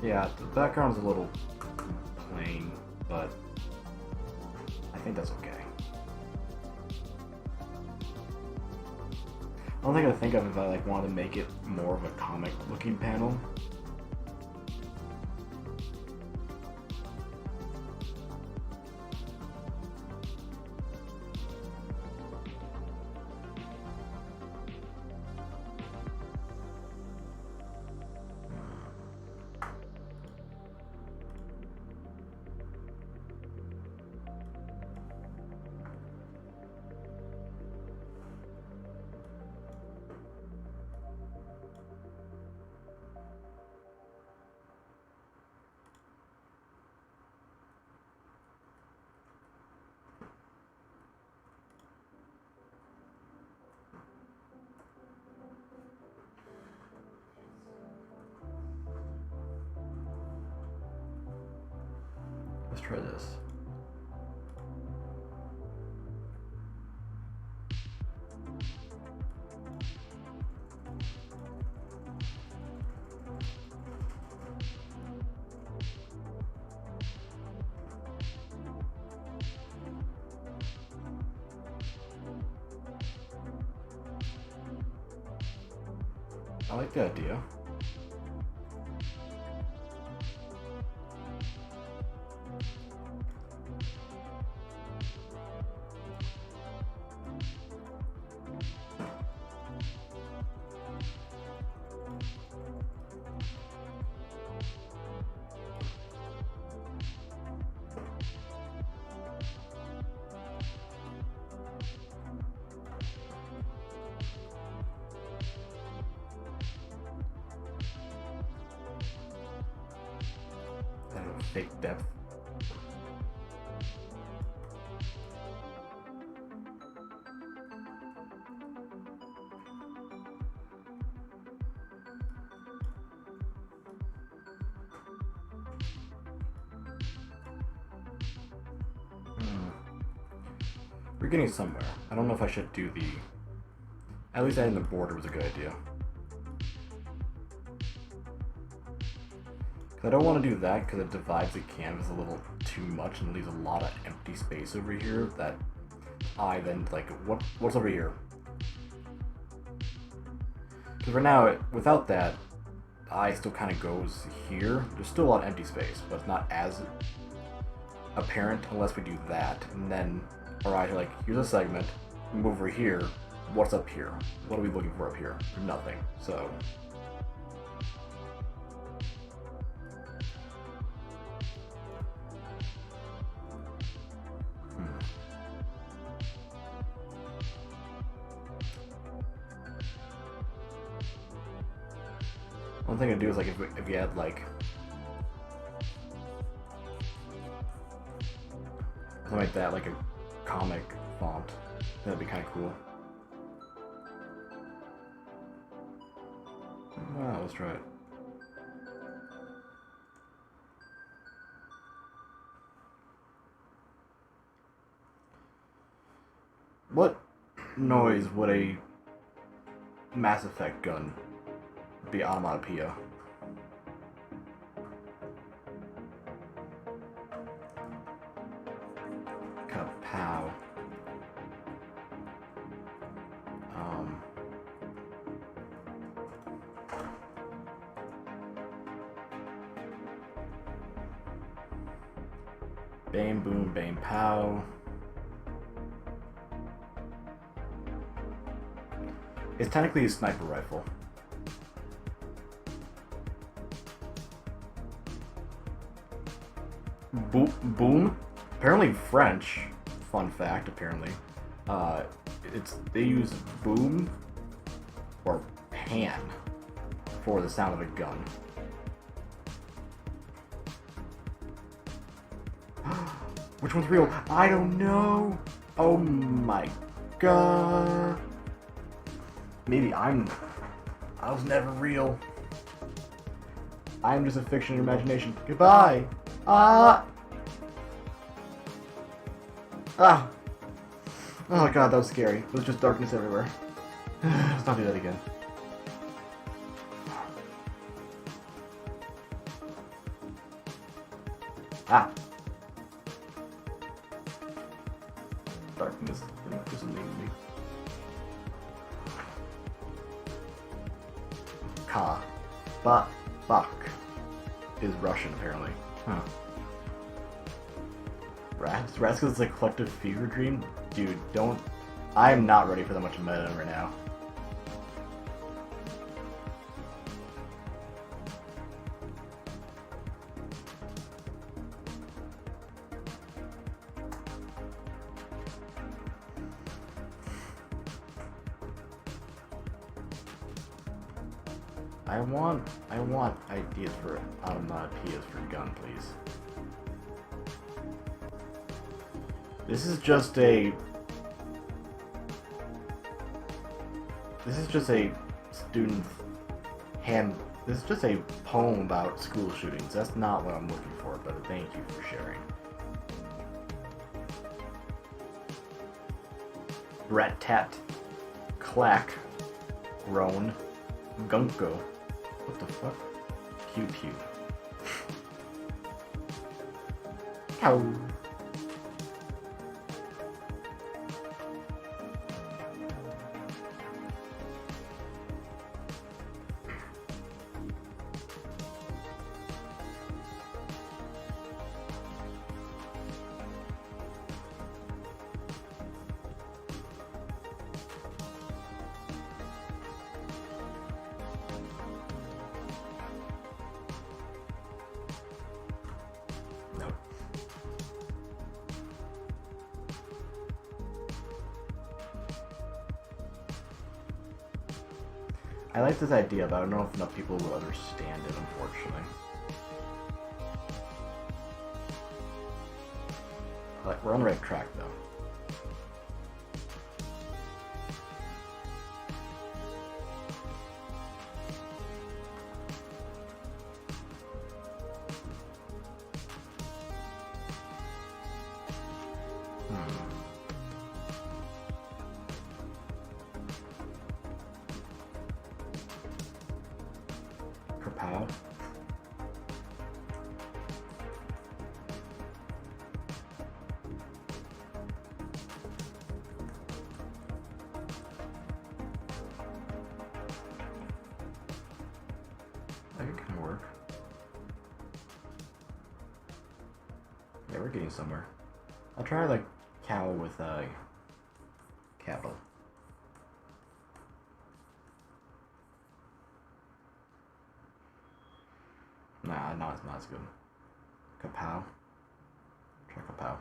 Yeah, the background's a little plain, but I think that's okay. The only thing I think of is I wanted to make it more of a comic-looking panel. try this. I like the idea. Fake depth. We're getting somewhere. I don't know if I should do the... At least adding the border was a good idea. I don't want to do that because it divides the canvas a little too much and leaves a lot of empty space over here that I then, like, what's over here? Because for now, without that, I still kind of goes here. There's still a lot of empty space, but it's not as apparent unless we do that. And then our eyes are like, here's a segment, move over here, what's up here? What are we looking for up here? Nothing. So... One thing to do is like if you had like something like that, like a comic font, that'd be kind of cool. Wow, let's try it. What noise would a Mass Effect gun be? Onomatopoeia? Kapow. Bam boom bam pow. It's technically a sniper rifle. Boom. Apparently French. Fun fact. Apparently, they use boom or pan for the sound of a gun. Which one's real? I don't know. Oh my god. Maybe I was never real. I'm just a fiction in your imagination. Goodbye. Oh god, that was scary. It was just darkness everywhere. Let's not do that again. Darkness doesn't leave me. Bak is Russian, apparently. Huh. Raskus is a collective fever dream? Dude, don't... I am not ready for that much meta right now. I want ideas for onomatopoeias for gun, please. This is just a student this is just a poem about school shootings. That's not what I'm looking for, but thank you for sharing. Rat Tat, Clack, Groan, Gunko. What the fuck? Pew Pew. Cow. Nope. I like this idea, but I don't know if enough people will understand it, unfortunately. Like, we're on the right track, though. Kapow. That could kind of work. Yeah, we're getting somewhere. I'll try like cow with cattle. Nah, no, it's not as good. Kapow. Try kapow.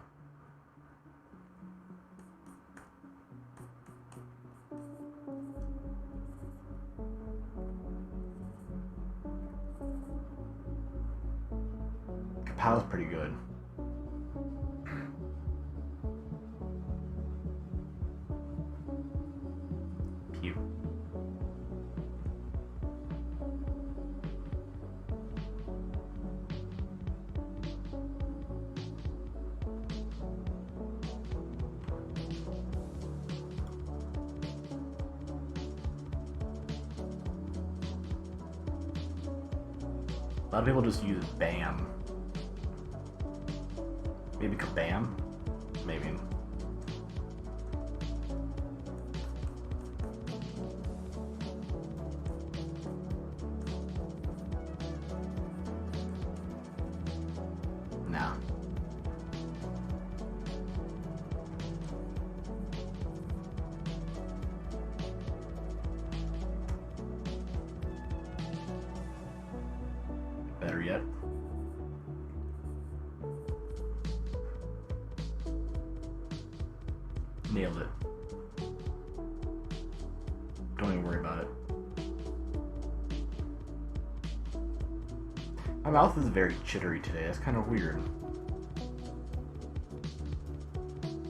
Kapow's pretty good. Pew. A lot of people just use BAM. Maybe kabam? Maybe. Nah. Better yet. Nailed it. Don't even worry about it. My mouth is very chittery today. That's kind of weird.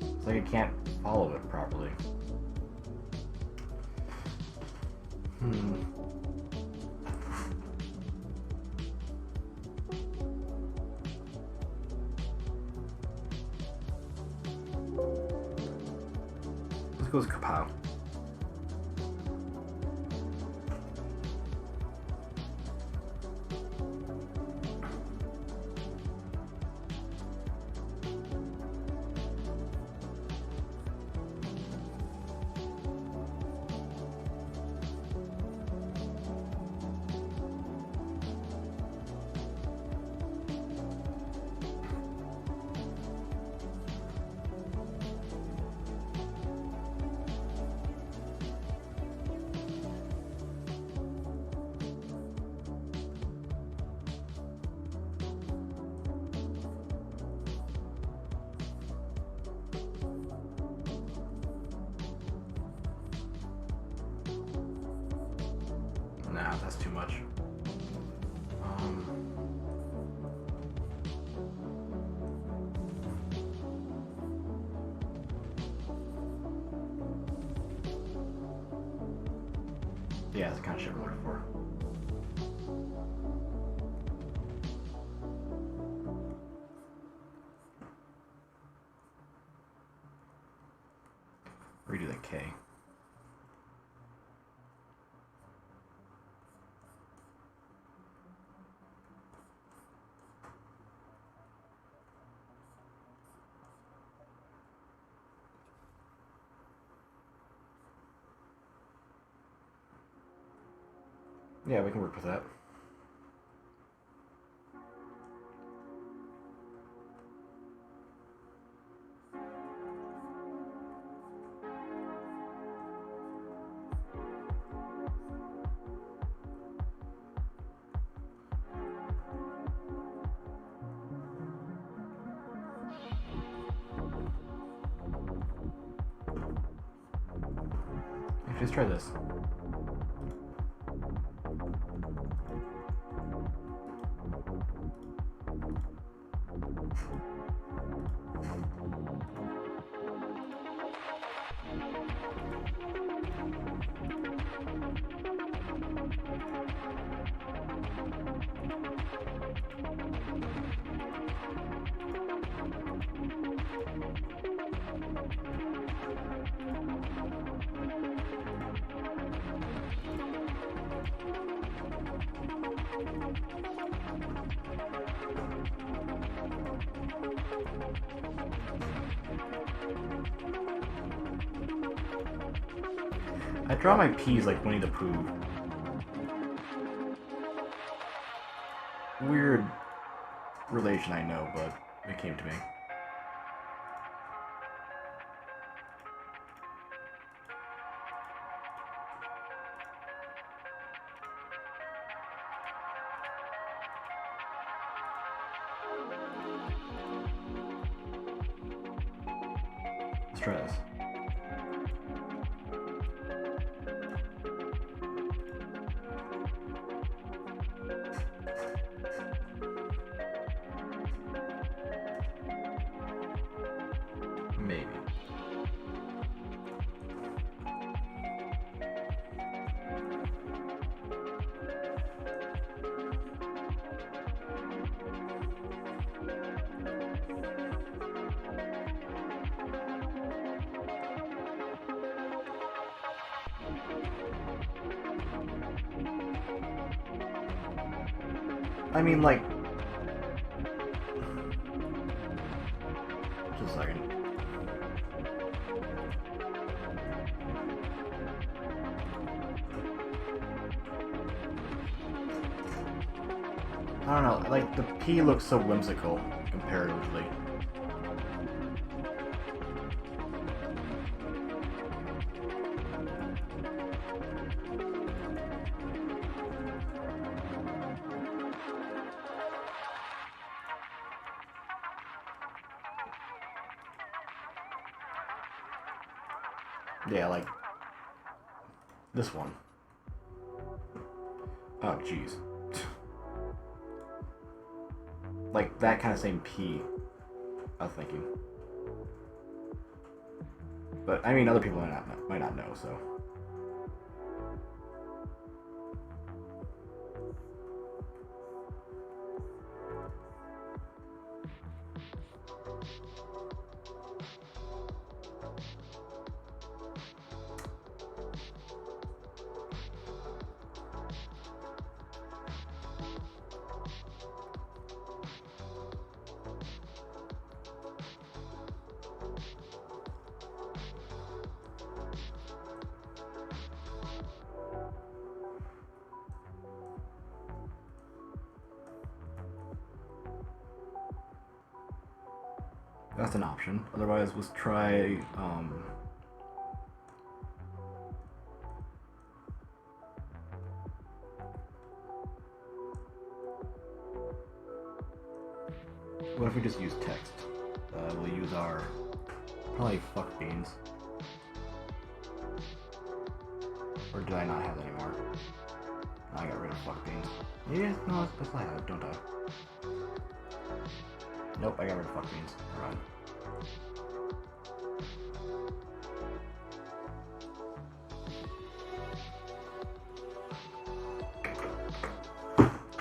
It's like I can't follow it properly. Let's go with kapow. Nah, that's too much. Yeah, that's the kind of shit we're looking for. Redo the K. Yeah, we can work with that. Let's try this. I draw my P's like Winnie the Pooh. Weird relation, I know, but it came to me. Let's try this. Maybe. I mean, like... Just a second. I don't know, like, the P looks so whimsical, comparatively. Yeah, like, this one. Oh, jeez. Like, that kind of same P, I was thinking. But, I mean, other people might not know, so... That's an option. Otherwise, let's try, what if we just use text? We'll use our, probably fuck beans. Or did I not have that anymore? I got rid of fuck beans. Yeah, no, that's I have, don't I? Nope, I got rid of fuck beans. Alright.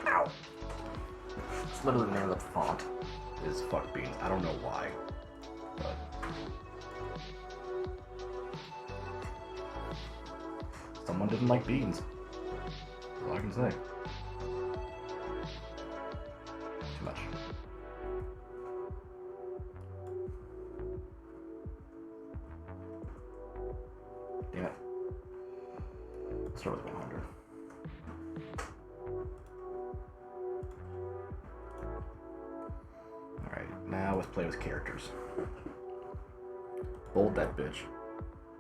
Ow! It's literally the name of the font is fuck beans. I don't know why. But doesn't like beans. That's all I can say. Too much. Damn it. Let's start with 100. Alright, now let's play with characters. Bold that bitch.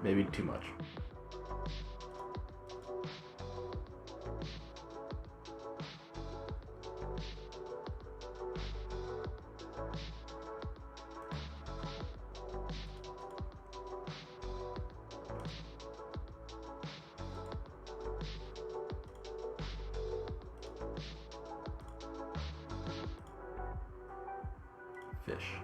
Maybe too much. Fish.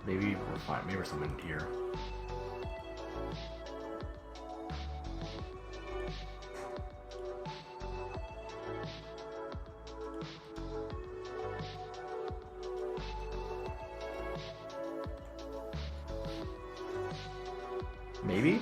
Maybe we're fine. Maybe we're something here. Maybe?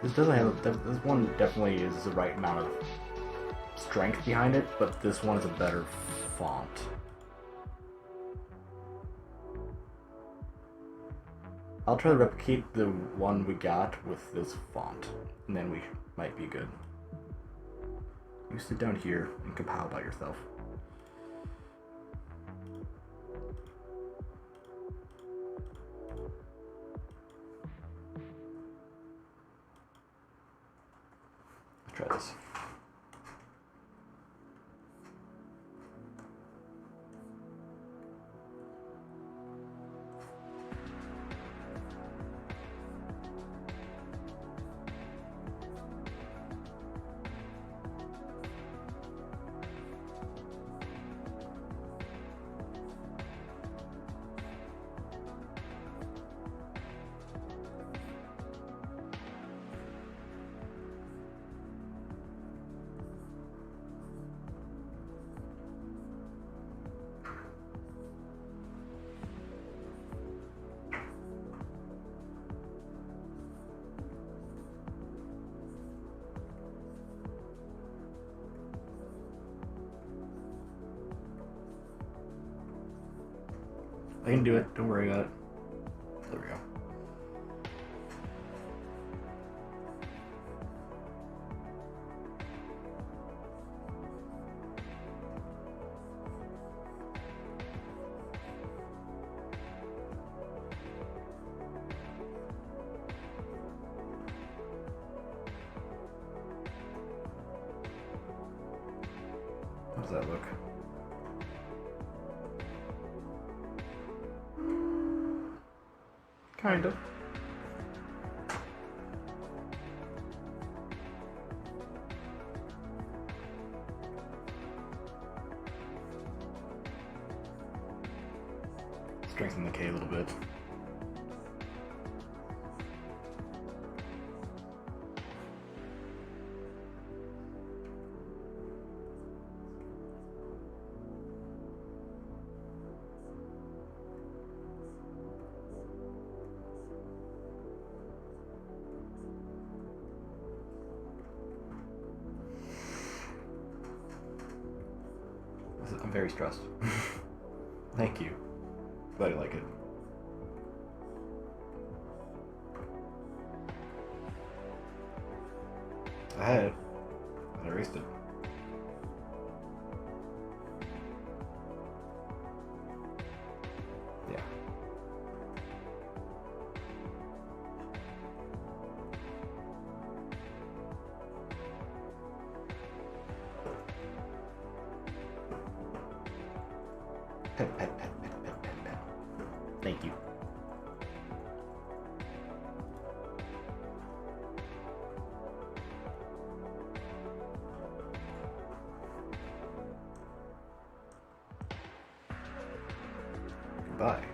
This doesn't have, this one definitely is the right amount of strength behind it, but this one is a better font. I'll try to replicate the one we got with this font, and then we might be good. You sit down here and compile by yourself. Let's try this. I can do it, don't worry about it. There we go. How does that look? Kind of. Strengthen the K a little bit. I'm very stressed. Thank you. Glad you like it. I had it. I erased it. Yeah. Pet, pet, pet, pet, pet, pet, pet. Thank you. Goodbye.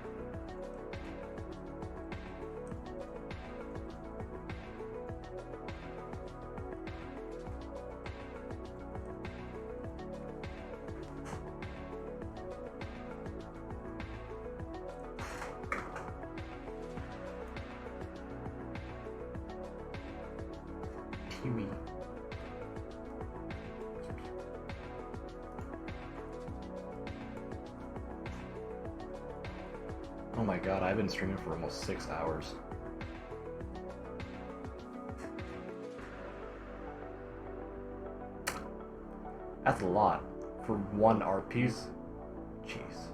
Kiwi. Oh my god, I've been streaming for almost 6 hours. That's a lot for one art piece. Jeez.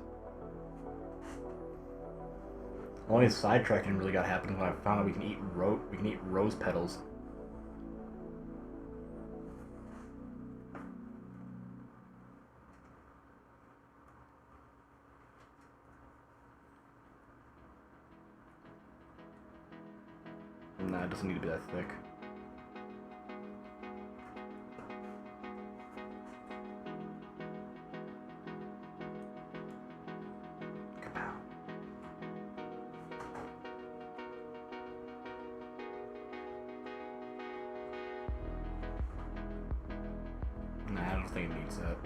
Only sidetracking really got happening when I found out we can eat rose petals. Nah, it doesn't need to be that thick. Kapow. Nah, I don't think it needs that.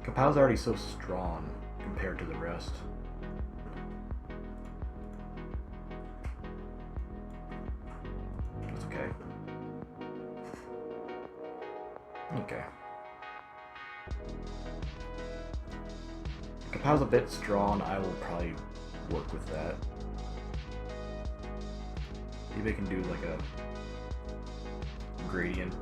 Kapow's already so strong compared to the rest. That's okay. Okay. Kapow's a bit strong. I will probably work with that. Maybe I can do like a gradient.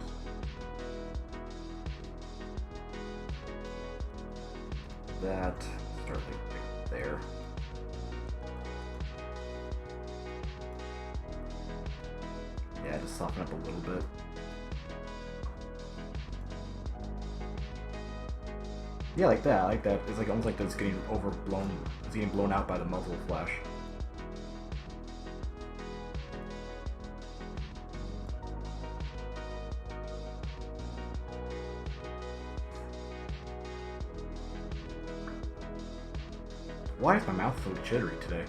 That start like there. Yeah, just soften up a little bit. Yeah, like that. I like that. It's like almost like it's getting overblown. It's getting blown out by the muzzle flash. Why is my mouth so jittery today?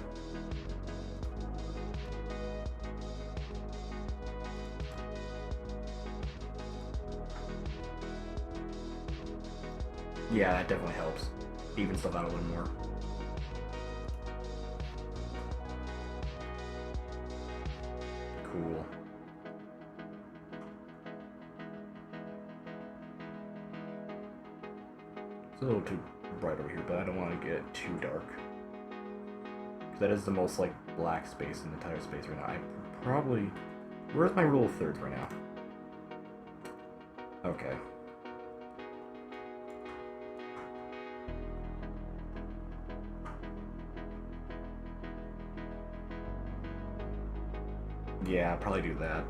Yeah, that definitely helps. Even stuff out a little more. Cool. It's a little too bright over here, but I don't want to get it too dark. Because that is the most, like, black space in the entire space right now. I probably... Where's my rule of thirds right now? Okay. Yeah, I'll probably do that.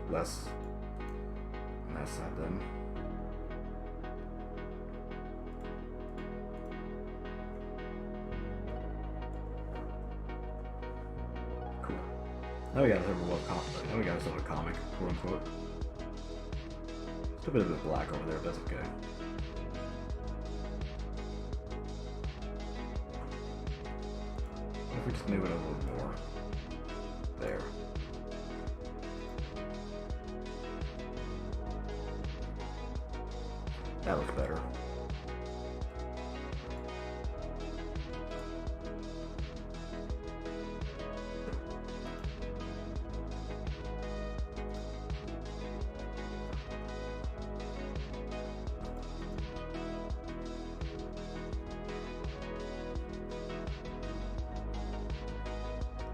Less that then. Cool. Now we got ourselves a comic, quote unquote. Still a bit of a black over there, but that's okay. What if we just move it a little more? There. That looks better.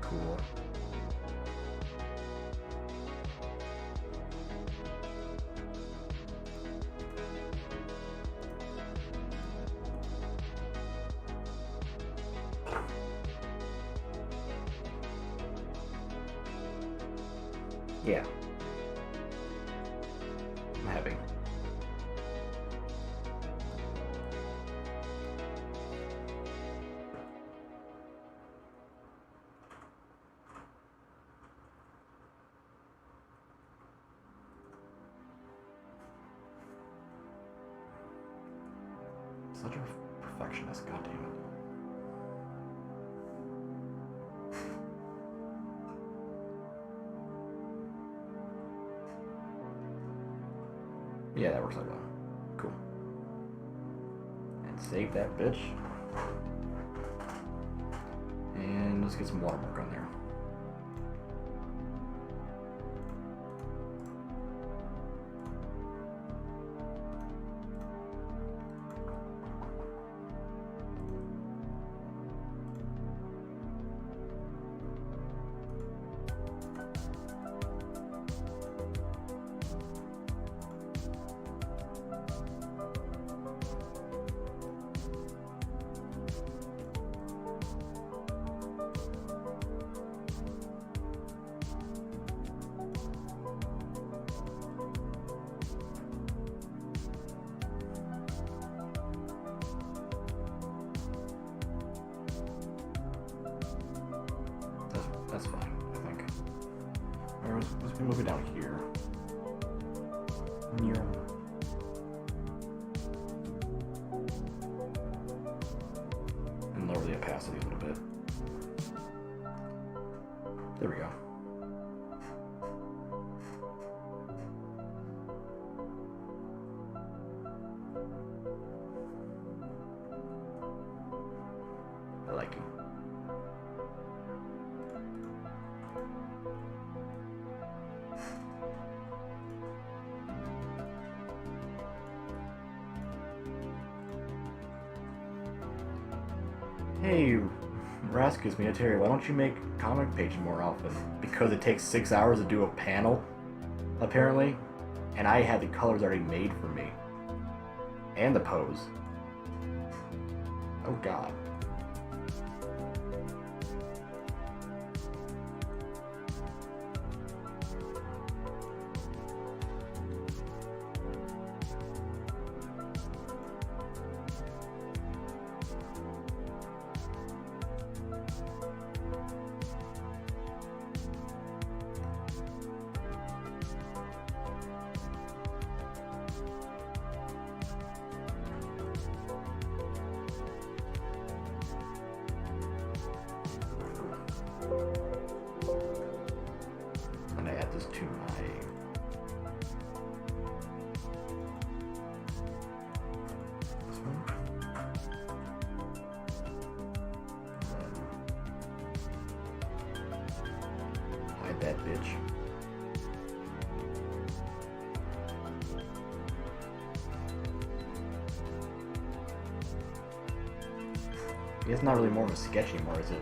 Cool. Yeah. I'm happy. Such a perfectionist, goddammit. Yeah, that works out well. Cool. And save that bitch. And let's get some watermark on there. That's fine, I think. Alright, let's move it down here. Near. And lower the opacity a little bit. There we go. I like it. Hey, Raskus, Terry, why don't you make comic pages more often? Because it takes 6 hours to do a panel, apparently, and I had the colors already made for me. And the pose. Oh god. And I add this to my this one. Hide that bitch. It's not really more of a sketch anymore, is it?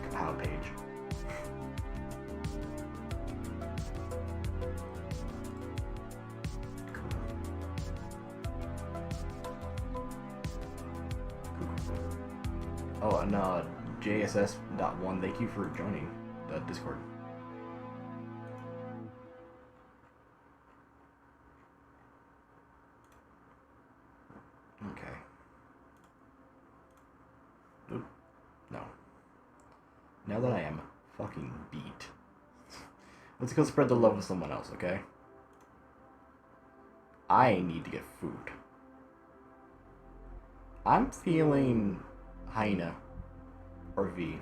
Compile page. Oh, and JSS.1, thank you for joining the Discord. Okay. Oop. No. Now that I am fucking beat, let's go spread the love with someone else, okay? I need to get food. I'm feeling hyena or V.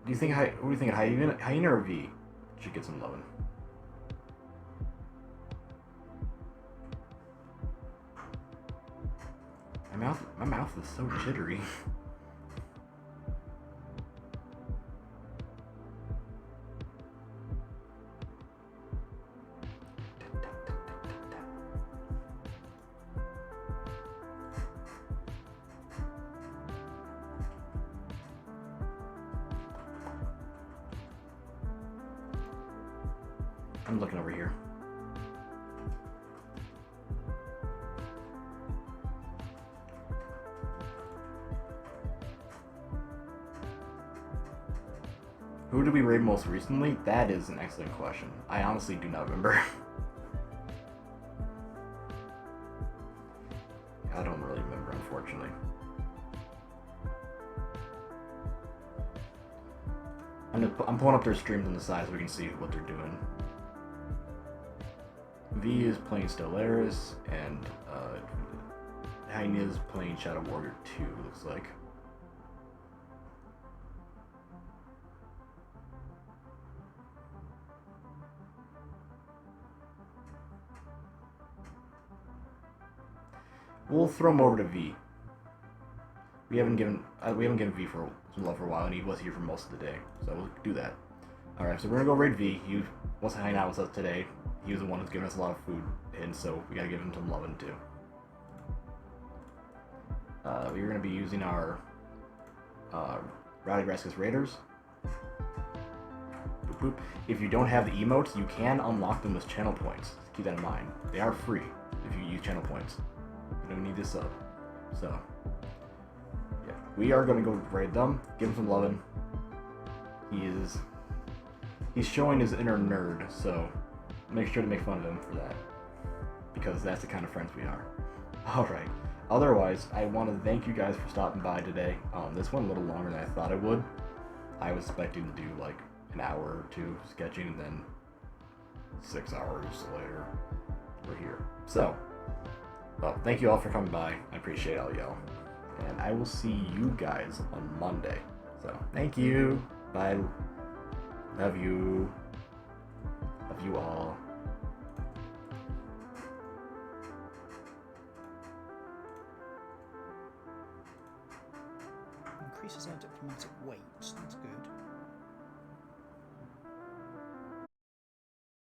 Do you think what do you think, hyena or V should get some loving? My mouth is so jittery. I'm looking over here. Who did we raid most recently? That is an excellent question. I honestly do not remember. I don't really remember, unfortunately. I'm pulling up their streams on the side so we can see what they're doing. V is playing Stellaris, and Heine is playing Shadow Warrior 2, looks like. We'll throw him over to V. We haven't given V for some love for a while, and he was here for most of the day, so we'll do that. All right, so we're gonna go raid V. He wants to hang out with us today. He was the one who's giving us a lot of food, and so we gotta give him some loving too. We're gonna be using our Rowdy Raskus Raiders. Boop, boop. If you don't have the emotes, you can unlock them with channel points. Keep that in mind. They are free if you use channel points. You don't need this sub. So, yeah. We are going to go raid them, give him some loving. He's showing his inner nerd, so make sure to make fun of him for that. Because that's the kind of friends we are. Alright. Otherwise, I want to thank you guys for stopping by today. This went a little longer than I thought it would. I was expecting to do like an hour or two sketching, and then 6 hours later, we're here. So, well, thank you all for coming by. I appreciate all y'all. And I will see you guys on Monday. So, thank you. Bye. Love you. Love you all. Increases our diplomatic weight. That's good.